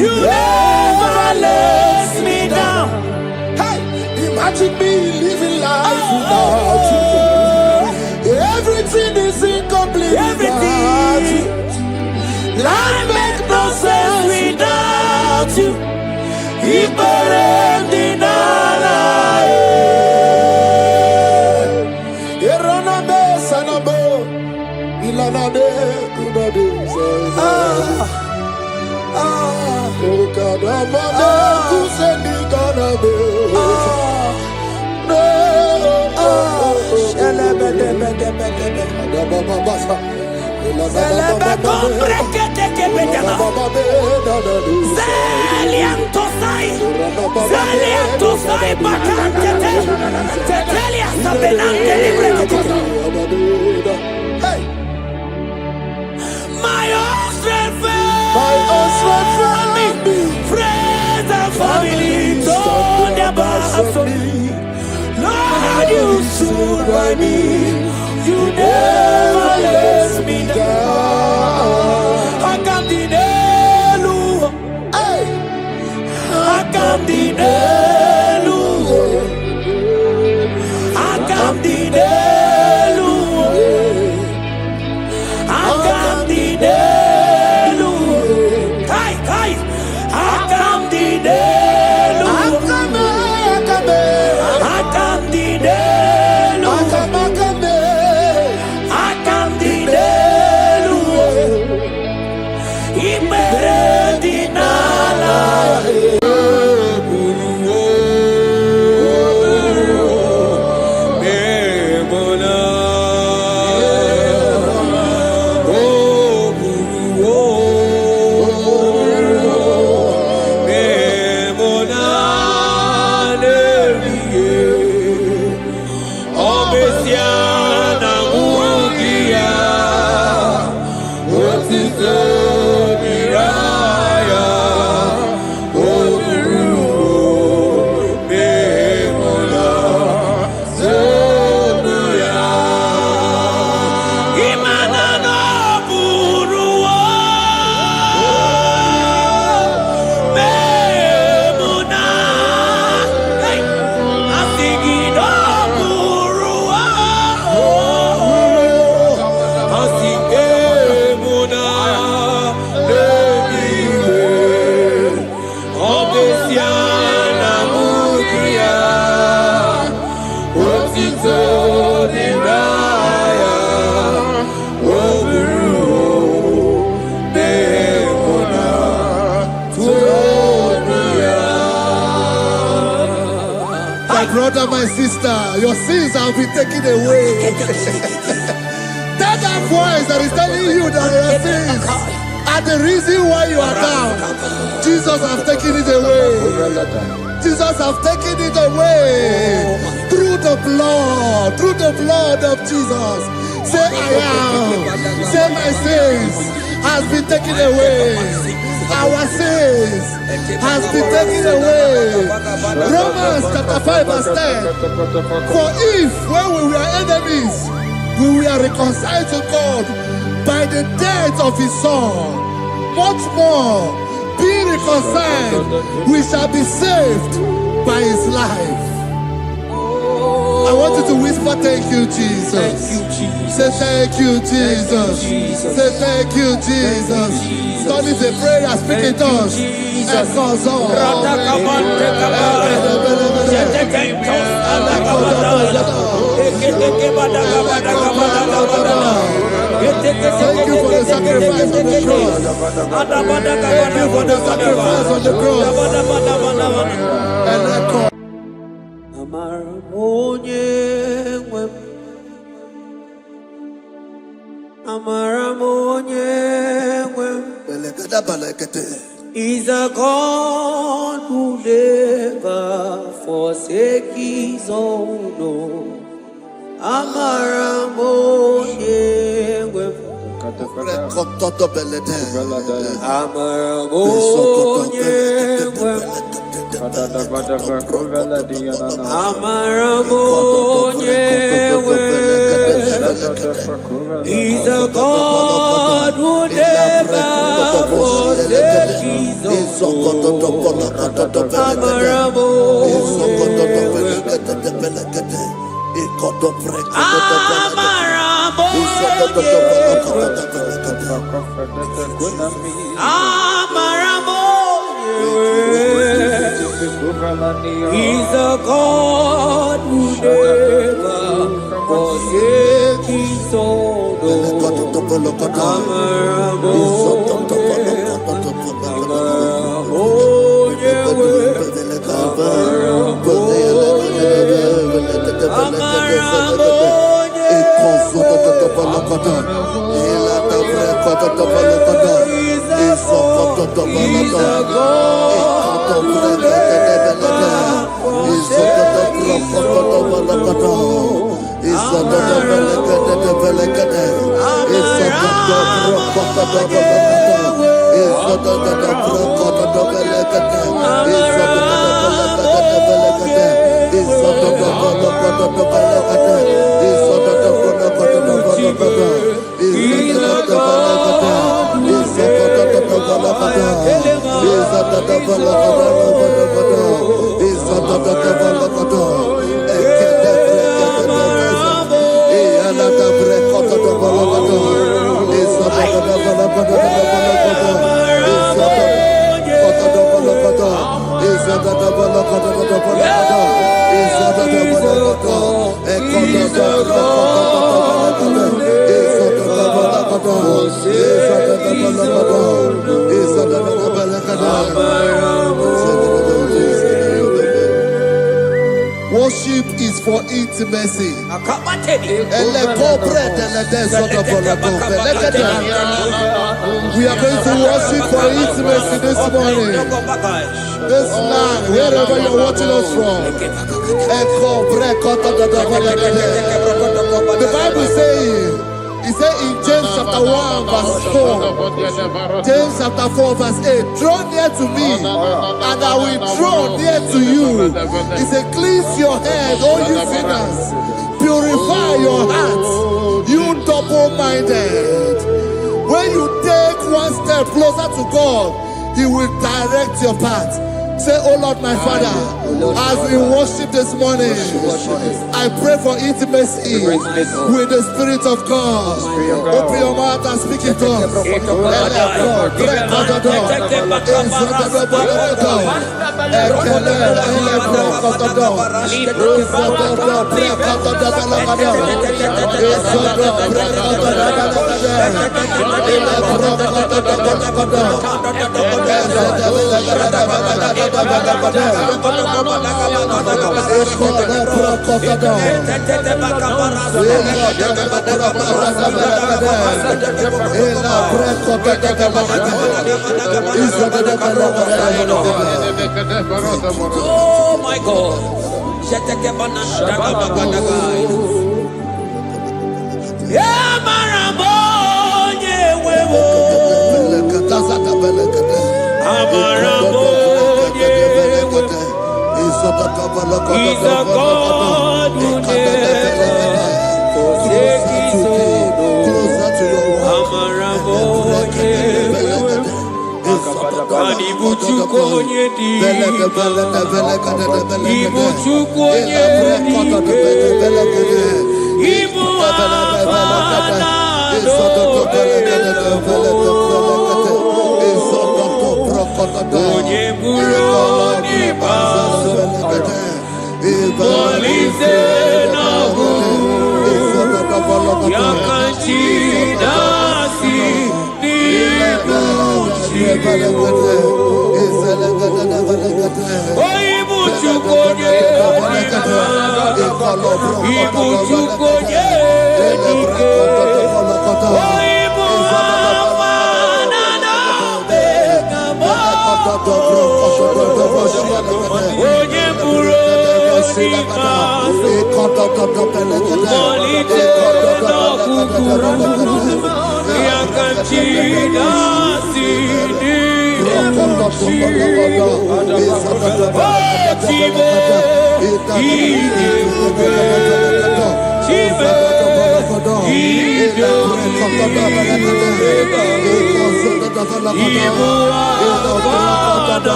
You never let me down. Hey, imagine me living life without you. Everything is incomplete without you. Life makes no sense without you. My own strength me. Friends and family don't ever for me. Lord, you stood by me. You never let me down. I come the Nelu. I come the Nelu. I come the Nelu. I come the Nelu. Kai. I come the Nelu. I come the Nelu. I come the Nelu. Ibere di nala. Brother, my sister, your sins have been taken away. That voice that is telling you that your sins are the reason why you are down. Jesus has taken it away. Jesus has taken it away through the blood of Jesus. Say I am. Say my sins has been taken away. Our sins has been taken away. Romans chapter 5 verse 10. For if when we were enemies, we were reconciled to God by the death of his son, much more being reconciled, we shall be saved by his life. I want you to whisper, thank you, Jesus. Thank you, Jesus. Say thank you, Jesus. Say thank you, Jesus. Turn it a prayer, speak it us. Thank you for the sacrifice on the cross. Thank you for the sacrifice on the cross. And I call. Is a God who never forsake his own. He's a God who never forsakes his own. He's a God who never forsakes his own. Worship is for intimacy. We are going to worship for intimacy this morning. This land, wherever you're watching us from. The Bible says, it says in James chapter 1 verse 4, James chapter 4 verse 8, draw near to me and I will draw near to you. It says, cleanse your head, all you sinners, purify your hearts, you double-minded. When you take one step closer to God, He will direct your path. Say, oh Lord, my Father, as we worship this morning, I pray for intimacy with the Spirit of God. Open your mouth and speak it to us. Oh my God. He's a God who never forsakes his own. Yakanchida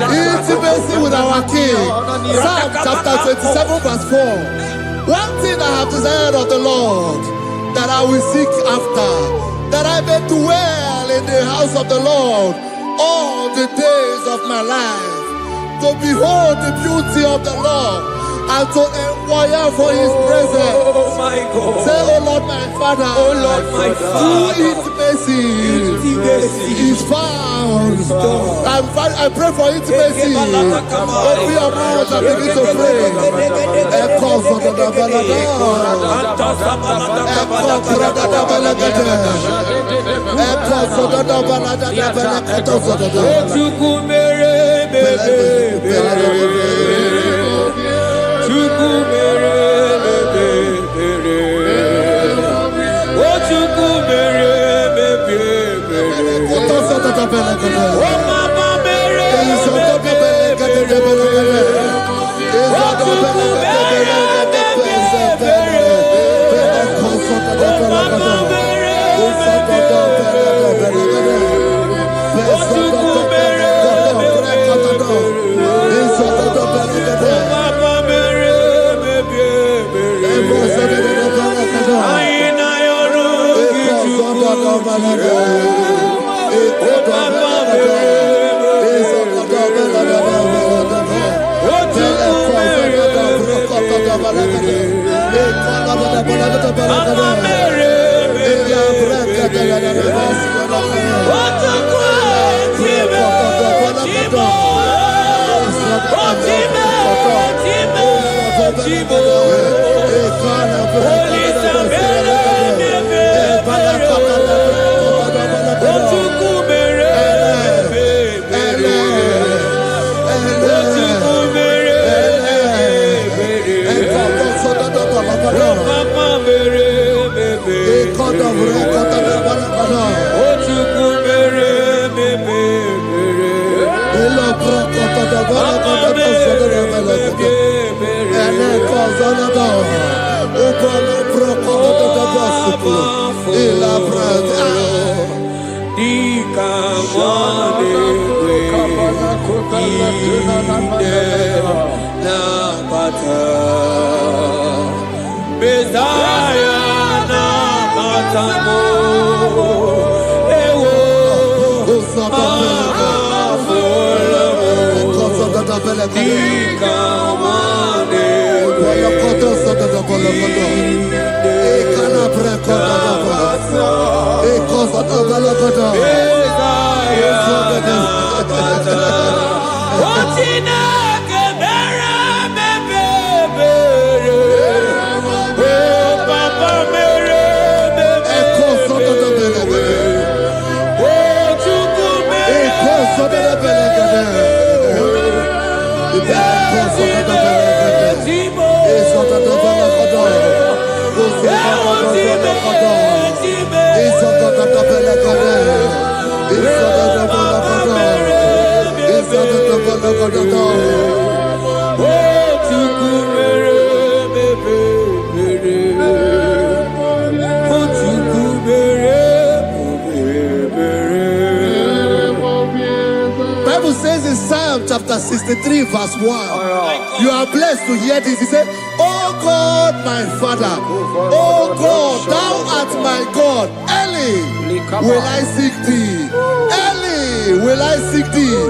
Intimacy with our King. Psalm chapter 27 verse 4. One thing I have desired of the Lord, that I will seek after, that I may dwell in the house of the Lord all the days of my life, to behold the beauty of the Lord and to inquire for his presence. Oh my God. Say, oh Lord my Father, Oh Lord my Father, through intimacy is found. I pray for intimacy. Open your mouth and begin to pray. chapter 63, verse 1. You are blessed to hear this. He said, Oh God, my Father, oh God, thou art my God. Early will I seek thee. Early will I seek thee.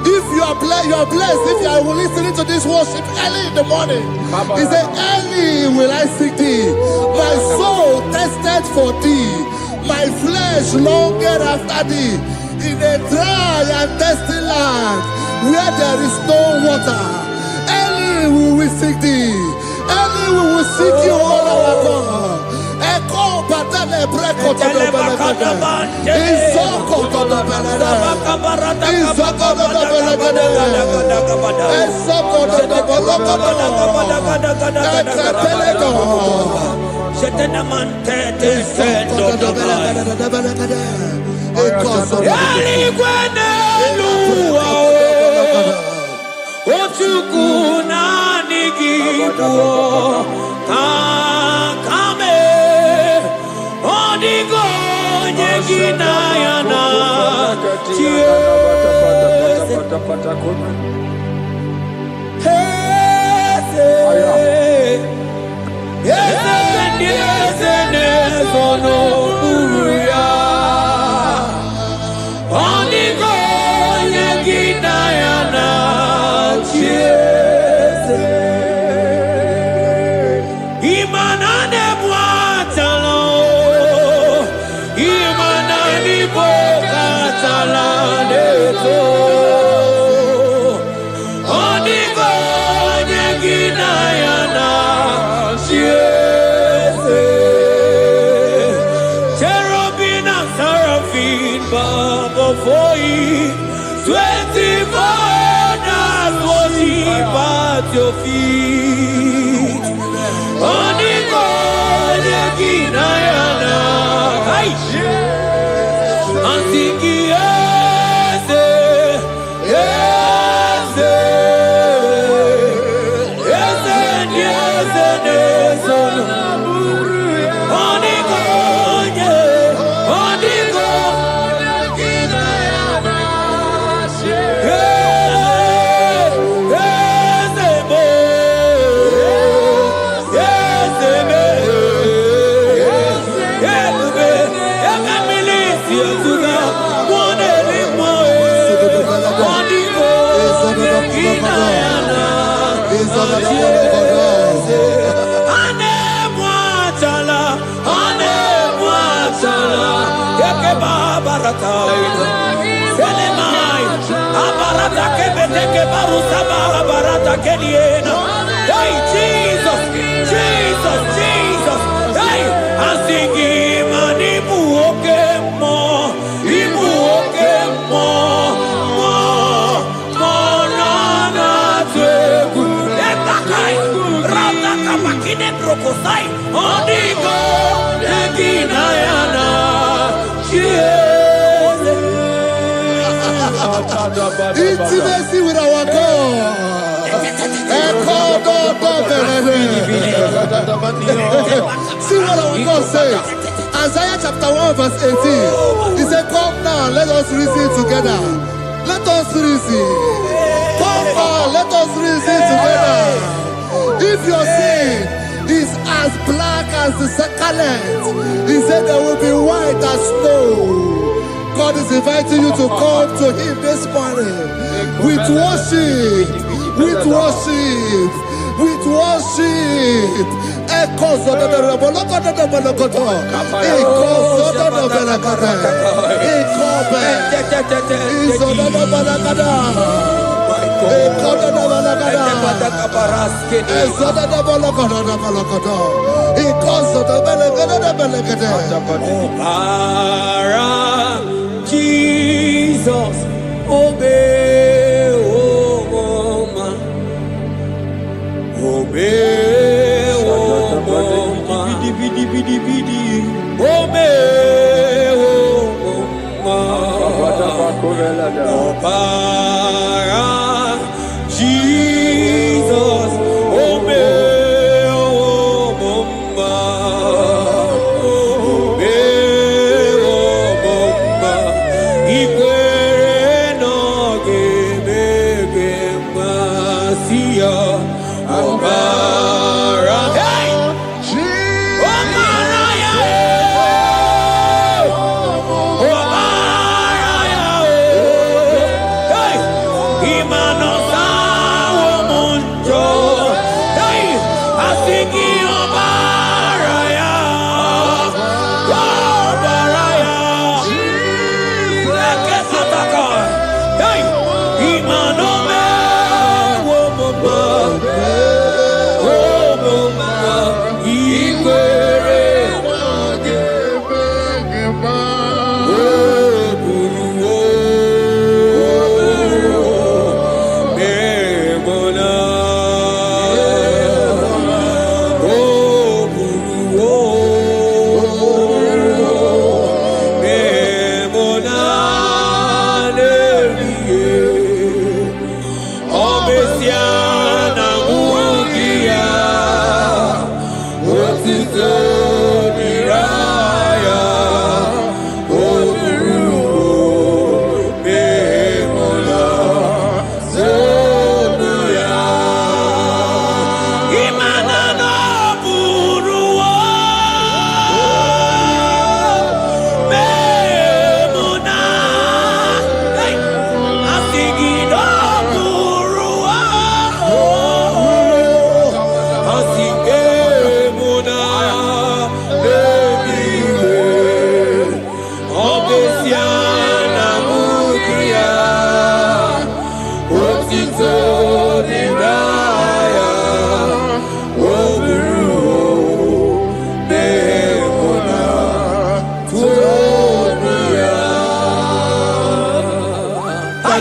If you are blessed, if you are listening to this worship early in the morning, he said, early will I seek thee. My soul tested for thee. My flesh longed after thee. In a dry and thirsty land where there is no water. Early will we seek thee. Early we will seek you, all our God. Echo patale breko to the belagada. Izoko to the belagada. Izoko to the belagada. Izoko to the belagada. Ekateledo. Shetenamante te sendo to belagada. Eligwene luwa Otukuna nigibo Kakame Odigo nyegina yana for you. 24 hours worship at your feet. Oniko yekinayana, ansiki yese, yese, yese, yese, yese. Oniko ye, oniko. Hey, Jesus, Jesus, Jesus. Hey, I'm singing, man, ibu okemo, na teku. Etakai, rata kamakine brokosai, onigo, neginayana, Intimacy with our God. See what our God says. Isaiah chapter 1 verse 18. He said, come now, let us reason together. Let us reason. Come on, let us reason together. If your sin is as black as the scarlet, he said there will be white as snow. God is inviting you to come to Him this morning with worship, with worship, with worship. Echoes of the Jesus, obey, oh man, obey, oh man, obey, oh man, Jesus, obey, oh man, obey, oh man.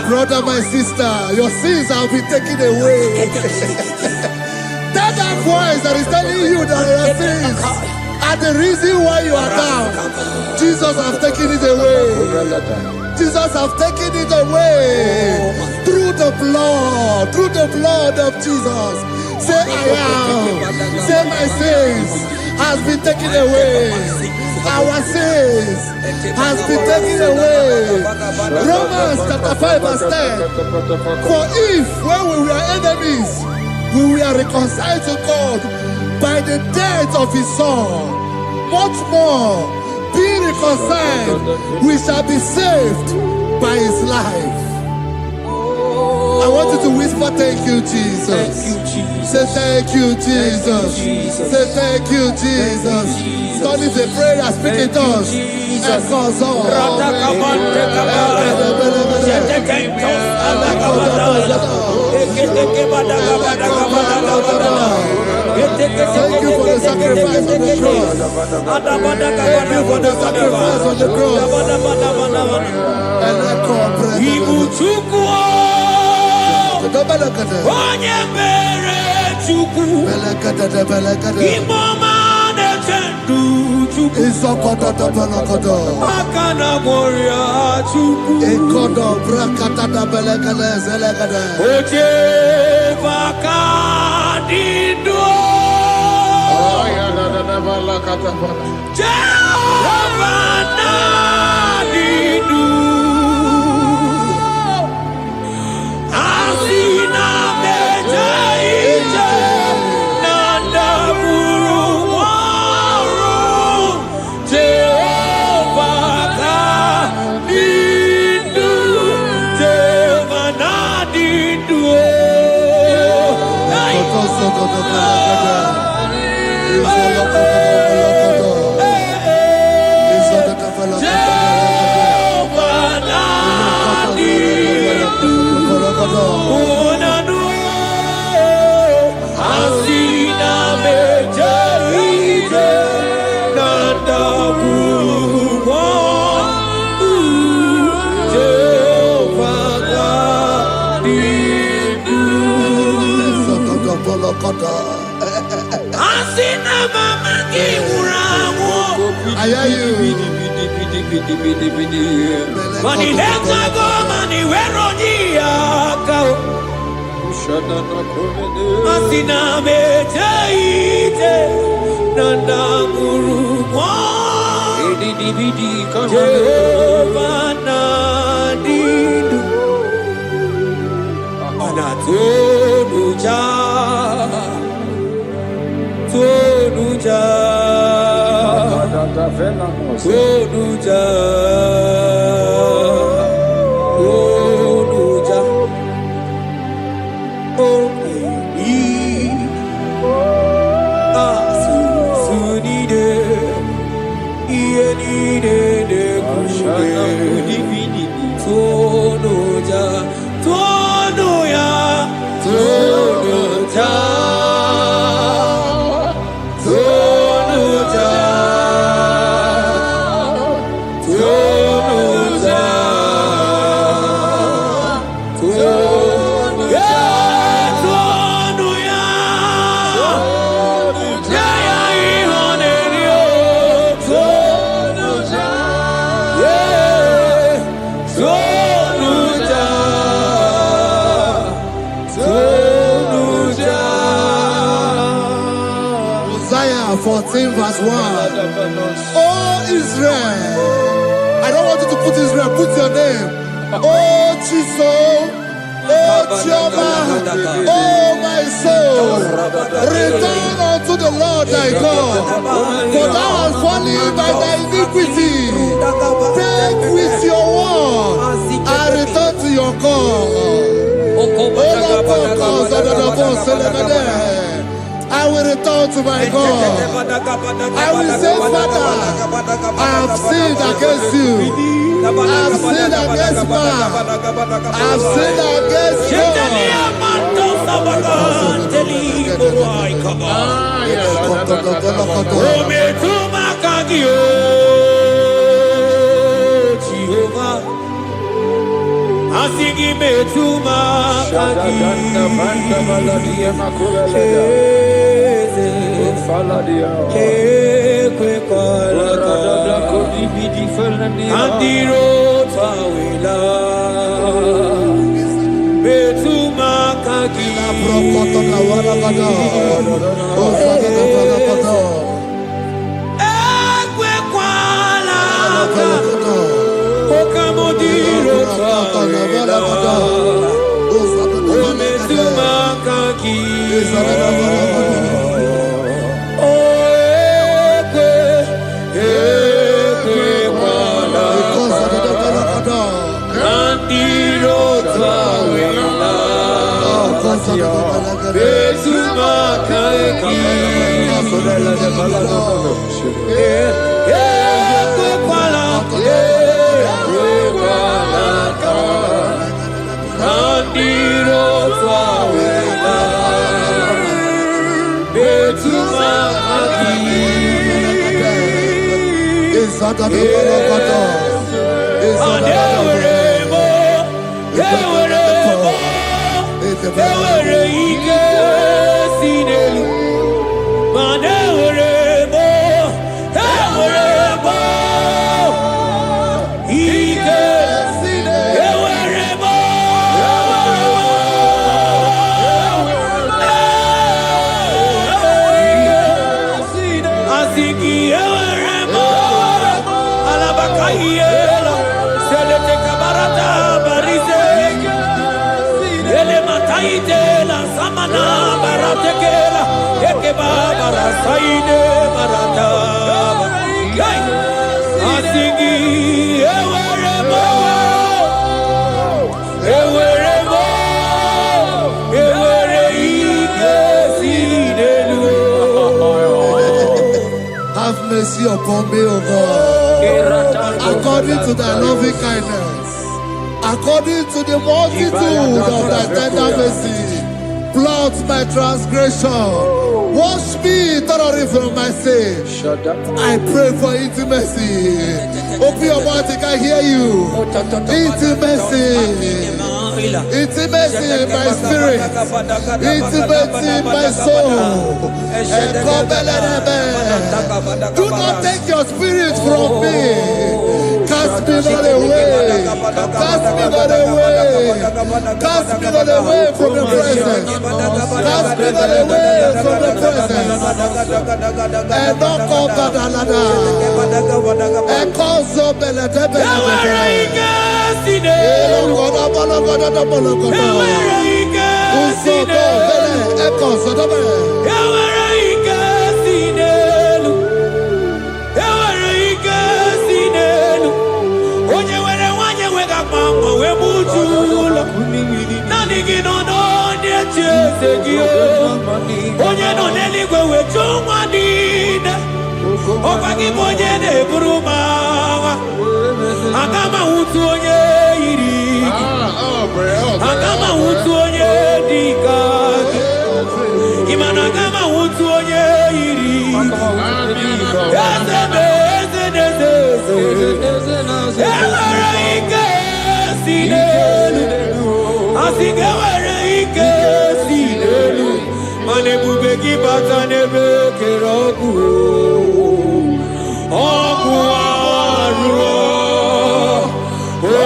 Brother, my sister, your sins have been taken away. That voice that is telling you that your sins are the reason why you are down. Jesus has taken it away. Jesus has taken it away through the blood of Jesus. Say I am. Say my sins has been taken away. Our sins has been taken away. Romans chapter 5 verse 10. For if when we were enemies, we were reconciled to God by the death of his son, much more being reconciled, we shall be saved by his life. I want you to whisper, thank you, Jesus. Thank you, Jesus. Say thank you, Jesus. Say thank you, Jesus. Turn it a prayer, speak it us. Thank you for the sacrifice on the cross. Thank you for the sacrifice on the cross. I hear you. 14 verse 1. Oh Israel, I don't want you to put Israel, put your name. Oh Jesus, oh Jehovah, oh my soul, return unto the Lord thy God, for thou hast fallen by thy iniquity. Take with your word and return to your God. I will return to my God. I will say, Father, I have sinned against you. I have sinned against man. I have sinned against have mercy upon me, O God, according to thy loving kindness, according to the multitude of thy tender mercy. Blot my transgression, wash me thoroughly from my sin. I pray for intimacy. Open your mouth, I can hear you. Intimacy. Intimacy in my spirit, intimacy in my soul. Do not take your spirit from me. Cast me not away. Cast me not away. Cast me not away from the presence. Cast me not away from the presence. And not come back another. And call so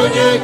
Onye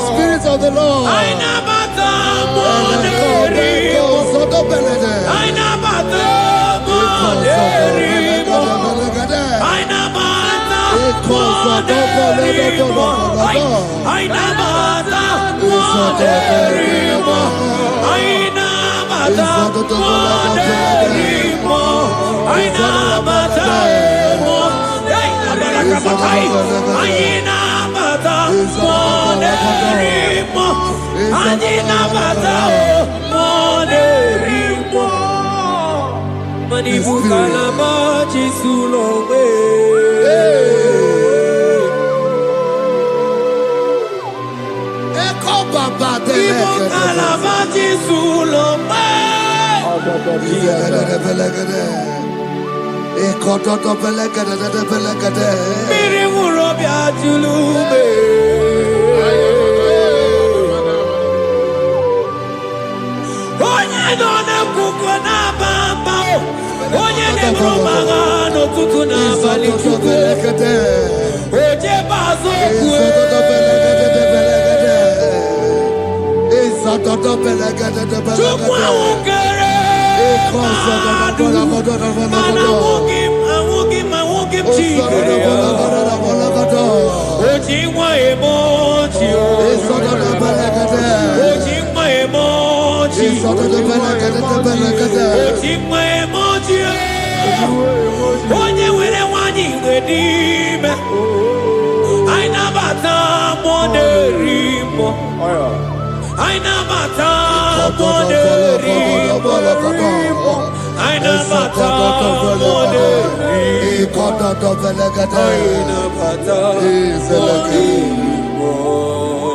Spirit of the Lord.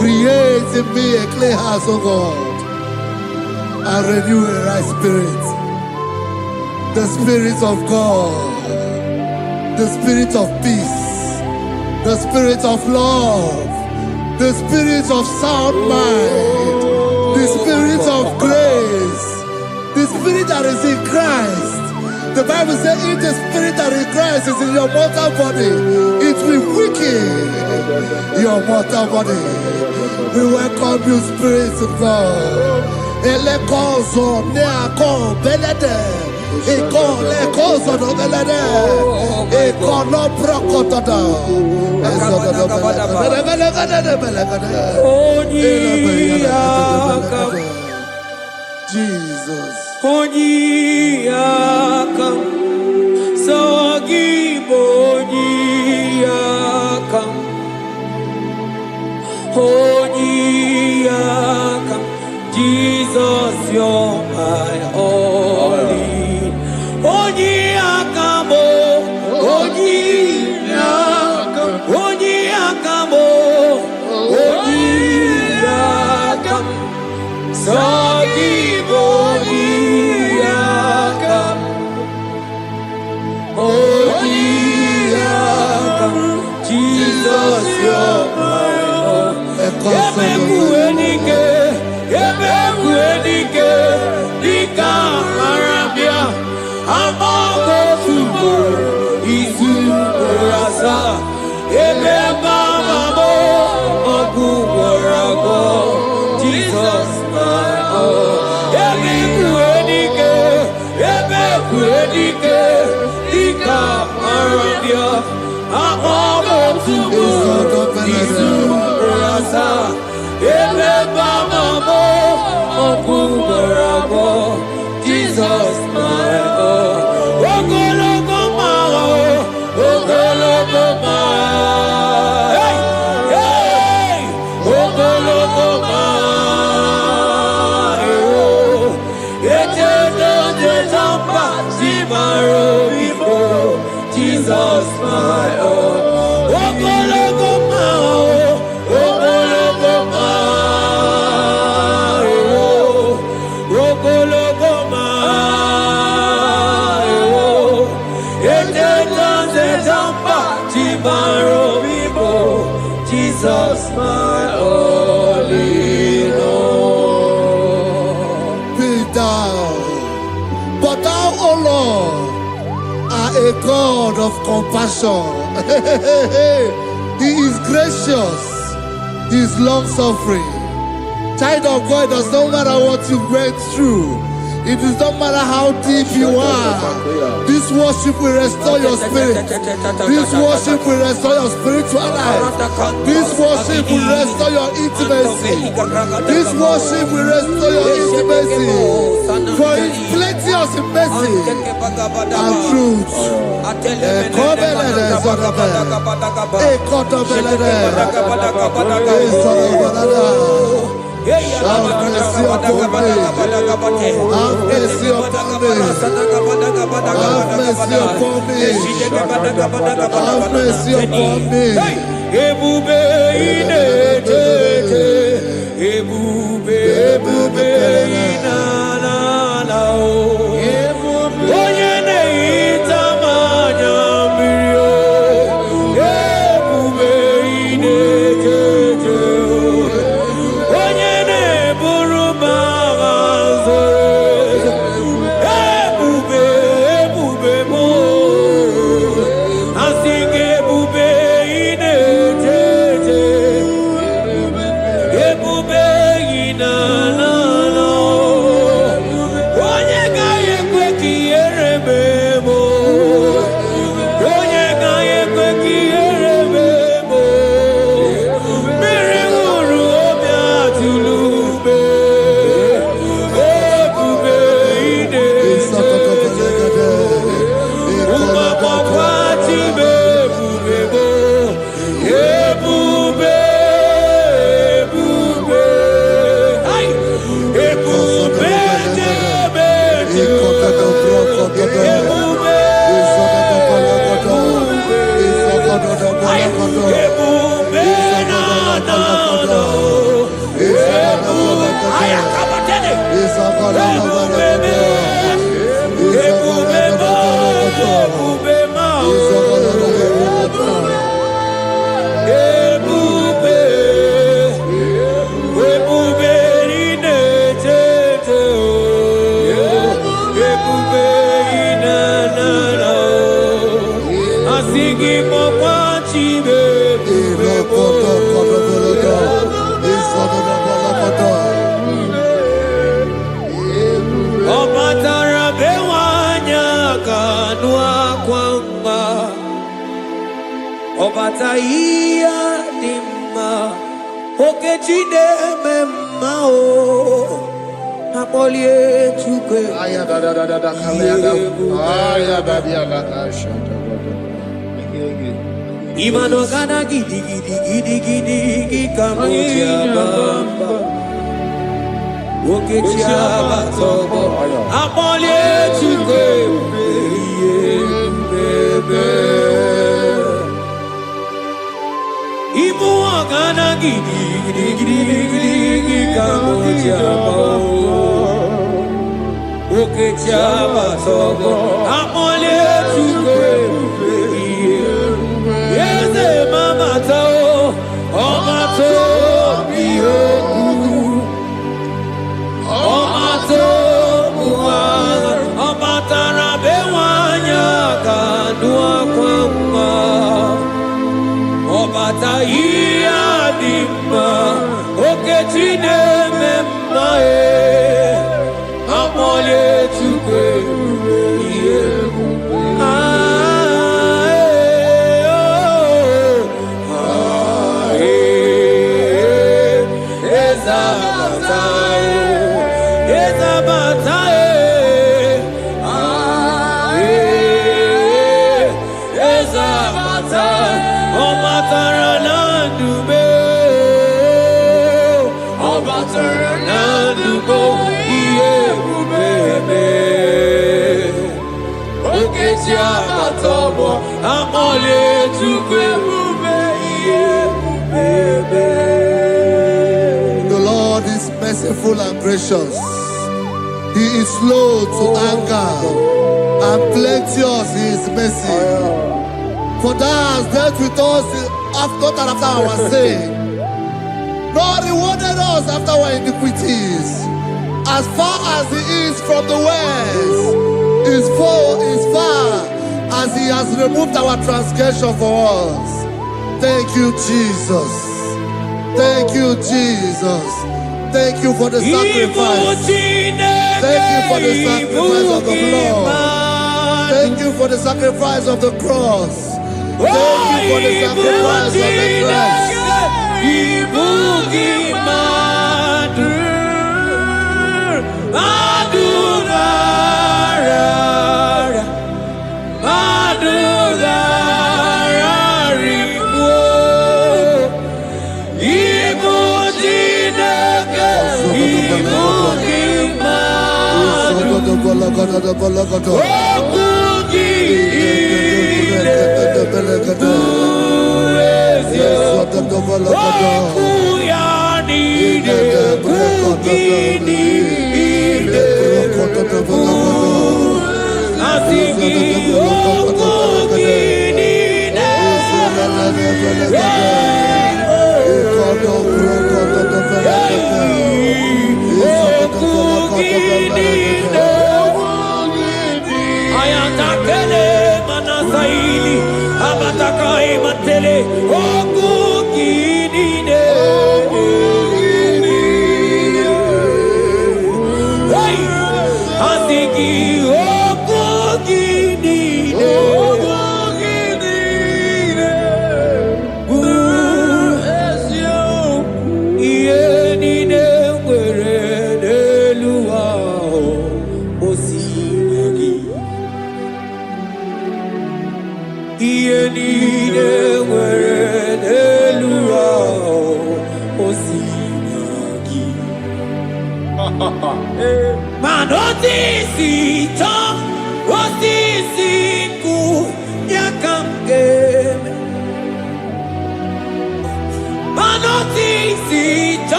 Create in me a clean house, O God, and renew a right spirit. The Spirit of God, the Spirit of peace, the Spirit of love, the Spirit of sound mind, the Spirit of grace, the Spirit that is in Christ. The Bible says, if the Spirit that is in Christ is in your mortal body, it will weaken your mortal body. We welcome you, Spirit of God. Elekozo neako belede, eko lekozo no belede, eko no prokotada, ezo no belede. Jesus. Onyiyakam, Sogibo Onyiyakam, Onyiyakam, Jesus, you're my only. Onyiyakam, Onyiyakam, Onyiyakam, Onyiyakam, Sogibo Onyiyakam. Wedike, Ika, Arabia, Ahogo Tubu, Isu, Rasa, Ele Bamamo, Okubarabo, Jesus, my God. Ogologo Mao, Ogologo Mao, hey, hey, Ogologo Mao, Jesus, my oh, Ogologo Mao, Ogologo Mao, Ogologo Mao, Jesus, my only Lord. Be thou, but thou, O Lord, are a God of compassion. He is gracious. He is long-suffering. Child of God, it does not matter what you went through. It does not matter how deep you are. This worship will restore your spirit. This worship will restore your spiritual life. This worship will restore your intimacy. This worship will restore your intimacy. For it's plenty of mercy and truth. Have mercy upon me. Have mercy upon me. Have mercy upon me. Have mercy upon me. Ebube ine tete, ebube ina na na o. Onye na-ehita manya mmiri o. Ebube ine tete o. Onye na-eburu mama nzore. Ebube mo. Asị gị ebube ine tete. Ebube ina na na o. Onye gaghị ekwe ka ihere mee m o. Onye gaghị ekwe ka ihere mee m o. Mmiri ṅụrụ obi atụrụ ume. Ebube ine tete. Ụmụagbọghọ Chime ebube mo. Ebube, ebube. Ai! Ebube jebe jebe. Ebube, ai! Ebube na na na. Ebube, ai akabatene. Ebube me. Ebube mo. Ebube ma. Ebube, ebube ine tete o. Ebube ine na na o. Asị gị kpọkwa Chime ebube mo. Ọ batara be nwanyị aka nụ akwa mma. Ọ bata ihe dị mma. Okechi na-eme mma o. Akpọlie Chukwu. Imano gana gidi gidi gidi gidi gidi kamoji abamba. Okechi abatobo. Akpọlie Chukwu ebube. Ibu ọ̀gánà gidi gidi gidi gidi gidi kamoji abamba. Okechi abatobo. Akpọlie Chukwu ebube. Yeze mama to, ọma to bi oku. Ọma to buhala, ọma tara be nwanyị aka nụ akwa mma. Ọbata ihe dị mma, Okechi na-eme mma e. Akpọlie Chukwu ebube ihe. The Lord is merciful and gracious. He is slow to anger and plenteous in his mercy. For thou hast dealt with us not after our sin, nor rewarded us after our iniquities. As far as the east from the west is far as he has removed our transgression for us. Thank you, Jesus. Thank you, Jesus. Thank you for the sacrifice. Thank you for the sacrifice of the blood. Thank you for the sacrifice of the cross. Thank you for the sacrifice of the cross.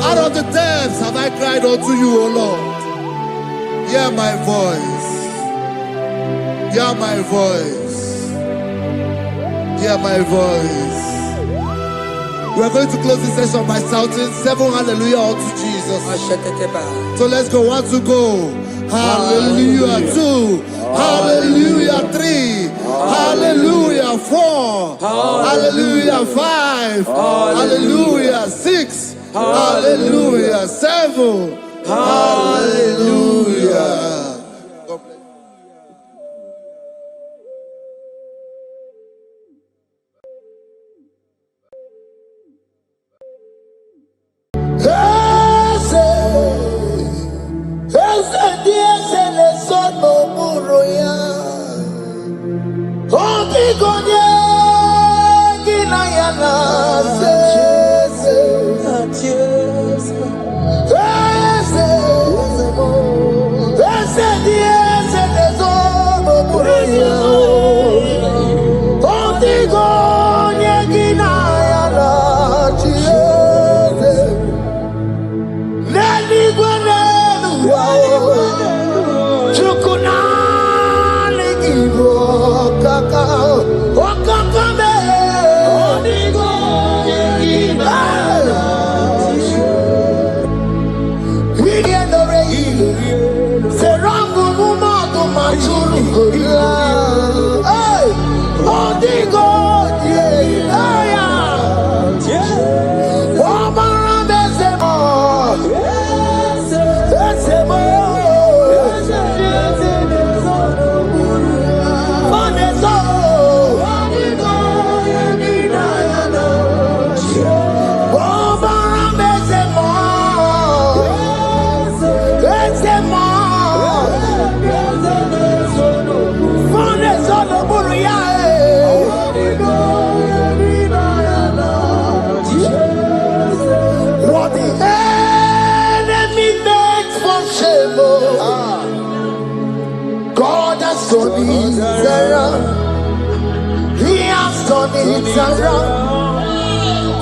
Out of the depths have I cried unto you, O Lord. Hear my voice. Hear my voice. Hear my voice. We are going to close this session by shouting 7 hallelujah unto Jesus. So let's go. 1, 2, go. Hallelujah. 2. Hallelujah. 3. Hallelujah. 4. Hallelujah. 5. Hallelujah. 6. Hallelujah. 7. Hallelujah. It's around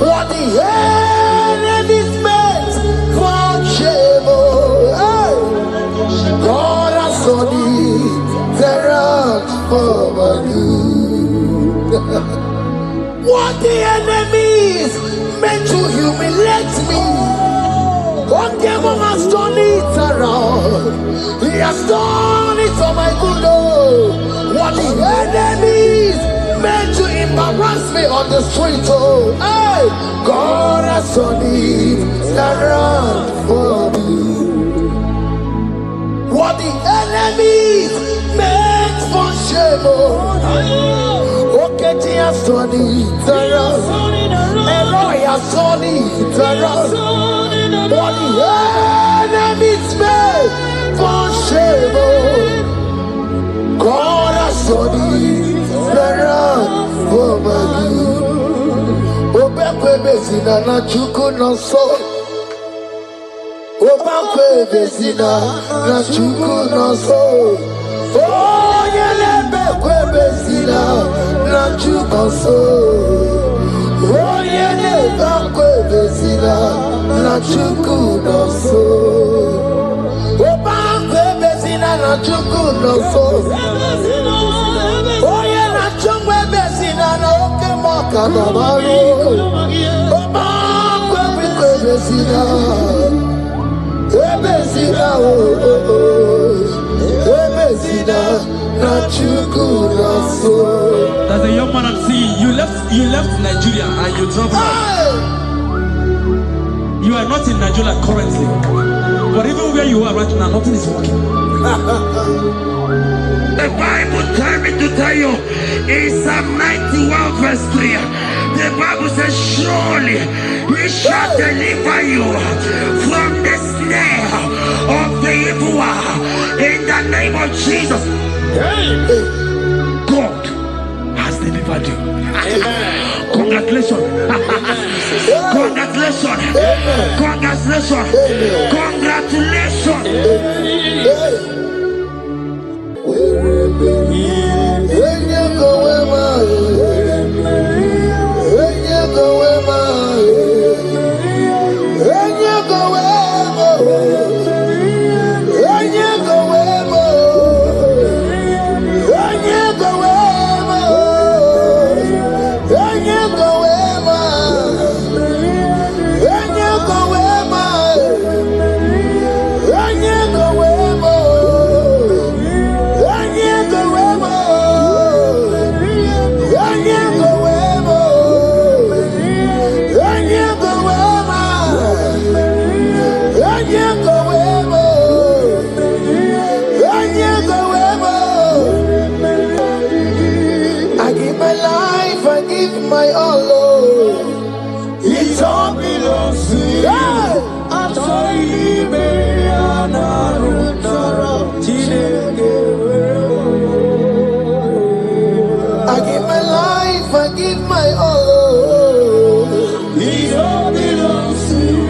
what the enemy's meant for shame. Hey. God has done it around for my good. What the enemy's meant to humiliate me, what devil has done it around. He has done it for my good. What the enemy's meant to embarrass me on the street, oh, hey, God has done it around for me. What the enemies meant for shame, oh, okay, he has done it around. Elroy has done it around. What the enemies meant for shame, oh, God has done it around for my good. Obekwe bezina na chuku no so. Obekwe bezina na chuku no so. Oh, yelebekwe bezina na chuku so. Oh, yelebekwe bezina na chuku no so. Obekwe bezina na chuku no so. Oh, yeah, na chungwe bezina na oke moka na maru. Oh, ma kwe bezina, bezina bezina na chuku na so. There's a young man I'm seeing. You left Nigeria and you traveled. You are not in Nigeria currently, but even where you are right now, nothing is working. The Bible tells me to tell you in Psalm 91 verse 3, the Bible says, surely he shall deliver you from the snare of the evil one in the name of Jesus. God has delivered you. Congratulations. Congratulations. Congratulations. Congratulations. My all, Lord, it all belongs to you. I give my life, I give my all, Lord. It all belongs to you.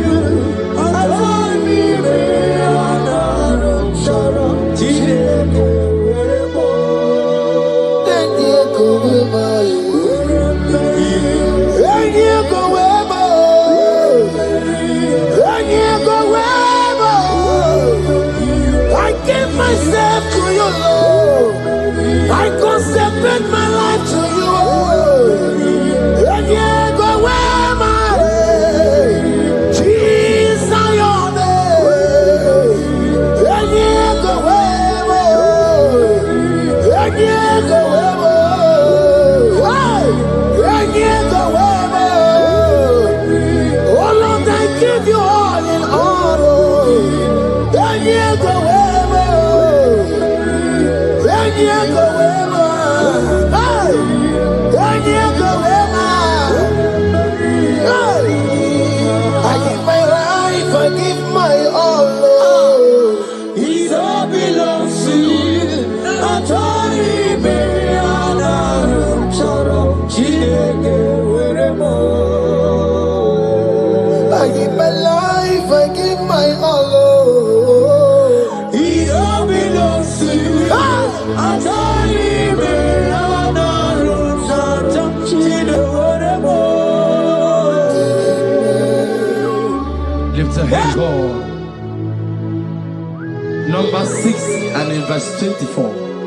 verse 6 and in verse 24.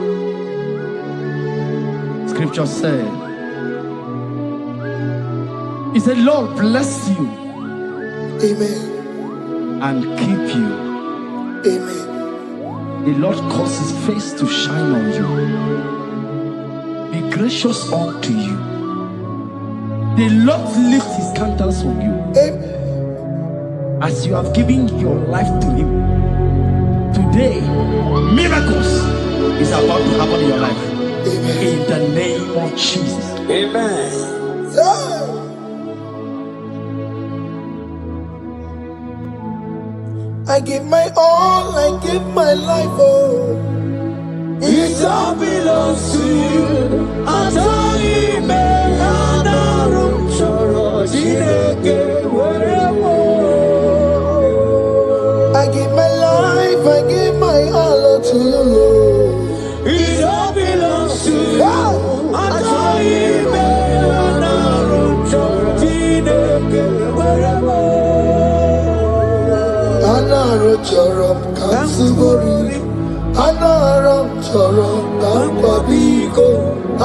Scripture said, he said, Lord bless you. Amen. And keep you. Amen. The Lord cause his face to shine on you. Be gracious unto you. The Lord lift his countenance on you. Amen. As you have given your life to him. Today, miracles is about to happen in your life. Amen. In the name of Jesus. Amen. Yeah. I give my all, I give my life, oh. It all belongs to you. I don't even know I give my life, I give my all to you, Lord. it all belongs to you. Yeah. I don't even know Anaro chorom kansugori, Anaro chorom kampabiko,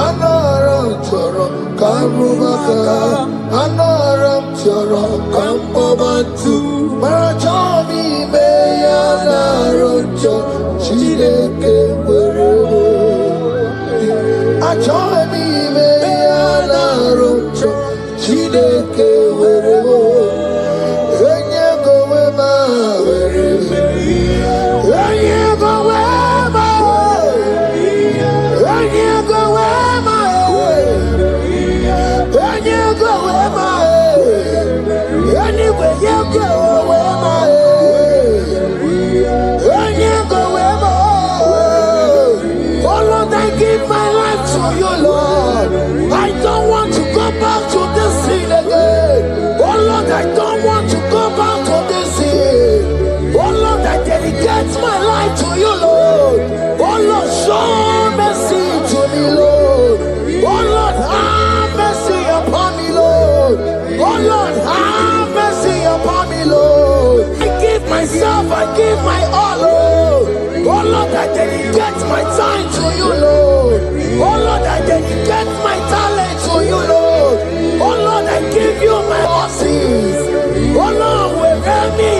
Anaro chorom karumaka, Anaro chorom kampabatu, Marachomi me Anaro chorom chideke werebo, Achomi me Anaro chorom chideke werebo. Dedicate my life to you, Lord. Oh Lord, show mercy to me, Lord. Oh Lord, have mercy upon me, Lord. Oh Lord, have mercy upon me, Lord. I give myself, I give my all, Lord. Oh Lord, I dedicate my time to you, Lord. Oh Lord, I dedicate my talent to you, Lord. Oh Lord, I give you my horses. Oh Lord, wherever me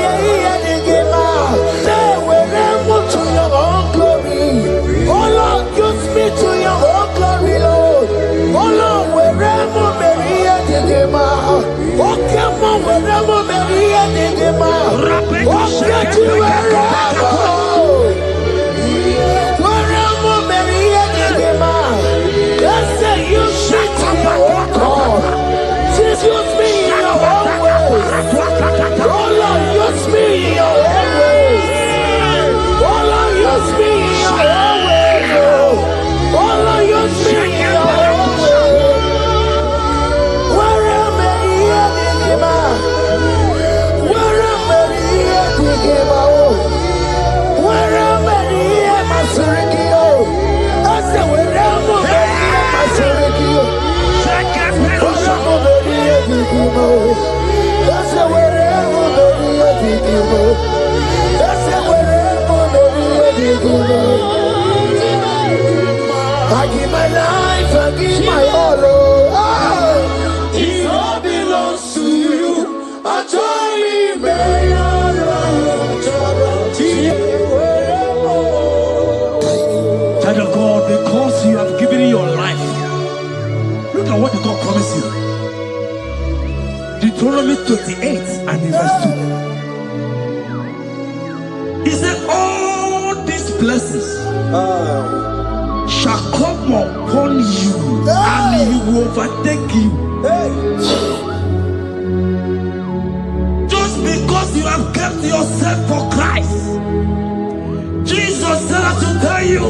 to your own glory. Oh Lord, use me to your own glory, Lord. Oh Lord, wherever Maria did oh come on, wherever Maria did oh get you wherever. Wherever Maria did let's say you shut up and walk on. Just use me in your own ways. Oh Lord, use me in your own ways. Use me in your own way, Lord. Oh Lord, use me in your own way. Wherever you are, wherever you are, wherever you are, my Surikio. I say wherever you are, my Surikio. Wherever you are, I say wherever you are, I say I give my life, I give my all. it all belongs to you. I don't Child of God, because you have given your life, look at what the God promised you. Deuteronomy 28 and in verse 2. He said, all these blessings shall come upon you and he will overtake you. Just because you have kept yourself for Christ. Jesus said to tell you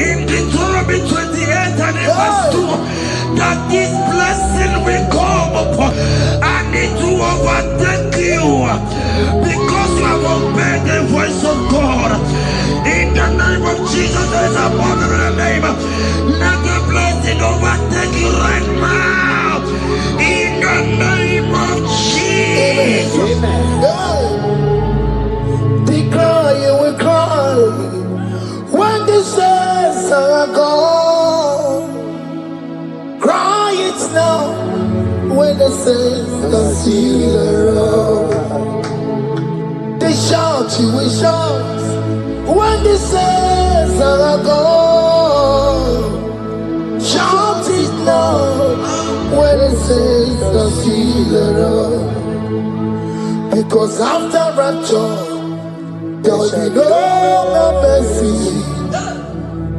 in Deuteronomy 28 and in verse 2 that this blessing will come upon and it will overtake you because you have obeyed the voice of God. In the name of Jesus, there is a mother in the name. Let the blessing overtake you right now. In the name of Jesus. They cry, you will cry. when the saints can see the road. They shout, you will shout when the saints are gone. Shout it now when the saints can see the road. Because after rapture, there will be no more mercy.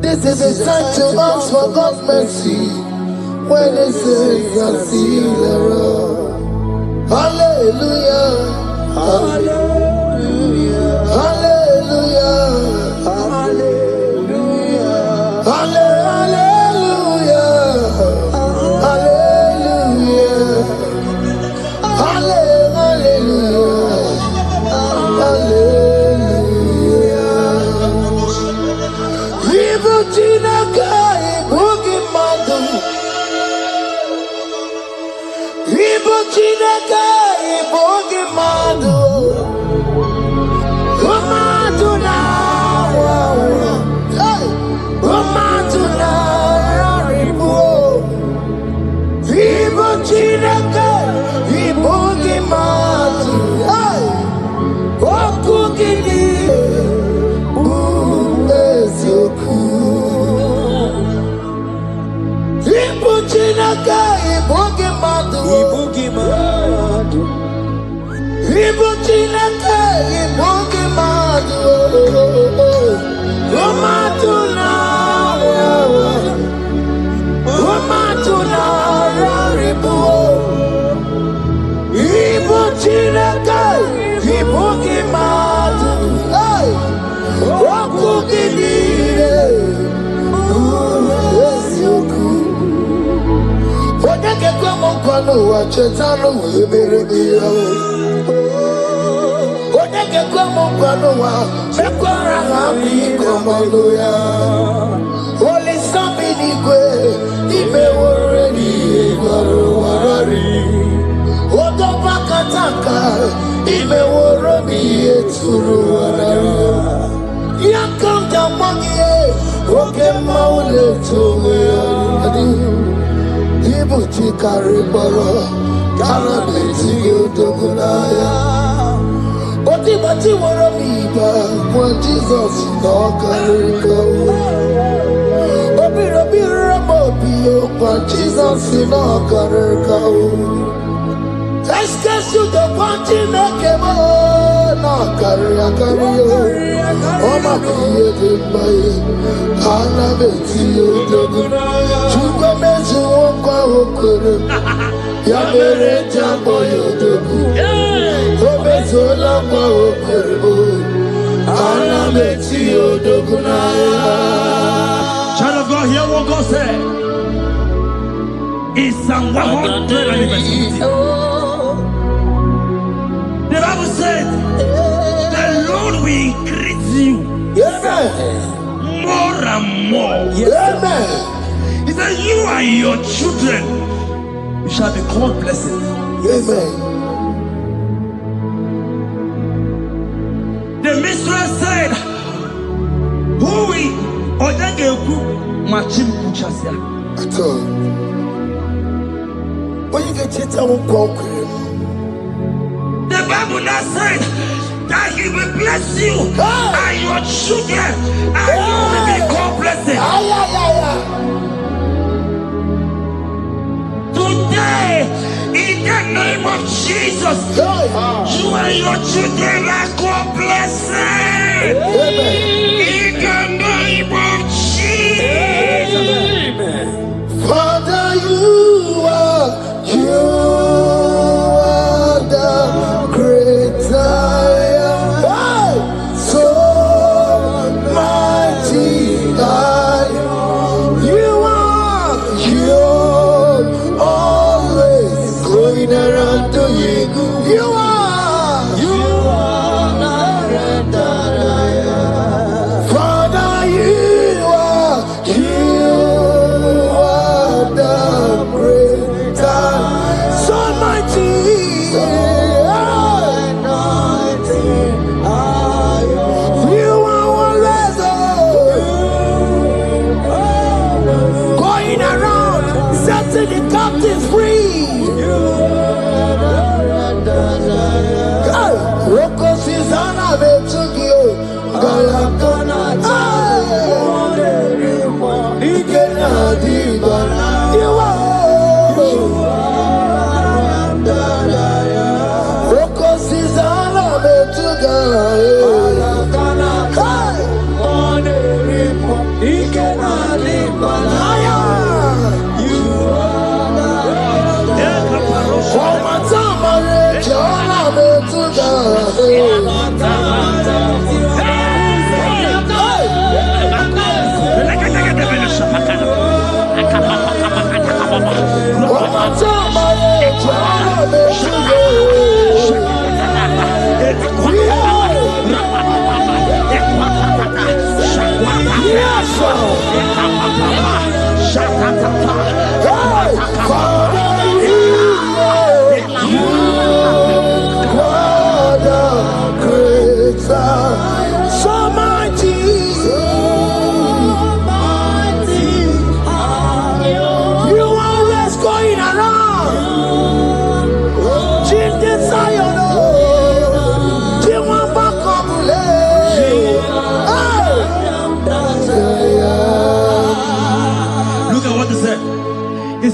This is the time to ask for God's mercy when they say I see the road. Hallelujah, hallelujah, hallelujah, hallelujah, hallelujah, hallelujah, hallelujah, hallelujah. Evil Chinaka, Boogie Madu. Evil Chinaka, Boogie Madu. Umadu now, hey, Umadu now, Ribo. Evil Chinaka, Boogie Madu, hey, Okukini. Chinaka, Ibugi Madu, Ibugi Madu, Ibugi Madu, Romatuna, Romatuna, Ribu, Ibugi Madu, hey, Wakugini, Odeke kwa mkwano wa chetano weberebiyo. Odeke kwa mkwano wa mekwara hami komando ya. Oli sambi nikwe ime woreni egwaro warari. Odopa kataka ime woroni eturu warari. Yakamda mwangie oke maule tuwe adi. Ibuchi kariboro, karabeti yodogunaya. Otibati woromiba, when Jesus no kariko. Obirobira mobio, when Jesus no kariko. Eskesu the panti mekebo, no karikario. Oma kiye dimbaye, karabeti yodogunaya. Chukwa mezu okwa okoro, ya mere jambo yodogu. Obezola kwa okoro, karabeti yodogunaya. Child of God, hear what God said. In Psalm 100 and verse 50. The Bible said, the Lord will increase you more and more. Amen. He said, you and your children, you shall be called blessed. Amen. The mistress said, who will Odegeku Machim Kuchasia? At all. When you get it, I won't conquer. The Bible now said that He will bless you and your children, and you will be called blessed. Today, in the name of Jesus, you and your children are called blessed. In the name of Jesus. Father, you are the great I am. So mighty I am. You are always going around to you. You are Father, you are the great I am. So mighty. You are always going around setting the captives free.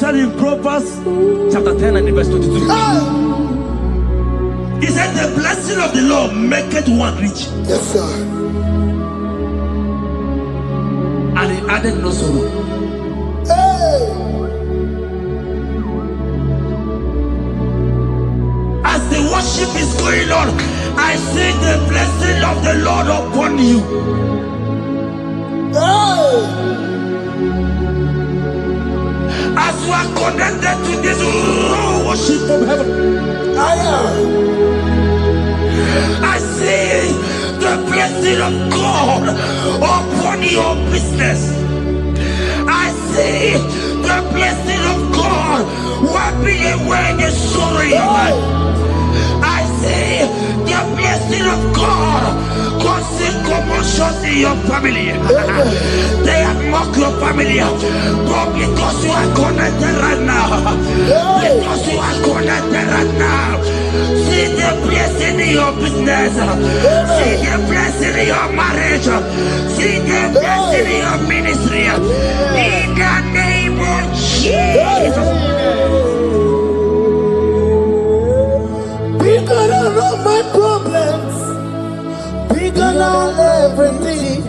said in Proverbs chapter 10 and verse 22. He said, the blessing of the Lord maketh one rich. Yes, sir. And he added no sorrow. Hey. As the worship is going on, I see the blessing of the Lord upon you. Hey. As you are connected to this raw worship from heaven, I see the blessing of God upon your business. I see the blessing of God wiping away the sorrow in your life. I see the blessing of God causing commotions in your family. They have mocked your family, but because you are connected right now, because you are connected right now, see the blessing in your business, see the blessing in your marriage, see the blessing in your ministry. In the name of Jesus. Bigger than all my problems, bigger than everything.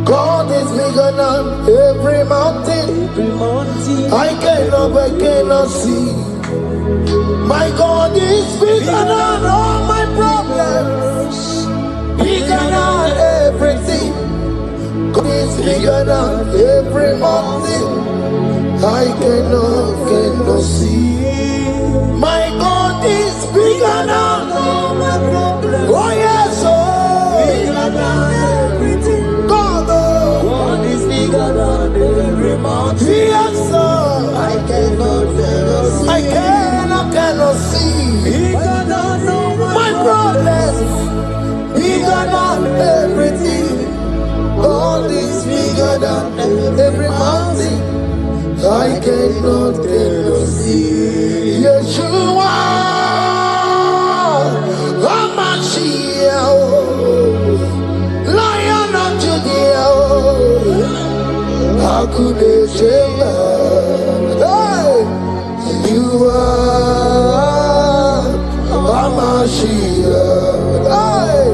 God is bigger than every mountain. I cannot see. My God is bigger than all my problems, bigger than everything. God is bigger than every mountain. I cannot see. My God is bigger than all my problems. Oh yes, oh, bigger than everything. God is bigger than every mountain. Yes, sir. I cannot see. Bigger than all my problems. Bigger than everything. God is bigger than every mountain. I cannot see. Yeshua, Hamashiach, Lion of Judah, Hakudesheba. Hey, you are Hamashiach, hey,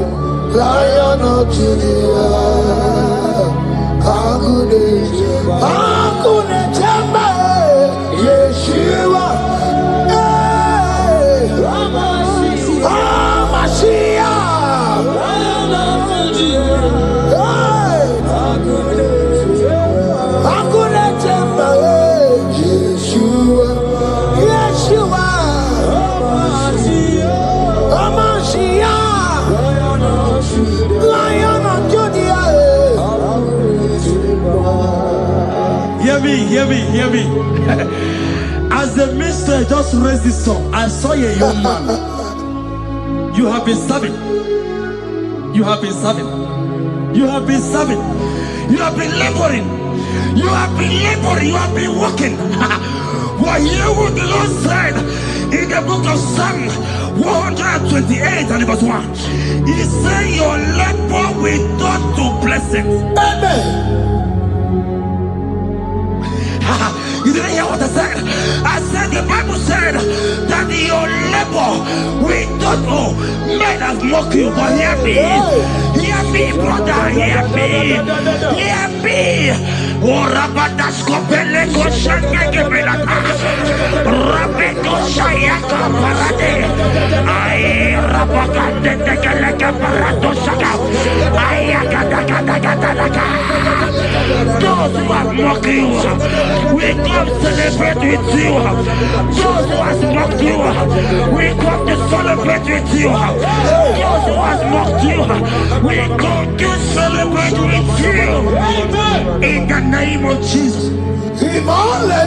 Lion of Judah, Hakudesheba. Yeshua, hey, Hamashiach, hey, Hakunechemba, Yeshua, Yeshua, Hamashiach, Lion of Judah. Hear me. As the minister just raised this song, I saw a young man. You have been serving. You have been serving. You have been serving. You have been laboring. You have been laboring. You have been working. But hear what the Lord said in the book of Psalm 128 and verse 1. He said, your labor will turn to blessings. Amen. You didn't hear what I said? I said the Bible said that your labor will not know. Men have mocked you, but hear me. Hear me, brother. Hear me. Hear me. Oh, Rabadasko Peleko Shangeke Belata. Rabeko Shayaka Parade. I Rabakande Tekeleka Parato Shaka. Ayakadakadakadaka. Those who have mocked you, we come celebrate with you. Those who have mocked you, we come to celebrate with you. Those who have mocked you, we come to celebrate with you. In the name of Jesus. Imole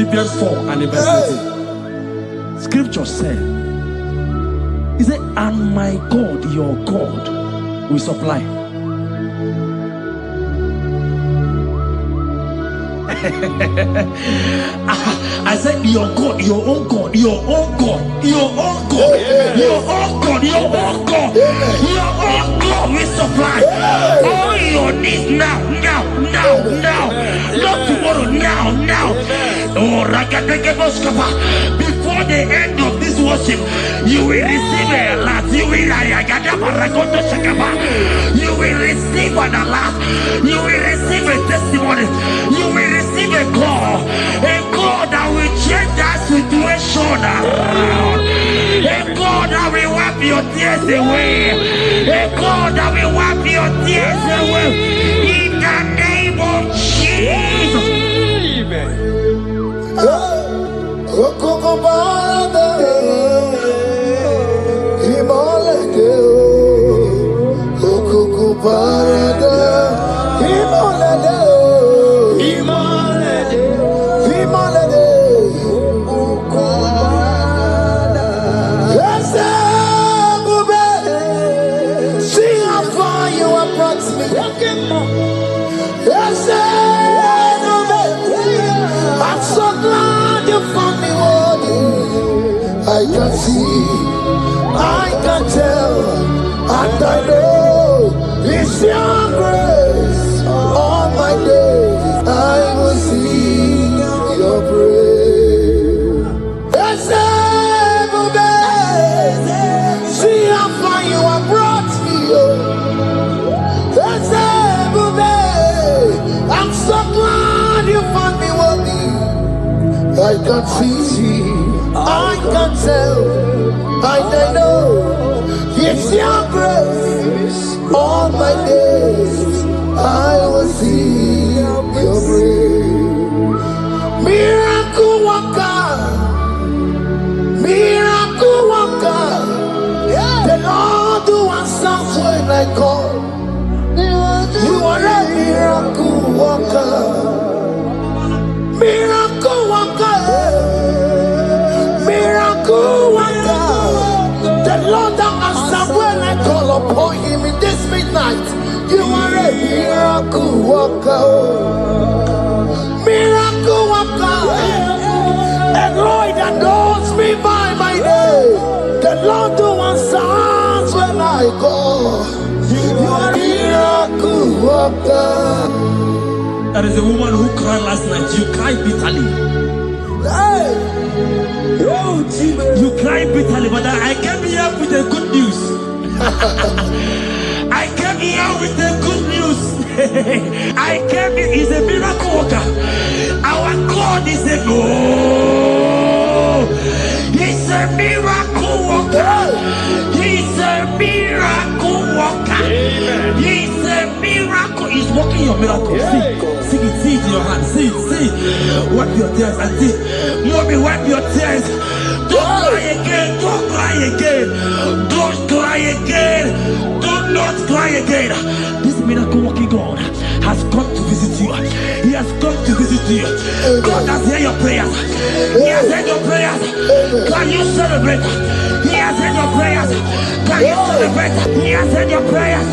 Philippians 4 and verse 13. Scripture said, he said, and my God, your God, will supply. I said, your God, your own God, your own God, your own God, your own God, your own God, your own God will supply all your needs now, not tomorrow, now. Oh, before the end of this worship, you will receive a lot. You will receive an alert. You will receive a testimony. You will receive a call that will change that situation around. A God that will wipe your tears away. A God that will wipe your tears away. In the name of Jesus. See how far you have brought me. I'm so glad you found me worthy. I can see, I can tell, and I know it's your grace. All my days I will sing your praise. See how far you have brought me. I'm so glad you found me worthy. I can see, I can tell, I know it's your grace. All my days I will see your grace. Miracle worker, miracle worker. The Lord who answers when I call. You are a miracle worker. Miracle worker. Miracle worker. The Lord that answers when I call upon him in this midnight. You are a miracle worker. Miracle worker. A Lord that knows me by my name. The Lord who answers when I call. You are a miracle worker. There is a woman who cried last night. You cried bitterly. Hey. You cried bitterly, but I came here with the good news. I came here with the good news. I came here, he's a miracle worker. Our God is a he's a miracle worker. He's a miracle worker. He's a miracle. He's working your miracle. See it, see it in your hand. See it. Wipe your tears and see. Mommy, wipe your tears. Don't cry again. Don't cry again. Don't cry again. Do not cry again. This miracle working God has come to visit you. He has come to visit you. God has heard your prayers. He has heard your prayers. Can you celebrate? He has heard your prayers. Can you celebrate? He has heard your prayers.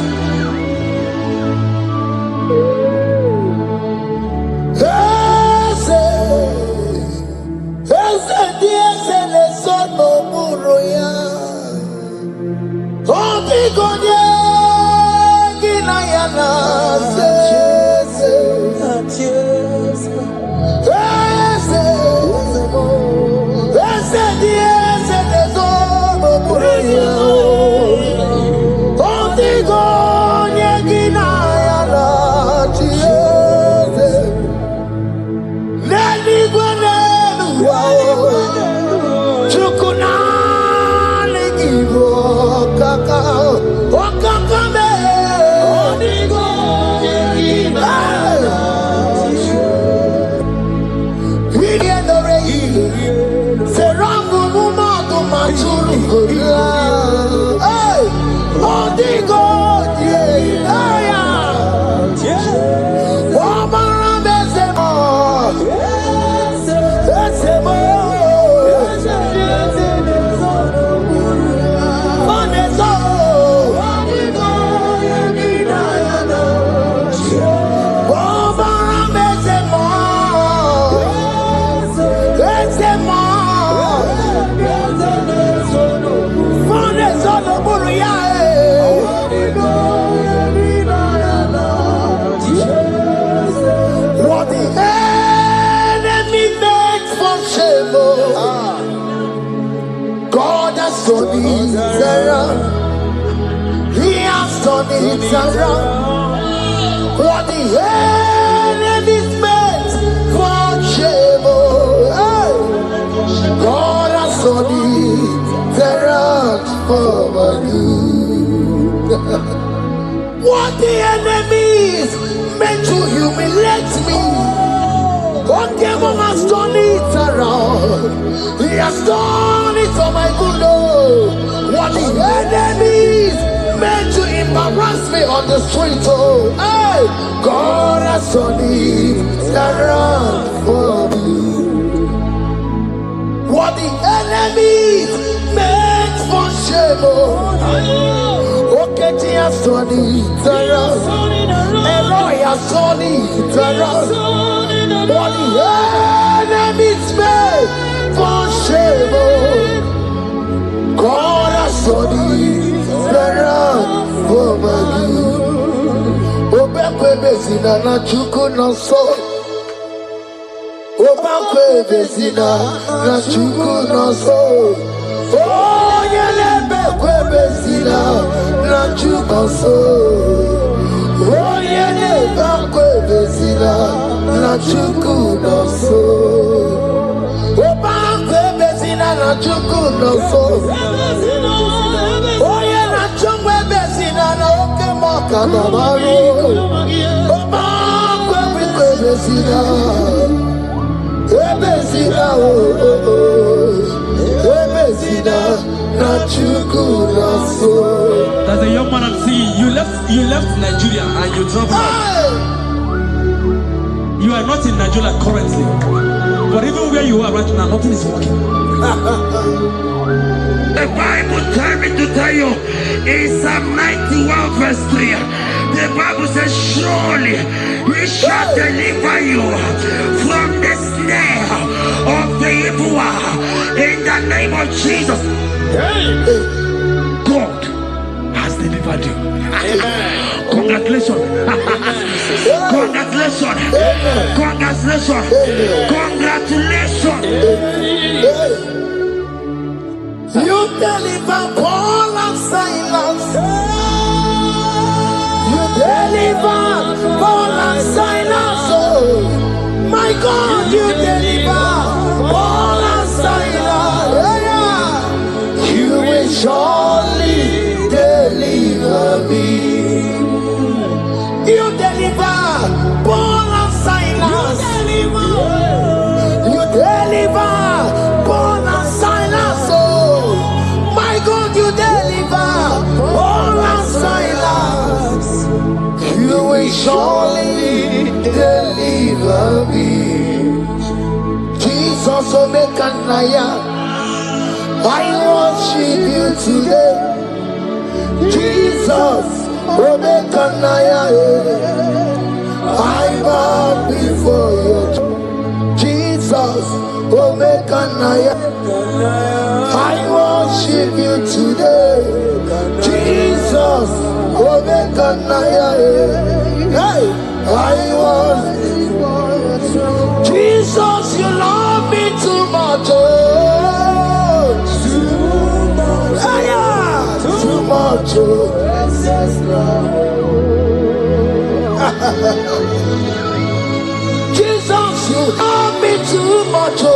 turned it around. He has turned it around. What the enemies meant for shame, hey, God has turned it around for my good. What the enemies meant to humiliate me, what devil has done it around. He has done it for my good. What the enemies meant to embarrass me on the street, hey, God has done it around for me. What the enemies meant for shame, okay, he has done it around. Elroy has done it around. What the enemies meant for shame, God has done it around for my good. Obekwe bezina na chuku no so. Obekwe bezina na chuku no so. Oh, yelebekwe bezina na chuku no so. Oh, yelebekwe bezina na chuku no so. Obekwe bezina na chuku no so. Oh, yeah, na chumwe bezina na oke moka na maru. Obekwe bezina. Ebezina Ebezina na chuku na so. There's a young man I'm seeing. You left Nigeria and you traveled. You are not in Nigeria currently, but even where you are right now, nothing is working. The Bible tells me to tell you in Psalm 91 verse 3, the Bible says, surely we shall deliver you from the snare of the evil one in the name of Jesus. God has delivered you. Congratulations. Congratulations. Congratulations. Congratulations. You deliver Paul and Silas. You deliver Paul and Silas. Oh, my God, you deliver Paul and Silas. Yeah. You will surely deliver me. You deliver Paul and Silas. You deliver Paul and Silas. Oh, my God, you deliver Paul and Silas. You will surely deliver me. Jesus, oh, make a Naija. I worship you today. Jesus, oh, make a Naija. I bow before you. Jesus, oh, make a Naija. I worship you today. Jesus, oh, make a Naija. Hey, I worship you. Jesus, you love me too much. Oh, too much. Oh, Jesus, you love me too much. Oh,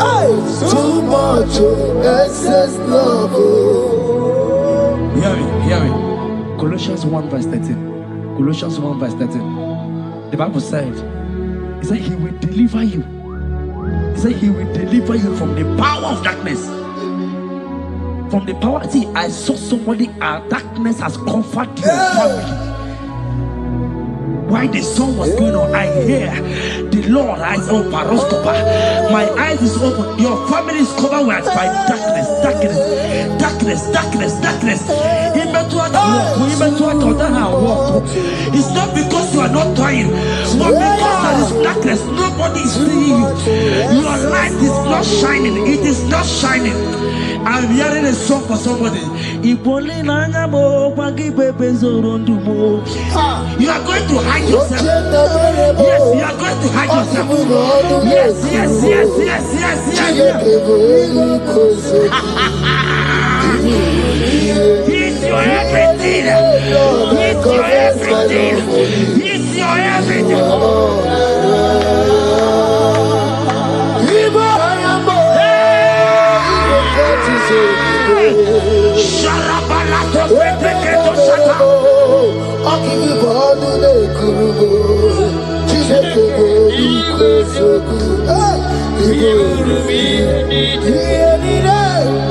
hey, too much. Excess love. Hear me. Colossians 1 verse 13. Colossians 1 verse 13. The Bible said, he said he will deliver you. He said he will deliver you from the power of darkness. From the power. See, I saw somebody, darkness has covered your family. While the sun was going on, I hear the Lord eyes open. My eyes is open. Your family is covered by darkness. It's not because you are not trying, but because there is darkness. Nobody is seeing you. Your light is not shining. It is not shining. I'm hearing a song for somebody. You are going to hide yourself. Yes, you are going to hide yourself. Yes. He's your everything. He's your everything. He's your everything.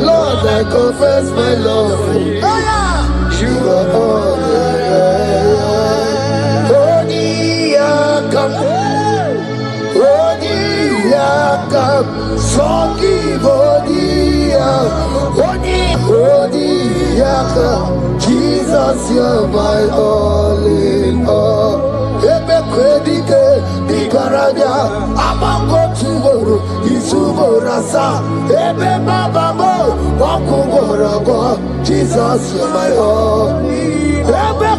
Lord, I confess my love. You are all Jesus, you're my all in all. Ebe kwedike dikaranya amango tuboro isuborasa ebe baba mo wakugoragwa. Jesus, you're my all. Ebe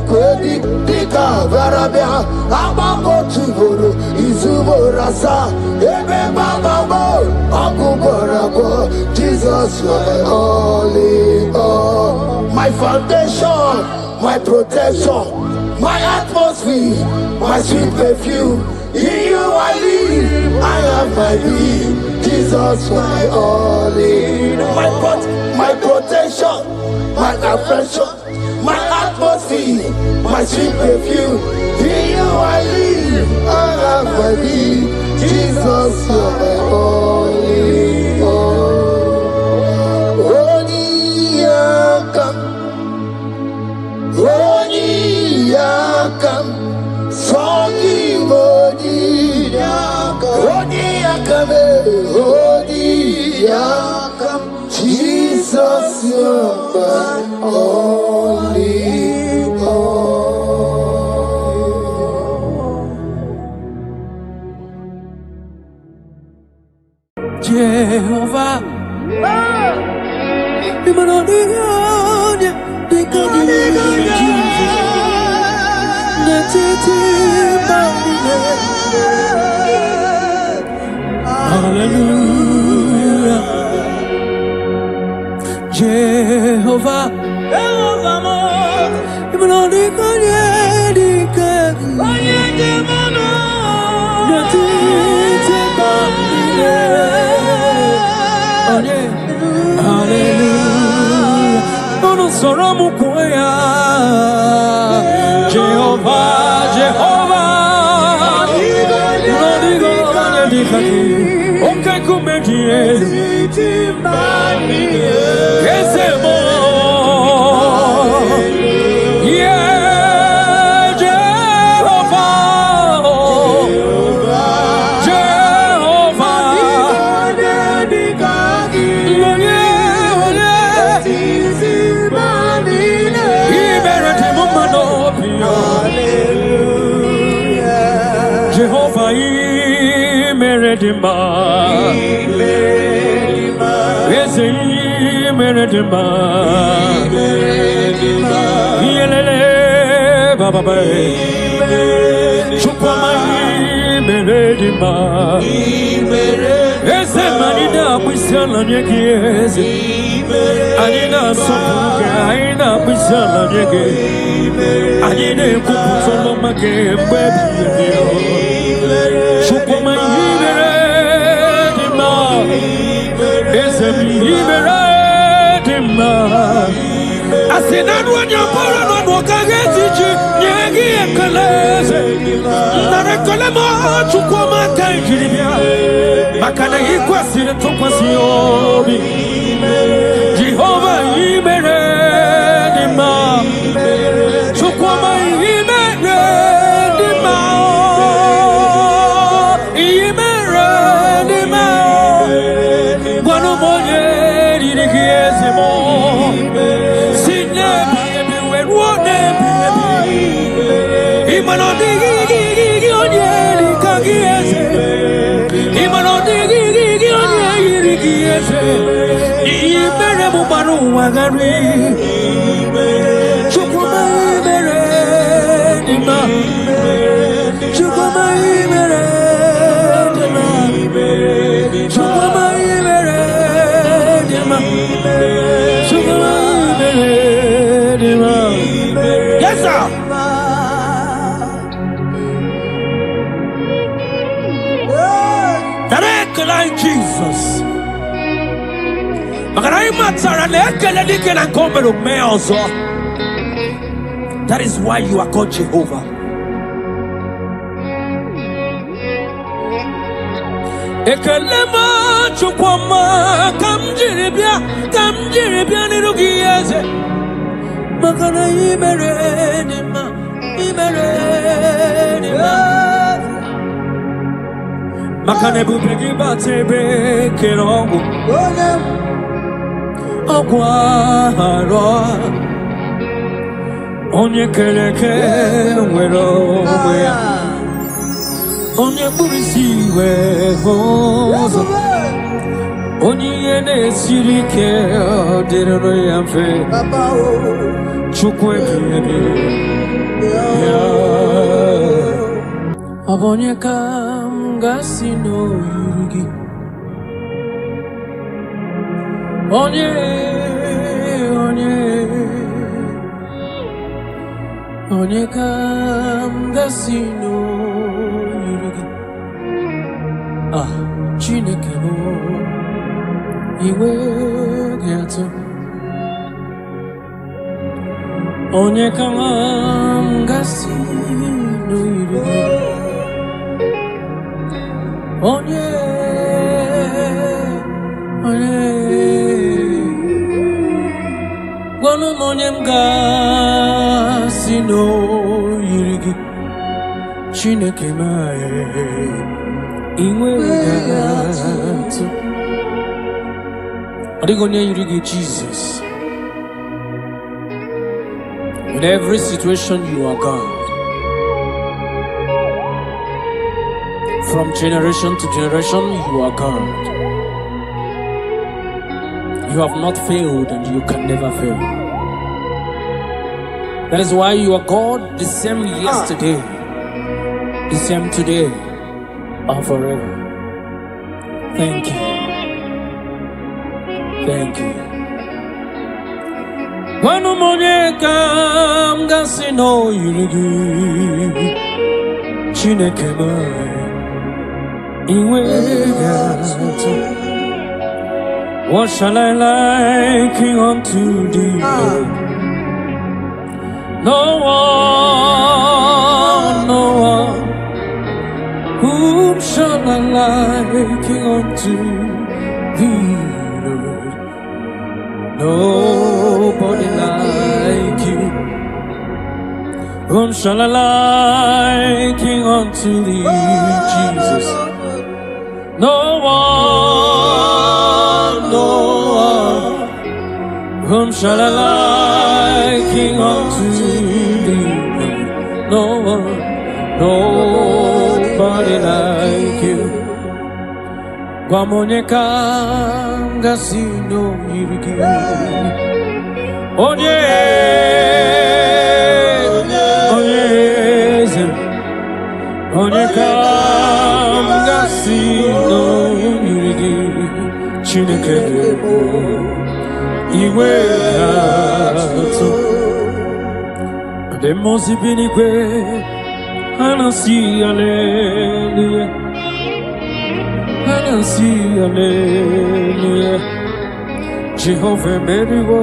kwedike dikaranya amango tuboro isuborasa ebe baba mo wakugoragwa. Jesus, you're my all in all. My foundation, my protection, my atmosphere, my sweet perfume. In you I live, I have my being. Jesus, my all in all. My protection, my affection, my atmosphere, my sweet perfume. In you I live, I have my being. Jesus, my all in all. Yakam, Songi Bodi Yakam, Yakam, Jesus, you're my only all. Jehovah, hallelujah, Jehovah, okay, come here. Jehovah, I said, I want your power, not walk against you. Yagi and Kalese, Narakolama, Chukoma, Tangiria, Makana equasi, Topasiori, Jehovah, Imeredima, Chukoma, Imeredima, Imeredima, Guanomoye, Digiesimo. Imano digi magari chukuma imere dima chukuma imere dima chukuma imere dima chukuma imere dima. Yes sir. Like Jesus. That is why you are called Jehovah. Ekelema chukwama kamjiribia nirugiyeze makana imerenima makane bupegi batebe kerongo ogwaro onye keleke nwero ya onye burisi we hozo onye yene sirike odero ya mfe chukwe kiyebe abonye Gasino yugi onye kam gasino yugi Chineke mo iwe gato onye kam gasino yugi onye gwanu onye m ga-asị na o yiri gị Chineke mae inwe ga-atụ ọ dịghị onye yiri gị Jesus. In every situation you are God. From generation to generation, you are God. You have not failed and you can never fail. That is why you are God, the same yesterday, the same today, and forever. Thank you. Thank you. When I'm gonna no you Chineke mai. What shall I liken unto thee? No one. Whom shall I liken unto thee, Lord? Nobody like you. Whom shall I liken unto thee, Jesus? No one. Whom shall I liken unto thee? No one, nobody like you. Wamoneka ngasino yiriki. Onye ngasino yiriki. Chineke iwe ato. Demos ibinigwe anasi hallelujah. Anasi hallelujah. Jehovah meriwo.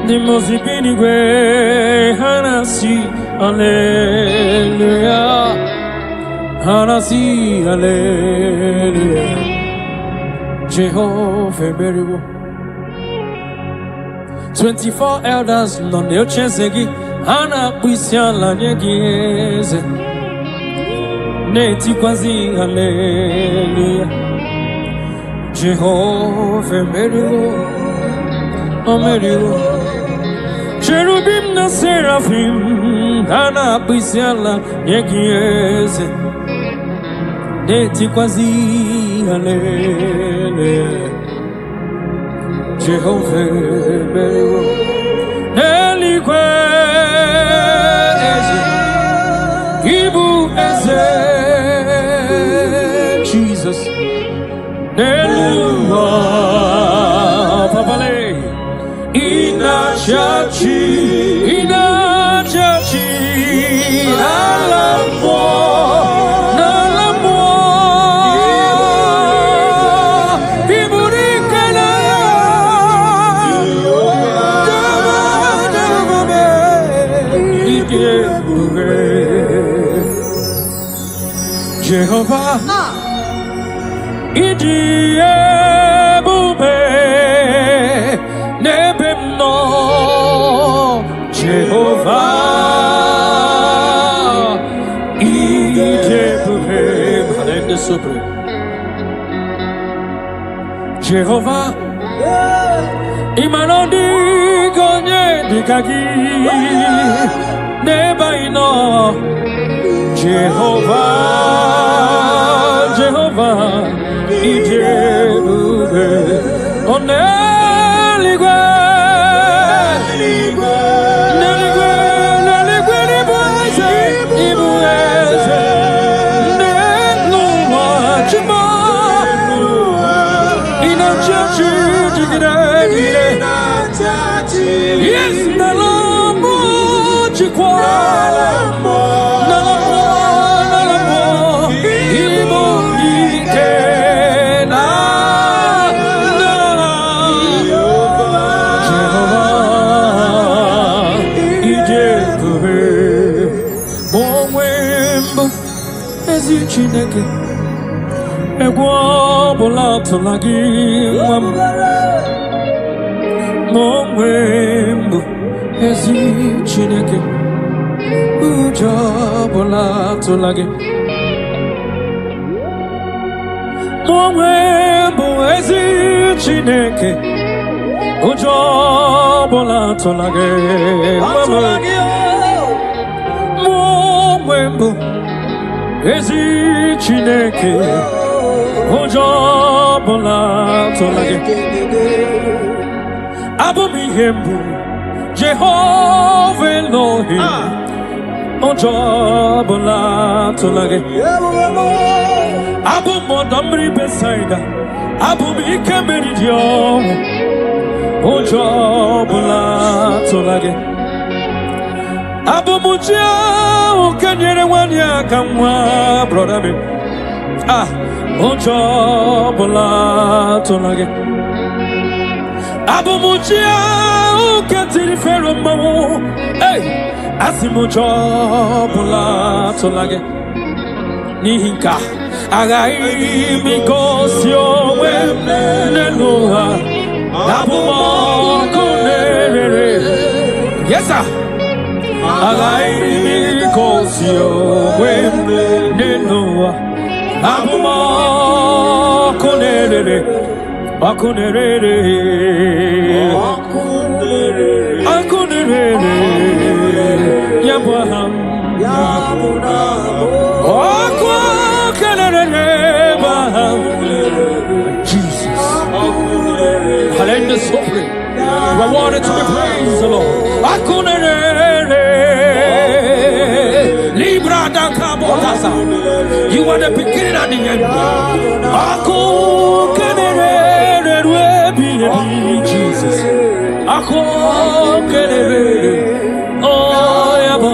Demos ibinigwe anasi hallelujah. Anasi hallelujah. Jehovah meriwo. 24 elders non ne ochezegi hana kwisiala nyegeze neti kwazi hallelujah. Jehovah meriwo omeriwo. Cherubim na seraphim hana kwisiala nyegeze neti kwazi hallelujah. Jehovah Neligwe Ibu Eze Jesus Nelua Papale Ina Chachi Alamo Jehovah, Idiebube, Nebemno, Jehovah, Idiebube, Halende Sobre, Jehovah, Imanodi Gonye Dikagi, Nebaino, Jehovah, Ijebuge, Oneligwe, Ibueze, Neluwa, Chima, Inachachi, yes, Nalamu, Chikwa. Chineke egwu ọbụla tụla gị nwa m ma onwe mbụ ezi Chineke ụjọ ọbụla tụla gị ma onwe mbụ ezi Chineke ụjọ ọbụla tụla gị ma onwe mbụ ezi Chineke ụjọ ọbụla tụla gị abụ m ihe mbụ Jehova Elohim ụjọ ọbụla tụla gị abụ m ọdọ mmiri Besaida abụ m ike mmiri dị ọnwụ ụjọ ọbụla tụla gị abụ m chi ahụ nke nyere nwanne ya aka nwa brọda m ụjọ ọbụla tụla gị abụ m chi ahụ nke tiri Fero mmanwụ asị m ụjọ ọbụla tụla gị n'ihi nke a aghaghị m igosi onwe m n'elu ụwa abụ m ọkụ na-erere yes sir aghaghị m igosi onwe m n'elu ụwa abụ m ọkụ na-erere ọkụ na-erere ọkụ na-erere ya bụ aha m ọkụ na-erere bụ aha m Jesus Halenda Sopre you are wanted to be praised the Lord ọkụ na-erere Libra da Kabotasa you are the beginning and the end ọkụ Jesus, ako kelele, oh yaba.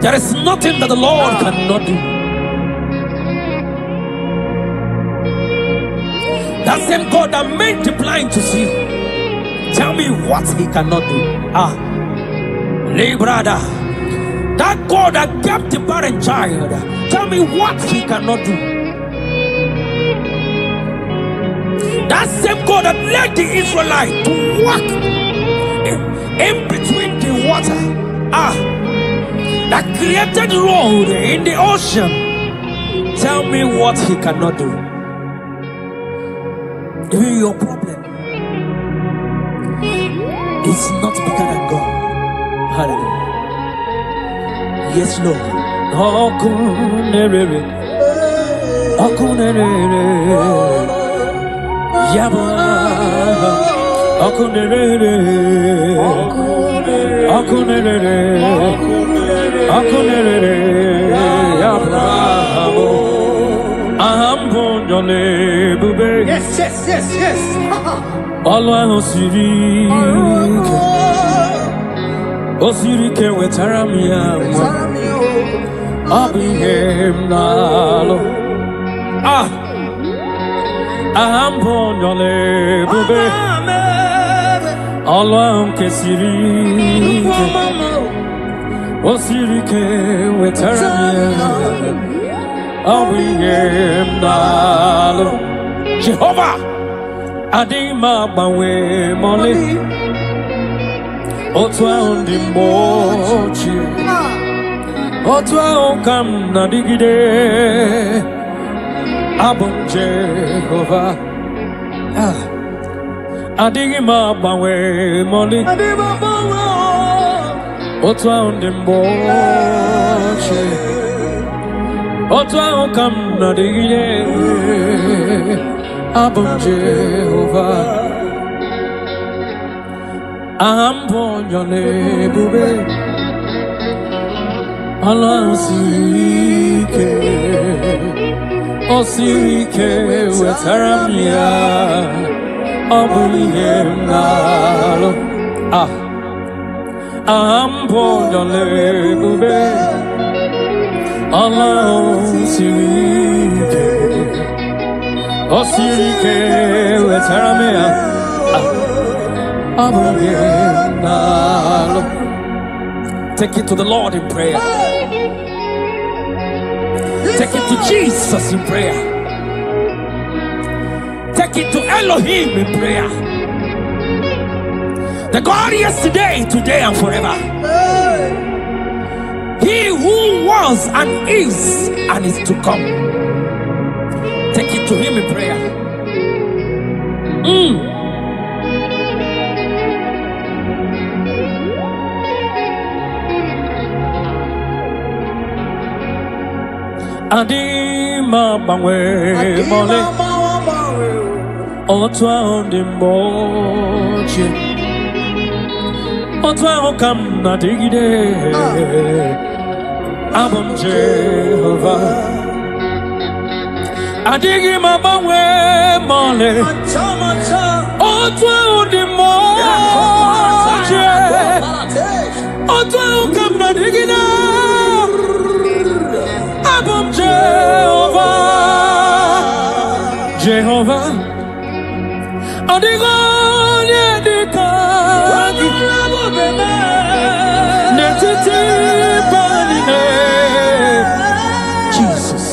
There is nothing that the Lord cannot do. That same God that made the blind to see, tell me what He cannot do. Librada. That God that kept the barren child, tell me what He cannot do. That same God that led the Israelites to walk in between the water, that created road in the ocean, tell me what He cannot do. Even your problem is not bigger than God. Hallelujah. Yes, Lord. Okunere. Okunere. Yaba. Okunere. Okunere. Okunere. Abraham. Aham Jole Bube. Yes, yes, yes, yes. Alwa Osirike wetaramia. Abihem nalo. Aham Jole Bube. Alwa Kesirike. Osirike wetaramia. Abihem nalo. Jehovah Adima Bawe Mole Otwa undi mochi Otwa okam nadigide Abum Jehovah Adima Bawe Mole Otwa undi mochi Otwa okam nadigide Abum Jehovah Aham Jole Bube Allah Osirike Osirike wetaramia Abihem nalo Aham Jole Bube Allah Osirike Osirike wetaramia Abihem nalo. Take it to the Lord in prayer. Take it to Jesus in prayer. Take it to Elohim in prayer. The God yesterday, today, and forever. He who was and is to come. Take it to Him in prayer. Adima Bawe Mole Otwa undi mochi Otwa okam nadigide Abum Jehovah Adima Bawe Mole Otwa undi mochi Otwa okam nadigide Abum Jehovah Adigonye dikagi Netiti banine Jesus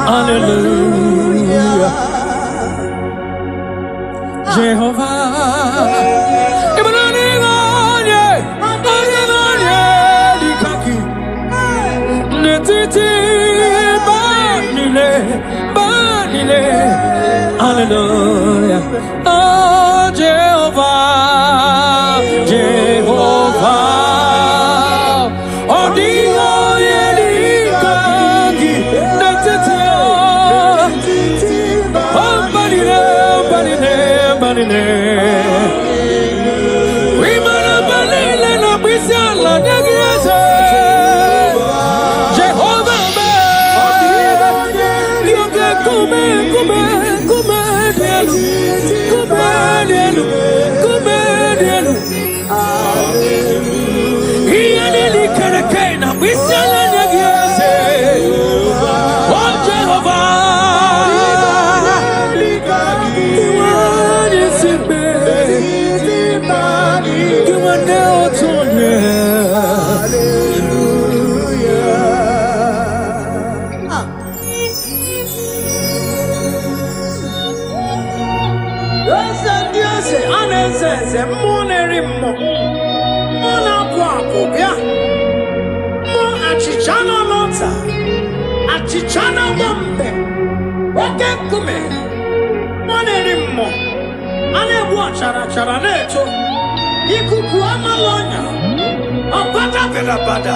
Hallelujah Jehovah Adigonye dikagi Netiti banile Hallelujah. Oh, Jehovah, Jehovah. Oh, Dio, Yelikagi, Netitio. Oh, Badine. We mana balile na bisala negiese. Jehovah, Kume. Chichana Wambe, Wakakume, Monerimo, Ane Watchara Charaneto, Ikukuama Lonya, Opata Pelabada.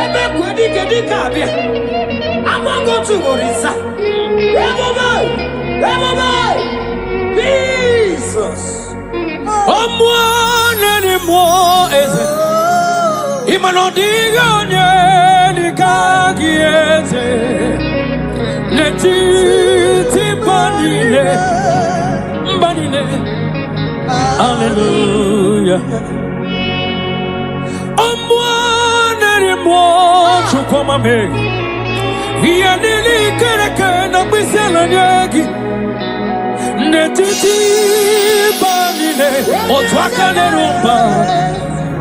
Ebe Kwedi Kedikabia. I'm not going to Orisa. Jesus. I'm one anymore. Is it? Imanodiga Nikagiete. Letiti Banile. Banile. Hallelujah. I'm one anymore. Chukwamame. Iya nili kereke na bisela nyegi. Netiti banile otwaka nerumba.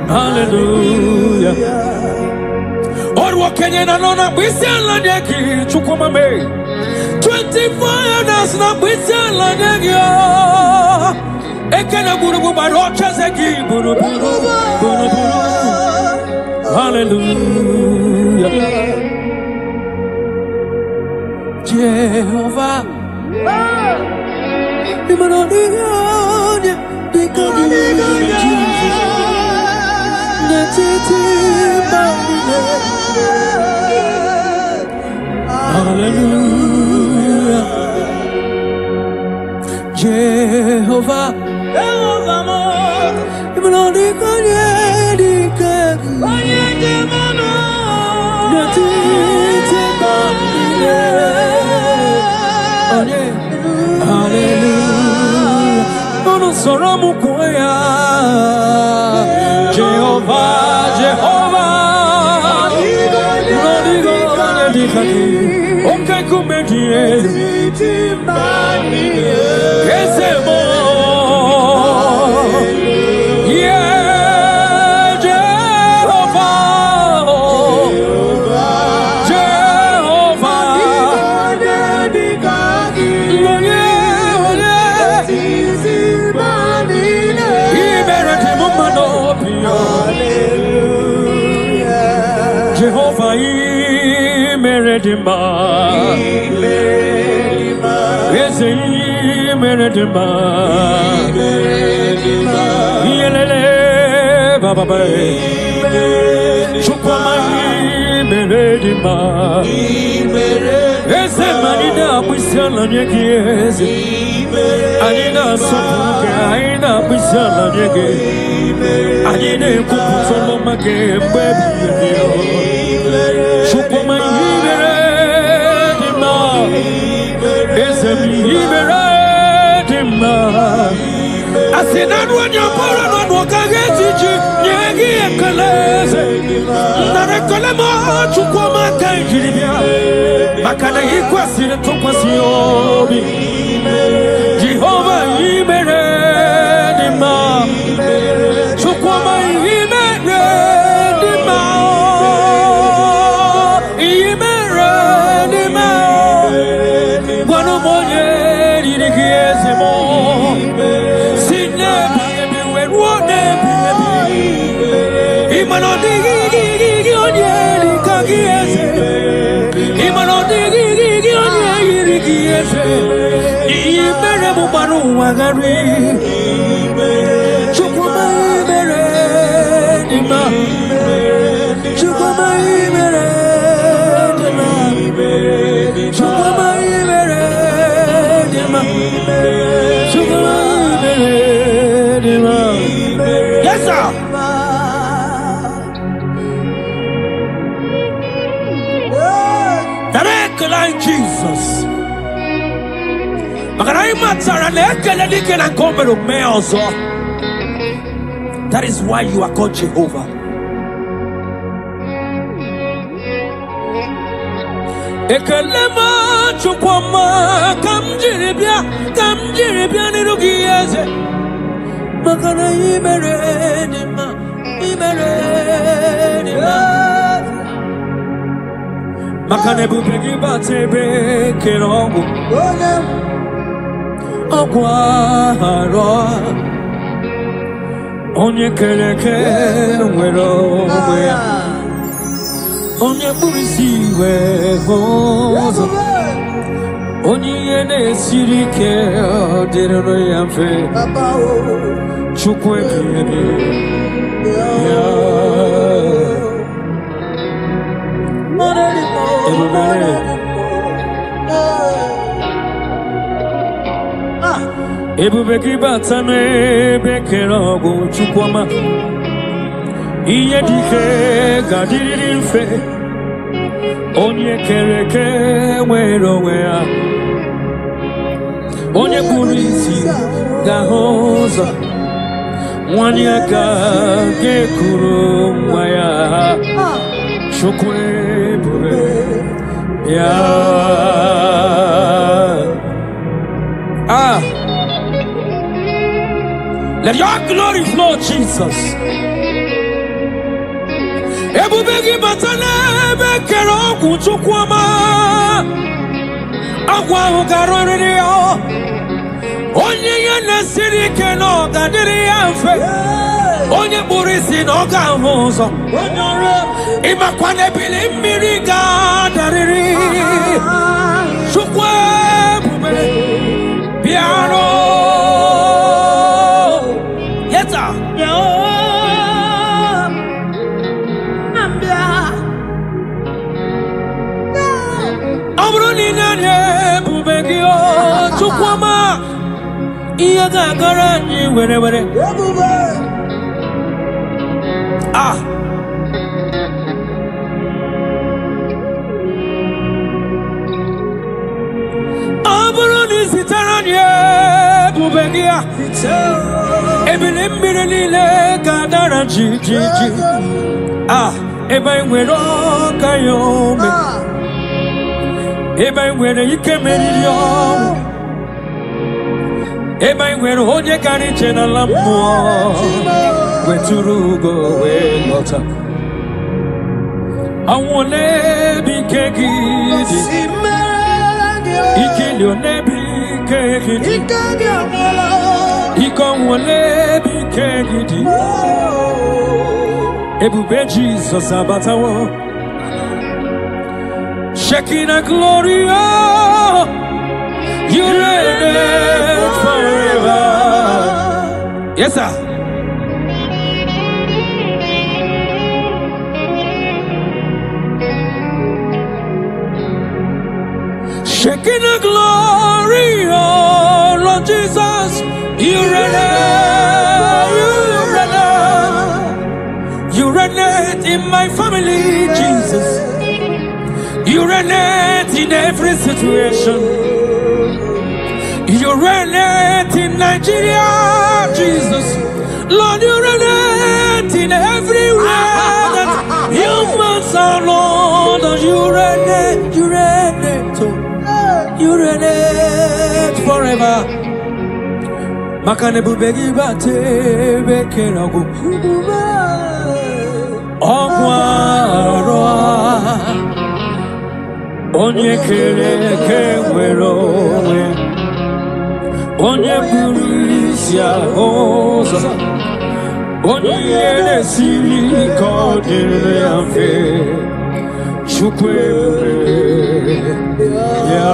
Hallelujah. Orwa kenye na nona bisela nyegi chukwamame. 24 years na bisela nyegi. Ekene burubu barocha zegi buruburu. Hallelujah. Jehovah, hallelujah. Jehovah, hallelujah. Nono soromu kuya. Jehovah, Jehovah. Nodigo nedikaki. Okay kumedie. Kesemo. Yeah, Jehovah. Jehovah. Jehovah, Meredima, Meredima, Yelele, Baba, Chukwama, Meredima, Ezemanina, Wisala, Yegis, Anina, Sopuka, Aina, Wisala, Yegis, Anina, Kupusoma, baby. Chukwama, Meredima, Meredima. I said, not when you're born, not what I get you, Yagi and Kalese. Narakolama, Chukwama, Tangiria. Makana equasin to Quasiobi. Jehovah, Meredima. Chukwama, Meredima. Meredima. One of more years, yes, sir. Like Jesus. That is why you are called Jehovah. Ekelema chukwama kamjiribia nirugieze makana imeredima makane bupegi batebe kerongo okwaro onye keleke nwero onye burisiwe hozo onye na-esiri ike dịrị ya mfe Chukwu ebighị ebi ya Ebubeki batane bekero go chukwama iye dike gadiri mfe onye kereke nwere onwe ya onye kpụrụ isi ga-ahụ nwanyị aka ga-ekuru nwa ya Chukwu ebube ya let your glory flow, Jesus. Ebubegi batana bekero kuchukwama agwa ugarori yo onye yene siri keno gadiri amfe onye burisi no gahuzo imakwane bili mmiri gadariri Chukwu ebube piano Chukwama iya gagara ni were aburu ni sitarani bubegia ebile mbire nile gadara ji eba nwere kayome eba nwere ikemeri yo eba nwere onye kariche na lammo weturu go we lota awole bikegi ikilio nebi kegi ikonwole bikegi ebube Jesus abatawo Shekinah glory, you reign forever. Yes, sir. Shekinah glory, Lord Jesus, you reign, you reign in my family, Jesus. You reign in every situation. You reign in Nigeria, Jesus. Lord, you reign in everywhere that humans are, Lord. You reign forever. Makane bubegi bate bekerago. Ogwaro. Onye kereke nwere onwe onye buru isi ụzọ onye ihe na-esiri ka ọ dịrị ya mfe Chukwu ebube ya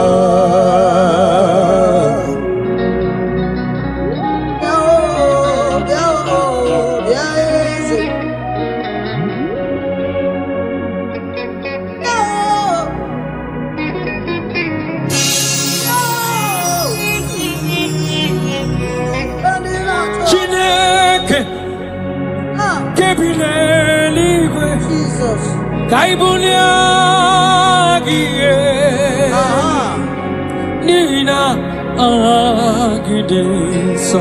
Kaibulia gie Nina agidisa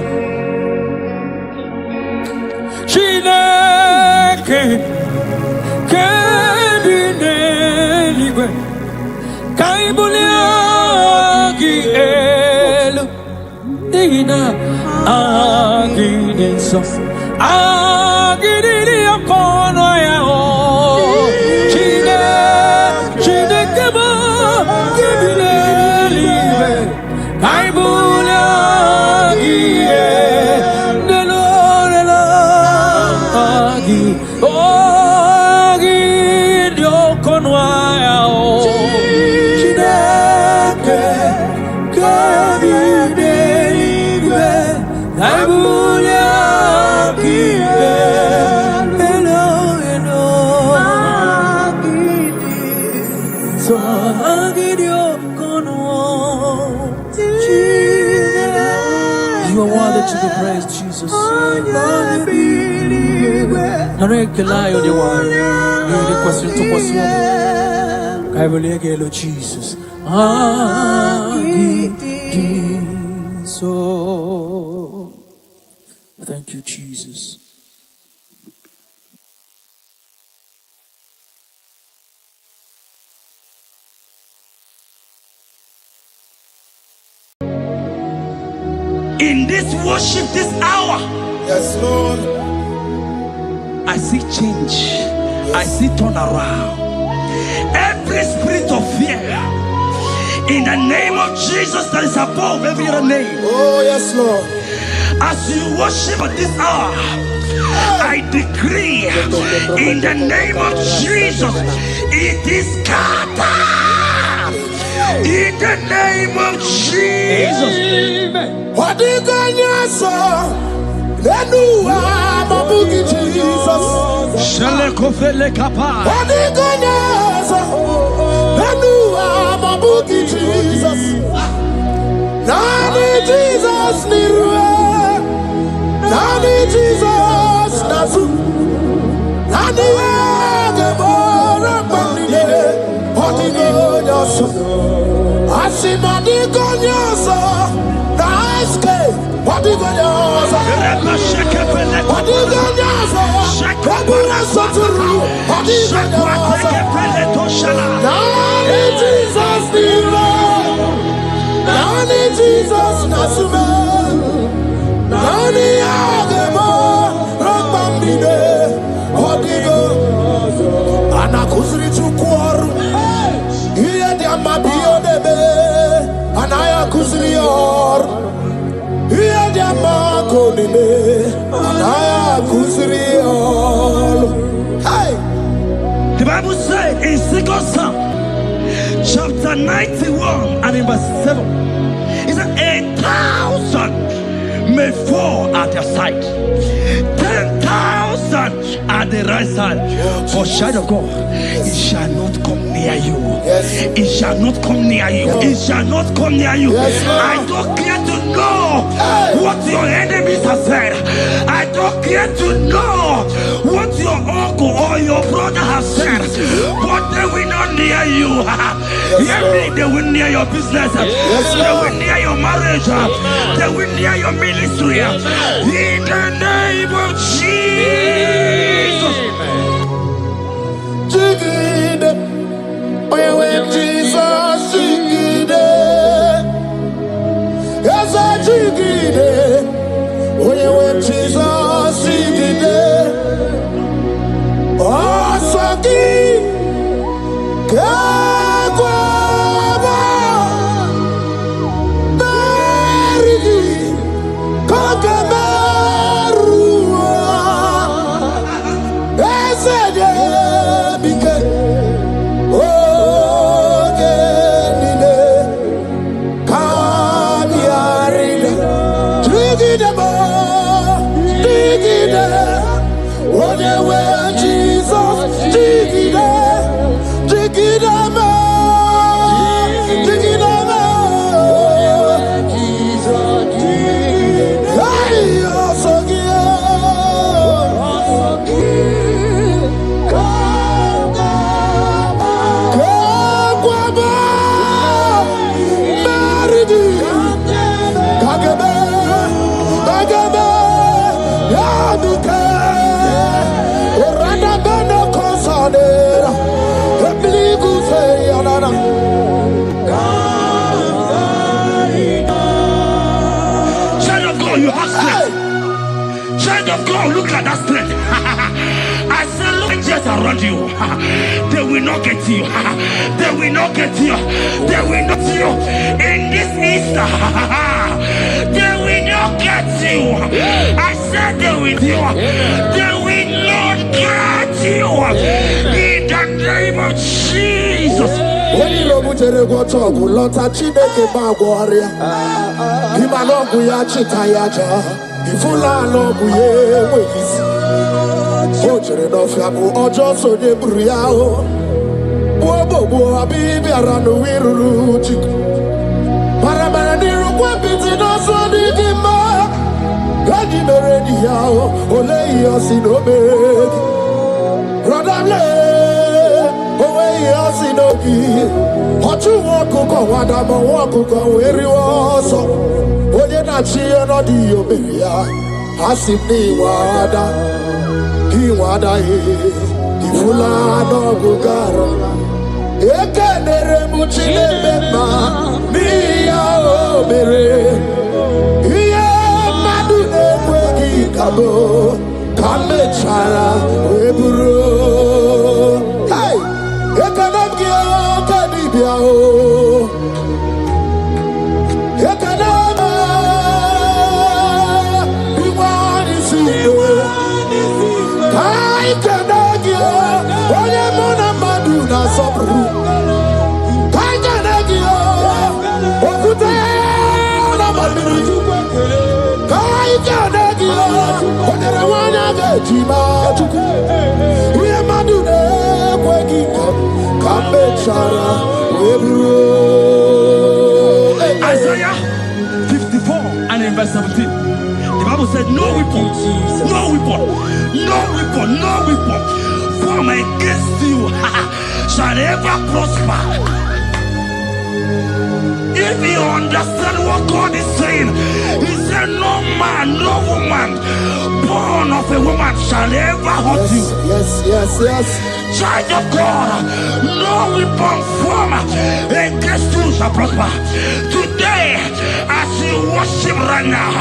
Chineke Kebineliwe Kaibulia gielu Nina agidisa Agidilia kono ya to be praised, Jesus. Narekelayo the one. The question to question. I will again, Jesus. So thank you, Jesus. In this worship, this hour, Yes, Lord. I see change. Yes. I see turnaround. Every spirit of fear, in the name of Jesus that is above every other name. Oh, yes, Lord. As you worship at this hour, I decree in the name of Jesus, it is scattered. In the name of Jesus. What do you got your son? Then you are my boogie, Jesus. What do you got your son? Then you are my boogie, Jesus. Nani Jesus, Nani Jesus, Nazu. Nani Agabora, what do you got your son? I see my digonyosa, nice cake. What do you got yours? What do you got yours? What do you got yours? Nani Jesus, Nani Jesus, Nasume, Nani Agemo, Rakbambide, what do you got? Anakuzri Chukwaru. Mabio debe, anaya kuzrior. Iya diamako debe, anaya kuzrior. Hey, the Bible said in 2 Psalm, chapter 91 and in verse 7, it said 1,000 may fall at your side, 10,000 at the right side, but child of God, it shall not come near you. Yes. It shall not come near you. It shall not come near you. Yes, I don't care to know what your enemies have said. I don't care to know what your uncle or your brother has said. But they will not near you. Hear me, they will near your business. They will near your marriage. They will near your ministry. In the name of Jesus. When Jesus jigide, yes I jigide. When Jesus jigide, oh saki, kagwaba, berigi, kagabarua, esede bike. Look at that strength. I said, look just around you. They will not get you. They will not get you. They will not get you. In this Easter, they will not get you. I said they will do. They will not get you. In the name of Jesus. When you look at the water, you lot of Chineke Bagwaria. Imanogu ya Chitayaja. Ifula logu ye wekisi. Ojere no fiabu ojo so de bruyao. Bobo abibi aranu wiru chiku. Paramara ni rukwa biti no so di gima. Merediao, Ole Yosinobe, Radale, Owe Yosinogi, Hotu Wakuko, Wadama Wakuko, where you also, Oyenachi no Dio Beria, Hasini Wada, Hiwada, Hifula no Bugara, Ekanere Muchilema, Mia Obere. Kabo, kame chala, weburo. Hey, ekanabia, kanibia o. Ekanaba, biwani siyo. Kai kanagia, oye mona madu na sobru. Kai kanagia, okute na madu. Kai kanagia. Isaiah 54 and in verse 17, the Bible said, no weapon, no weapon, no weapon, no weapon formed against you shall ever prosper. If you understand what God is saying, He said, no man, no woman born of a woman shall ever hurt you. Yes. Child of God, no weapon formed against you shall prosper. Today, as you worship right now,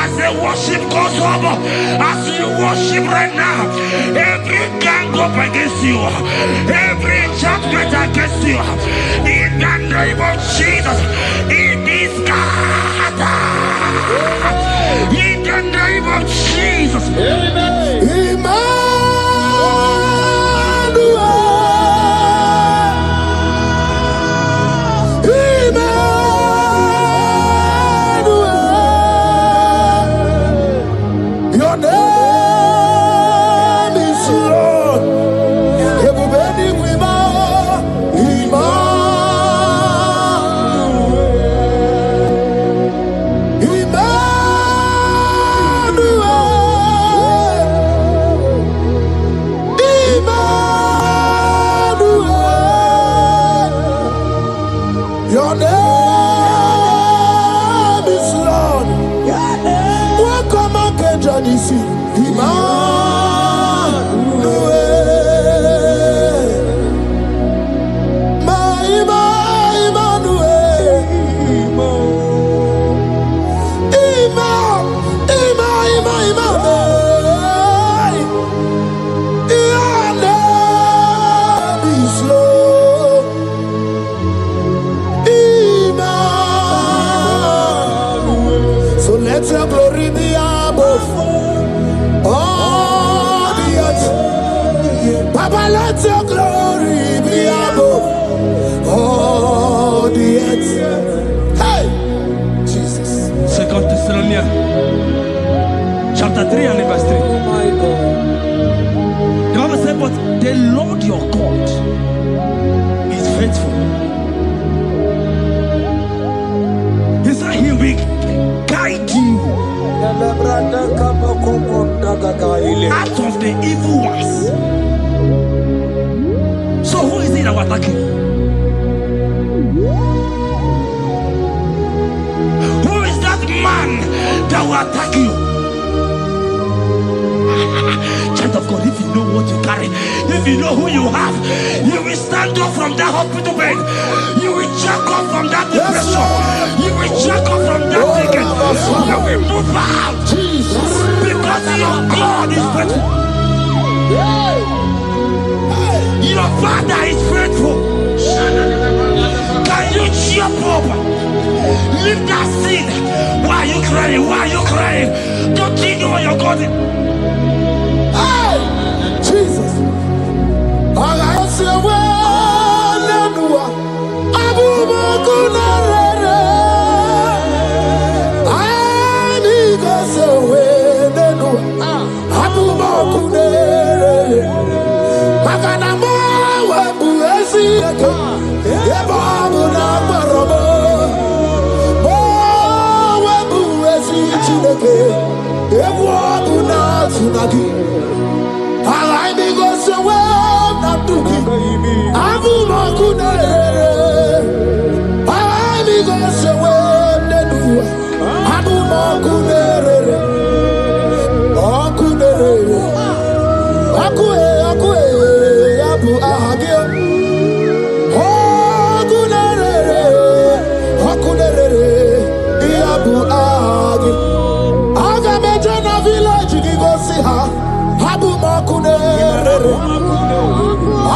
as the worship goes over, as you worship right now, every gang up against you, every judgment against you, in the name of Jesus, it is scattered. In the name of Jesus. Amen. Your name is Lord. Welcome again, Janice. Let your glory be above all the earth. Papa, let your glory be above all the earth. Hey, Jesus. 2 Thessalonians chapter 3 and verse 3. Oh my God. The Bible said, but the Lord your God is faithful. He said He will guide you out of the evil ones. So who is it that will attack you? Who is that man that will attack you? Child of God, if you know what you carry, if you know who you have, you will stand up from that hospital bed. You will jack up from that depression. You will jack up from that ticket. You will move out. Because your God is faithful. Your Father is faithful. Can you jump up? Leave that seat. Why are you crying? Why are you crying? Don't you know your God is? Jesus. I say, well, Abu Makunare. I need to say, well, Abu Makunare. Makanamo, Wabuesi, Ebabu Nabarobo. Oh, Wabuesi, Chileke. Ewa tunagi. I me go so well not to be. Abu makunere. I me go so well nedu. Abu makunere. Akunere. Akue abu ahagio. Akunere. Abu ahagio. Aga mejana village ni go see her. Abu makunere.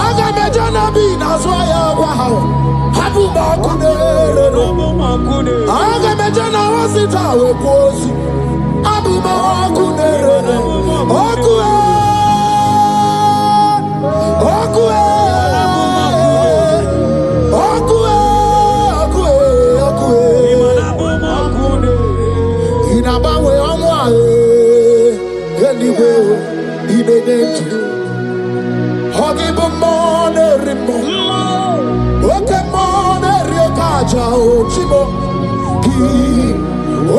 Aga mejana bi nazwaya wahao. Abu makunere. Aga mejana wasita we kosi. Abu makunere. Okue. Okue. Okue. Okue. Inabawe omwa. Anyway, ibenetu. Hogibu mone rimo. Oke mone riokaja ochimo. Ki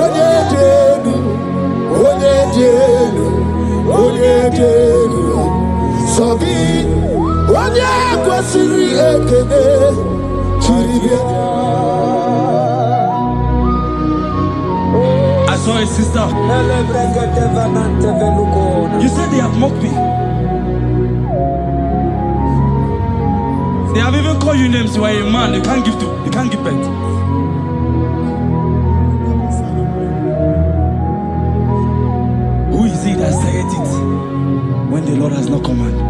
onye denu. Sogi onye kwesiri ekene. Chiribia. I saw a sister. You said they have mocked me. They have even called you names. You are a man. You can't give birth. Who is he that said it when the Lord has not commanded?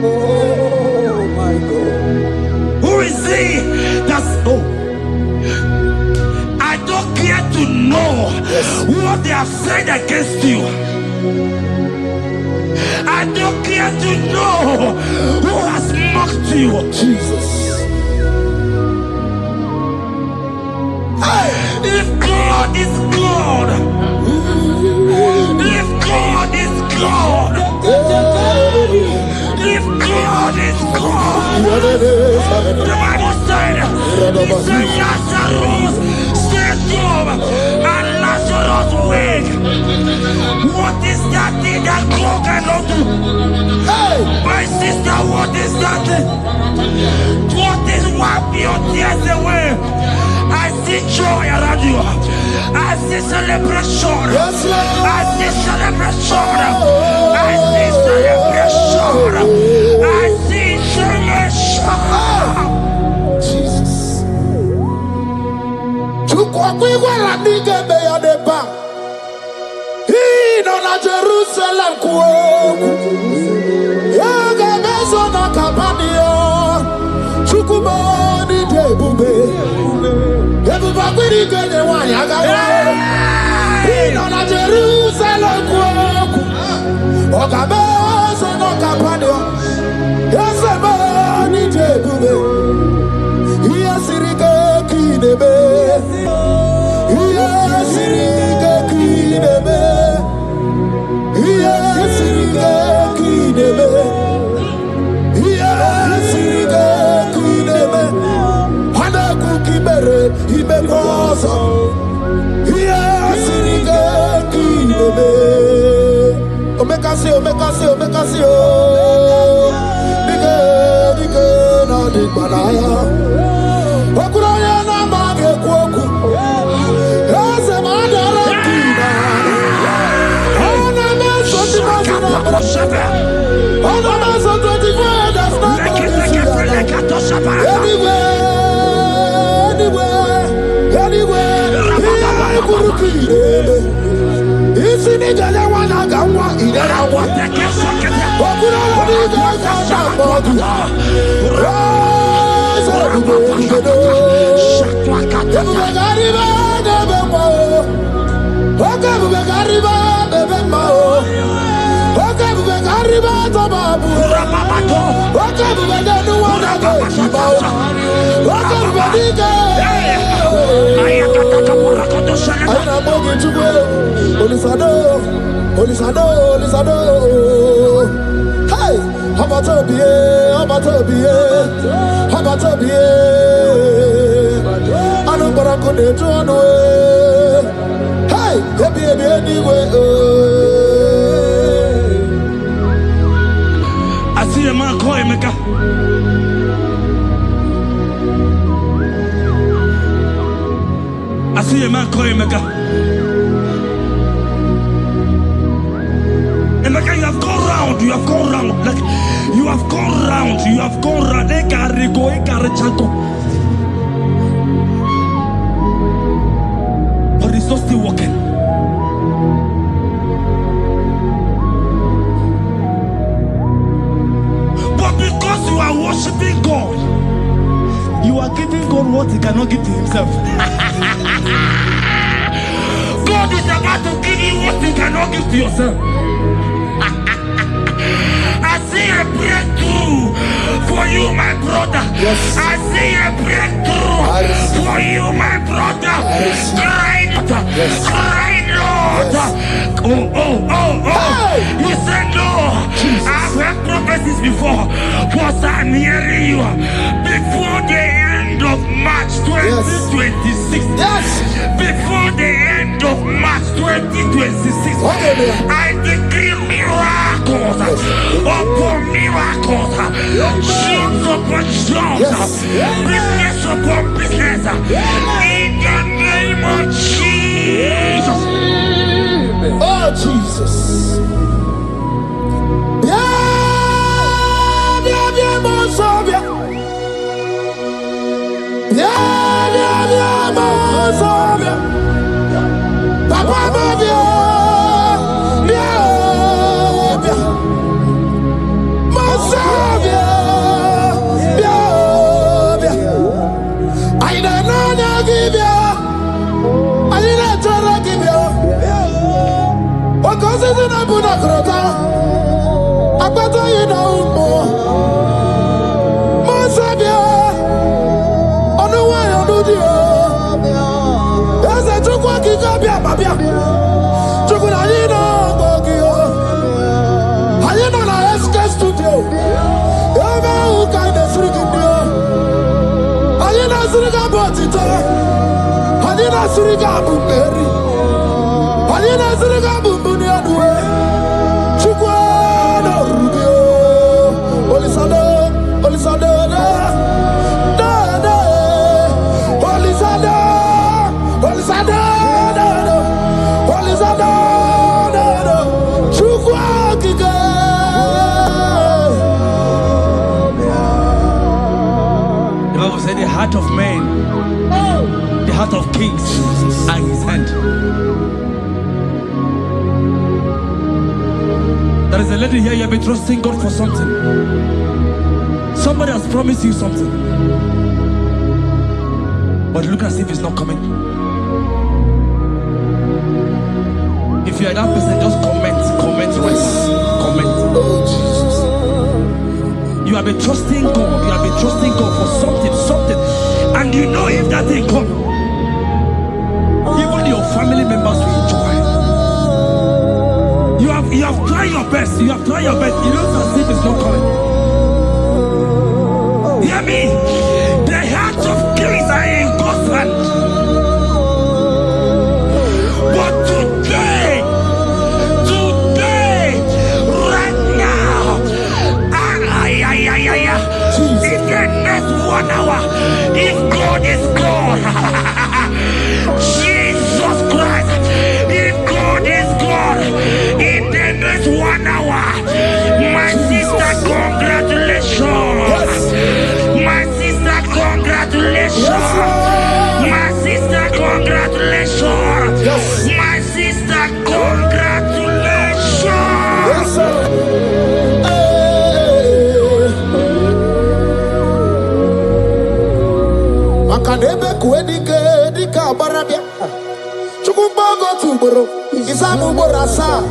Oh my God. Who is he that's I don't care to know what they have said against you. I don't care to know who has mocked you. Jesus. If God is God, if God is God, if God is God, the Bible said, he said Lazarus stayed up and Lazarus wake. What is that thing that God cannot do? Hey, my sister, what is that thing? What is wipe your tears away? I see joy around you. I see celebration. Yes, Lord. I see celebration. I see celebration. I see celebration. Jesus. Chukwa la nige be ya deba. Ino na Jerusalem kuoku. Yaga mezo na kapanio. Chukuma ni debube. Debuba kwiri kenye wanya gawa. Ino na Jerusalem kuoku. Oga mezo na kapanio. Yasema ni debube. Iyasirike kinebe. Iyasirike kinebe. Iyasirike kinebe. Iyasirike kinebe. Hana kukibere imekosa. Iyasirike kinebe. Omekasi. Dige na digbalaya. Okuraya na mage kwoku. Ese madara kina. Ona meso timazina. Ona meso 24. That's not Anywhere. Kurukire. Isi ni jale wana gawa idara wa. Okuraya ni gawa modu. Hey, how about I don't Hey, I see a man call Emeka. I see a man call Emeka. Emeka, you have gone round. You have gone round. Like you have gone round. You have gone round. But it's not still working. But because you are worshiping God, you are giving God what He cannot give to Himself. God is about to give you what He cannot give to yourself. I see a breakthrough for you, my brother. Yes. I see a breakthrough for you, my brother. Cry, Yes. cry, Lord. Yes. Oh. Hey. You said no. Jesus. I've heard prophecies before. But I'm hearing you before the end of March 2026. Yes. Before the end of March 2026. Okay, I decree miracles upon miracles, jobs upon jobs, business upon business, in the name of Jesus. Oh, Jesus. The heart of man, the heart of kings are in His hand. There is a lady here, you have been trusting God for something. Somebody has promised you something, but look as if it's not coming. If you are that person, just comment once. Comment. Oh, Jesus. You have been trusting God. You have been trusting God for something, and you know if that thing come, even your family members will enjoy. You have tried your best. You have tried your best. You know as if it's not coming. Hear me? The hearts of kings are in God's hand. But today, right now, in the next 1 hour, if God is God, Jesus Christ, if God is God, in the next 1 hour, my sister, congratulations. My sister, congratulations. My sister, congratulations. My sister, congratulations. Yes, sir. Makanebe kuedike dika barabia. Chukumbago tuboro. Isamu borasa.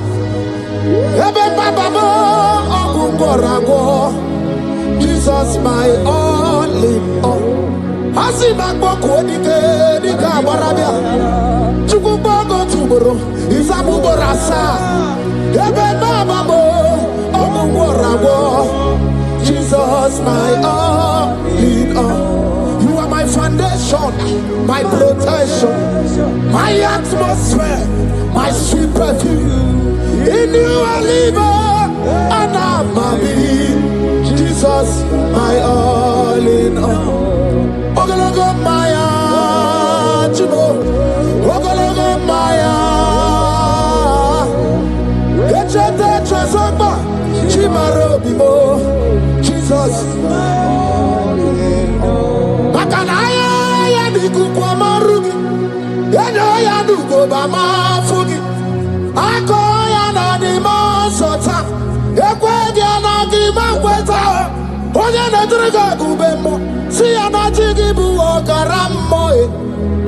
Ebe bababo ogungorago. Jesus my all in all. Asimagbo kuedike dika barabia. Chukumbago tuboro. Isamu borasa. Ebe bababo ogungorago. Jesus my all in all. You are my foundation, my protection, my atmosphere, my sweet perfume. In you I live, and I'm happy. Jesus, my all in all. Ogologo Maya, Chibo. Ogologo Maya. Echete Chazamba, Chimaro Bimo. Jesus. Bakanaya Yadiku Marugi. Yado Yaduko Bama Fugi. Akoya na di Monsota. Ekwedia na di Mankweta. Oye na Drega Gubemo. Siya na Jigibu Okaramo.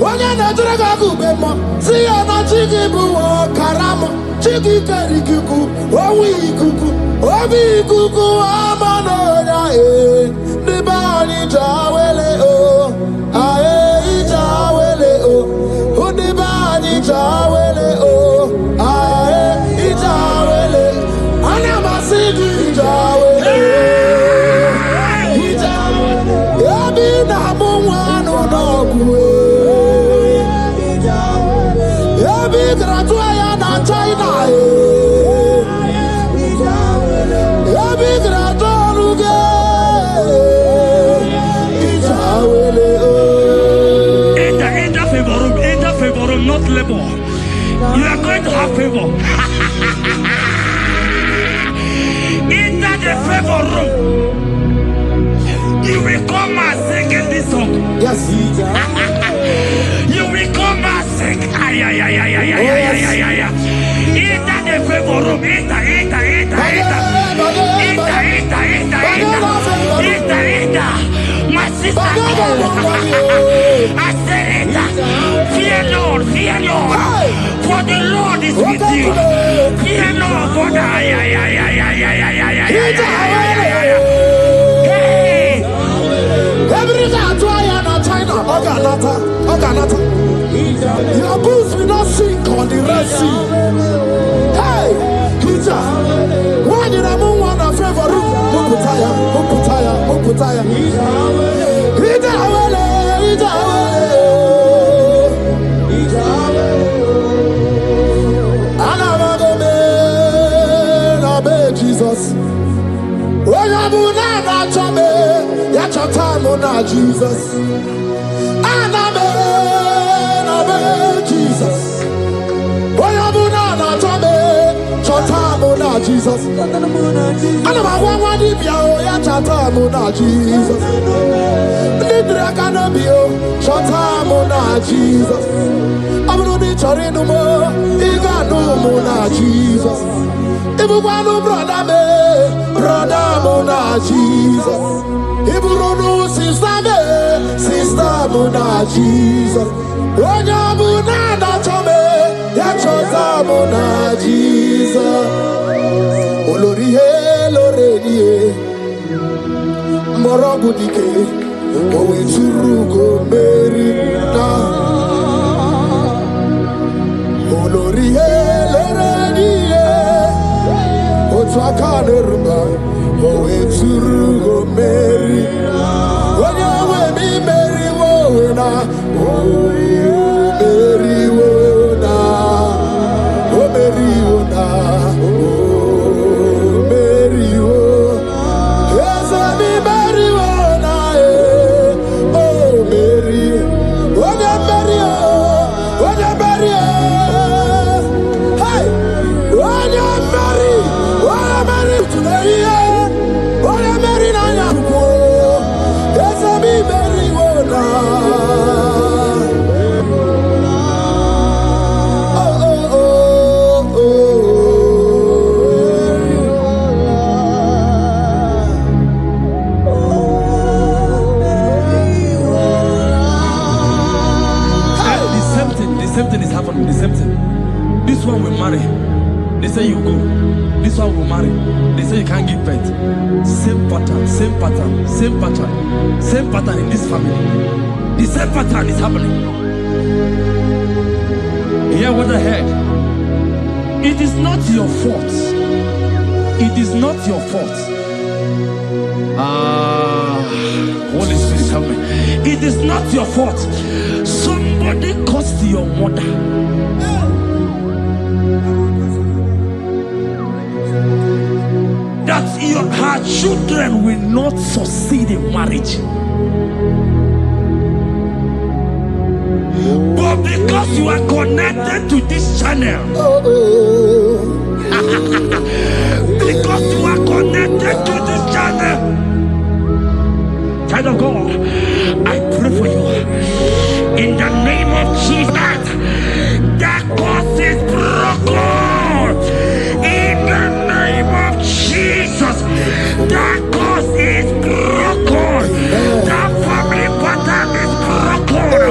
Oye na Drega Gubemo. Siya na Jigibu Okaramo. Jigi Karikuku. Owi Kuku. Obi Kuku Amanoya. Nibani Jawele O. Ae Jawele O. Unibani Jawele O. Not labor. You are going to have favor. Enter the favor room. You will come and sing this song. Yes. You will come and sing. Enter the favor room. Enter. My sister, I said it. Fear Lord. For the Lord is with you. Fear Lord, for the your boots will not sink on the Red Sea. Hey, Peter, why did I move one a favor room? Uputaya. Jesus. When I'm not chame, yet your time on Jesus. And I'm Jesus. When I'm not chame, your time on Jesus. And I'm one if you're yet your time on Jesus. Lidra can be your time on Jesus. I'm not the Chorino, you got no more Jesus. If you want to brother Mona Jesus. If you don't know sister Mona Jesus. When you're Mona Chome, Yachota Mona Jesus. Olorie, Loredie, Morobudike, Owe Churugo Mary. Olorie, Loredie. Twakanerumba, oh Eturugo Mary, when you will be Mary Wona, oh Mary Wona, oh Mary Wona, oh Mary Wona, yes I be Mary Wona, oh Mary, oh Mary, oh Mary, hey, oh Mary. This one will marry. They say you go. This one will marry. They say you can't give birth. Same pattern in this family. The same pattern is happening. Hear what I heard. It is not your fault. It is not your fault. Holy Spirit, help me. It is not your fault. Somebody cursed your mother. that her children will not succeed in marriage. But because you are connected to this channel, because you are connected to this channel, child of God, I pray for you in the name of Jesus. That curse is broken in the name of Jesus. That curse is broken. That family pattern is broken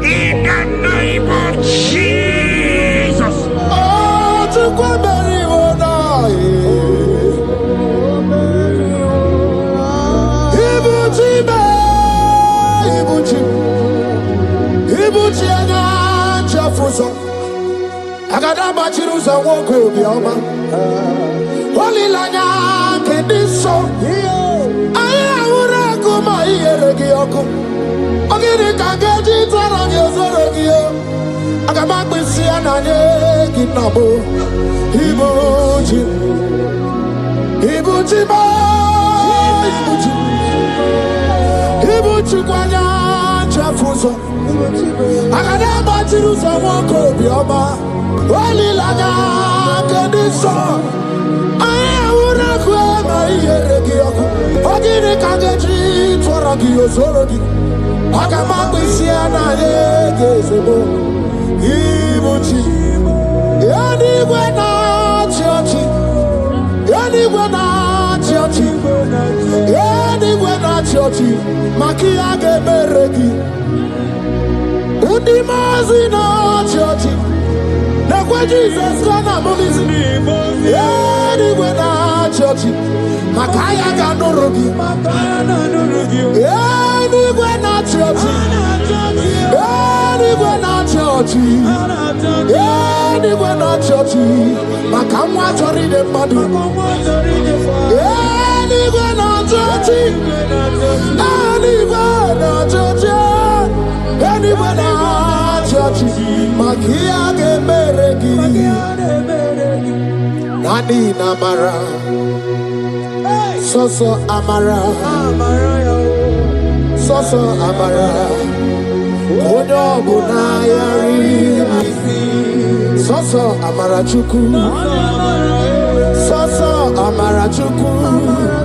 in the name of Jesus. Oh, to Agada bachiruza woko bioma Wali lanya kediso Aya ura kuma iyeregi yoko Ogiri kangeji tarangi ozorogi yo Agaba kwisi ananye kinabo Ibuchi Ibuchi ba Ibuchi Ibuchi kwanya chafuzo Agada bachiruza woko bioma Wali lanya kediso Aya ura kuma iyeregi yoko Ogiri kangeji tarangi ozorogi Agaba kwisi ananye kinabo Ibuchi Yanigwe na chiochi Yanigwe na chiochi Yanigwe na chiochi Makia geberegi Udimazi na chiochi Nekwe Jesus kana mugizi Yanigwe na chiochi Makaya ganurugi Yanigwe na chiochi Yanigwe na chiochi Yanigwe na chiochi Makamwa chori de madu Yanigwe na chiochi Yanigwe na chiochi Yanigwe na chiochi Makia geberegi Nani namara Soso amara Soso amara Odo bunayari Soso amara chuku Soso amara chuku